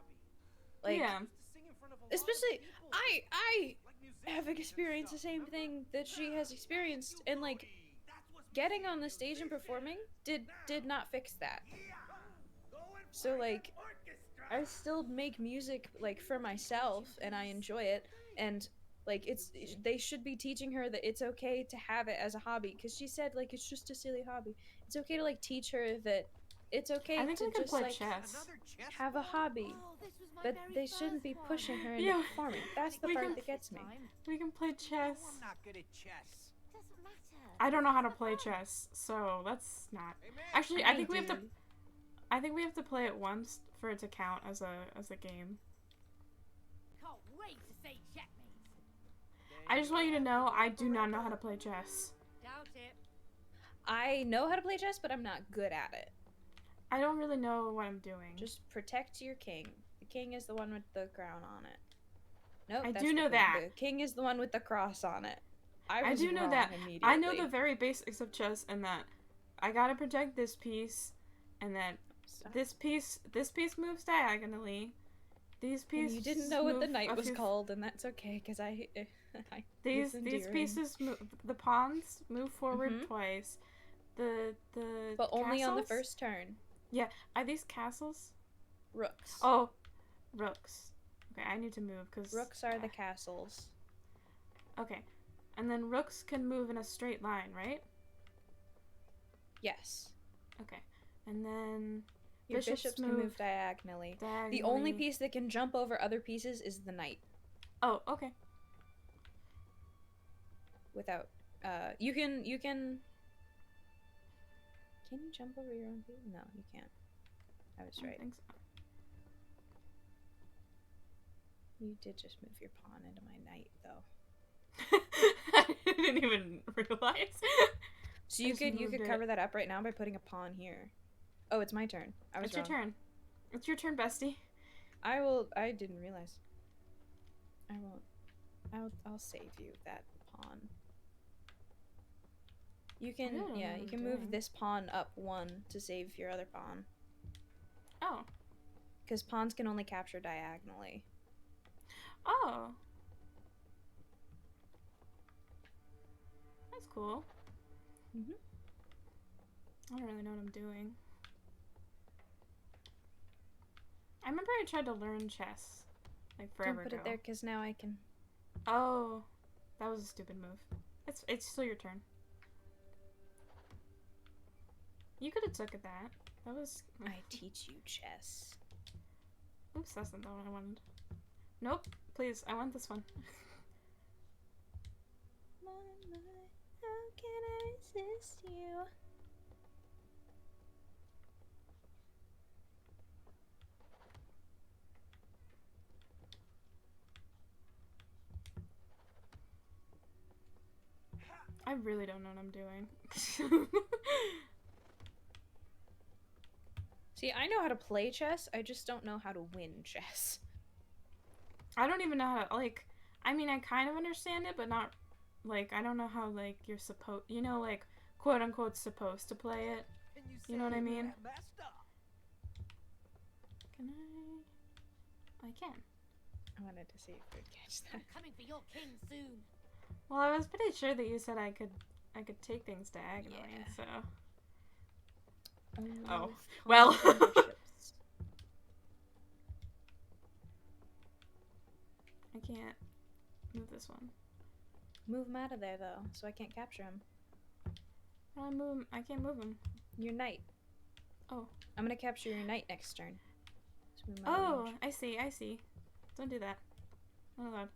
[SPEAKER 2] Like
[SPEAKER 1] Yeah.
[SPEAKER 3] To sing in front of a lot of
[SPEAKER 2] especially
[SPEAKER 3] people.
[SPEAKER 2] I
[SPEAKER 3] Like
[SPEAKER 2] have experienced the same thing that she has experienced, and like getting on the stage and performing did not fix that. So like I still make music like for myself and I enjoy it, and like they should be teaching her that it's okay to have it as a hobby, because she said like it's just a silly hobby. It's okay to like teach her that it's okay
[SPEAKER 1] I think
[SPEAKER 2] to
[SPEAKER 1] we can
[SPEAKER 2] just
[SPEAKER 1] play
[SPEAKER 2] like
[SPEAKER 1] chess.
[SPEAKER 2] have a hobby.
[SPEAKER 4] Oh, this was my
[SPEAKER 2] But
[SPEAKER 4] very
[SPEAKER 2] they shouldn't be
[SPEAKER 4] first
[SPEAKER 2] pushing
[SPEAKER 4] one.
[SPEAKER 2] her into
[SPEAKER 1] Yeah.
[SPEAKER 2] performing. That's the
[SPEAKER 1] We
[SPEAKER 2] part
[SPEAKER 1] can-
[SPEAKER 2] that gets me.
[SPEAKER 1] We can play
[SPEAKER 3] No,
[SPEAKER 1] chess.
[SPEAKER 3] I'm not good at chess.
[SPEAKER 4] Doesn't matter.
[SPEAKER 1] I don't know how to
[SPEAKER 4] This is
[SPEAKER 1] play
[SPEAKER 4] the fun.
[SPEAKER 1] chess, so that's not.
[SPEAKER 3] Hey, man.
[SPEAKER 1] Actually, I think we have to.
[SPEAKER 2] do.
[SPEAKER 1] I think we have to play it once for it to count as a game.
[SPEAKER 4] Can't wait to say checkmate.
[SPEAKER 1] I just want you to know I do not know how to play chess.
[SPEAKER 4] Doubt it.
[SPEAKER 2] I know how to play chess, but I'm not good at it.
[SPEAKER 1] I don't really know what I'm doing.
[SPEAKER 2] Just protect your king. The king is the one with the crown on it. Nope,
[SPEAKER 1] I
[SPEAKER 2] that's
[SPEAKER 1] do
[SPEAKER 2] the
[SPEAKER 1] know
[SPEAKER 2] queen.
[SPEAKER 1] that.
[SPEAKER 2] The king is the one with the cross on it.
[SPEAKER 1] I
[SPEAKER 2] was
[SPEAKER 1] do know
[SPEAKER 2] wrong
[SPEAKER 1] that.
[SPEAKER 2] immediately.
[SPEAKER 1] I know the very basics of chess, and that I gotta protect this piece, and that
[SPEAKER 2] Stop.
[SPEAKER 1] this piece moves diagonally. These
[SPEAKER 2] And
[SPEAKER 1] pieces.
[SPEAKER 2] you didn't know what the
[SPEAKER 1] move
[SPEAKER 2] knight
[SPEAKER 1] a
[SPEAKER 2] was
[SPEAKER 1] few-
[SPEAKER 2] called, and that's okay, because I
[SPEAKER 1] These
[SPEAKER 2] it's endearing.
[SPEAKER 1] pieces move. The pawns move forward
[SPEAKER 2] Mhm.
[SPEAKER 1] twice. The
[SPEAKER 2] But only on the
[SPEAKER 1] castles?
[SPEAKER 2] first turn.
[SPEAKER 1] Are these castles?
[SPEAKER 2] Rooks.
[SPEAKER 1] Oh, rooks. Okay, I need to move because
[SPEAKER 2] Rooks are the castles.
[SPEAKER 1] Okay, and then rooks can move in a straight line, right?
[SPEAKER 2] Yes.
[SPEAKER 1] Okay, and then
[SPEAKER 2] Your
[SPEAKER 1] bishops
[SPEAKER 2] bishops can move diagonally.
[SPEAKER 1] diagonally.
[SPEAKER 2] The only piece that can jump over other pieces is the knight.
[SPEAKER 1] Oh, okay.
[SPEAKER 2] Without, you can Can you jump over your own piece? No, you can't. I was
[SPEAKER 1] I
[SPEAKER 2] right.
[SPEAKER 1] think so.
[SPEAKER 2] You did just move your pawn into my knight, though.
[SPEAKER 1] I didn't even realize.
[SPEAKER 2] So
[SPEAKER 1] I
[SPEAKER 2] you
[SPEAKER 1] just
[SPEAKER 2] could
[SPEAKER 1] moved it.
[SPEAKER 2] cover that up right now by putting a pawn here. Oh, it's my turn. I was
[SPEAKER 1] It's your
[SPEAKER 2] wrong.
[SPEAKER 1] turn. It's your turn, bestie.
[SPEAKER 2] I didn't realize. I'll save you that pawn. You can,
[SPEAKER 1] don't know
[SPEAKER 2] yeah,
[SPEAKER 1] what
[SPEAKER 2] you
[SPEAKER 1] I'm
[SPEAKER 2] can
[SPEAKER 1] doing.
[SPEAKER 2] move this pawn up one to save your other pawn.
[SPEAKER 1] Oh.
[SPEAKER 2] Because pawns can only capture diagonally.
[SPEAKER 1] Oh. That's cool.
[SPEAKER 2] Mhm.
[SPEAKER 1] I don't really know what I'm doing. I remember I tried to learn chess, like forever
[SPEAKER 2] Don't put
[SPEAKER 1] ago.
[SPEAKER 2] it there, because now I can...
[SPEAKER 1] Oh, that was a stupid move. It's still your turn. You could have took at that. That was.
[SPEAKER 2] I teach you chess.
[SPEAKER 1] Oops, that's not the one I wanted. Nope. Please, I want this one.
[SPEAKER 2] My, how can I resist you?
[SPEAKER 1] I really don't know what I'm doing.
[SPEAKER 2] See, I know how to play chess, I just don't know how to win chess.
[SPEAKER 1] I don't even know how to, like, I mean, I kind of understand it, but not, like, I don't know how, like, you're supposed, you know, like, quote unquote, supposed to play it. You know what I mean? Can I can.
[SPEAKER 2] I wanted to see if you'd catch that.
[SPEAKER 4] I'm coming for your king soon.
[SPEAKER 1] Well, I was pretty sure that you said I could take things diagonally,
[SPEAKER 2] Yeah.
[SPEAKER 1] so.
[SPEAKER 2] Only
[SPEAKER 1] Oh,
[SPEAKER 2] with
[SPEAKER 1] well.
[SPEAKER 2] pawns and bishops.
[SPEAKER 1] I can't move this one.
[SPEAKER 2] Move him out of there, though, so I can't capture him.
[SPEAKER 1] I can't move him.
[SPEAKER 2] Your knight.
[SPEAKER 1] Oh.
[SPEAKER 2] I'm gonna capture your knight next turn. So move him out of
[SPEAKER 1] Oh,
[SPEAKER 2] range.
[SPEAKER 1] I see. Don't do that. Not allowed.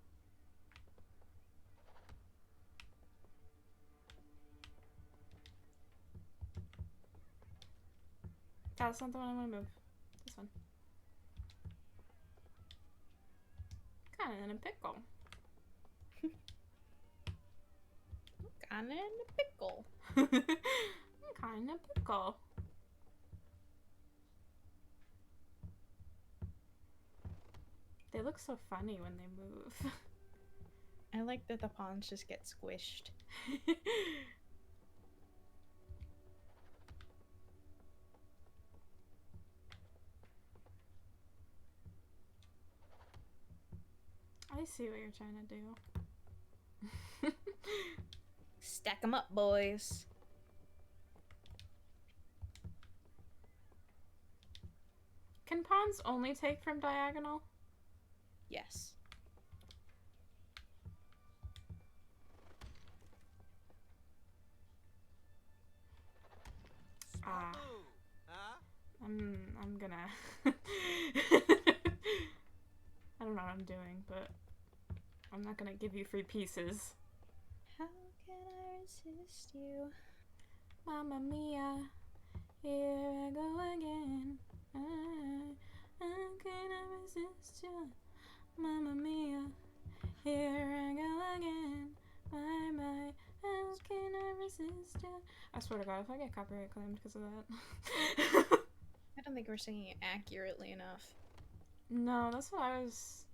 [SPEAKER 1] That's not the one I want to move. This one. Kinda in a pickle.
[SPEAKER 2] Kinda in a pickle.
[SPEAKER 1] Kinda pickle. They look so funny when they move.
[SPEAKER 2] I like that the pawns just get squished.
[SPEAKER 1] I see what you're trying to do.
[SPEAKER 2] Stack them up, boys.
[SPEAKER 1] Can pawns only take from diagonal?
[SPEAKER 2] Yes.
[SPEAKER 3] Smart move, huh?
[SPEAKER 1] I'm gonna... I don't know what I'm doing, but I'm not gonna give you free pieces.
[SPEAKER 2] How can I resist you?
[SPEAKER 1] Mamma mia, here I go again. How can I resist you? Mamma mia, here I go again. Bye bye, how can I resist you? I swear to God, if I get copyright claimed because of that.
[SPEAKER 2] I don't think we're singing it accurately enough.
[SPEAKER 1] No, that's what I was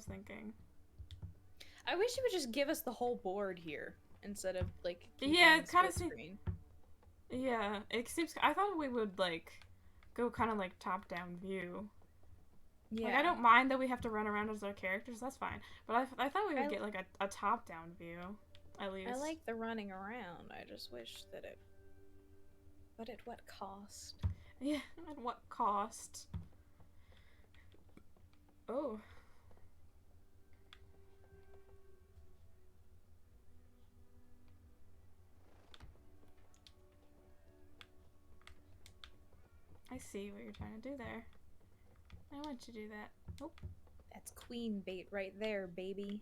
[SPEAKER 1] thinking.
[SPEAKER 2] I wish you would just give us the whole board here instead of like
[SPEAKER 1] yeah, it kind of
[SPEAKER 2] seems.
[SPEAKER 1] Yeah, it seems. I thought we would like go kind of like top-down view.
[SPEAKER 2] Yeah,
[SPEAKER 1] like, I don't mind that we have to run around as our characters. That's fine. But I thought we would get like a top-down view, at least.
[SPEAKER 2] I like the running around. I just wish that it. But at what cost?
[SPEAKER 1] Yeah, at what cost? Oh. I see what you're trying to do there. I want you to do that. Oh.
[SPEAKER 2] That's queen bait right there, baby.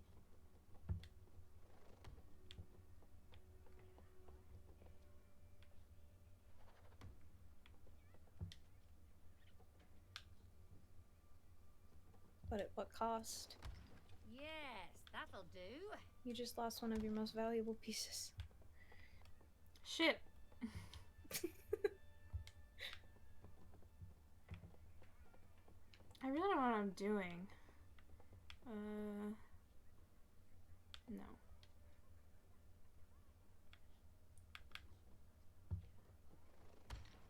[SPEAKER 2] But at what cost?
[SPEAKER 4] Yes, that'll do.
[SPEAKER 2] You just lost one of your most valuable pieces.
[SPEAKER 1] Shit. I really don't know what I'm doing. No.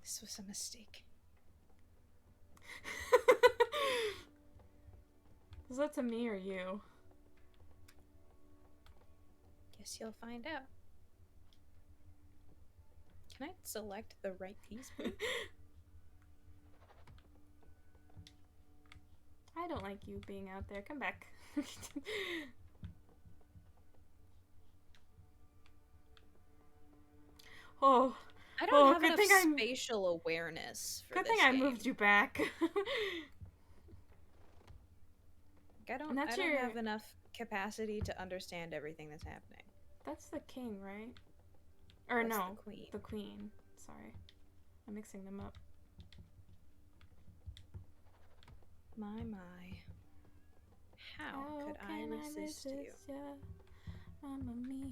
[SPEAKER 2] This was a mistake.
[SPEAKER 1] Is that to me or you?
[SPEAKER 2] Guess you'll find out. Can I select the right piece, please?
[SPEAKER 1] I don't like you being out there. Come back. Oh.
[SPEAKER 2] I don't have
[SPEAKER 1] good
[SPEAKER 2] enough spatial awareness for
[SPEAKER 1] Good
[SPEAKER 2] this
[SPEAKER 1] thing I
[SPEAKER 2] game.
[SPEAKER 1] moved you back.
[SPEAKER 2] I don't have enough capacity to understand everything that's happening.
[SPEAKER 1] That's the king, right? Or
[SPEAKER 2] That's
[SPEAKER 1] no,
[SPEAKER 2] the queen.
[SPEAKER 1] The queen. Sorry. I'm mixing them up.
[SPEAKER 2] My. How could I resist you?
[SPEAKER 1] Ya? Mamma mia,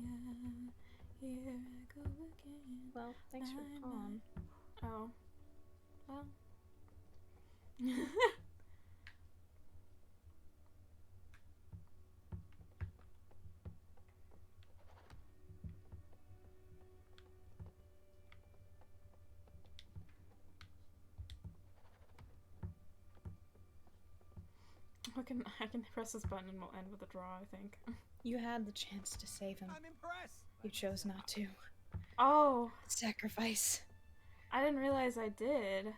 [SPEAKER 1] here I go again.
[SPEAKER 2] Well, thanks for the pawn.
[SPEAKER 1] Oh. Well. I can press this button and we'll end with a draw, I think.
[SPEAKER 2] You had the chance to save him.
[SPEAKER 3] I'm impressed.
[SPEAKER 2] You chose not to.
[SPEAKER 1] Oh.
[SPEAKER 2] Sacrifice.
[SPEAKER 1] I didn't realize I did.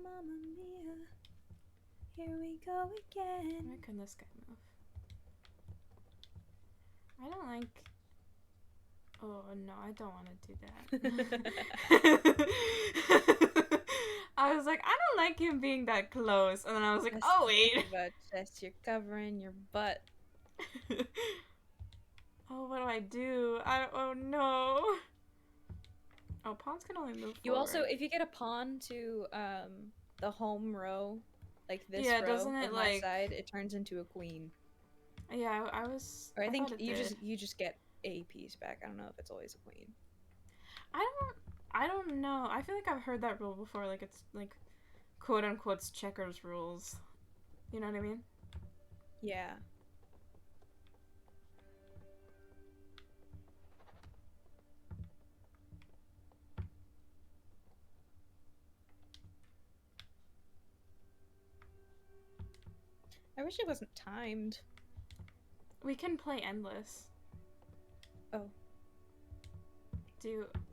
[SPEAKER 2] Mamma mia. Here we go again.
[SPEAKER 1] Where can this guy move? I don't like... Oh, no, I don't want to do that. I was like, I don't like him being that close. And then I was like, oh, wait.
[SPEAKER 2] But chest, you're covering your butt.
[SPEAKER 1] Oh, what do I do? Oh, no. Oh, pawns can only move
[SPEAKER 2] You
[SPEAKER 1] forward.
[SPEAKER 2] also, if you get a pawn to the home row, like this row
[SPEAKER 1] doesn't it,
[SPEAKER 2] on my
[SPEAKER 1] like...
[SPEAKER 2] side, it turns into a queen.
[SPEAKER 1] Yeah, I was...
[SPEAKER 2] Or I think
[SPEAKER 1] thought it
[SPEAKER 2] you
[SPEAKER 1] did.
[SPEAKER 2] you just get a piece back. I don't know if it's always a queen.
[SPEAKER 1] I don't know. I feel like I've heard that rule before. Like, it's, like, quote-unquote checkers rules. You know what I mean?
[SPEAKER 2] Yeah. I wish it wasn't timed.
[SPEAKER 1] We can play endless.
[SPEAKER 2] Oh.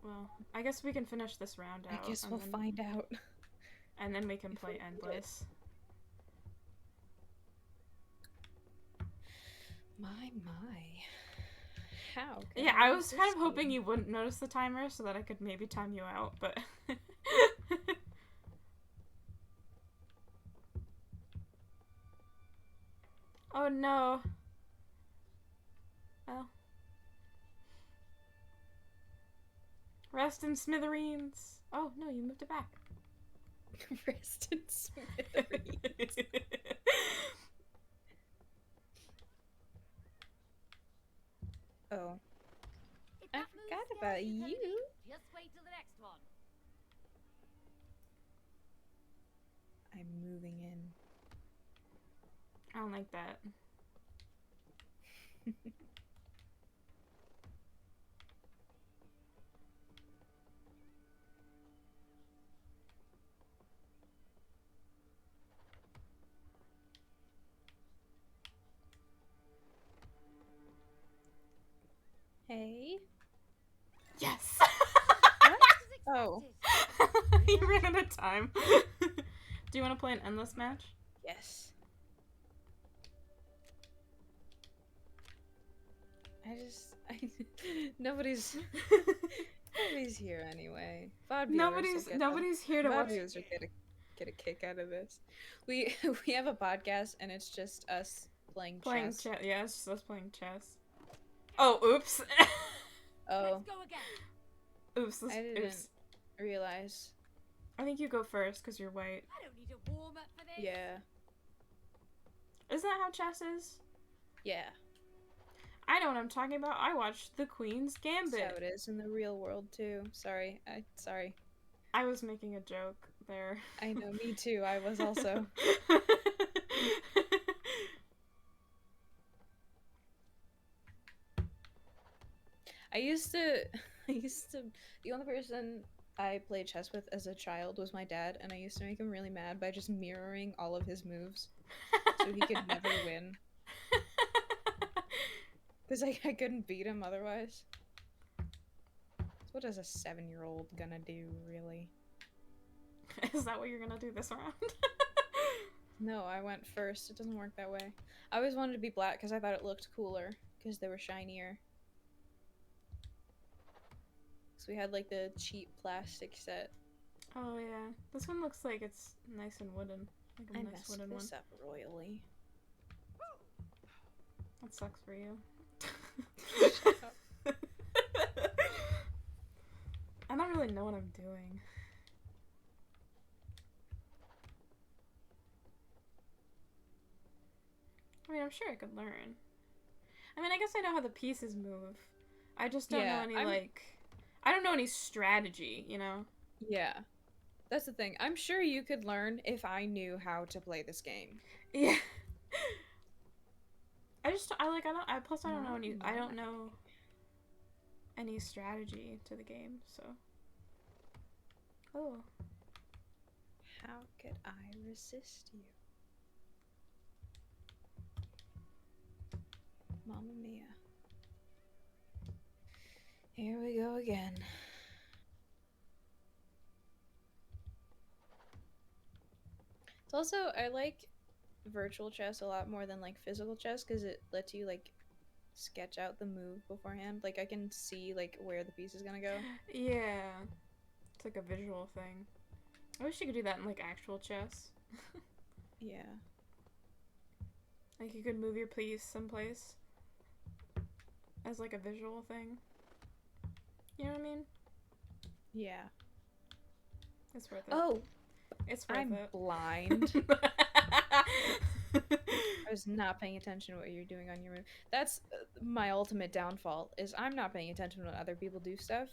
[SPEAKER 1] Well, I guess we can finish this round out.
[SPEAKER 2] I guess we'll find out.
[SPEAKER 1] And then we can
[SPEAKER 2] If
[SPEAKER 1] play
[SPEAKER 2] we
[SPEAKER 1] endless.
[SPEAKER 2] My. How?
[SPEAKER 1] Yeah, I was kind of hoping you wouldn't notice the timer so that I could maybe time you out, but... Oh no. Well. Rest in smithereens. Oh no, you moved it back.
[SPEAKER 2] Rest in smithereens. Oh. I forgot about you.
[SPEAKER 4] Just wait till the next one.
[SPEAKER 2] I'm moving in.
[SPEAKER 1] I don't like that.
[SPEAKER 2] Hey.
[SPEAKER 1] Yes!
[SPEAKER 2] What? Oh.
[SPEAKER 1] You ran out of time. Do you want to play an endless match?
[SPEAKER 2] Yes. Nobody's here anyway. VOD viewers
[SPEAKER 1] nobody's here to watch.
[SPEAKER 2] VOD viewers will get a kick out of this. We have a podcast and it's just us playing chess.
[SPEAKER 1] Yeah, it's just us playing chess. Oh, oops.
[SPEAKER 2] Oh.
[SPEAKER 4] Let's go again.
[SPEAKER 1] Oops.
[SPEAKER 2] I didn't realize.
[SPEAKER 1] I think you go first because you're white.
[SPEAKER 4] I don't need a warm up for this.
[SPEAKER 2] Yeah.
[SPEAKER 1] Isn't that how chess is?
[SPEAKER 2] Yeah.
[SPEAKER 1] I know what I'm talking about. I watched The Queen's Gambit.
[SPEAKER 2] That's how it is in the real world too. Sorry.
[SPEAKER 1] I was making a joke there.
[SPEAKER 2] I know, me too. I was also. I used to the only person I played chess with as a child was my dad, and I used to make him really mad by just mirroring all of his moves so he could never win. Because I couldn't beat him otherwise. So what is a 7-year-old gonna do, really?
[SPEAKER 1] Is that what you're gonna do this round?
[SPEAKER 2] No, I went first. It doesn't work that way. I always wanted to be black because I thought it looked cooler, because they were shinier. So we had like the cheap plastic set.
[SPEAKER 1] Oh yeah, this one looks like it's nice and wooden. Like a
[SPEAKER 2] I
[SPEAKER 1] nice
[SPEAKER 2] messed
[SPEAKER 1] wooden
[SPEAKER 2] this up royally.
[SPEAKER 1] That sucks for you.
[SPEAKER 2] Shut up.
[SPEAKER 1] I don't really know what I'm doing. I mean, I'm sure I could learn. I mean, I guess I know how the pieces move. I just don't know any, I don't know any strategy, you know?
[SPEAKER 2] Yeah. That's the thing. I'm sure you could learn if I knew how to play this game.
[SPEAKER 1] Yeah. I don't know any strategy to the game, so. Oh.
[SPEAKER 2] How could I resist you? Mamma mia. Here we go again. It's also, I like virtual chess a lot more than like physical chess because it lets you like sketch out the move beforehand. Like I can see like where the piece is gonna go.
[SPEAKER 1] Yeah. It's like a visual thing. I wish you could do that in like actual chess.
[SPEAKER 2] Yeah.
[SPEAKER 1] Like you could move your piece someplace as like a visual thing. You know what I mean?
[SPEAKER 2] Yeah.
[SPEAKER 1] It's worth it.
[SPEAKER 2] Oh,
[SPEAKER 1] it's worth
[SPEAKER 2] I'm
[SPEAKER 1] it.
[SPEAKER 2] blind. I was not paying attention to what you're doing on your move. That's my ultimate downfall, is I'm not paying attention when other people do stuff.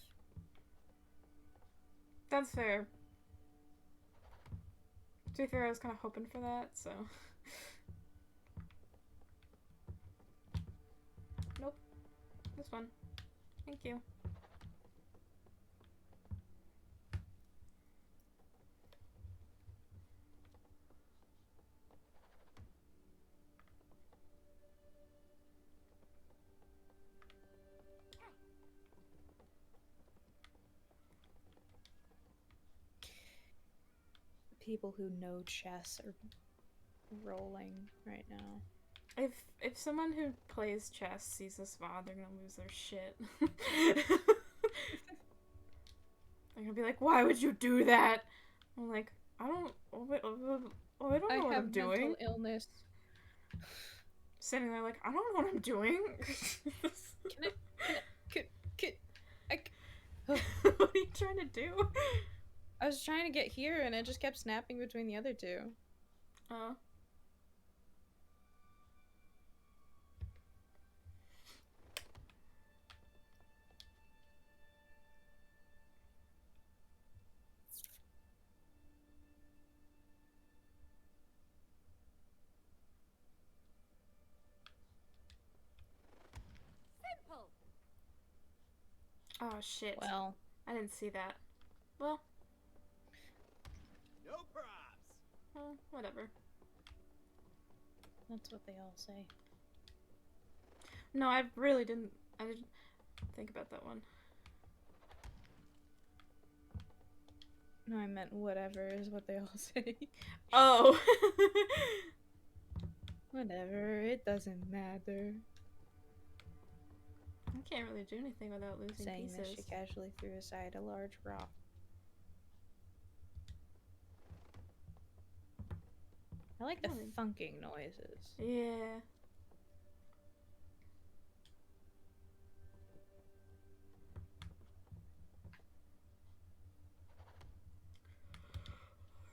[SPEAKER 1] That's fair. To be fair, I was kind of hoping for that, so. Nope. This one. Thank you.
[SPEAKER 2] people who know chess are rolling right now.
[SPEAKER 1] If someone who plays chess sees this VOD, they're gonna lose their shit. They're gonna be like, "Why would you do that?" I'm like, I don't know what I'm doing.
[SPEAKER 2] I have mental illness.
[SPEAKER 1] Sitting there like, I don't know what I'm doing. What are you trying to do?
[SPEAKER 2] I was trying to get here and it just kept snapping between the other two.
[SPEAKER 1] Oh.
[SPEAKER 4] Simple.
[SPEAKER 1] Oh shit.
[SPEAKER 2] Well,
[SPEAKER 1] I didn't see that. Well.
[SPEAKER 3] No props.
[SPEAKER 1] Well, whatever.
[SPEAKER 2] that's what they all say.
[SPEAKER 1] No, I really didn't. I didn't think about that one.
[SPEAKER 2] No, I meant whatever is what they all say.
[SPEAKER 1] Oh.
[SPEAKER 2] Whatever, it doesn't matter.
[SPEAKER 1] I can't really do anything without losing
[SPEAKER 2] Saying
[SPEAKER 1] pieces.
[SPEAKER 2] this, she casually threw aside a large rock. I like the thunking noises.
[SPEAKER 1] Yeah.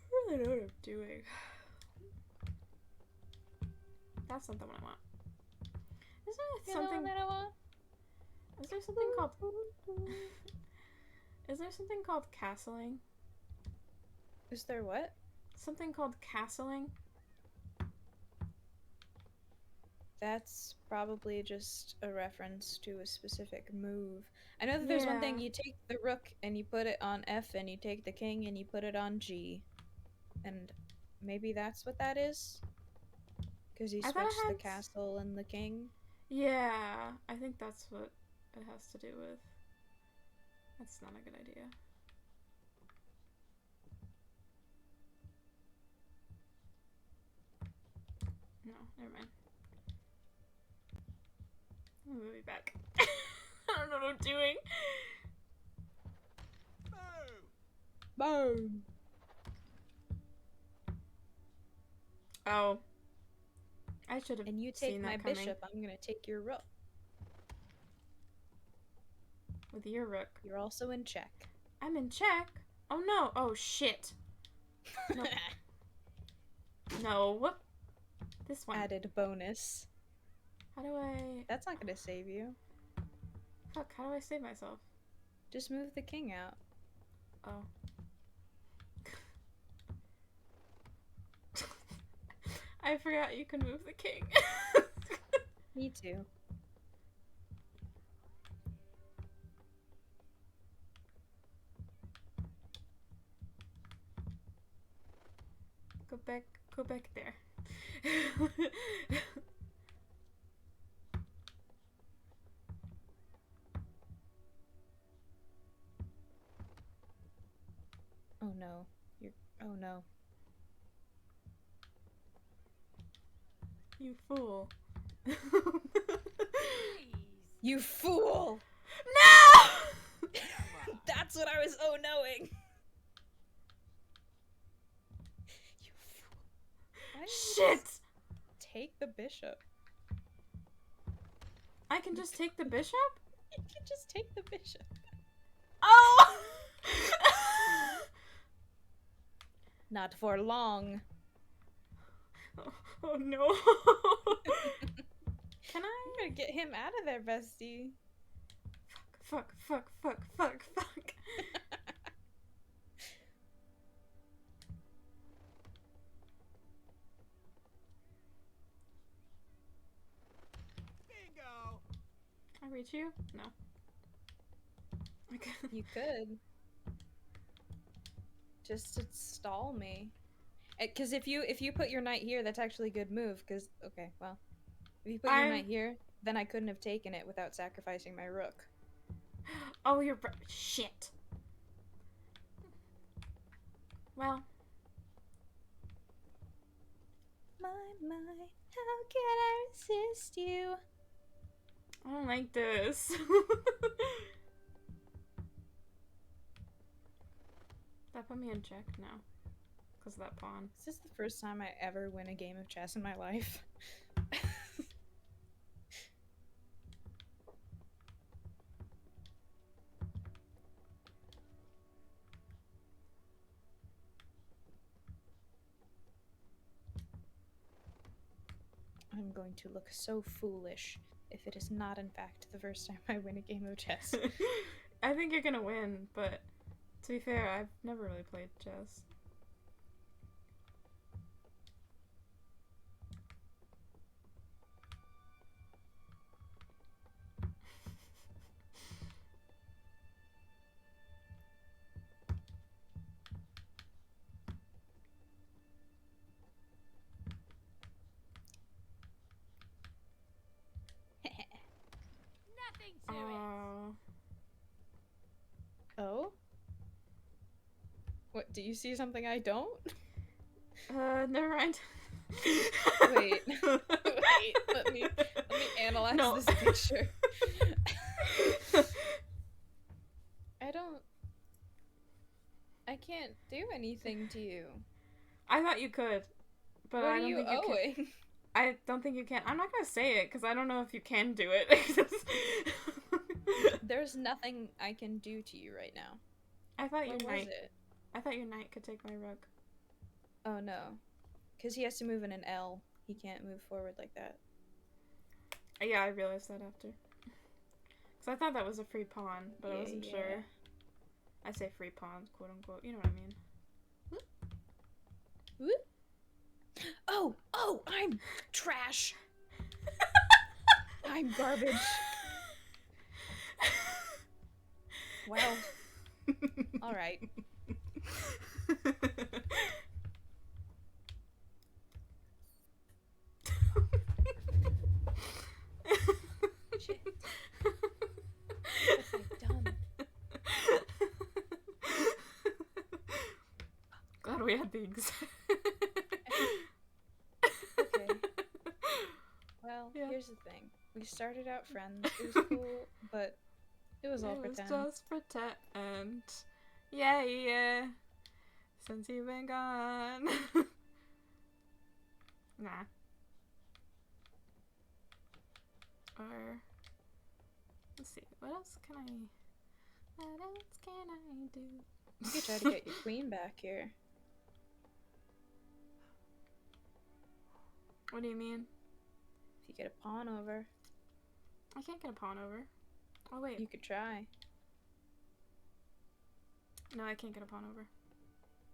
[SPEAKER 1] I really know what I'm doing. That's not the one I want. Is there something
[SPEAKER 2] that I want?
[SPEAKER 1] Is there something called Is there something called castling?
[SPEAKER 2] Is there what?
[SPEAKER 1] Something called castling?
[SPEAKER 2] That's probably just a reference to a specific move. I know that there's one thing, you take the rook and you put it on F, and you take the king and you put it on G. And maybe that's what that is? Because you switch the castle and the king?
[SPEAKER 1] Yeah, I think that's what it has to do with. That's not a good idea. No, never mind. I'm gonna be back. I don't know what I'm doing.
[SPEAKER 3] Boom.
[SPEAKER 2] Boom!
[SPEAKER 1] Oh. I should have
[SPEAKER 2] And you
[SPEAKER 1] seen
[SPEAKER 2] take
[SPEAKER 1] that
[SPEAKER 2] my
[SPEAKER 1] coming.
[SPEAKER 2] bishop, I'm gonna take your rook.
[SPEAKER 1] With your rook.
[SPEAKER 2] You're also in check.
[SPEAKER 1] I'm in check? Oh no! Oh shit! No. No. This one.
[SPEAKER 2] Added bonus.
[SPEAKER 1] How do I...
[SPEAKER 2] That's not gonna save you.
[SPEAKER 1] Fuck, how do I save myself?
[SPEAKER 2] Just move the king out.
[SPEAKER 1] Oh. I forgot you can move the king.
[SPEAKER 2] Me too.
[SPEAKER 1] Go back there.
[SPEAKER 2] Oh no. Oh no.
[SPEAKER 1] You fool.
[SPEAKER 2] You fool!
[SPEAKER 1] No!
[SPEAKER 2] That's what I was oh-knowing! You fool. Why didn't you
[SPEAKER 1] Shit!
[SPEAKER 2] just take the bishop?
[SPEAKER 1] I can just take the bishop?
[SPEAKER 2] You can just take the bishop.
[SPEAKER 1] Oh!
[SPEAKER 2] Not for long.
[SPEAKER 1] Oh no. Can I?
[SPEAKER 2] I'm gonna get him out of there, bestie.
[SPEAKER 1] Fuck.
[SPEAKER 3] Bingo.
[SPEAKER 1] I reach you? No. Okay.
[SPEAKER 2] You could. Just to stall me. Because if you put your knight here, that's actually a good move. Because, okay, well. If you put your knight here, then I couldn't have taken it without sacrificing my rook.
[SPEAKER 1] Oh, you're shit. Well.
[SPEAKER 2] how can I resist you?
[SPEAKER 1] I don't like this. That put me in check now. Because of that pawn.
[SPEAKER 2] Is this the first time I ever win a game of chess in my life? I'm going to look so foolish if it is not, in fact, the first time I win a game of chess.
[SPEAKER 1] I think you're gonna win, but to be fair, I've never really played chess.
[SPEAKER 4] Nothing to
[SPEAKER 1] Oh.
[SPEAKER 2] Oh? What, do you see something I don't?
[SPEAKER 1] Never mind.
[SPEAKER 2] Wait. Wait, let me analyze this picture. I can't do anything to you.
[SPEAKER 1] I thought you could, but
[SPEAKER 2] What
[SPEAKER 1] I
[SPEAKER 2] are
[SPEAKER 1] don't
[SPEAKER 2] you
[SPEAKER 1] think you
[SPEAKER 2] owing?
[SPEAKER 1] can. I don't think you can. I'm not gonna say it because I don't know if you can do it.
[SPEAKER 2] There's nothing I can do to you right now.
[SPEAKER 1] I thought
[SPEAKER 2] What
[SPEAKER 1] your
[SPEAKER 2] was
[SPEAKER 1] knight.
[SPEAKER 2] it?
[SPEAKER 1] I thought your knight could take my rook.
[SPEAKER 2] Oh no. Because he has to move in an L. He can't move forward like that.
[SPEAKER 1] Yeah, I realized that after. Because I thought that was a free pawn, but I wasn't sure. I say free pawns, quote unquote. You know what I mean.
[SPEAKER 2] Whoop. Oh! Oh! I'm trash! I'm garbage. Well. Alright. Shit. What have I done?
[SPEAKER 1] Glad we had the exact.
[SPEAKER 2] Okay. Well,
[SPEAKER 1] Yeah.
[SPEAKER 2] here's the thing. We started out friends. It was cool, but it was all pretend.
[SPEAKER 1] It was just pretend. Yeah, yeah. Since you've been gone. Nah. Or let's see. What else can I do?
[SPEAKER 2] You could try to get your queen back here.
[SPEAKER 1] What do you mean?
[SPEAKER 2] If you get a pawn over.
[SPEAKER 1] I can't get a pawn over. Oh wait.
[SPEAKER 2] You could try.
[SPEAKER 1] No, I can't get a pawn over.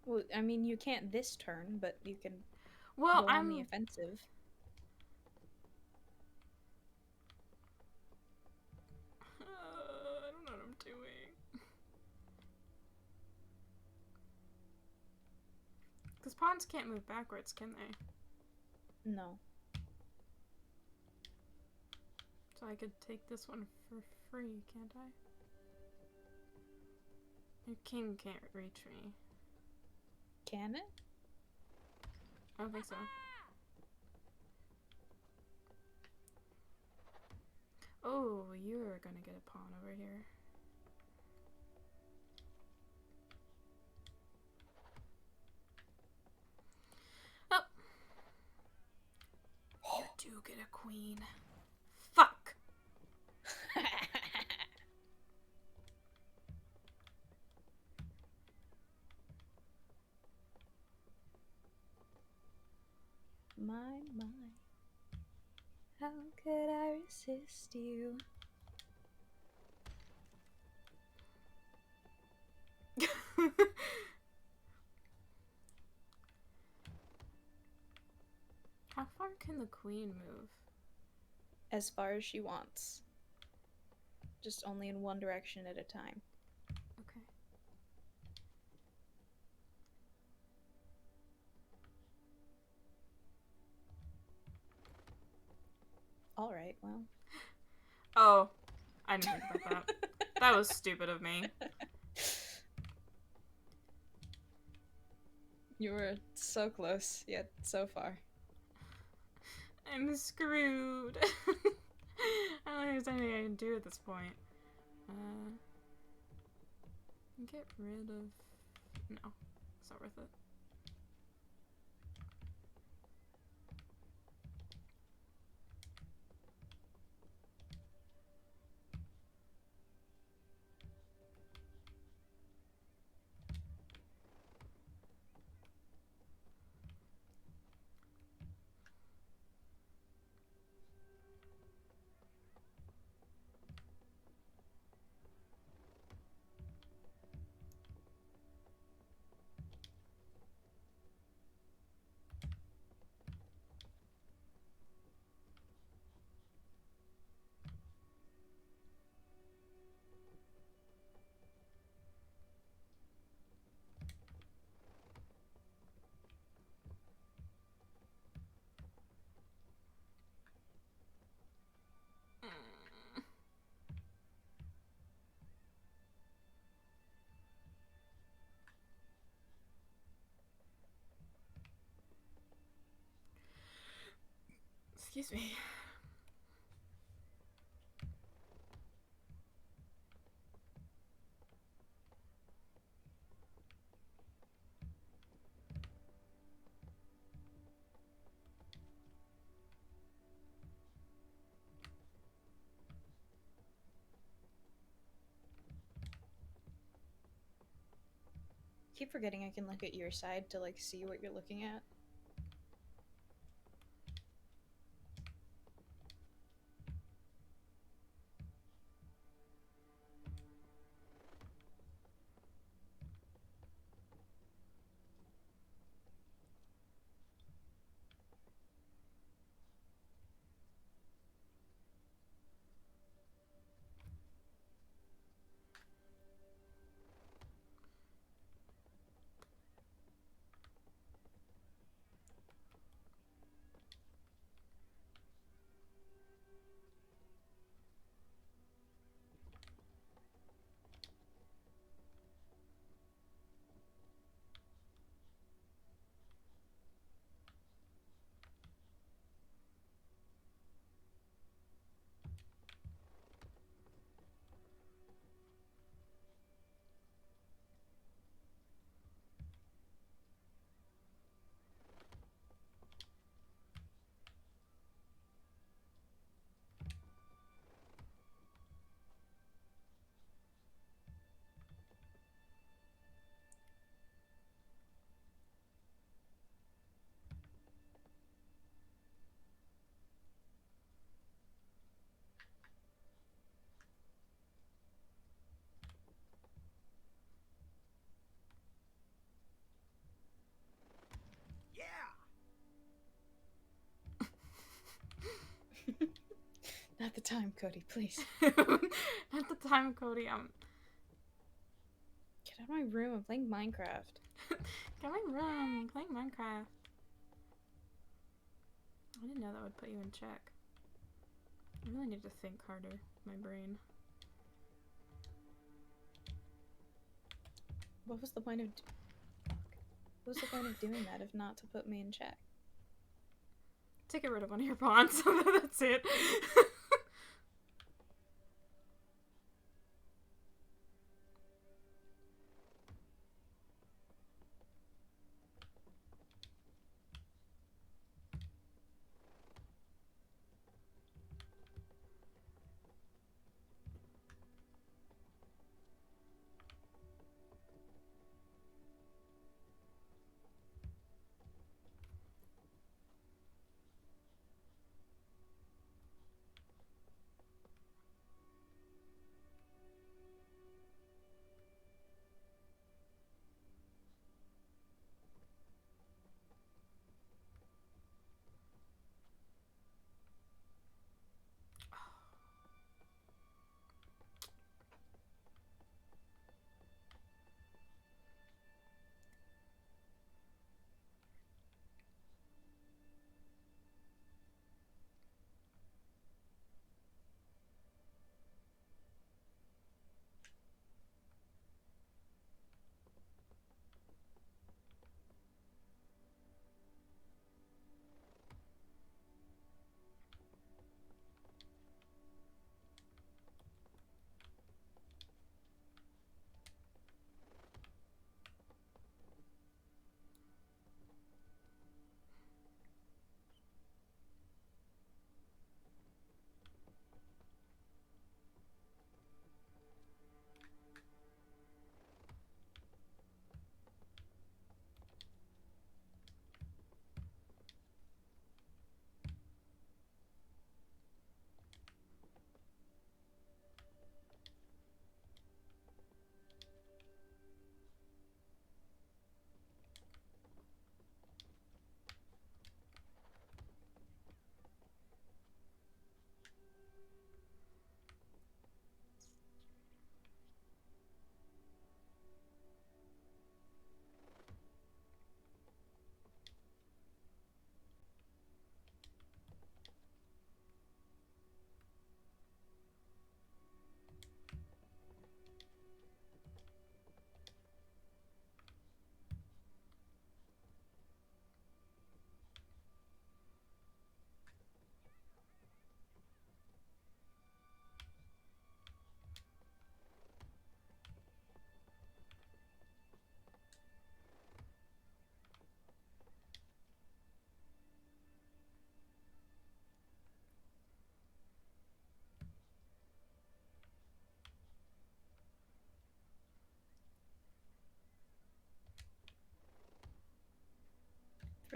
[SPEAKER 2] Well, I mean, you can't this turn, but you can
[SPEAKER 1] Well,
[SPEAKER 2] go on the offensive.
[SPEAKER 1] I don't know what I'm doing. Because pawns can't move backwards, can they?
[SPEAKER 2] No.
[SPEAKER 1] So I could take this one for free, can't I? Your king can't reach me.
[SPEAKER 2] Can it?
[SPEAKER 1] I don't think so. Oh, you're gonna get a pawn over here. Oh! You do get a queen. Fuck!
[SPEAKER 2] My. How could I resist you?
[SPEAKER 1] How far can the queen move?
[SPEAKER 2] As far as she wants. Just only in one direction at a time.
[SPEAKER 1] Okay.
[SPEAKER 2] Alright, well.
[SPEAKER 1] Oh, I didn't think about that. That was stupid of me.
[SPEAKER 2] You were so close, yet so far.
[SPEAKER 1] I'm screwed. I don't think there's anything I can do at this point. Get rid of... No, it's not worth it. Excuse me.
[SPEAKER 2] Keep forgetting I can look at your side to like see what you're looking at. Not the time, Cody, please.
[SPEAKER 1] Not the time, Cody.
[SPEAKER 2] Get out of my room, I'm playing Minecraft.
[SPEAKER 1] Get out of my room, I'm playing Minecraft. I didn't know that would put you in check. I really need to think harder, my brain.
[SPEAKER 2] What was the point of what was the point of doing that if not to put me in check?
[SPEAKER 1] To get rid of one of your pawns, that's it.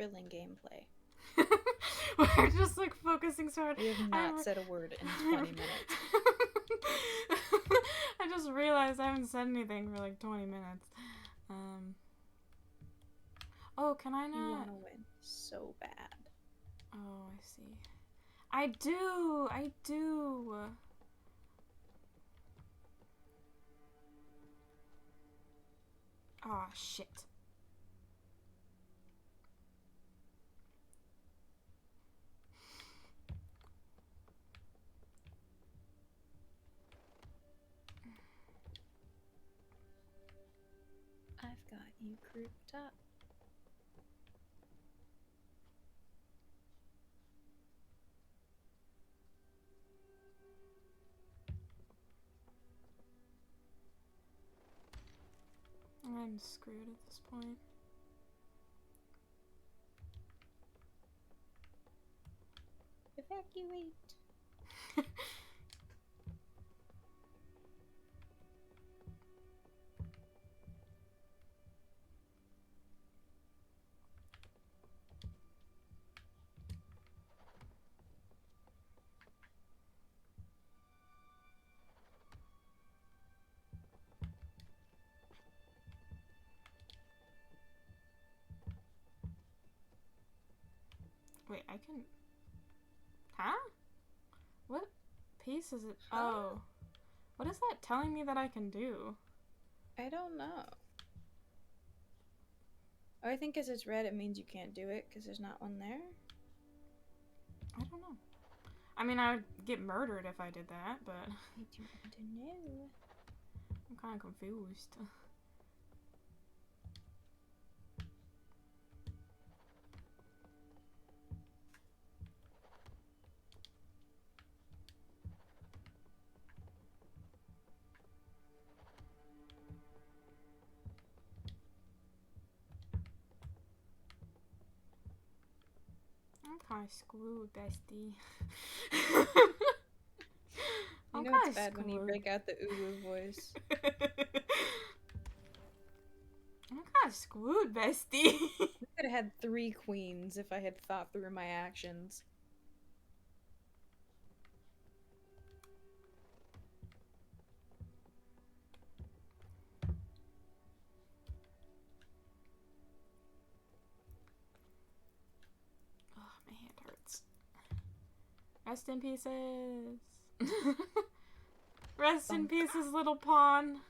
[SPEAKER 2] thrilling gameplay.
[SPEAKER 1] We're just like focusing so hard.
[SPEAKER 2] We have not said a word in 20 minutes.
[SPEAKER 1] I just realized I haven't said anything for like 20 minutes. Oh, can I not?
[SPEAKER 2] You want to win so bad.
[SPEAKER 1] Oh, I see. I do. Aw, shit.
[SPEAKER 2] I've got you grouped up.
[SPEAKER 1] I'm screwed at this point.
[SPEAKER 2] Evacuate.
[SPEAKER 1] Wait, I can... Huh? What piece is it? Oh. What is that telling me that I can do?
[SPEAKER 2] I don't know. Oh, I think because it's red, it means you can't do it because there's not one there.
[SPEAKER 1] I don't know. I mean, I would get murdered if I did that, but...
[SPEAKER 2] I don't know.
[SPEAKER 1] I'm kind of confused. I'm kind of screwed, bestie.
[SPEAKER 2] You know it's bad when you break out the ooh voice.
[SPEAKER 1] I'm kind of screwed, bestie.
[SPEAKER 2] I could have had 3 queens if I had thought through my actions.
[SPEAKER 1] Oh, my hand hurts. Rest in pieces. Rest in pieces, little pawn.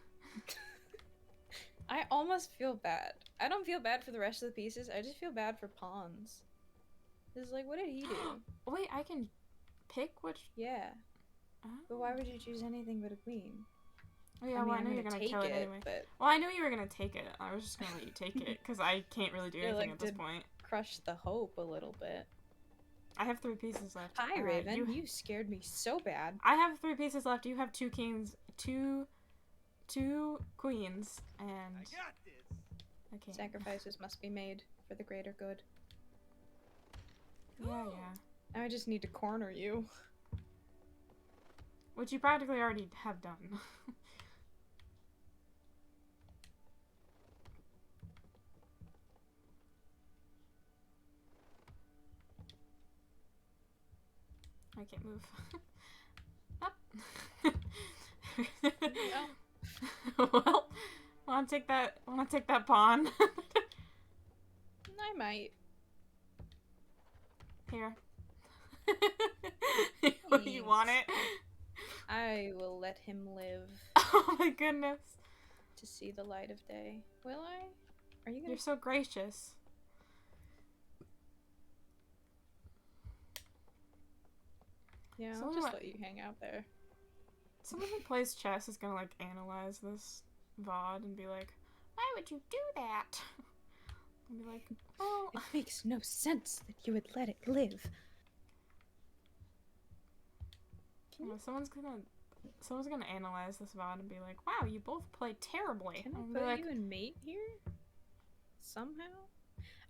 [SPEAKER 2] I almost feel bad. I don't feel bad for the rest of the pieces. I just feel bad for pawns. It's like, what did he do?
[SPEAKER 1] Wait, I can pick which...
[SPEAKER 2] Yeah.
[SPEAKER 1] Oh.
[SPEAKER 2] But why would you choose anything but a queen?
[SPEAKER 1] Oh yeah, well, I knew you were gonna kill it anyway.
[SPEAKER 2] But...
[SPEAKER 1] Well, I knew you were gonna take it. I was just gonna let you take it, because I can't really do anything at this point.
[SPEAKER 2] Crush the hope a little bit.
[SPEAKER 1] I have 3 pieces left.
[SPEAKER 2] Hi, Raven. You scared me so bad.
[SPEAKER 1] I have 3 pieces left. You have 2 kings, two queens, and...
[SPEAKER 6] I got this.
[SPEAKER 1] Okay.
[SPEAKER 2] Sacrifices must be made for the greater good.
[SPEAKER 1] Yeah.
[SPEAKER 2] Now I just need to corner you.
[SPEAKER 1] Which you practically already have done. I can't move. Up. Well, wanna take that pawn?
[SPEAKER 2] I might.
[SPEAKER 1] Here. You want it?
[SPEAKER 2] I will let him live.
[SPEAKER 1] Oh my goodness.
[SPEAKER 2] To see the light of day. Will I? Are you gonna...
[SPEAKER 1] You're so gracious.
[SPEAKER 2] Yeah, I'll just let you hang out there.
[SPEAKER 1] Someone who plays chess is gonna like analyze this VOD and be like, why would you do that? And be like, well,
[SPEAKER 2] it makes no sense that you would let it live.
[SPEAKER 1] Someone's gonna analyze this VOD and be like, wow, you both play terribly.
[SPEAKER 2] Can I put you in mate here? Somehow?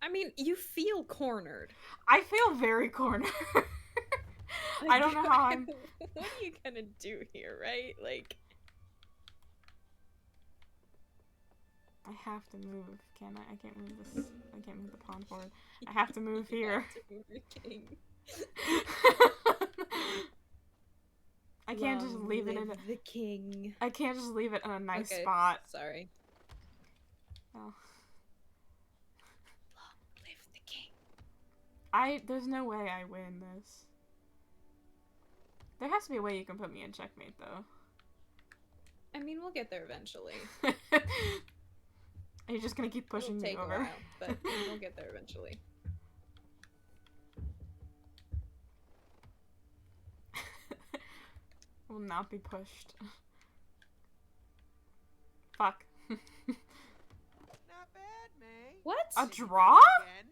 [SPEAKER 2] I mean, you feel cornered.
[SPEAKER 1] I feel very cornered. I don't know how I'm...
[SPEAKER 2] What are you gonna do here, right? Like...
[SPEAKER 1] I have to move, can I? I can't move this. I can't move the pawn forward. I have to move here.
[SPEAKER 2] You have to move your king.
[SPEAKER 1] I can't just leave it in
[SPEAKER 2] the king.
[SPEAKER 1] I can't just leave it in a nice spot.
[SPEAKER 2] Sorry.
[SPEAKER 1] Oh.
[SPEAKER 2] Long live the king.
[SPEAKER 1] There's no way I win this. There has to be a way you can put me in checkmate, though.
[SPEAKER 2] I mean, we'll get there eventually.
[SPEAKER 1] Are you just gonna keep pushing
[SPEAKER 2] It'll take
[SPEAKER 1] me over?
[SPEAKER 2] a while, but we'll get there eventually.
[SPEAKER 1] Will not be pushed. Fuck.
[SPEAKER 3] Not bad, May.
[SPEAKER 2] What?
[SPEAKER 1] A draw?
[SPEAKER 3] Again?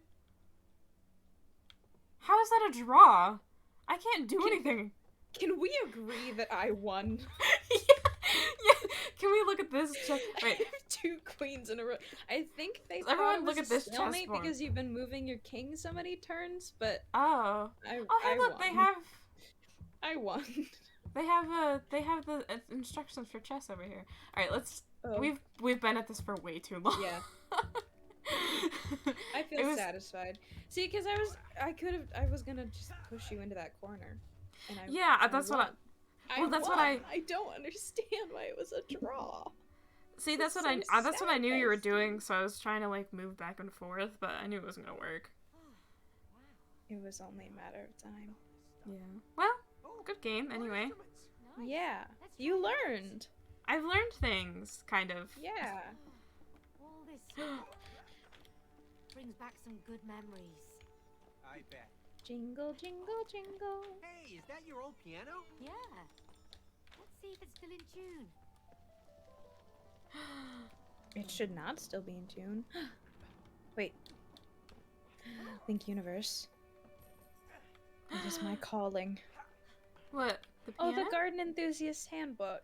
[SPEAKER 1] How is that a draw? I can't do anything.
[SPEAKER 2] Can we agree that I won?
[SPEAKER 1] yeah. Can we look at this check?
[SPEAKER 2] I
[SPEAKER 1] Wait.
[SPEAKER 2] have 2 queens in a row. I think they
[SPEAKER 1] Everyone
[SPEAKER 2] thought it
[SPEAKER 1] look
[SPEAKER 2] was
[SPEAKER 1] at this
[SPEAKER 2] a stalemate
[SPEAKER 1] chessboard.
[SPEAKER 2] because you've been moving your king so many turns, but
[SPEAKER 1] Oh.
[SPEAKER 2] I
[SPEAKER 1] Oh, hey, look,
[SPEAKER 2] won. I won.
[SPEAKER 1] they have the instructions for chess over here. All right, let's.
[SPEAKER 2] Oh.
[SPEAKER 1] We've been at this for way too long.
[SPEAKER 2] Yeah. I feel satisfied. See, because I was gonna just push you into that corner. And
[SPEAKER 1] that's what I
[SPEAKER 2] don't understand why it was a draw.
[SPEAKER 1] See, that's what I knew you were doing, so I was trying to like move back and forth, but I knew it wasn't gonna work.
[SPEAKER 2] It was only a matter of time.
[SPEAKER 1] Yeah. Well, good game anyway.
[SPEAKER 4] Nice.
[SPEAKER 2] Yeah.
[SPEAKER 4] Let's
[SPEAKER 2] You
[SPEAKER 4] try
[SPEAKER 2] learned.
[SPEAKER 1] I've learned things, kind of.
[SPEAKER 2] Yeah.
[SPEAKER 4] all this brings back some good memories.
[SPEAKER 3] I bet.
[SPEAKER 2] Jingle, jingle, jingle.
[SPEAKER 3] Hey, is that your old piano?
[SPEAKER 4] Yeah. Let's see if it's still in tune.
[SPEAKER 2] It should not still be in tune. Wait. Think universe. It is my calling.
[SPEAKER 1] What? The
[SPEAKER 2] Oh,
[SPEAKER 1] piano?
[SPEAKER 2] the garden enthusiast's handbook.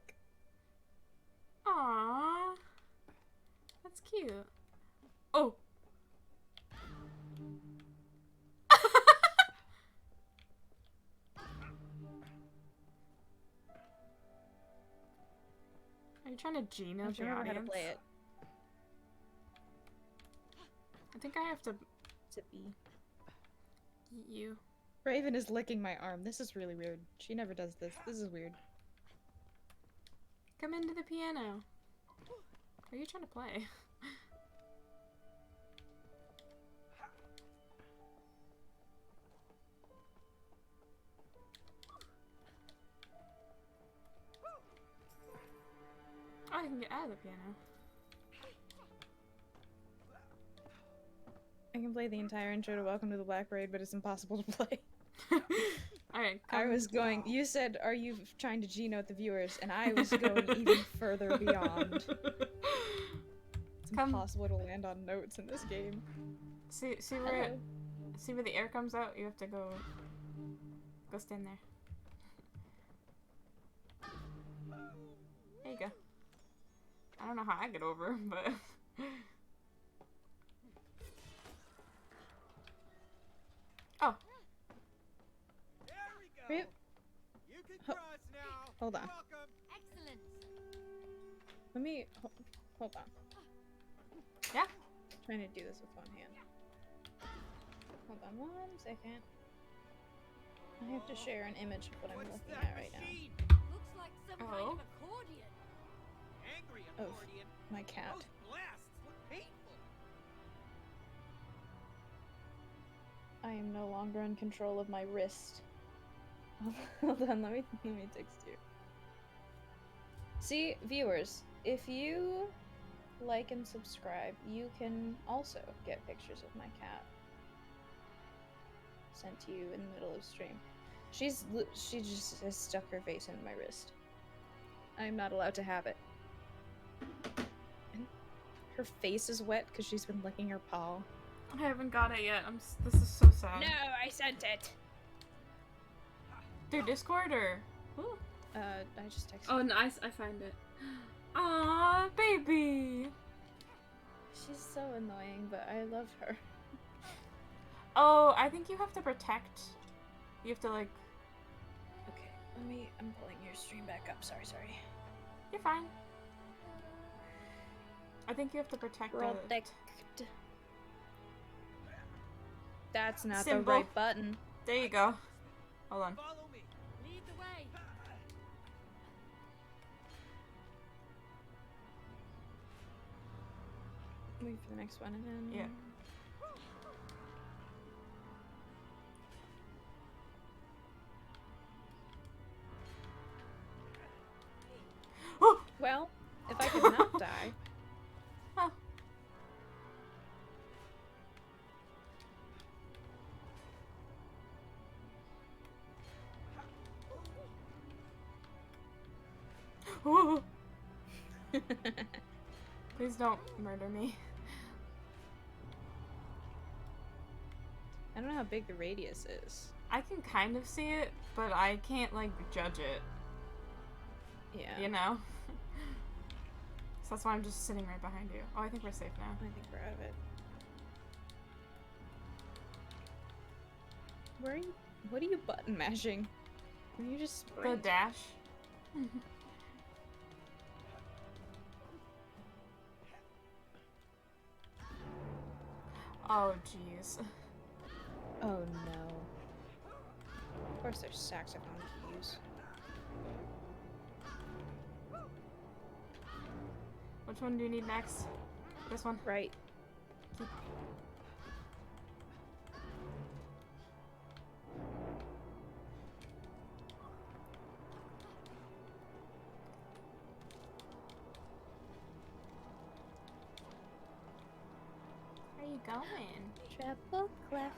[SPEAKER 1] Aww. That's cute. Oh. Are you trying to Gino
[SPEAKER 2] I'm
[SPEAKER 1] the
[SPEAKER 2] trying to remember how to
[SPEAKER 1] audience?
[SPEAKER 2] play it.
[SPEAKER 1] I think I have to
[SPEAKER 2] To be.
[SPEAKER 1] you.
[SPEAKER 2] Raven is licking my arm. This is really weird. She never does this. This is weird.
[SPEAKER 1] Come into the piano. What are you trying to play? Oh, I can get out of the piano.
[SPEAKER 2] I can play the entire intro to Welcome to the Black Parade, but it's impossible to play.
[SPEAKER 1] Alright,
[SPEAKER 2] I was going. You said, "Are you trying to G-note the viewers?" And I was going even further beyond. It's impossible to land on notes in this game.
[SPEAKER 1] See where the air comes out? You have to go stand there. There you go. I don't know how I get over, but oh.
[SPEAKER 3] There we go.
[SPEAKER 2] Rip.
[SPEAKER 3] You can cross now.
[SPEAKER 2] Hold on.
[SPEAKER 3] Welcome.
[SPEAKER 4] Excellent.
[SPEAKER 2] Let me hold on.
[SPEAKER 1] Yeah.
[SPEAKER 2] Trying to do this with one hand. Hold on 1 second. I have to share an image of what I'm
[SPEAKER 3] What's
[SPEAKER 2] looking
[SPEAKER 3] that
[SPEAKER 2] at right now.
[SPEAKER 3] machine?
[SPEAKER 4] Looks like some kind
[SPEAKER 1] Oh.
[SPEAKER 4] of accordion.
[SPEAKER 3] Angry
[SPEAKER 2] Oh,
[SPEAKER 3] accordion.
[SPEAKER 2] my cat.
[SPEAKER 3] Those blasts look painful.
[SPEAKER 2] I am no longer in control of my wrist. Hold on, let me text you. See, viewers, if you like and subscribe, you can also get pictures of my cat sent to you in the middle of stream. She just has stuck her face into my wrist. I'm not allowed to have it. And her face is wet because she's been licking her paw.
[SPEAKER 1] I haven't got it yet. This is so sad.
[SPEAKER 2] No, I sent it.
[SPEAKER 1] Through Discord or? Ooh.
[SPEAKER 2] I just texted.
[SPEAKER 1] Oh, nice. I find it. Aww, baby.
[SPEAKER 2] She's so annoying, but I love her.
[SPEAKER 1] Oh, I think you have to protect. You have to like.
[SPEAKER 2] Okay, I'm pulling your stream back up. Sorry.
[SPEAKER 1] You're fine. I think you have to protect
[SPEAKER 2] Protect. That's not
[SPEAKER 1] symbol.
[SPEAKER 2] the right button.
[SPEAKER 1] There you go. Hold on.
[SPEAKER 3] Follow me.
[SPEAKER 4] Lead the way.
[SPEAKER 2] Wait for the next one and then.
[SPEAKER 1] Yeah. Oh!
[SPEAKER 2] Well, if I could not die.
[SPEAKER 1] Oh. Ooh. Please don't murder me.
[SPEAKER 2] I don't know how big the radius is.
[SPEAKER 1] I can kind of see it, but I can't, like, judge it.
[SPEAKER 2] Yeah.
[SPEAKER 1] You know? So that's why I'm just sitting right behind you. Oh, I think we're safe now.
[SPEAKER 2] I think we're out of it. Where are you? What are you button mashing? Can you just
[SPEAKER 1] The
[SPEAKER 2] sprint?
[SPEAKER 1] dash. Oh, jeez.
[SPEAKER 2] Oh no. Of course there's saxophone keys.
[SPEAKER 1] Which one do you need next? This one?
[SPEAKER 2] Right.
[SPEAKER 1] Where are you going?
[SPEAKER 2] Treble clef.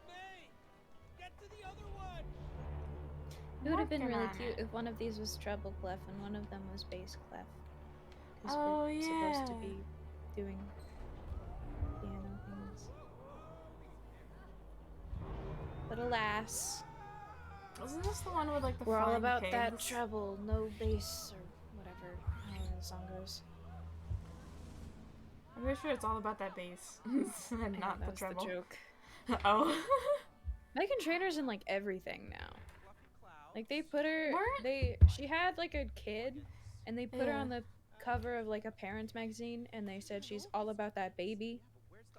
[SPEAKER 3] May, get to the other one.
[SPEAKER 2] It would have been
[SPEAKER 1] Working
[SPEAKER 2] really
[SPEAKER 1] on
[SPEAKER 2] cute
[SPEAKER 1] it.
[SPEAKER 2] if one of these was treble clef and one of them was bass clef. 'Cause
[SPEAKER 1] Oh,
[SPEAKER 2] we're supposed to
[SPEAKER 1] yeah.
[SPEAKER 2] be doing piano things. But alas,
[SPEAKER 1] Isn't this the one with, like, the
[SPEAKER 2] we're all
[SPEAKER 1] flying
[SPEAKER 2] about that
[SPEAKER 1] pigs?
[SPEAKER 2] treble, no bass or whatever. However the song goes.
[SPEAKER 1] I'm pretty sure it's all about that bass. And
[SPEAKER 2] I know,
[SPEAKER 1] not
[SPEAKER 2] that
[SPEAKER 1] the
[SPEAKER 2] was
[SPEAKER 1] treble.
[SPEAKER 2] joke.
[SPEAKER 1] Oh.
[SPEAKER 2] Megan Trainor's in like everything now.
[SPEAKER 3] Fluffy clouds.
[SPEAKER 2] Like they put her,
[SPEAKER 1] Weren't-
[SPEAKER 2] she had like a kid, and they put her
[SPEAKER 1] Yeah.
[SPEAKER 2] on the cover of like a parents magazine, and they said she's all about that baby.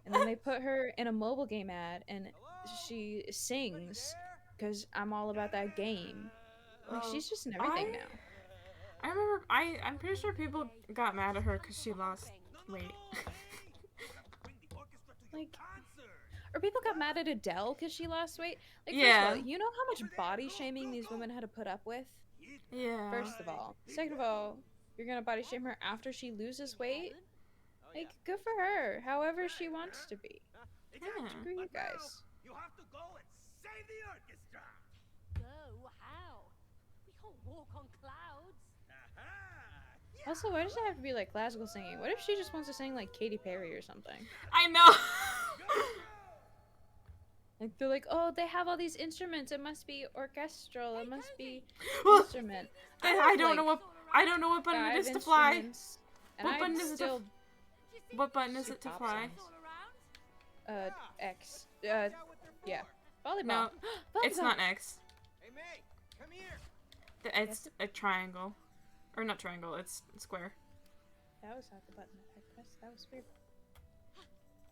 [SPEAKER 2] And then they put her in a mobile game ad, and she sings because I'm all about that game. Like
[SPEAKER 1] Oh.
[SPEAKER 2] she's just in everything
[SPEAKER 1] I-
[SPEAKER 2] now.
[SPEAKER 1] I remember, I'm pretty sure people got mad at her because she lost weight.
[SPEAKER 6] Bring the orchestra to your
[SPEAKER 2] Like-
[SPEAKER 6] concert.
[SPEAKER 2] Or people got mad at Adele because she lost weight. Like,
[SPEAKER 1] Yeah.
[SPEAKER 2] first of all, you know how much body shaming these women had to put up with?
[SPEAKER 1] Yeah.
[SPEAKER 2] First of all. Second of all, you're gonna body shame her after she loses weight?
[SPEAKER 3] Oh, yeah.
[SPEAKER 2] Like, good for her. However she wants to be.
[SPEAKER 6] Exactly.
[SPEAKER 2] Screw you
[SPEAKER 6] But now,
[SPEAKER 2] guys.
[SPEAKER 6] you have to go and save the orchestra.
[SPEAKER 4] Go? How? We can't walk on clouds.
[SPEAKER 6] Aha!
[SPEAKER 2] Also, why does it have to be like classical singing? What if she just wants to sing like Katy Perry or something?
[SPEAKER 1] I know.
[SPEAKER 2] Like they're like, oh, they have all these instruments. It must be orchestral. It must be
[SPEAKER 1] Well,
[SPEAKER 2] instrument.
[SPEAKER 1] I don't know what button it is to fly.
[SPEAKER 2] And
[SPEAKER 1] What button
[SPEAKER 2] I'd
[SPEAKER 1] is it to
[SPEAKER 2] still,
[SPEAKER 1] What button is
[SPEAKER 2] She
[SPEAKER 1] it to
[SPEAKER 2] pops
[SPEAKER 1] fly?
[SPEAKER 4] All around?
[SPEAKER 2] X.
[SPEAKER 3] Watch out with their
[SPEAKER 2] Yeah.
[SPEAKER 3] forks.
[SPEAKER 2] Volleyball.
[SPEAKER 1] No, it's
[SPEAKER 2] Volleyball.
[SPEAKER 1] not X.
[SPEAKER 3] Hey, May, come here.
[SPEAKER 1] It's a triangle. Or not triangle, it's square.
[SPEAKER 2] That was not the button I pressed. That was weird.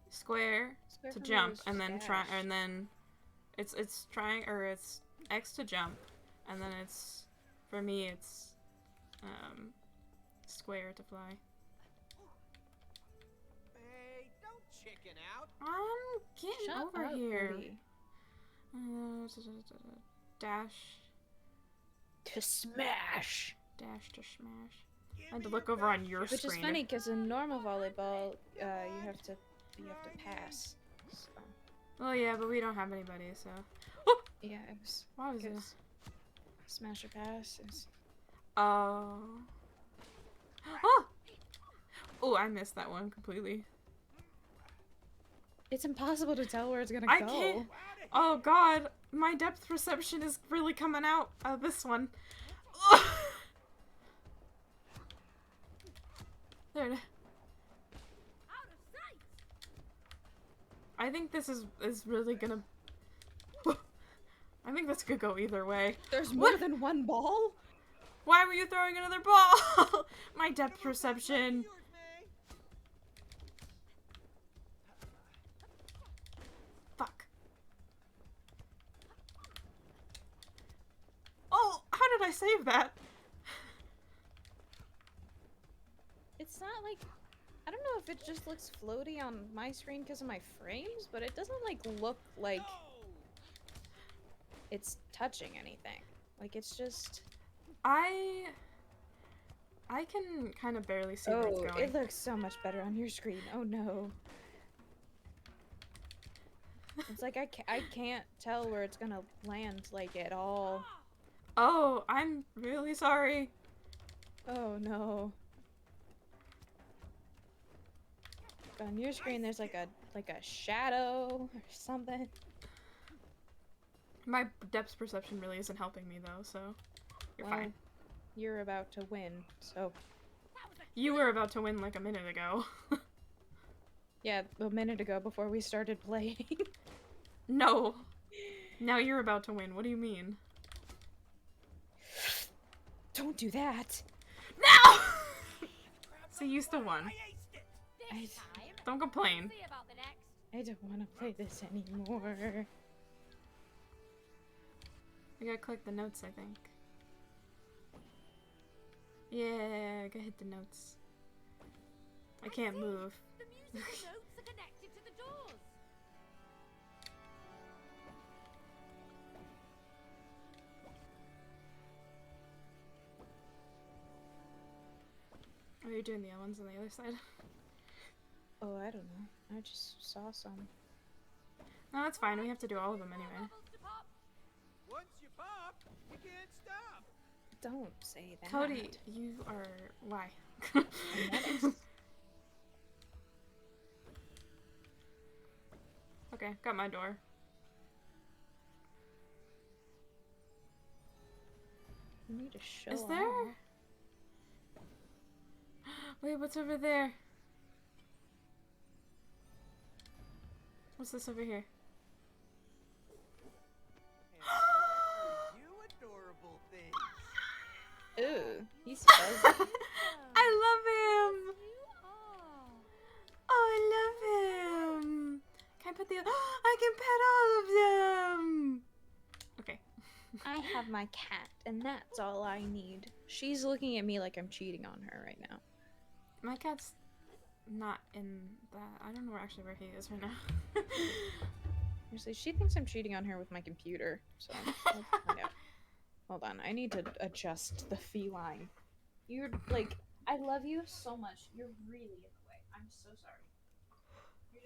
[SPEAKER 1] Square
[SPEAKER 2] Square
[SPEAKER 1] to
[SPEAKER 2] for me
[SPEAKER 1] jump,
[SPEAKER 2] was
[SPEAKER 1] and then
[SPEAKER 2] dash.
[SPEAKER 1] and then it's trying, or it's X to jump, and then it's, for me it's square to fly.
[SPEAKER 3] May, don't chicken out.
[SPEAKER 1] I'm getting
[SPEAKER 2] Shut
[SPEAKER 1] over
[SPEAKER 2] up,
[SPEAKER 1] here.
[SPEAKER 2] Woody.
[SPEAKER 1] Dash
[SPEAKER 2] To smash.
[SPEAKER 1] dash to smash. I had to look over on your
[SPEAKER 2] Which
[SPEAKER 1] screen.
[SPEAKER 2] is funny because in normal volleyball, you have to pass. So,
[SPEAKER 1] Oh yeah, but we don't have anybody, so.
[SPEAKER 2] yeah, it was.
[SPEAKER 1] Why was
[SPEAKER 2] it
[SPEAKER 1] it?
[SPEAKER 2] was smash or pass.
[SPEAKER 1] Oh. Oh! Oh, I missed that one completely.
[SPEAKER 2] It's impossible to tell where it's gonna
[SPEAKER 1] I
[SPEAKER 2] go.
[SPEAKER 1] can't. Oh god, my depth perception is really coming out of this one. There.
[SPEAKER 4] Out of sight.
[SPEAKER 1] I think this is really gonna. I think this could go either way.
[SPEAKER 2] There's more than one ball.
[SPEAKER 1] Why were you throwing another ball? My depth perception. Fuck. Oh, how did I save that?
[SPEAKER 2] It's not like... I don't know if it just looks floaty on my screen because of my frames, but it doesn't, like, look like it's touching anything. Like, it's just...
[SPEAKER 1] I can kind of barely see where it's going.
[SPEAKER 2] It looks so much better on your screen. Oh, no. It's like I can't tell where it's gonna land, like, at all.
[SPEAKER 1] Oh, I'm really sorry.
[SPEAKER 2] Oh, no. On your screen, there's like a shadow or something.
[SPEAKER 1] My depth perception really isn't helping me though, so you're fine.
[SPEAKER 2] You're about to win, so.
[SPEAKER 1] You were about to win like a minute ago.
[SPEAKER 2] Yeah, a minute ago before we started playing.
[SPEAKER 1] No. Now you're about to win. What do you mean?
[SPEAKER 2] Don't do that.
[SPEAKER 1] No! So you still won. Don't complain.
[SPEAKER 2] I don't want to play this anymore.
[SPEAKER 1] I gotta click the notes, I think. Yeah, I gotta hit the notes. I can't move.
[SPEAKER 4] The musical notes are connected to the doors.
[SPEAKER 1] Oh, you're doing the other ones on the other side?
[SPEAKER 2] Oh, I don't know. I just saw some.
[SPEAKER 1] No, that's fine. We have to do all of them anyway.
[SPEAKER 3] Once you pop, you can't stop.
[SPEAKER 2] Don't say that.
[SPEAKER 1] Cody, you are... Why? Okay, got my door.
[SPEAKER 2] You need to show
[SPEAKER 1] Is there?
[SPEAKER 2] off.
[SPEAKER 1] Wait, what's over there? What's this over here?
[SPEAKER 3] You adorable thing.
[SPEAKER 2] Ooh, he's fuzzy.
[SPEAKER 1] I love him! Oh, I love him! Can I put the... I can pet all of them! Okay.
[SPEAKER 2] I have my cat, and that's all I need. She's looking at me like I'm cheating on her right now.
[SPEAKER 1] My cat's not in that. I don't know actually where he is right now.
[SPEAKER 2] Seriously, she thinks I'm cheating on her with my computer, so let's find out. Hold on, I need to adjust the feline. You're, like, I love you so much. You're really in the way. I'm so sorry. You're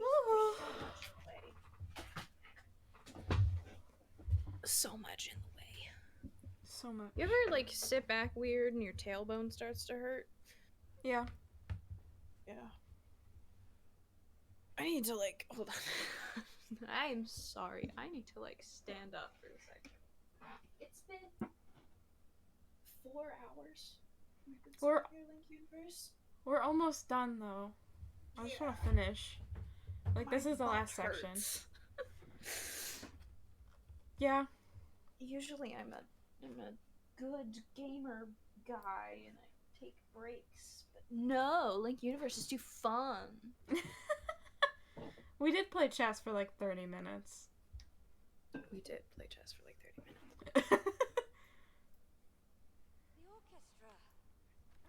[SPEAKER 2] so much in the way.
[SPEAKER 1] So much.
[SPEAKER 2] You ever, like, sit back weird and your tailbone starts to hurt?
[SPEAKER 1] Yeah.
[SPEAKER 2] Yeah. I need to, like, hold on. I'm sorry. I need to, like, stand up for a second. It's been 4 hours.
[SPEAKER 1] We're almost done, though. I just want to finish. Like, this is the last section. Yeah.
[SPEAKER 2] Usually I'm a good gamer guy and I take breaks, but no, Link Universe is too fun.
[SPEAKER 1] We did play chess for like 30 minutes.
[SPEAKER 2] We did play chess for like 30 minutes.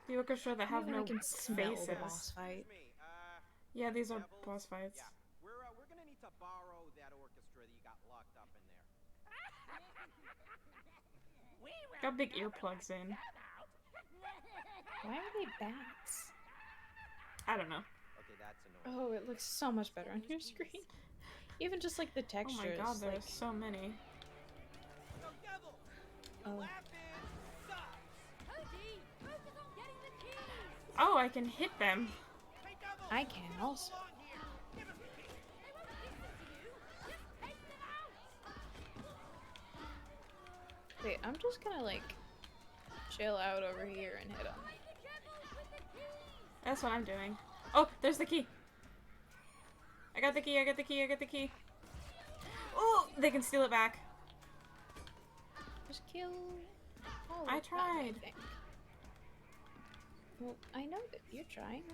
[SPEAKER 1] The orchestra that have no
[SPEAKER 2] I can smell
[SPEAKER 1] faces.
[SPEAKER 2] the boss fight.
[SPEAKER 1] Yeah, these are boss fights.
[SPEAKER 3] Yeah, we're gonna need to borrow that orchestra that you got locked up in there.
[SPEAKER 1] Got big earplugs in.
[SPEAKER 2] Why are they bats?
[SPEAKER 1] I don't know.
[SPEAKER 3] Okay, that's annoying.
[SPEAKER 2] Oh, it looks so much better on your screen. Even just like the
[SPEAKER 1] Oh
[SPEAKER 2] textures.
[SPEAKER 1] my god, there's
[SPEAKER 2] like,
[SPEAKER 1] so many.
[SPEAKER 3] No devil.
[SPEAKER 2] Oh.
[SPEAKER 3] Laughing sucks.
[SPEAKER 4] Cody, focus on getting the keys.
[SPEAKER 1] Oh, I can hit them.
[SPEAKER 3] Hey, devil.
[SPEAKER 2] I can also.
[SPEAKER 3] Belong here. Give us the key.
[SPEAKER 4] They won't listen to you. Just take them out.
[SPEAKER 2] Wait, I'm just gonna like chill out over here and hit them.
[SPEAKER 4] Find the devil with the keys.
[SPEAKER 1] That's what I'm doing. Oh, there's the key. I got the key, I got the key, I got the key. Oh, they can steal it back.
[SPEAKER 2] Just kill all of
[SPEAKER 1] I
[SPEAKER 2] them,
[SPEAKER 1] tried.
[SPEAKER 2] think. Well, I know that you're trying.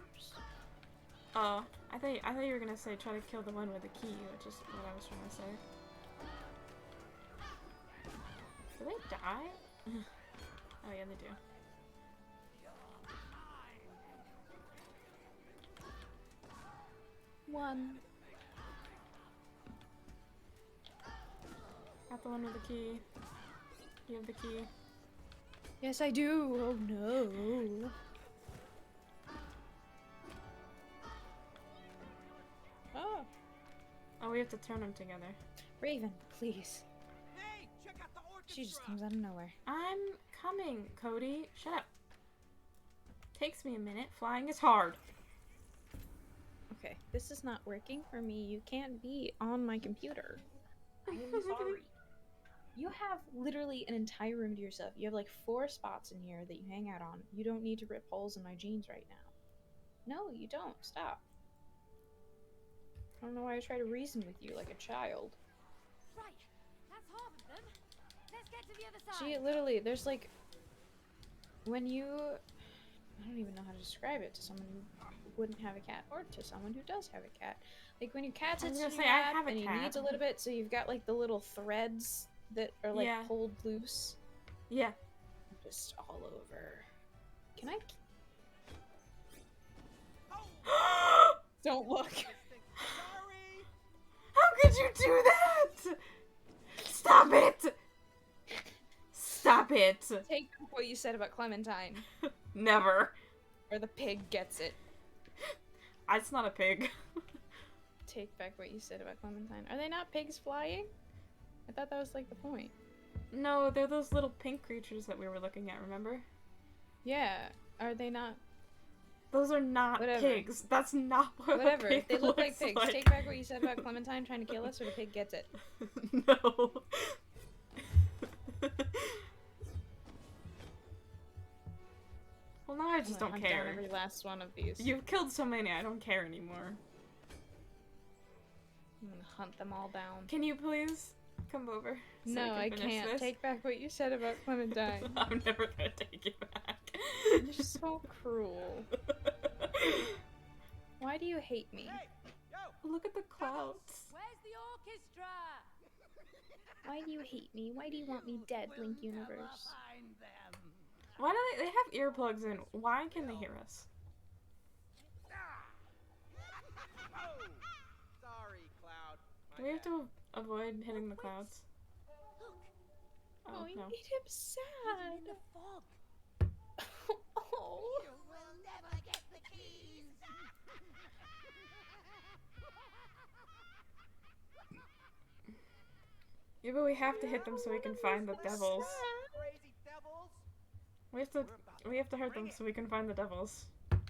[SPEAKER 1] Oh, I thought you were gonna say try to kill the one with the key, which is what I was trying to say. Do they die? Oh yeah, they do.
[SPEAKER 2] One.
[SPEAKER 1] Got the one with the key. You have the key.
[SPEAKER 2] Yes, I do. Oh no. Oh.
[SPEAKER 1] Oh, we have to turn them together.
[SPEAKER 2] Raven, please.
[SPEAKER 6] Hey, check out the orchestra.
[SPEAKER 2] She just comes out of nowhere.
[SPEAKER 1] I'm coming, Cody. Shut up. Takes me a minute. Flying is hard.
[SPEAKER 2] Okay, this is not working for me. You can't be on my computer. I'm sorry. You have literally an entire room to yourself. You have like 4 spots in here that you hang out on. You don't need to rip holes in my jeans right now. No, you don't. Stop. I don't know why I try to reason with you like a child.
[SPEAKER 4] Right, that's half of them. Let's get to the other side.
[SPEAKER 2] See, literally, there's like... When you... I don't even know how to describe it to someone who wouldn't have a cat, or to someone who does have a cat. Like when your cat sits in your lap and he needs a little bit, so you've got like the little threads that are like pulled loose.
[SPEAKER 1] Yeah.
[SPEAKER 2] Just all over. Can I? Don't look.
[SPEAKER 6] Sorry.
[SPEAKER 1] How could you do that? Stop it! Stop it!
[SPEAKER 2] Take what you said about Clementine.
[SPEAKER 1] Never.
[SPEAKER 2] Or the pig gets it.
[SPEAKER 1] It's not a pig.
[SPEAKER 2] Take back what you said about Clementine. Are they not pigs flying? I thought that was like the point.
[SPEAKER 1] No, they're those little pink creatures that we were looking at, remember?
[SPEAKER 2] Yeah. Are they not?
[SPEAKER 1] Those are not pigs. That's not what
[SPEAKER 2] Whatever.
[SPEAKER 1] a pig
[SPEAKER 2] They look like
[SPEAKER 1] looks
[SPEAKER 2] pigs.
[SPEAKER 1] like.
[SPEAKER 2] Take back what you said about Clementine trying to kill us, or the pig gets it.
[SPEAKER 1] No. Well, now I just don't
[SPEAKER 2] hunt
[SPEAKER 1] care.
[SPEAKER 2] down every last one of these.
[SPEAKER 1] You've killed so many, I don't care anymore.
[SPEAKER 2] I'm gonna hunt them all down.
[SPEAKER 1] Can you please come over? So
[SPEAKER 2] No, I
[SPEAKER 1] we can finish
[SPEAKER 2] can't.
[SPEAKER 1] this?
[SPEAKER 2] Take back what you said about Clementine.
[SPEAKER 1] I'm never gonna take it back.
[SPEAKER 2] You're so cruel. Why do you hate me?
[SPEAKER 6] Hey, yo.
[SPEAKER 1] Look at the clouds.
[SPEAKER 4] Where's the orchestra?
[SPEAKER 2] Why do you hate me? Why do you want me dead, Link Universe?
[SPEAKER 6] Find them.
[SPEAKER 1] Why do they have earplugs in? Why can they hear us?
[SPEAKER 3] Oh, sorry, Cloud.
[SPEAKER 1] Do we have to avoid hitting the clouds?
[SPEAKER 2] Oh,
[SPEAKER 1] Oh,
[SPEAKER 2] I
[SPEAKER 1] no.
[SPEAKER 2] made him sad.
[SPEAKER 4] In the fog.
[SPEAKER 2] Oh.
[SPEAKER 6] You will never get the keys.
[SPEAKER 1] Yeah, but we have to hit them so we can find the devils.
[SPEAKER 3] Crazy devils.
[SPEAKER 1] We have to hurt them so we can find the devils.
[SPEAKER 4] Cody,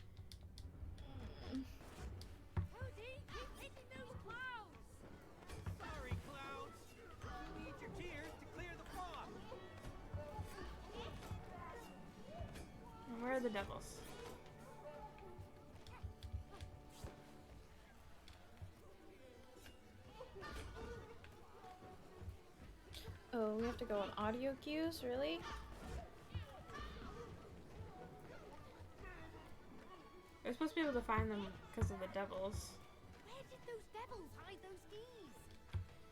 [SPEAKER 4] keep hitting those clouds.
[SPEAKER 6] Sorry, clouds. You need your tears to clear the fog.
[SPEAKER 1] And where are the devils?
[SPEAKER 2] Oh, we have to go on audio cues? Really?
[SPEAKER 1] We're supposed to be able to find them because of the devils.
[SPEAKER 4] Where did those devils hide those keys?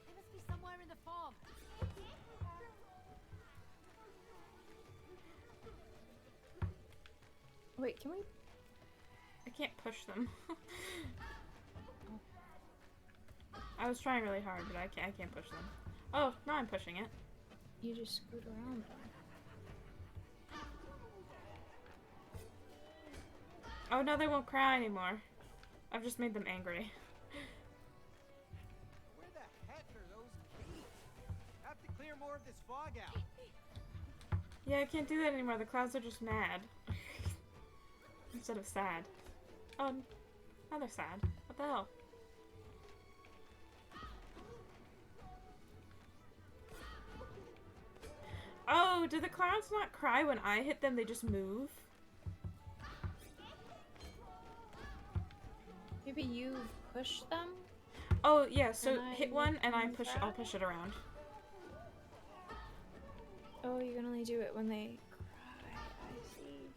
[SPEAKER 4] They must be somewhere in the fog.
[SPEAKER 2] Wait, can we?
[SPEAKER 1] I can't push them. I was trying really hard, but I can't push them. Oh, now I'm pushing it.
[SPEAKER 2] You just scoot around them.
[SPEAKER 1] Oh, no, they won't cry anymore. I've just made them angry.
[SPEAKER 3] Where the heck are those keys? Have to clear more of this fog out.
[SPEAKER 1] Yeah, I can't do that anymore. The clouds are just mad. Instead of sad. Oh, now they're sad. What the hell? Oh, do the clouds not cry when I hit them? They just move?
[SPEAKER 2] Maybe you push them?
[SPEAKER 1] Oh, yeah, so
[SPEAKER 2] And
[SPEAKER 1] hit
[SPEAKER 2] I
[SPEAKER 1] one and
[SPEAKER 2] can
[SPEAKER 1] I'll push it around.
[SPEAKER 2] Oh, you can only do it when they cry. I see.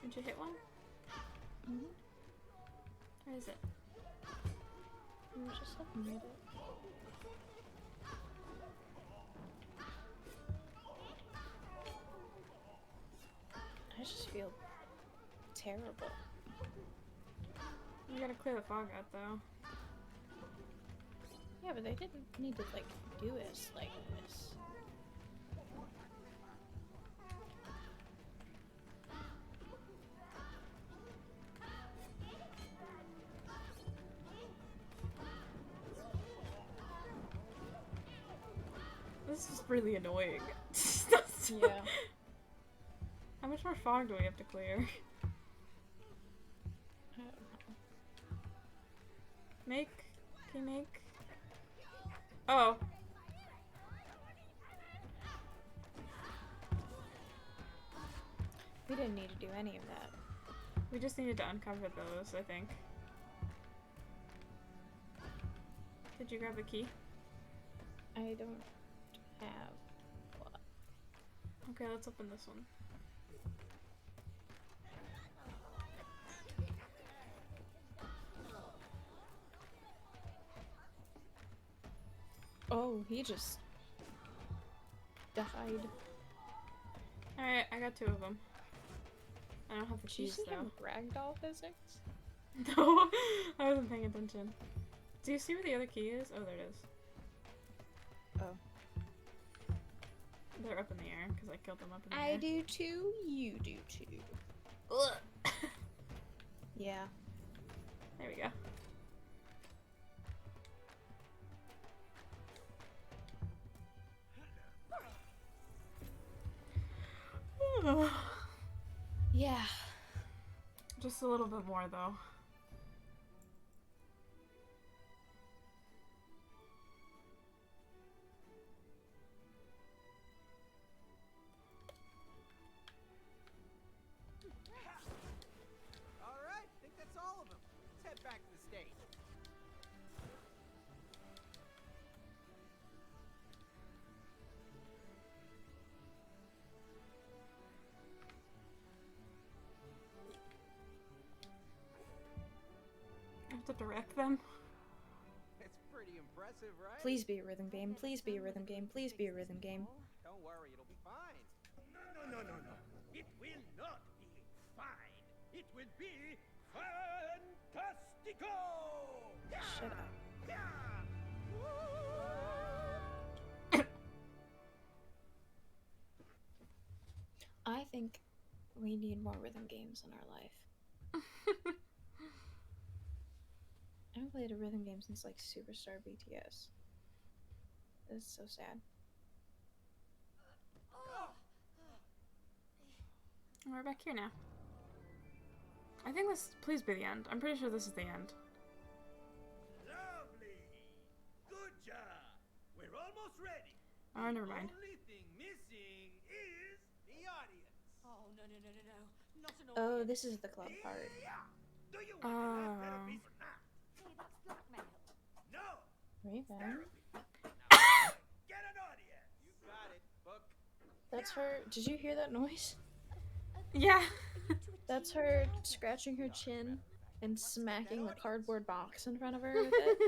[SPEAKER 1] Did you hit one?
[SPEAKER 2] Mm-hmm.
[SPEAKER 1] Where is it?
[SPEAKER 2] You were just looking at it. I just feel terrible.
[SPEAKER 1] We gotta clear the fog out though.
[SPEAKER 2] Yeah, but they didn't need to like do this like this.
[SPEAKER 1] This is really annoying.
[SPEAKER 2] Yeah.
[SPEAKER 1] How much more fog do we have to clear?
[SPEAKER 2] I don't know.
[SPEAKER 1] Make? Can you make? Oh.
[SPEAKER 2] We didn't need to do any of that.
[SPEAKER 1] We just needed to uncover those, I think. Did you grab the key?
[SPEAKER 2] I don't have what?
[SPEAKER 1] Okay, let's open this one.
[SPEAKER 2] Oh, he just died.
[SPEAKER 1] Alright, I got 2 of them. I don't have the
[SPEAKER 2] Did you
[SPEAKER 1] keys
[SPEAKER 2] see
[SPEAKER 1] though.
[SPEAKER 2] him ragdoll physics?
[SPEAKER 1] No, I wasn't paying attention. Do you see where the other key is? Oh, there it is.
[SPEAKER 2] Oh.
[SPEAKER 1] They're up in the air because I killed them up in the
[SPEAKER 2] I
[SPEAKER 1] air.
[SPEAKER 2] do too, you do too.
[SPEAKER 1] Ugh.
[SPEAKER 2] Yeah.
[SPEAKER 1] There we go.
[SPEAKER 2] Yeah.
[SPEAKER 1] Just a little bit more though.
[SPEAKER 3] Alright, I think that's all of them. Let's head back to the stage.
[SPEAKER 1] I have to direct them.
[SPEAKER 3] It's pretty impressive, right?
[SPEAKER 2] Please be a rhythm game. Please be a rhythm game. Please be a rhythm game.
[SPEAKER 3] Don't worry, it'll be fine.
[SPEAKER 6] No. It will not be fine. It will be fantastico!
[SPEAKER 2] Shut up. I think we need more rhythm games in our life. I haven't played a rhythm game since like Superstar BTS. This is so sad.
[SPEAKER 1] We're back here now. I think this, please be the end. I'm pretty sure this is the end.
[SPEAKER 6] Lovely! Good job! We're almost ready.
[SPEAKER 1] Oh, never mind.
[SPEAKER 6] The only thing missing is the audience.
[SPEAKER 5] Oh, no. Not an
[SPEAKER 2] Oh,
[SPEAKER 5] audience.
[SPEAKER 2] this is the club part.
[SPEAKER 6] Yeah! Do you want to have therapy or not?
[SPEAKER 4] Hey, that's blackmail.
[SPEAKER 6] No!
[SPEAKER 2] Raven.
[SPEAKER 6] Therapy. Now, get an audience!
[SPEAKER 3] You got it, book.
[SPEAKER 2] That's her. Did you hear that noise?
[SPEAKER 1] Yeah.
[SPEAKER 2] That's her scratching her chin and smacking the cardboard box in front of her with it.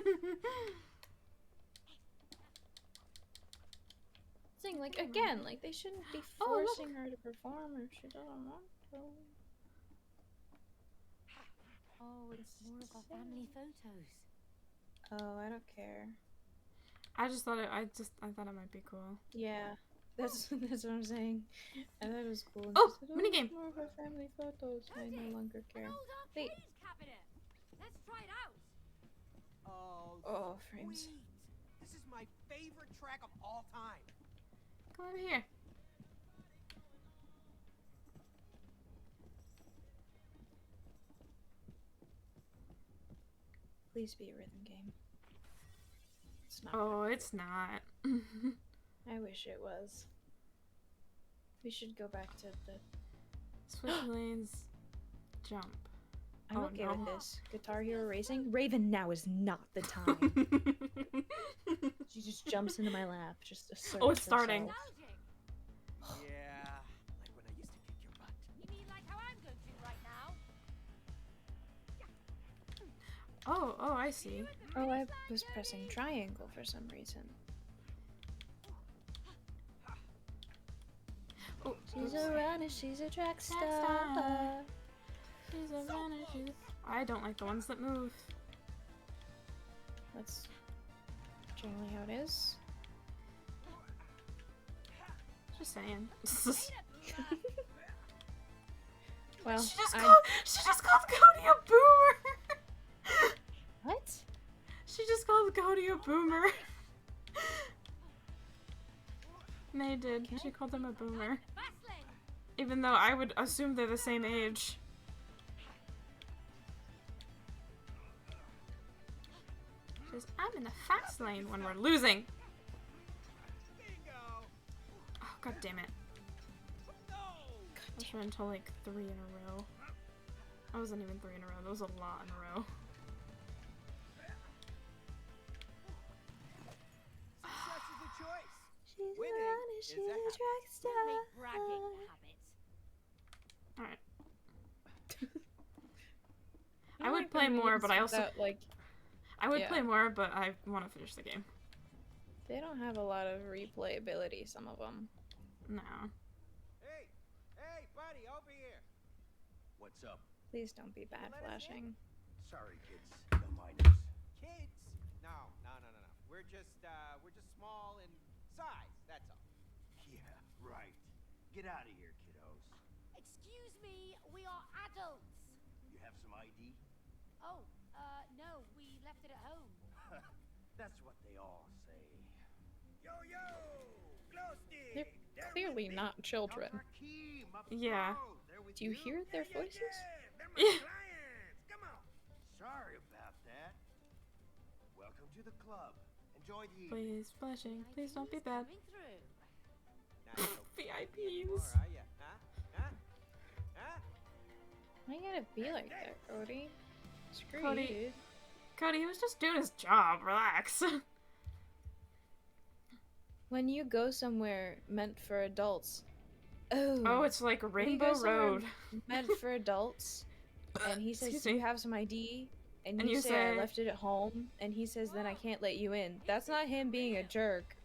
[SPEAKER 2] Saying, like, again, like, they shouldn't be
[SPEAKER 1] Oh, look.
[SPEAKER 2] forcing her to perform if she doesn't want to.
[SPEAKER 4] Oh, it's more of our family photos.
[SPEAKER 2] Oh, I don't care.
[SPEAKER 1] I just thought I thought it might be cool.
[SPEAKER 2] Yeah, that's what I'm saying. I thought it was cool. And
[SPEAKER 1] Oh,
[SPEAKER 2] she said,
[SPEAKER 1] minigame.
[SPEAKER 2] it's more of our family photos. I no longer care.
[SPEAKER 4] An old
[SPEAKER 2] Wait.
[SPEAKER 4] arcade cabinet. Let's try it out.
[SPEAKER 2] Oh, frames.
[SPEAKER 3] Sweet. This is my favorite track of all time.
[SPEAKER 1] Come over here.
[SPEAKER 2] Please be a rhythm game. It's not.
[SPEAKER 1] Oh, it's not.
[SPEAKER 2] I wish it was. We should go back to the.
[SPEAKER 1] Switch lanes. Jump.
[SPEAKER 2] I'm
[SPEAKER 1] Oh,
[SPEAKER 2] okay
[SPEAKER 1] no.
[SPEAKER 2] with this. Guitar Hero Racing? Raven, now is not the time. She just jumps into my lap, just asserts
[SPEAKER 1] Oh, it's starting.
[SPEAKER 2] herself.
[SPEAKER 4] Nostalgic.
[SPEAKER 3] Yeah, like when I used to kick your butt.
[SPEAKER 4] You mean like how I'm going to right
[SPEAKER 1] Oh, I see.
[SPEAKER 2] Oh, I was pressing triangle for some reason.
[SPEAKER 1] Oh,
[SPEAKER 2] She's
[SPEAKER 1] oops.
[SPEAKER 2] a runner, she's a track star.
[SPEAKER 1] She's a runner, I don't like the ones that move.
[SPEAKER 2] That's generally how it is.
[SPEAKER 1] Just saying.
[SPEAKER 2] Well,
[SPEAKER 1] she just called Cody a boomer!
[SPEAKER 2] What?
[SPEAKER 1] She just called Cody a boomer. May did.
[SPEAKER 2] Okay.
[SPEAKER 1] She called him a boomer. Even though I would assume they're the same age. She says, I'm in the fast lane when we're losing. Oh, god damn it. I went until like 3 in a row. I wasn't even 3 in a row. That was a lot in a row.
[SPEAKER 6] Success is a choice.
[SPEAKER 2] She's a
[SPEAKER 6] Winning
[SPEAKER 2] runner,
[SPEAKER 6] is
[SPEAKER 2] she's
[SPEAKER 6] a
[SPEAKER 2] a
[SPEAKER 6] habit.
[SPEAKER 2] track star.
[SPEAKER 4] Make bragging habits.
[SPEAKER 1] Alright. I would play more, but I also...
[SPEAKER 2] like,
[SPEAKER 1] I would
[SPEAKER 2] yeah.
[SPEAKER 1] play more, but I want to finish the game.
[SPEAKER 2] they don't have a lot of replayability, some of them.
[SPEAKER 1] No.
[SPEAKER 3] Hey, hey, buddy, over here.
[SPEAKER 7] What's up?
[SPEAKER 2] Please don't be bad
[SPEAKER 3] let us
[SPEAKER 2] flashing.
[SPEAKER 7] Sorry, kids. Don't mind us.
[SPEAKER 3] Kids? No. We're just small in size. That's all.
[SPEAKER 7] Yeah, right. Get out of here, kiddos.
[SPEAKER 4] Excuse me, we are adults.
[SPEAKER 7] You have some ID?
[SPEAKER 4] Oh, no, we left it at home.
[SPEAKER 7] That's what they all say.
[SPEAKER 6] Yo, yo! Glow stick!
[SPEAKER 2] They're
[SPEAKER 6] There
[SPEAKER 2] clearly
[SPEAKER 6] with me.
[SPEAKER 2] not children.
[SPEAKER 7] Rakeem, up
[SPEAKER 1] Yeah.
[SPEAKER 7] front. There with
[SPEAKER 2] Do you hear their
[SPEAKER 6] Yeah,
[SPEAKER 2] voices?
[SPEAKER 6] yeah. They're my clients. Come on.
[SPEAKER 7] Sorry about that. Welcome to the club. Enjoy the evening.
[SPEAKER 1] Please, flashing. Please don't be bad.
[SPEAKER 4] Coming through.
[SPEAKER 3] Not so
[SPEAKER 1] VIPs.
[SPEAKER 3] anymore, are ya? Huh?
[SPEAKER 2] Why you gotta be like that, Cody? Screw
[SPEAKER 1] Cody.
[SPEAKER 2] you, dude.
[SPEAKER 1] Cody, he was just doing his job. Relax.
[SPEAKER 2] When you go somewhere meant for adults,
[SPEAKER 1] Oh, it's like
[SPEAKER 2] when you
[SPEAKER 1] Rainbow
[SPEAKER 2] go somewhere
[SPEAKER 1] Road.
[SPEAKER 2] meant for adults, and he says,
[SPEAKER 1] Excuse
[SPEAKER 2] "Do you
[SPEAKER 1] me.
[SPEAKER 2] have some ID?" And,
[SPEAKER 1] And
[SPEAKER 2] you
[SPEAKER 1] you
[SPEAKER 2] say, "I
[SPEAKER 1] say-
[SPEAKER 2] left it at home," and he says, "Then I can't let you in." That's not him being a jerk.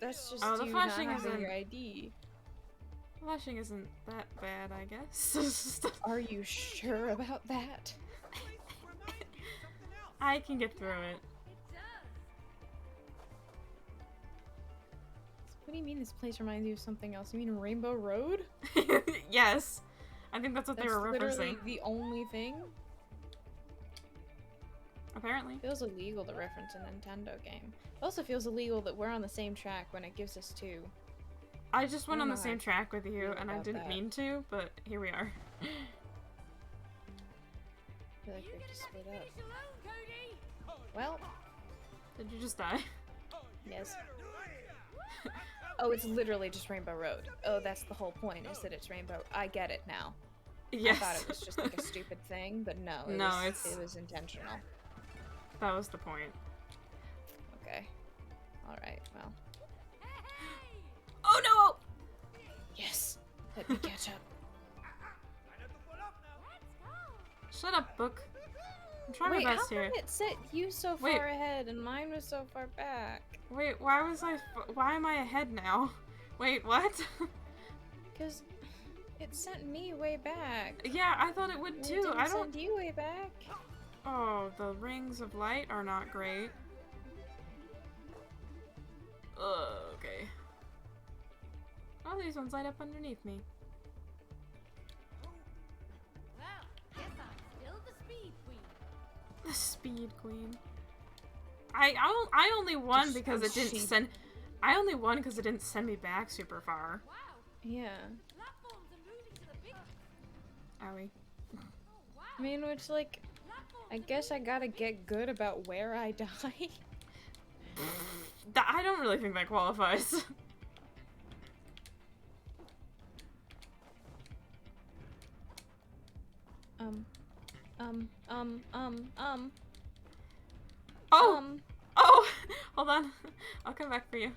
[SPEAKER 2] That's just
[SPEAKER 1] Oh, the
[SPEAKER 2] you not
[SPEAKER 1] flashing
[SPEAKER 2] having
[SPEAKER 1] isn't-
[SPEAKER 2] your ID.
[SPEAKER 1] Flashing isn't that bad, I guess.
[SPEAKER 2] Are you sure about that?
[SPEAKER 1] I can get through it.
[SPEAKER 4] It does.
[SPEAKER 2] What do you mean this place reminds you of something else? You mean Rainbow Road?
[SPEAKER 1] Yes. I think that's what
[SPEAKER 2] That's
[SPEAKER 1] they were
[SPEAKER 2] literally
[SPEAKER 1] referencing.
[SPEAKER 2] the only thing.
[SPEAKER 1] Apparently.
[SPEAKER 2] Feels illegal to reference a Nintendo game. It also feels illegal that we're on the same track when it gives us 2.
[SPEAKER 1] I just went
[SPEAKER 2] I
[SPEAKER 1] on
[SPEAKER 2] don't
[SPEAKER 1] the
[SPEAKER 2] know
[SPEAKER 1] same
[SPEAKER 2] how I
[SPEAKER 1] track with you,
[SPEAKER 2] feel
[SPEAKER 1] and I
[SPEAKER 2] about
[SPEAKER 1] didn't
[SPEAKER 2] that.
[SPEAKER 1] mean to, but here we are.
[SPEAKER 2] I feel like we have to split up.
[SPEAKER 4] Finish alone, Cody.
[SPEAKER 2] Well,
[SPEAKER 1] Did you just die?
[SPEAKER 2] yes. Oh, it's literally just Rainbow Road. Oh, that's the whole point, is that it's Rainbow. I get it now.
[SPEAKER 1] Yes.
[SPEAKER 2] I thought it was just like a stupid thing, but no,
[SPEAKER 1] No,
[SPEAKER 2] it was intentional.
[SPEAKER 1] That was the point.
[SPEAKER 2] Okay. Alright, well.
[SPEAKER 4] Hey!
[SPEAKER 1] Oh no!
[SPEAKER 2] Yes! Let me catch up.
[SPEAKER 4] Let's go.
[SPEAKER 1] Shut up, book. I'm trying
[SPEAKER 2] Wait,
[SPEAKER 1] my
[SPEAKER 2] how
[SPEAKER 1] best
[SPEAKER 2] come
[SPEAKER 1] here.
[SPEAKER 2] it set you so
[SPEAKER 1] Wait.
[SPEAKER 2] far ahead and mine was so far back?
[SPEAKER 1] Wait, why am I ahead now? Wait, what?
[SPEAKER 2] Because it sent me way back.
[SPEAKER 1] Yeah, I thought it would
[SPEAKER 2] And
[SPEAKER 1] too.
[SPEAKER 2] It didn't
[SPEAKER 1] I don't.
[SPEAKER 2] send you way back.
[SPEAKER 1] Oh, the rings of light are not great. Okay. Oh, these ones light up underneath me.
[SPEAKER 4] Well, guess I'm still the speed queen.
[SPEAKER 1] The speed queen. I only won
[SPEAKER 2] Just
[SPEAKER 1] because it didn't
[SPEAKER 2] sheep.
[SPEAKER 1] send. I only won because it didn't send me back super far.
[SPEAKER 4] Wow,
[SPEAKER 2] Yeah.
[SPEAKER 4] platforms are moving to the big.
[SPEAKER 1] Owie.
[SPEAKER 4] Oh wow.
[SPEAKER 2] I mean, which, like,
[SPEAKER 4] Platforms
[SPEAKER 2] I
[SPEAKER 4] are
[SPEAKER 2] guess I
[SPEAKER 4] moving
[SPEAKER 2] gotta
[SPEAKER 4] to the
[SPEAKER 2] get good about where I die.
[SPEAKER 1] I don't really think that qualifies. Oh! Oh! Hold on. I'll come back for you.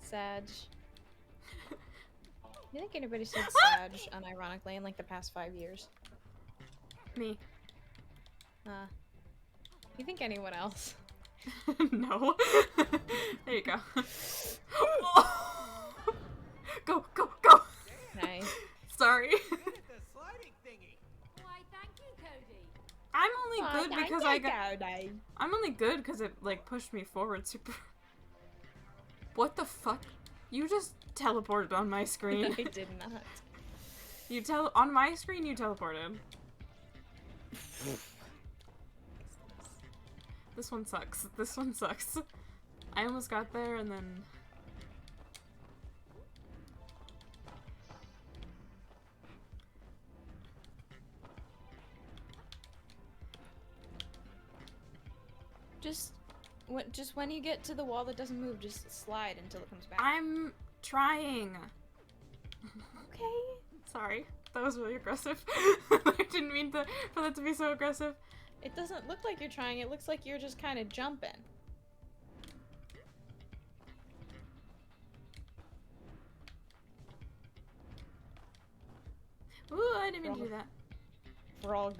[SPEAKER 2] Sag. You think anybody said Sag unironically in like the past 5 years?
[SPEAKER 1] Me.
[SPEAKER 2] You think anyone else?
[SPEAKER 1] No. There you go. Go, go, go!
[SPEAKER 2] Nice.
[SPEAKER 1] Sorry.
[SPEAKER 3] Good at the sliding thingy.
[SPEAKER 4] Why, thank you, Cody.
[SPEAKER 1] I'm only good because I'm only good because it like pushed me forward super. What the fuck? You just teleported on my screen.
[SPEAKER 2] I did not.
[SPEAKER 1] You on my screen you teleported. This one sucks. This one sucks. I almost got there and then
[SPEAKER 2] just when you get to the wall that doesn't move, just slide until it comes back.
[SPEAKER 1] I'm trying.
[SPEAKER 2] Okay.
[SPEAKER 1] Sorry. That was really aggressive. I didn't mean for that to be so aggressive.
[SPEAKER 2] It doesn't look like you're trying, it looks like you're just kind of jumping.
[SPEAKER 1] Ooh, I didn't mean to do that.
[SPEAKER 2] Frog.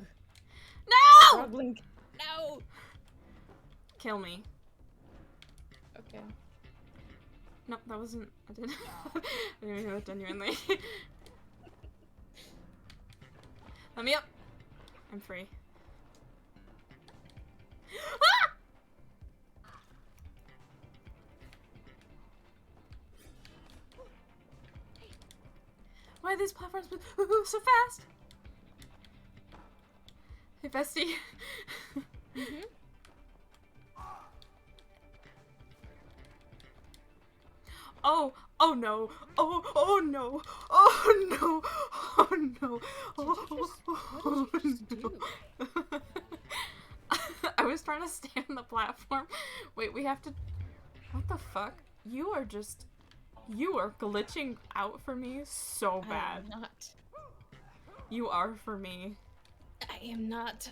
[SPEAKER 1] No!
[SPEAKER 2] Frog Link. No!
[SPEAKER 1] Kill me.
[SPEAKER 2] Okay.
[SPEAKER 1] No, that wasn't. I didn't. I didn't mean that genuinely. Let me up. I'm free. Ah! Why are these platforms move so fast? Hey, bestie.
[SPEAKER 2] Mm-hmm.
[SPEAKER 1] Oh, oh no, oh no, oh no, oh no, oh no. I was trying to stay on the platform. Wait, we have to, what the fuck? You are glitching out for me so bad.
[SPEAKER 2] I am not.
[SPEAKER 1] You are for me.
[SPEAKER 2] I am not.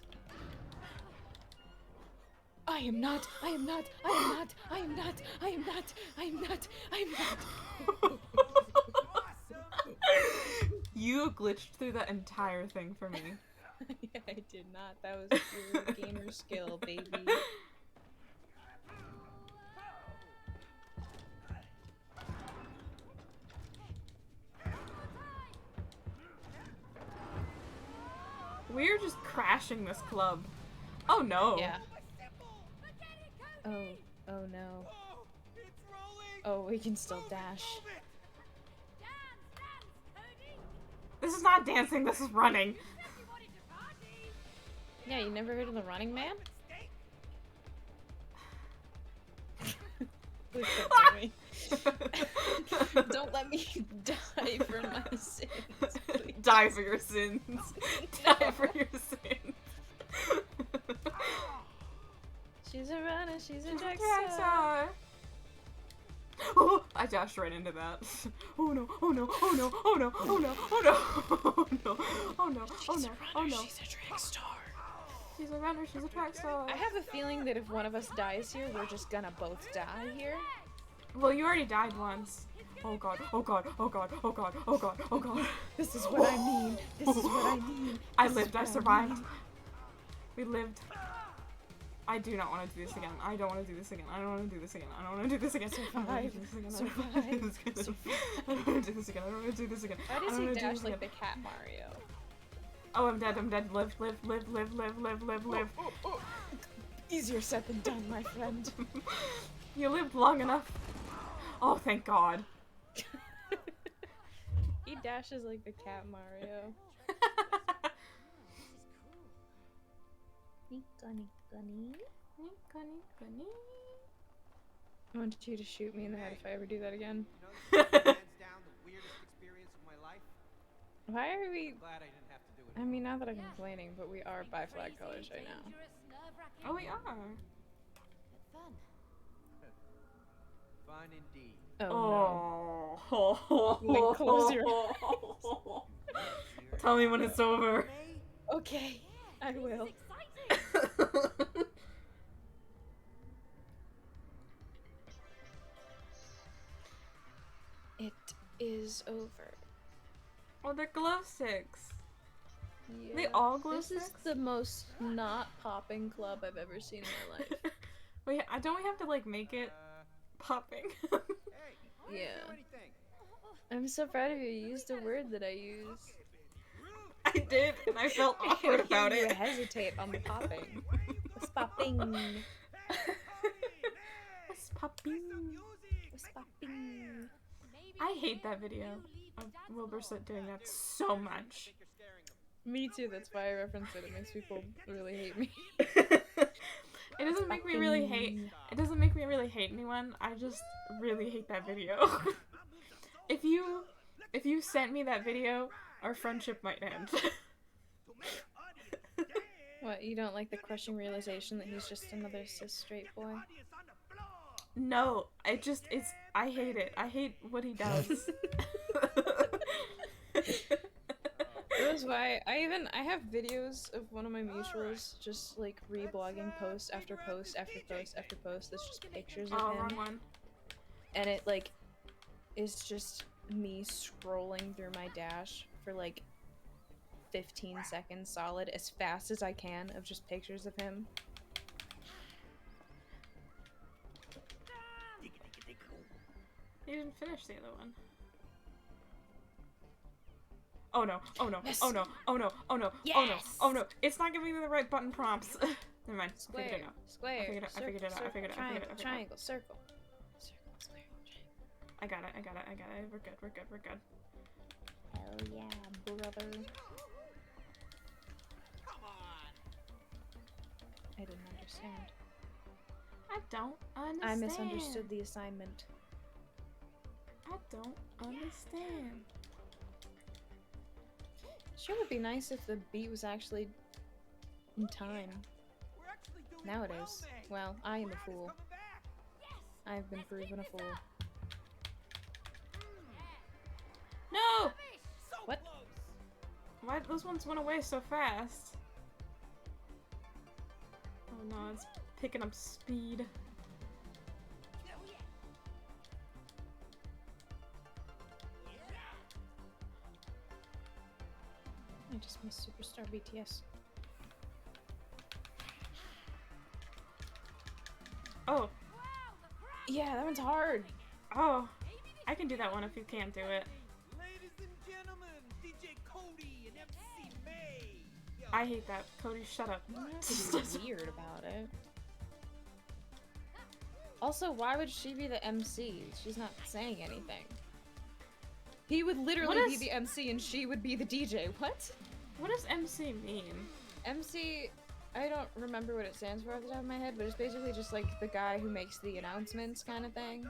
[SPEAKER 2] I am not. I am not. I am not. I am not. I am not. I am not. I am not.
[SPEAKER 1] You glitched through that entire thing for me.
[SPEAKER 2] Yeah, I did not. That was pure gamer skill, baby.
[SPEAKER 1] We're just crashing this club. Oh no.
[SPEAKER 2] Yeah. Oh. Oh no.
[SPEAKER 3] Oh, it's rolling.
[SPEAKER 2] Oh, we can still dash.
[SPEAKER 3] Move it.
[SPEAKER 1] This is not dancing, this is running.
[SPEAKER 2] Yeah, you never heard of the Running Man? Please don't me. Don't let me die for my sins. Please.
[SPEAKER 1] Die for your sins. Die for your sins.
[SPEAKER 2] She's a runner, she's a track
[SPEAKER 1] star.
[SPEAKER 2] star.
[SPEAKER 1] Oh, I dashed right into that. Oh no, oh no, oh no, oh no, oh no, oh no, oh no, oh no, oh no, oh no.
[SPEAKER 2] She's a track star.
[SPEAKER 1] She's a runner, she's a track star.
[SPEAKER 2] I have a feeling that if one of us dies here, we're just gonna both die here.
[SPEAKER 1] Well, you already died once. Oh god, oh god, oh god, oh god, oh god, oh god.
[SPEAKER 2] This is what I mean. This is what I mean.
[SPEAKER 1] I lived, I survived. We lived. I do not want to do this again. I don't want to do this again. I don't want to do this again. I don't want to do this again.
[SPEAKER 2] Survive. Survive.
[SPEAKER 1] I don't want to do this again. I don't want to do this again.
[SPEAKER 2] Why does he dash like the cat Mario?
[SPEAKER 1] Oh, I'm dead. I'm dead. Live, live, live, live, live, live, live, live.
[SPEAKER 2] Oh. Easier said than done, my friend.
[SPEAKER 1] You lived long enough. Oh, thank God.
[SPEAKER 2] He dashes like the cat Mario. I want you to shoot me in the head if I ever do that again.
[SPEAKER 3] You know, hands down the weirdest experience of my life.
[SPEAKER 2] Why are we?
[SPEAKER 3] Glad I didn't have to do it.
[SPEAKER 2] I mean, not that I'm complaining, but we are bi flag colors right now.
[SPEAKER 1] Oh, we are.
[SPEAKER 3] Fun indeed.
[SPEAKER 2] Oh,
[SPEAKER 1] Oh.
[SPEAKER 2] no. Close your eyes.
[SPEAKER 1] Tell me when it's over.
[SPEAKER 2] Okay, I will. It is over.
[SPEAKER 1] Oh, they're glow sticks.
[SPEAKER 2] Yeah.
[SPEAKER 1] They all glow
[SPEAKER 2] This
[SPEAKER 1] sticks?
[SPEAKER 2] is the most not popping club I've ever seen in my life.
[SPEAKER 1] Wait, don't we have to like make it popping?
[SPEAKER 3] Hey, I didn't
[SPEAKER 2] Yeah.
[SPEAKER 3] do anything.
[SPEAKER 2] I'm so proud of you. You used a word that I use.
[SPEAKER 1] I did, and I felt awkward about
[SPEAKER 2] You
[SPEAKER 1] it.
[SPEAKER 2] hesitate on the popping. It's popping.
[SPEAKER 1] It's popping.
[SPEAKER 2] It's popping.
[SPEAKER 1] I hate that video of Wilburset doing that so much.
[SPEAKER 2] Me too. That's why I reference it. It makes people really hate me.
[SPEAKER 1] It doesn't make me really hate. It doesn't make me really hate anyone. I just really hate that video. If you sent me that video, our friendship might end.
[SPEAKER 2] What, you don't like the crushing realization that he's just another cis straight boy?
[SPEAKER 1] No, I hate it. I hate what he does.
[SPEAKER 2] That was why I have videos of one of my mutuals just like reblogging post after post after post after post. That's just pictures of him.
[SPEAKER 1] Wrong one.
[SPEAKER 2] And it like is just me scrolling through my dash for like 15 seconds solid as fast as I can of just pictures of him.
[SPEAKER 1] You didn't finish the other one. Oh no, oh no,
[SPEAKER 2] Yes.
[SPEAKER 1] oh no, oh no, oh no,
[SPEAKER 2] Yes.
[SPEAKER 1] oh no, oh no. It's not giving me the right button prompts. Never mind. I figured
[SPEAKER 2] Square,
[SPEAKER 1] it out.
[SPEAKER 2] square,
[SPEAKER 1] I figured it out, I
[SPEAKER 2] circle,
[SPEAKER 1] figured it out, I
[SPEAKER 2] circle,
[SPEAKER 1] figured it out, I
[SPEAKER 2] triangle,
[SPEAKER 1] figured it out.
[SPEAKER 2] triangle, circle. Circle, square, triangle.
[SPEAKER 1] I got it, I got it, I got it. We're good, we're good, we're good.
[SPEAKER 2] Hell yeah, brother.
[SPEAKER 6] Come on.
[SPEAKER 2] I didn't understand.
[SPEAKER 1] I don't understand.
[SPEAKER 2] I misunderstood the assignment.
[SPEAKER 1] I don't understand.
[SPEAKER 2] Sure would be nice if the beat was actually in time.
[SPEAKER 6] We're actually doing
[SPEAKER 2] Now it
[SPEAKER 6] well
[SPEAKER 2] is.
[SPEAKER 6] then.
[SPEAKER 2] Well, I am a
[SPEAKER 6] Practice
[SPEAKER 2] fool.
[SPEAKER 6] coming back.
[SPEAKER 2] I've been proven a fool.
[SPEAKER 1] No!
[SPEAKER 6] So
[SPEAKER 2] What?
[SPEAKER 6] close.
[SPEAKER 1] Why those ones went away so fast? Oh no, it's picking up speed.
[SPEAKER 2] I just missed Superstar BTS.
[SPEAKER 1] Oh,
[SPEAKER 2] Yeah, that one's hard.
[SPEAKER 1] oh. I can do that one if you can't do it.
[SPEAKER 6] Ladies and gentlemen, DJ Cody and MC May. Yo,
[SPEAKER 1] I hate that. Cody, shut up.
[SPEAKER 2] You don't have to be weird about it. Also, why would she be the MC? She's not saying anything. He would literally
[SPEAKER 1] What
[SPEAKER 2] be
[SPEAKER 1] is-
[SPEAKER 2] the MC and she would be the DJ. What?
[SPEAKER 1] What does MC mean?
[SPEAKER 2] MC, I don't remember what it stands for off the top of my head, but it's basically just like the guy who makes the announcements kind of thing.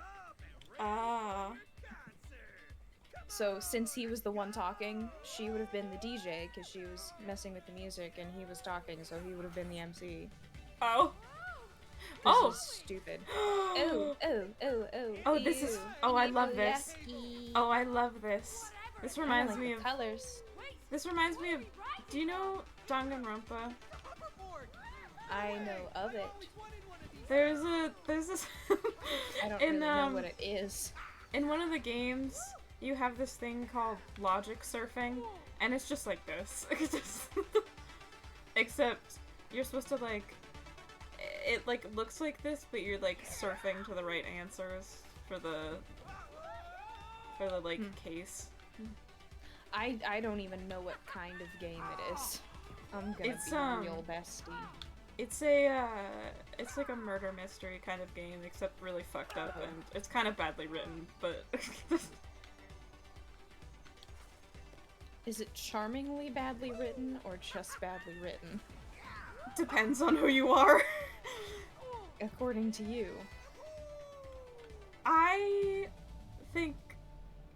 [SPEAKER 1] Ah.
[SPEAKER 2] So since he was the one talking, she would have been the DJ because she was messing with the music and he was talking, so he would have been the MC.
[SPEAKER 1] Oh.
[SPEAKER 2] This
[SPEAKER 1] Oh.
[SPEAKER 2] is stupid. Oh, oh, oh, oh.
[SPEAKER 1] Oh, this is.
[SPEAKER 2] ew.
[SPEAKER 1] Oh, I love this.
[SPEAKER 2] Yucky.
[SPEAKER 1] Oh, I love this. This
[SPEAKER 2] I don't
[SPEAKER 1] reminds
[SPEAKER 2] like
[SPEAKER 1] me
[SPEAKER 2] the
[SPEAKER 1] of.
[SPEAKER 2] colors.
[SPEAKER 1] This reminds me of. Do you know Danganronpa?
[SPEAKER 2] I know of it.
[SPEAKER 1] There's this.
[SPEAKER 2] I don't
[SPEAKER 1] in
[SPEAKER 2] really know what it is.
[SPEAKER 1] in one of the games, you have this thing called logic surfing, and it's just like this. Except you're supposed to like. It like looks like this, but you're like surfing to the right answers for the like case.
[SPEAKER 2] I don't even know what kind of game it is. I'm gonna
[SPEAKER 1] It's,
[SPEAKER 2] be real bestie.
[SPEAKER 1] It's like a murder mystery kind of game, except really fucked up, and it's kind of badly written, but
[SPEAKER 2] Is it charmingly badly written or just badly written?
[SPEAKER 1] depends on who you are.
[SPEAKER 2] According to you.
[SPEAKER 1] I think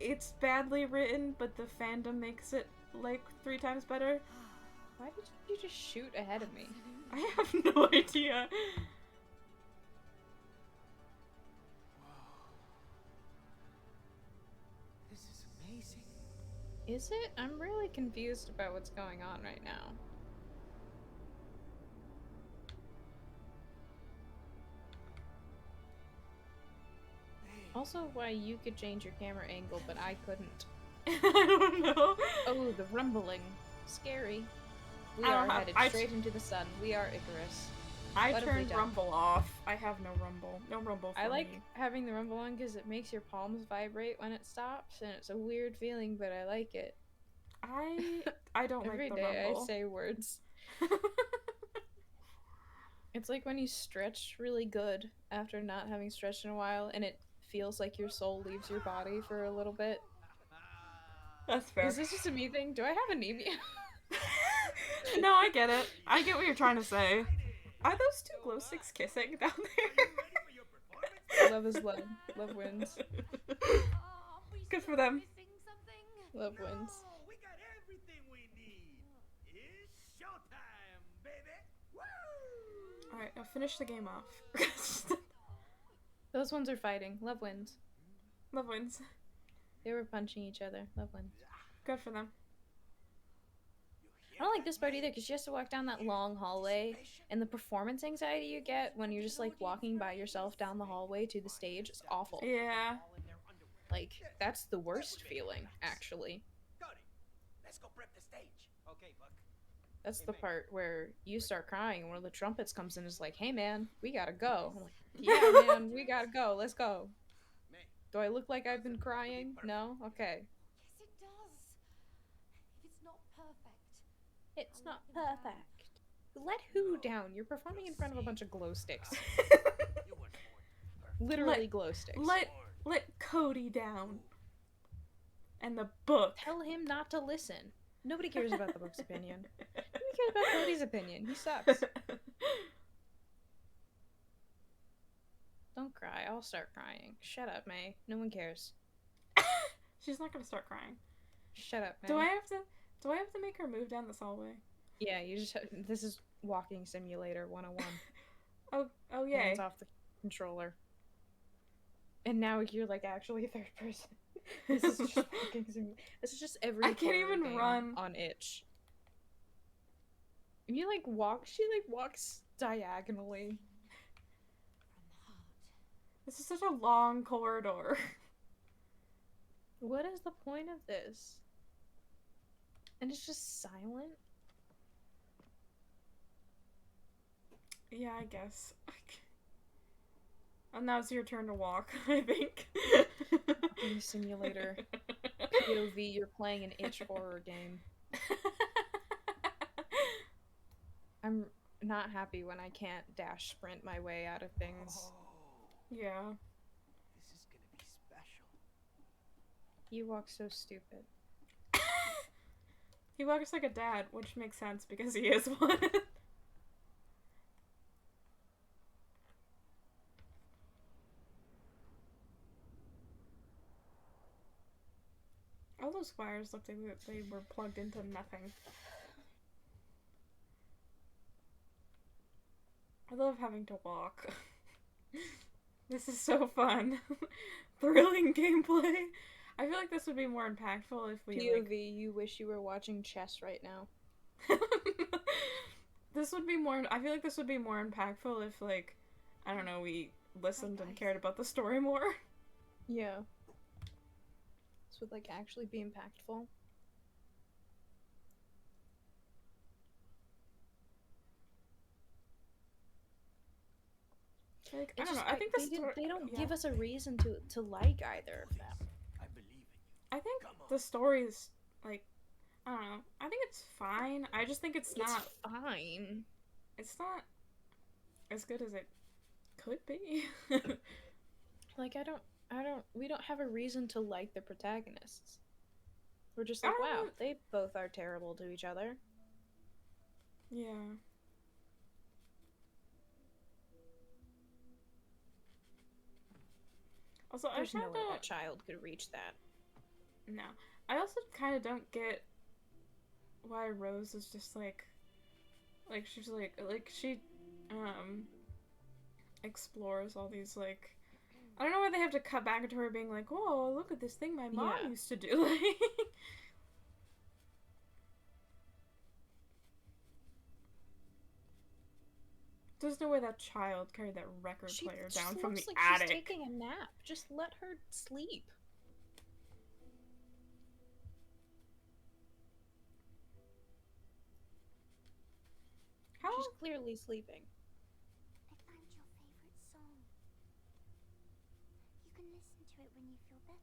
[SPEAKER 1] it's badly written, but the fandom makes it like 3 times better.
[SPEAKER 2] Why did you just shoot ahead of me?
[SPEAKER 1] I have no idea.
[SPEAKER 6] This is amazing.
[SPEAKER 2] Is it? I'm really confused about what's going on right now. Also, why you could change your camera angle, but I couldn't.
[SPEAKER 1] I don't know.
[SPEAKER 2] Oh, the rumbling. Scary. We are headed straight into the sun. We are Icarus.
[SPEAKER 1] I turned rumble off. I have no rumble. No rumble for
[SPEAKER 2] I like
[SPEAKER 1] me.
[SPEAKER 2] having the rumble on because it makes your palms vibrate when it stops, and it's a weird feeling, but I like it.
[SPEAKER 1] I don't like the rumble.
[SPEAKER 2] Every day I say words. It's like when you stretch really good after not having stretched in a while, and it feels like your soul leaves your body for a little bit.
[SPEAKER 1] That's fair.
[SPEAKER 2] Is this just a me thing? Do I have anemia?
[SPEAKER 1] No, I get it. I get what you're trying to say. Are those two glow sticks kissing down there?
[SPEAKER 2] Love is love. Love wins.
[SPEAKER 1] Good for them.
[SPEAKER 2] Love wins.
[SPEAKER 6] We got everything we need. It's showtime, baby. Woo!
[SPEAKER 1] Alright, now finish the game off.
[SPEAKER 2] Those ones are fighting. Love wins.
[SPEAKER 1] Love wins.
[SPEAKER 2] They were punching each other. Love wins.
[SPEAKER 1] Good for them.
[SPEAKER 2] I don't like this part either because you have to walk down that long hallway, and the performance anxiety you get when you're just like walking by yourself down the hallway to the stage is awful.
[SPEAKER 1] Yeah.
[SPEAKER 2] Like, that's the worst feeling, actually.
[SPEAKER 6] Let's go prep the stage. Okay, Buck.
[SPEAKER 2] That's the part where you start crying and one of the trumpets comes in and is like, hey man, we gotta go. I'm like, yeah man, we gotta go, let's go. Do I look like I've been crying? No? Okay.
[SPEAKER 4] Yes, it does. If it's not perfect.
[SPEAKER 2] It's not perfect. Let who down? You're performing in front of a bunch of glow sticks. Literally glow sticks.
[SPEAKER 1] Let Cody down. And the book.
[SPEAKER 2] Tell him not to listen. Nobody cares about the book's opinion. Nobody cares about Cody's opinion. He sucks. Don't cry. I'll start crying. Shut up, May. No one cares.
[SPEAKER 1] She's not gonna start crying.
[SPEAKER 2] Shut up, May.
[SPEAKER 1] Do I have to make her move down this hallway?
[SPEAKER 2] Yeah, you just this is walking simulator 101.
[SPEAKER 1] Oh yay.
[SPEAKER 2] Hands off the controller. And now you're like actually a third person. This is just walking simulator. This is just every
[SPEAKER 1] I can't even
[SPEAKER 2] game
[SPEAKER 1] run
[SPEAKER 2] on itch. And you like walk, she like walks diagonally.
[SPEAKER 1] This is such a long corridor.
[SPEAKER 2] What is the point of this? And it's just silent?
[SPEAKER 1] Yeah, I guess. And now it's your turn to walk, I think.
[SPEAKER 2] Walking simulator. POV, you're playing an itch horror game. I'm not happy when I can't dash sprint my way out of things.
[SPEAKER 1] Yeah.
[SPEAKER 7] This is gonna be special.
[SPEAKER 2] You walk so stupid.
[SPEAKER 1] He walks like a dad, which makes sense because he is one. All those wires looked like they were plugged into nothing. I love having to walk. This is so fun. Thrilling gameplay. I feel like this would be more impactful if we
[SPEAKER 2] POV, you wish you were watching chess right now.
[SPEAKER 1] This would be more, I feel like this would be more impactful if, like, I don't know, we listened and cared about the story more.
[SPEAKER 2] Yeah. This would, like, actually be impactful.
[SPEAKER 1] Like, I don't know, I think
[SPEAKER 2] they don't give us a reason to like either of them.
[SPEAKER 7] I believe in you.
[SPEAKER 1] I think the story's, like, I don't know, I think it's fine. I just think it's not
[SPEAKER 2] fine.
[SPEAKER 1] It's not as good as it could be.
[SPEAKER 2] Like, we don't have a reason to like the protagonists. We're just like, wow, they both are terrible to each other.
[SPEAKER 1] Yeah. Also,
[SPEAKER 2] there's no way a child could reach that.
[SPEAKER 1] No. I also kind of don't get why Rose is just like she's like she explores all these, like, I don't know why they have to cut back into her being like, whoa, look at this thing my mom used to do. Like, there's no way that child carried that record player down from the attic.
[SPEAKER 2] She's taking a nap. Just let her sleep. She's clearly sleeping.
[SPEAKER 4] I found your favorite song. You can listen to it when you feel better.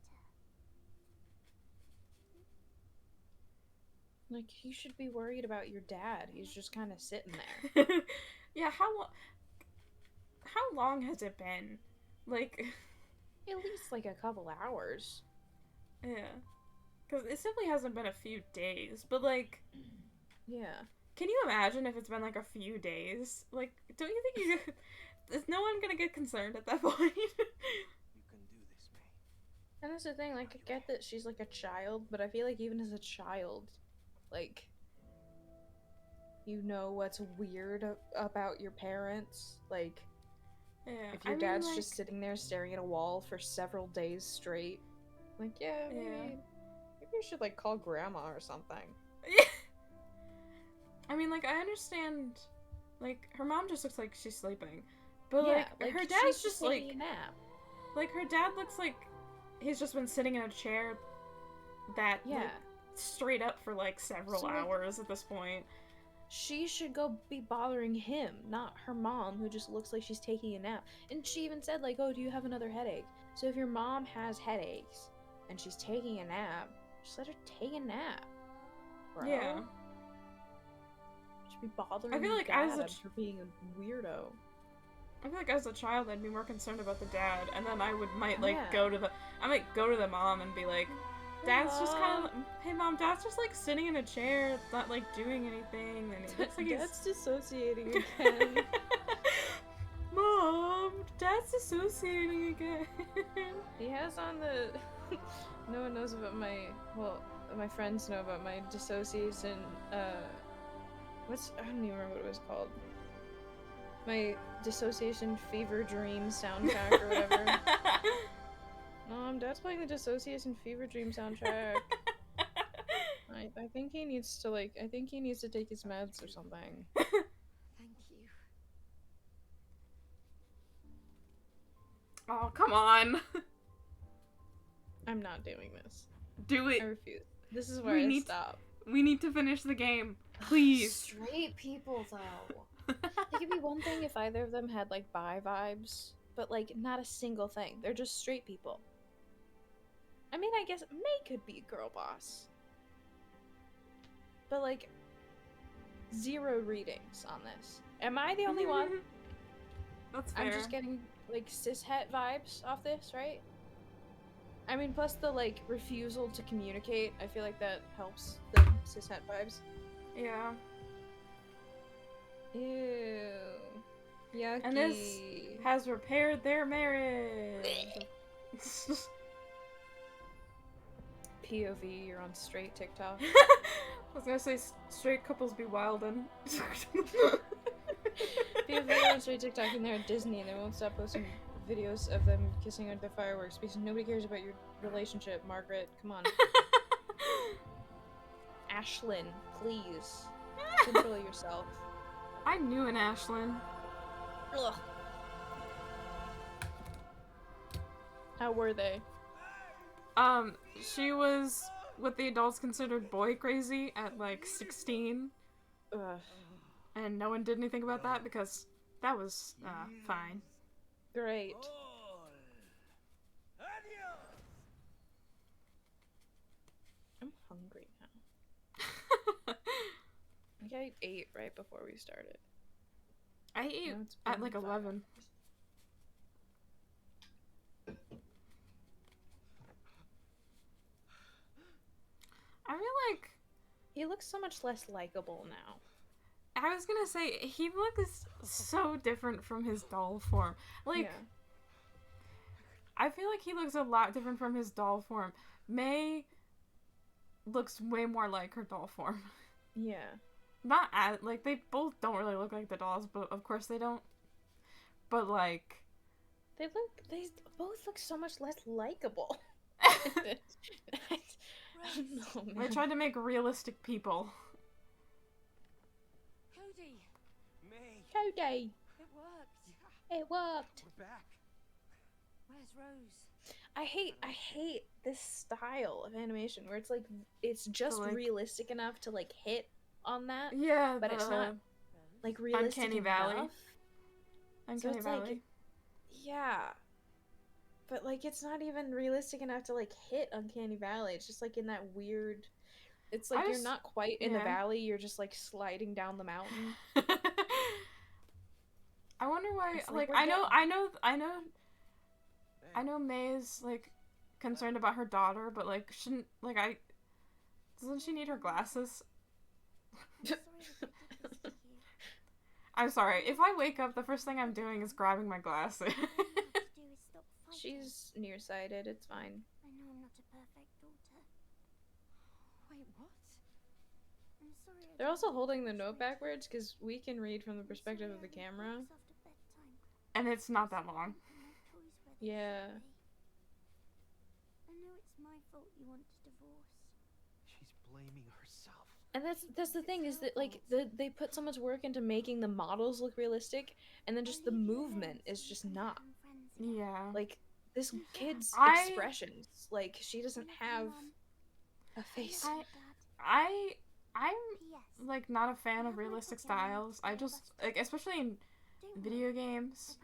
[SPEAKER 2] Like, you should be worried about your dad. He's just kind of sitting there.
[SPEAKER 1] Yeah, how long has it been? Like,
[SPEAKER 2] At least, like, a couple hours.
[SPEAKER 1] yeah. Because it simply hasn't been a few days, but, like...
[SPEAKER 2] Yeah.
[SPEAKER 1] Can you imagine if it's been, like, a few days? Like, don't you think you... Is no one gonna get concerned at that point?
[SPEAKER 6] You can do this, May.
[SPEAKER 2] And that's the thing, like, I get that she's, like, a child, but I feel like even as a child, like, you know what's weird about your parents. Like,
[SPEAKER 1] Yeah,
[SPEAKER 2] if your dad's just sitting there staring at a wall for several days straight, like, yeah, maybe you should, like, call grandma or something.
[SPEAKER 1] Yeah. I mean, like, I understand, like, her mom just looks like she's sleeping. But,
[SPEAKER 2] yeah,
[SPEAKER 1] like, her dad's
[SPEAKER 2] she's
[SPEAKER 1] just,
[SPEAKER 2] taking
[SPEAKER 1] like...
[SPEAKER 2] a nap.
[SPEAKER 1] Like, her dad looks like he's just been sitting in a chair that, like, straight up for, like, several hours at this point.
[SPEAKER 2] She should go be bothering him, not her mom, who just looks like she's taking a nap. And she even said, like, oh, do you have another headache? So if your mom has headaches and she's taking a nap, just let her take a nap. Bro.
[SPEAKER 1] Yeah.
[SPEAKER 2] Should be bothering
[SPEAKER 1] I feel like
[SPEAKER 2] dad
[SPEAKER 1] as a
[SPEAKER 2] for being a weirdo.
[SPEAKER 1] I feel like as a child I'd be more concerned about the dad, and then I might go to the mom and be like, Dad's just kind of, hey mom, Dad's just like sitting in a chair, not like doing anything, and it looks like
[SPEAKER 2] Dad's dissociating again.
[SPEAKER 1] Mom, Dad's dissociating again.
[SPEAKER 2] He has on the no one knows about my friends know about my dissociation I don't even remember what it was called. My dissociation fever dream soundtrack or whatever. Dad's playing the dissociation fever dream soundtrack. I think he needs to take his meds or something.
[SPEAKER 4] Thank you.
[SPEAKER 1] Oh, come on.
[SPEAKER 2] I'm not doing this.
[SPEAKER 1] Do it.
[SPEAKER 2] I refuse. This is where I stop.
[SPEAKER 1] We need to finish the game. Please.
[SPEAKER 2] Straight people, though. It could be one thing if either of them had, like, bi vibes, but, like, not a single thing. They're just straight people. I mean, I guess May could be a girl boss. But, like, 0 readings on this. Am I the only one?
[SPEAKER 1] That's fair.
[SPEAKER 2] I'm just getting, like, cishet vibes off this, right? I mean, plus the, like, refusal to communicate. I feel like that helps the cishet vibes.
[SPEAKER 1] Yeah.
[SPEAKER 2] Ew. Yucky.
[SPEAKER 1] And this has repaired their marriage.
[SPEAKER 2] POV, you're on straight TikTok.
[SPEAKER 1] I was gonna say straight couples be wildin'.
[SPEAKER 2] POV, you're on straight TikTok and they're at Disney and they won't stop posting videos of them kissing under the fireworks because nobody cares about your relationship, Margaret. Come on. Ashlyn, please. Control yourself.
[SPEAKER 1] I knew an Ashlyn.
[SPEAKER 2] Ugh. How were they?
[SPEAKER 1] She was what the adults considered boy crazy at like 16.
[SPEAKER 2] Ugh.
[SPEAKER 1] And no one did anything about that because that was, fine.
[SPEAKER 2] Great. I'm hungry now. Like I ate right before we started.
[SPEAKER 1] I ate at like 11. I feel like
[SPEAKER 2] he looks so much less likable now.
[SPEAKER 1] I was gonna say, he looks so different from his doll form. Like, yeah. I feel like he looks a lot different from his doll form. May looks way more like her doll form.
[SPEAKER 2] Yeah.
[SPEAKER 1] Not as, like, they both don't really look like the dolls, but of course they don't. But, like...
[SPEAKER 2] They both look so much less likable. No,
[SPEAKER 1] they tried to make realistic people.
[SPEAKER 5] Cody!
[SPEAKER 6] May!
[SPEAKER 2] Cody!
[SPEAKER 5] It worked!
[SPEAKER 6] Yeah.
[SPEAKER 2] It worked!
[SPEAKER 6] We're back!
[SPEAKER 5] Where's Rose?
[SPEAKER 2] I hate this style of animation where it's like, it's just realistic enough to like hit on that.
[SPEAKER 1] Yeah,
[SPEAKER 2] but it's not like realistic
[SPEAKER 1] Uncanny
[SPEAKER 2] enough.
[SPEAKER 1] Valley. Uncanny
[SPEAKER 2] it's
[SPEAKER 1] Valley.
[SPEAKER 2] like, yeah, but like it's not even realistic enough to like hit Uncanny Valley. It's just like in that weird. It's like you're not quite in the valley. You're just like sliding down the mountain.
[SPEAKER 1] I wonder why.
[SPEAKER 2] Like,
[SPEAKER 1] I know May's like concerned about her daughter, but like shouldn't like doesn't she need her glasses? I'm sorry. If I wake up, the first thing I'm doing is grabbing my glasses.
[SPEAKER 2] She's nearsighted. It's fine.
[SPEAKER 4] I know I'm not a perfect daughter. Wait, what? I'm sorry.
[SPEAKER 2] They're also holding the note backwards because we can read from the perspective of the camera.
[SPEAKER 1] And it's not that long.
[SPEAKER 2] Yeah.
[SPEAKER 4] I know it's my fault you want a divorce.
[SPEAKER 7] She's blaming herself.
[SPEAKER 2] And that's the thing is that like they put so much work into making the models look realistic, and then just the movement is just not.
[SPEAKER 1] Yeah.
[SPEAKER 2] Like this kid's expressions, like she doesn't have a face.
[SPEAKER 1] I'm like not a fan of realistic styles. I just like, especially in video games.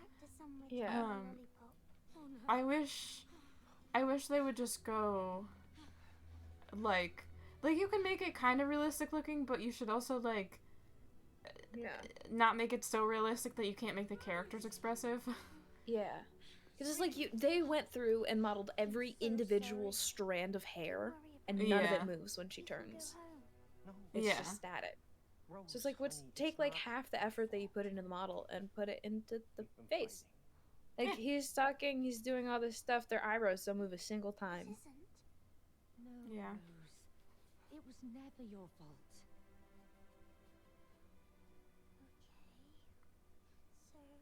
[SPEAKER 2] Yeah.
[SPEAKER 1] I wish they would just go like you can make it kind of realistic looking, but you should also like not make it so realistic that you can't make the characters expressive.
[SPEAKER 2] Yeah. Because it's like they went through and modeled every individual strand of hair, and none of it moves when she turns. It's just static. So it's like, take like half the effort that you put into the model and put it into the face. Like he's talking, he's doing all this stuff. Their eyebrows don't move a single time.
[SPEAKER 4] No,
[SPEAKER 1] yeah.
[SPEAKER 4] Rose. It was never your fault. Okay.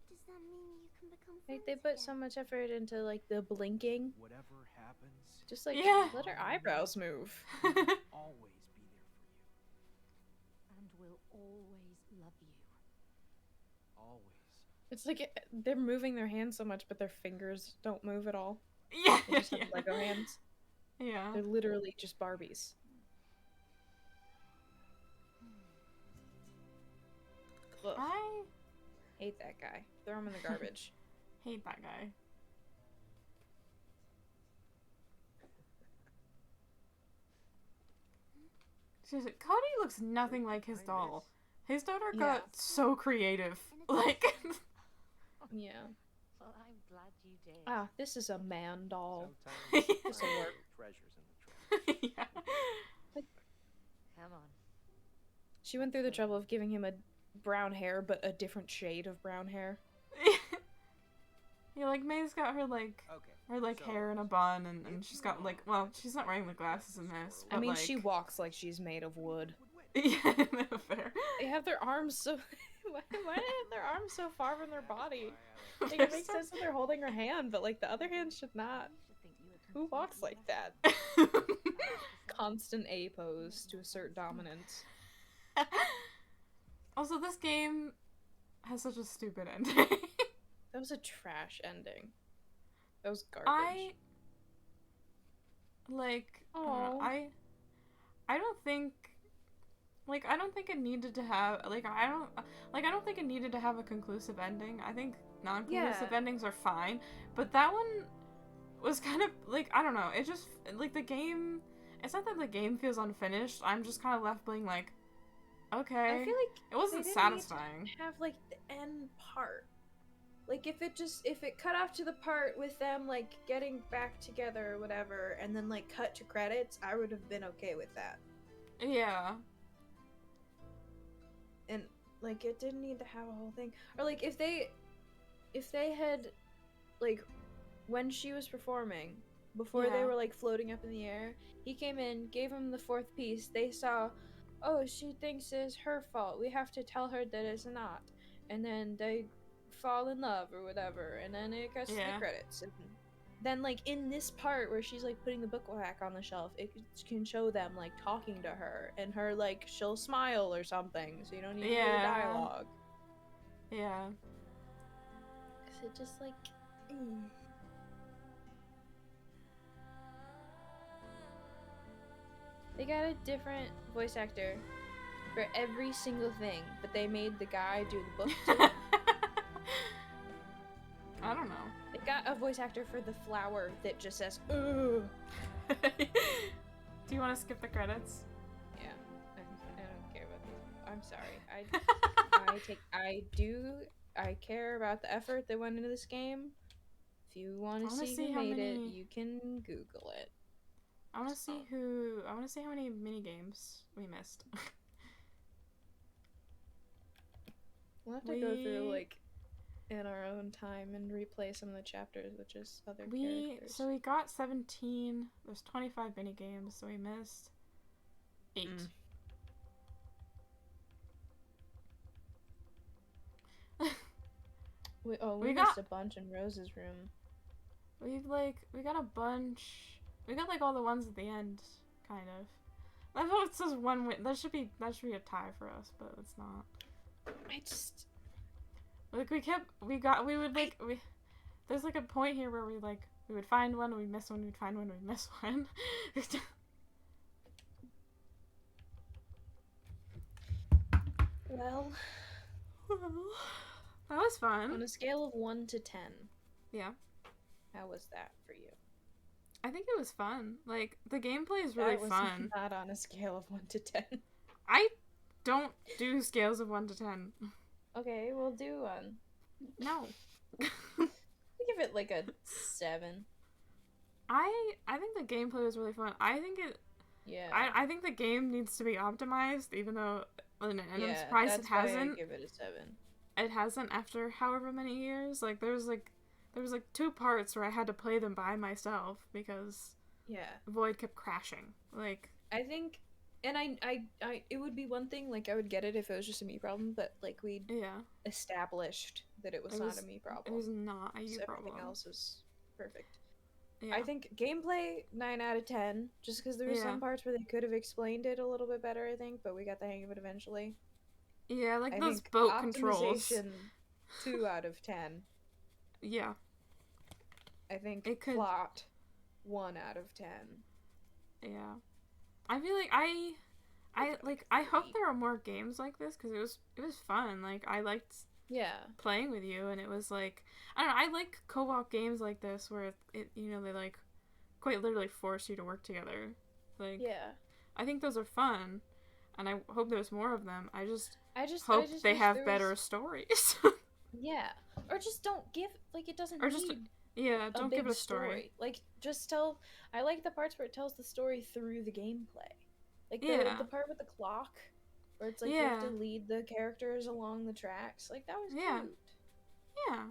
[SPEAKER 4] So does that mean you can become friends
[SPEAKER 2] Like they put
[SPEAKER 4] again?
[SPEAKER 2] so much effort into like the blinking.
[SPEAKER 7] Whatever happens,
[SPEAKER 2] Just like let her eyebrows move.
[SPEAKER 7] always be there for you.
[SPEAKER 4] And we'll always love you.
[SPEAKER 7] Always.
[SPEAKER 2] It's like they're moving their hands so much, but their fingers don't move at all.
[SPEAKER 1] Yeah.
[SPEAKER 2] They just have Lego hands.
[SPEAKER 1] Yeah.
[SPEAKER 2] They're literally just Barbies. Ugh.
[SPEAKER 1] I
[SPEAKER 2] Hate that guy. Throw him in the garbage.
[SPEAKER 1] hate that guy. Seriously, Cody looks nothing like his doll. His daughter got so creative. Like
[SPEAKER 2] Yeah.
[SPEAKER 4] Well, I'm glad you did.
[SPEAKER 2] Ah, this is a man doll.
[SPEAKER 7] Sometimes
[SPEAKER 2] This'll work.
[SPEAKER 7] treasures in the trunk.
[SPEAKER 1] yeah.
[SPEAKER 4] Come on.
[SPEAKER 2] She went through the trouble of giving him a brown hair, but a different shade of brown hair.
[SPEAKER 1] Yeah, like May's got her like hair in a bun, and she's got like, well, she's not wearing the glasses in this. But,
[SPEAKER 2] I mean,
[SPEAKER 1] like...
[SPEAKER 2] she walks like she's made of wood.
[SPEAKER 1] Yeah, no, fair.
[SPEAKER 2] They have their arms so. Why do they have their arms so far from their body? Like, it makes sense that they're holding her hand, but like the other hand should not. Who walks like that? Constant A pose to assert dominance.
[SPEAKER 1] Also, this game has such a stupid ending.
[SPEAKER 2] That was a trash ending. That was garbage.
[SPEAKER 1] I don't think it needed to have I don't think it needed to have a conclusive ending. I think non-conclusive endings are fine, but that one was kind of like, I don't know, it just like the game, it's not that the game feels unfinished. I'm just kind of left being like, okay.
[SPEAKER 2] I feel like
[SPEAKER 1] it wasn't satisfying.
[SPEAKER 2] Have like the end part. Like if it cut off to the part with them like getting back together or whatever, and then like cut to credits, I would have been okay with that.
[SPEAKER 1] Yeah.
[SPEAKER 2] And like it didn't need to have a whole thing. Or like if they had like when she was performing, before they were like floating up in the air, he came in, gave him the fourth piece. They saw, oh, she thinks it's her fault. We have to tell her that it's not. And then they fall in love or whatever, and then it cuts to the credits. And then like in this part where she's like putting the book back on the shelf, it can show them like talking to her, and her like she'll smile or something, so you don't need to hear the dialogue.
[SPEAKER 1] Yeah.
[SPEAKER 2] Cause it just like they got a different voice actor for every single thing, but they made the guy do the book too.
[SPEAKER 1] I don't know.
[SPEAKER 2] They got a voice actor for the flower that just says, "Ooh."
[SPEAKER 1] Do you want to skip the credits?
[SPEAKER 2] Yeah, I don't care about these. I'm sorry. I care about the effort that went into this game. If you want to see who made it, you can Google it.
[SPEAKER 1] I want to see how many mini games we missed.
[SPEAKER 2] We'll have to go through, like, in our own time and replay some of the chapters with just other characters.
[SPEAKER 1] So we got 17. There's 25 mini games, so we missed 8.
[SPEAKER 2] We missed a bunch in Rose's room.
[SPEAKER 1] We got a bunch. We got like all the ones at the end, kind of. I thought it says one win. That should be a tie for us, but it's not. There's like a point here where we would find one, we'd miss one, we'd find one, we'd miss one.
[SPEAKER 2] Well,
[SPEAKER 1] that was fun.
[SPEAKER 2] On a scale of 1 to 10.
[SPEAKER 1] Yeah.
[SPEAKER 2] How was that for you?
[SPEAKER 1] I think it was fun. Like, the gameplay is really fun.
[SPEAKER 2] Not on a scale of 1 to 10.
[SPEAKER 1] I don't do scales of 1 to 10.
[SPEAKER 2] Okay, we'll do one.
[SPEAKER 1] No.
[SPEAKER 2] Give it like a 7.
[SPEAKER 1] I think the gameplay was really fun. I think it.
[SPEAKER 2] Yeah.
[SPEAKER 1] I think the game needs to be optimized, even though, and I'm surprised it hasn't.
[SPEAKER 2] I give it a 7.
[SPEAKER 1] It hasn't after however many years. Like there was 2 parts where I had to play them by myself because Void kept crashing. Like
[SPEAKER 2] I think, and I it would be one thing, like I would get it if it was just a me problem, but like we'd established that it was not a me problem.
[SPEAKER 1] It was not a you problem.
[SPEAKER 2] Everything else was perfect.
[SPEAKER 1] Yeah.
[SPEAKER 2] I think gameplay 9 out of 10, just because there were some parts where they could have explained it a little bit better, I think, but we got the hang of it eventually.
[SPEAKER 1] Yeah, like
[SPEAKER 2] I
[SPEAKER 1] those
[SPEAKER 2] think
[SPEAKER 1] boat controls.
[SPEAKER 2] 2 out of 10.
[SPEAKER 1] Yeah.
[SPEAKER 2] I think plot 1 out of 10.
[SPEAKER 1] Yeah. I feel like I hope there are more games like this because it was fun. Like I liked playing with you, and it was like I don't know. I like co-op games like this where it they like quite literally force you to work together. Like I think those are fun, and I hope there's more of them. I just hope they have better stories.
[SPEAKER 2] Yeah, or just don't give it doesn't
[SPEAKER 1] or just don't give a story.
[SPEAKER 2] Like just tell. I like the parts where it tells the story through the gameplay. Like the part with the clock, where it's like you have to lead the characters along the tracks. Like that was cute.
[SPEAKER 1] Yeah.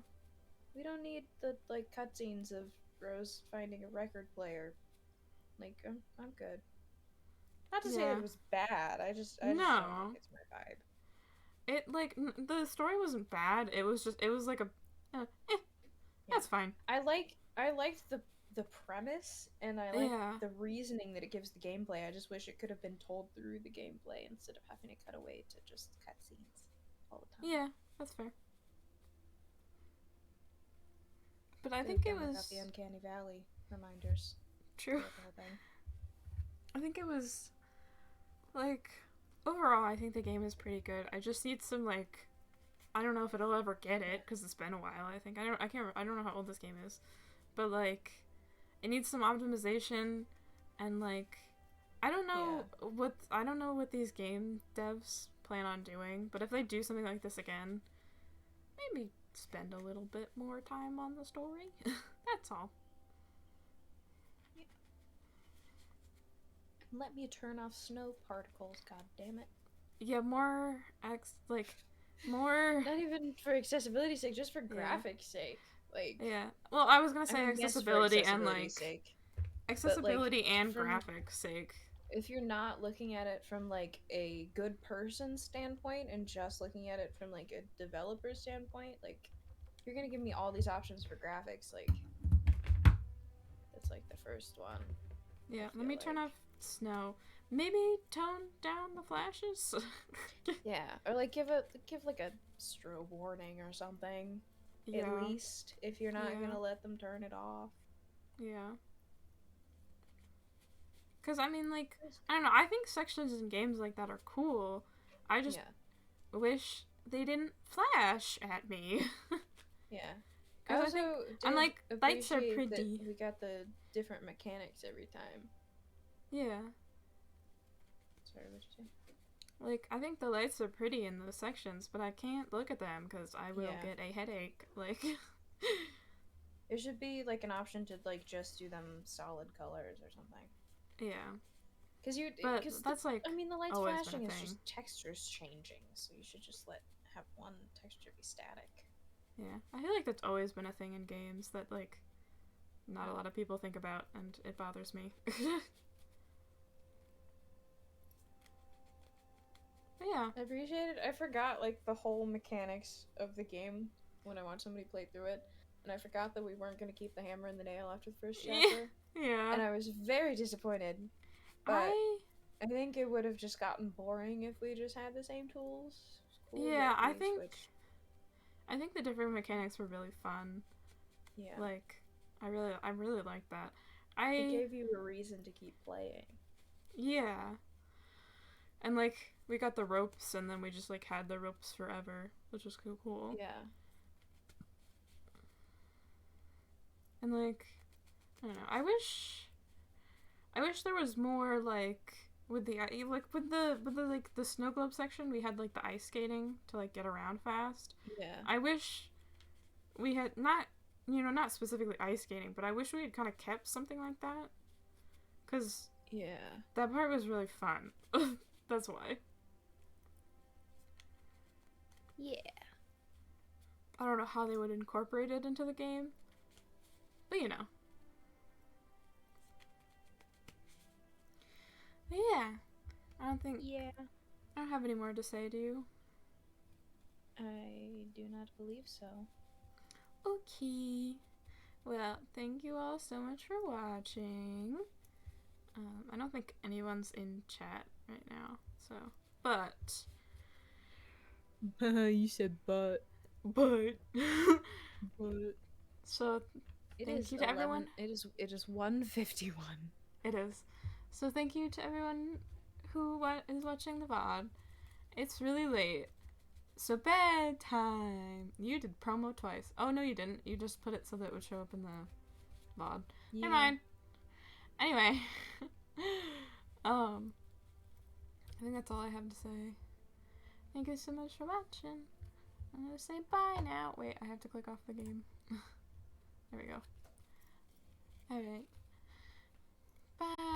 [SPEAKER 2] We don't need the cutscenes of Rose finding a record player. Like I'm good. Not to say that it was bad. I just don't think it's my vibe.
[SPEAKER 1] It the story wasn't bad. It was like a that's fine.
[SPEAKER 2] I liked the premise, and I like the reasoning that it gives the gameplay. I just wish it could have been told through the gameplay instead of having to cut away to just cutscenes all the time.
[SPEAKER 1] Yeah, that's fair. But I think it was
[SPEAKER 2] the Uncanny Valley reminders.
[SPEAKER 1] True. I think it was overall. I think the game is pretty good. I just need some I don't know if it'll ever get it because it's been a while. I think I don't know how old this game is, but it needs some optimization, and I don't know what these game devs plan on doing. But if they do something like this again, maybe spend a little bit more time on the story. That's all.
[SPEAKER 2] Let me turn off snow particles. God damn it.
[SPEAKER 1] Yeah, more more.
[SPEAKER 2] Not even for accessibility's sake, just for graphics' sake.
[SPEAKER 1] Well, I was gonna say accessibility
[SPEAKER 2] yes,
[SPEAKER 1] and
[SPEAKER 2] sake.
[SPEAKER 1] accessibility and graphics sake.
[SPEAKER 2] If you're not looking at it from a good person standpoint and just looking at it from a developer standpoint, you're gonna give me all these options for graphics, that's the first one.
[SPEAKER 1] Yeah, let me turn off snow. Maybe tone down the flashes.
[SPEAKER 2] Yeah, or give a strobe warning or something.
[SPEAKER 1] Yeah.
[SPEAKER 2] At least if you're not gonna let them turn it off.
[SPEAKER 1] Yeah. Cause I mean I don't know, I think sections in games like that are cool. I just wish they didn't flash at me.
[SPEAKER 2] Yeah.
[SPEAKER 1] I'm like, lights are pretty.
[SPEAKER 2] We got the different mechanics every time.
[SPEAKER 1] Yeah.
[SPEAKER 2] Sorry, what'd you say?
[SPEAKER 1] Like, I think the lights are pretty in those sections, but I can't look at them because I will get a headache. Like,
[SPEAKER 2] there should be like an option to like just do them solid colors or something.
[SPEAKER 1] Yeah.
[SPEAKER 2] Because
[SPEAKER 1] that's like,
[SPEAKER 2] I mean, the lights
[SPEAKER 1] always
[SPEAKER 2] flashing
[SPEAKER 1] been a
[SPEAKER 2] is
[SPEAKER 1] thing.
[SPEAKER 2] just textures changing, so you should just have one texture be static.
[SPEAKER 1] Yeah, I feel like that's always been a thing in games that like not a lot of people think about, and it bothers me. But yeah,
[SPEAKER 2] I appreciate it. I forgot like the whole mechanics of the game when I watched somebody play through it, and I forgot that we weren't gonna keep the hammer and the nail after the first chapter.
[SPEAKER 1] Yeah.
[SPEAKER 2] And I was very disappointed. But I think it would have just gotten boring if we just had the same tools. Cool,
[SPEAKER 1] yeah, I think the different mechanics were really fun.
[SPEAKER 2] Yeah.
[SPEAKER 1] Like, I really liked that.
[SPEAKER 2] It gave you a reason to keep playing.
[SPEAKER 1] Yeah. And like, we got the ropes, and then we just like had the ropes forever, which was cool.
[SPEAKER 2] Yeah.
[SPEAKER 1] And like, I don't know. I wish there was more like with the like the snow globe section. We had like the ice skating to like get around fast.
[SPEAKER 2] Yeah.
[SPEAKER 1] I wish we had not specifically ice skating, but I wish we had kind of kept something like that. 'Cause that part was really fun. That's why.
[SPEAKER 2] Yeah.
[SPEAKER 1] I don't know how they would incorporate it into the game, but you know. But yeah, I don't have any more to say, do you?
[SPEAKER 2] I do not believe so.
[SPEAKER 1] Okay. Well, thank you all so much for watching. I don't think anyone's in chat right now, so. But.
[SPEAKER 2] You said but.
[SPEAKER 1] But.
[SPEAKER 2] But.
[SPEAKER 1] So, thank you to everyone.
[SPEAKER 2] It is 1:51.
[SPEAKER 1] It is. So thank you to everyone who is watching the VOD. It's really late. So bedtime. You did promo twice. Oh, no, you didn't. You just put it so that it would show up in the VOD.
[SPEAKER 2] Yeah.
[SPEAKER 1] Never mind. Anyway. I think that's all I have to say. Thank you so much for watching. I'm gonna say bye now. Wait, I have to click off the game. There we go. Alright. Bye.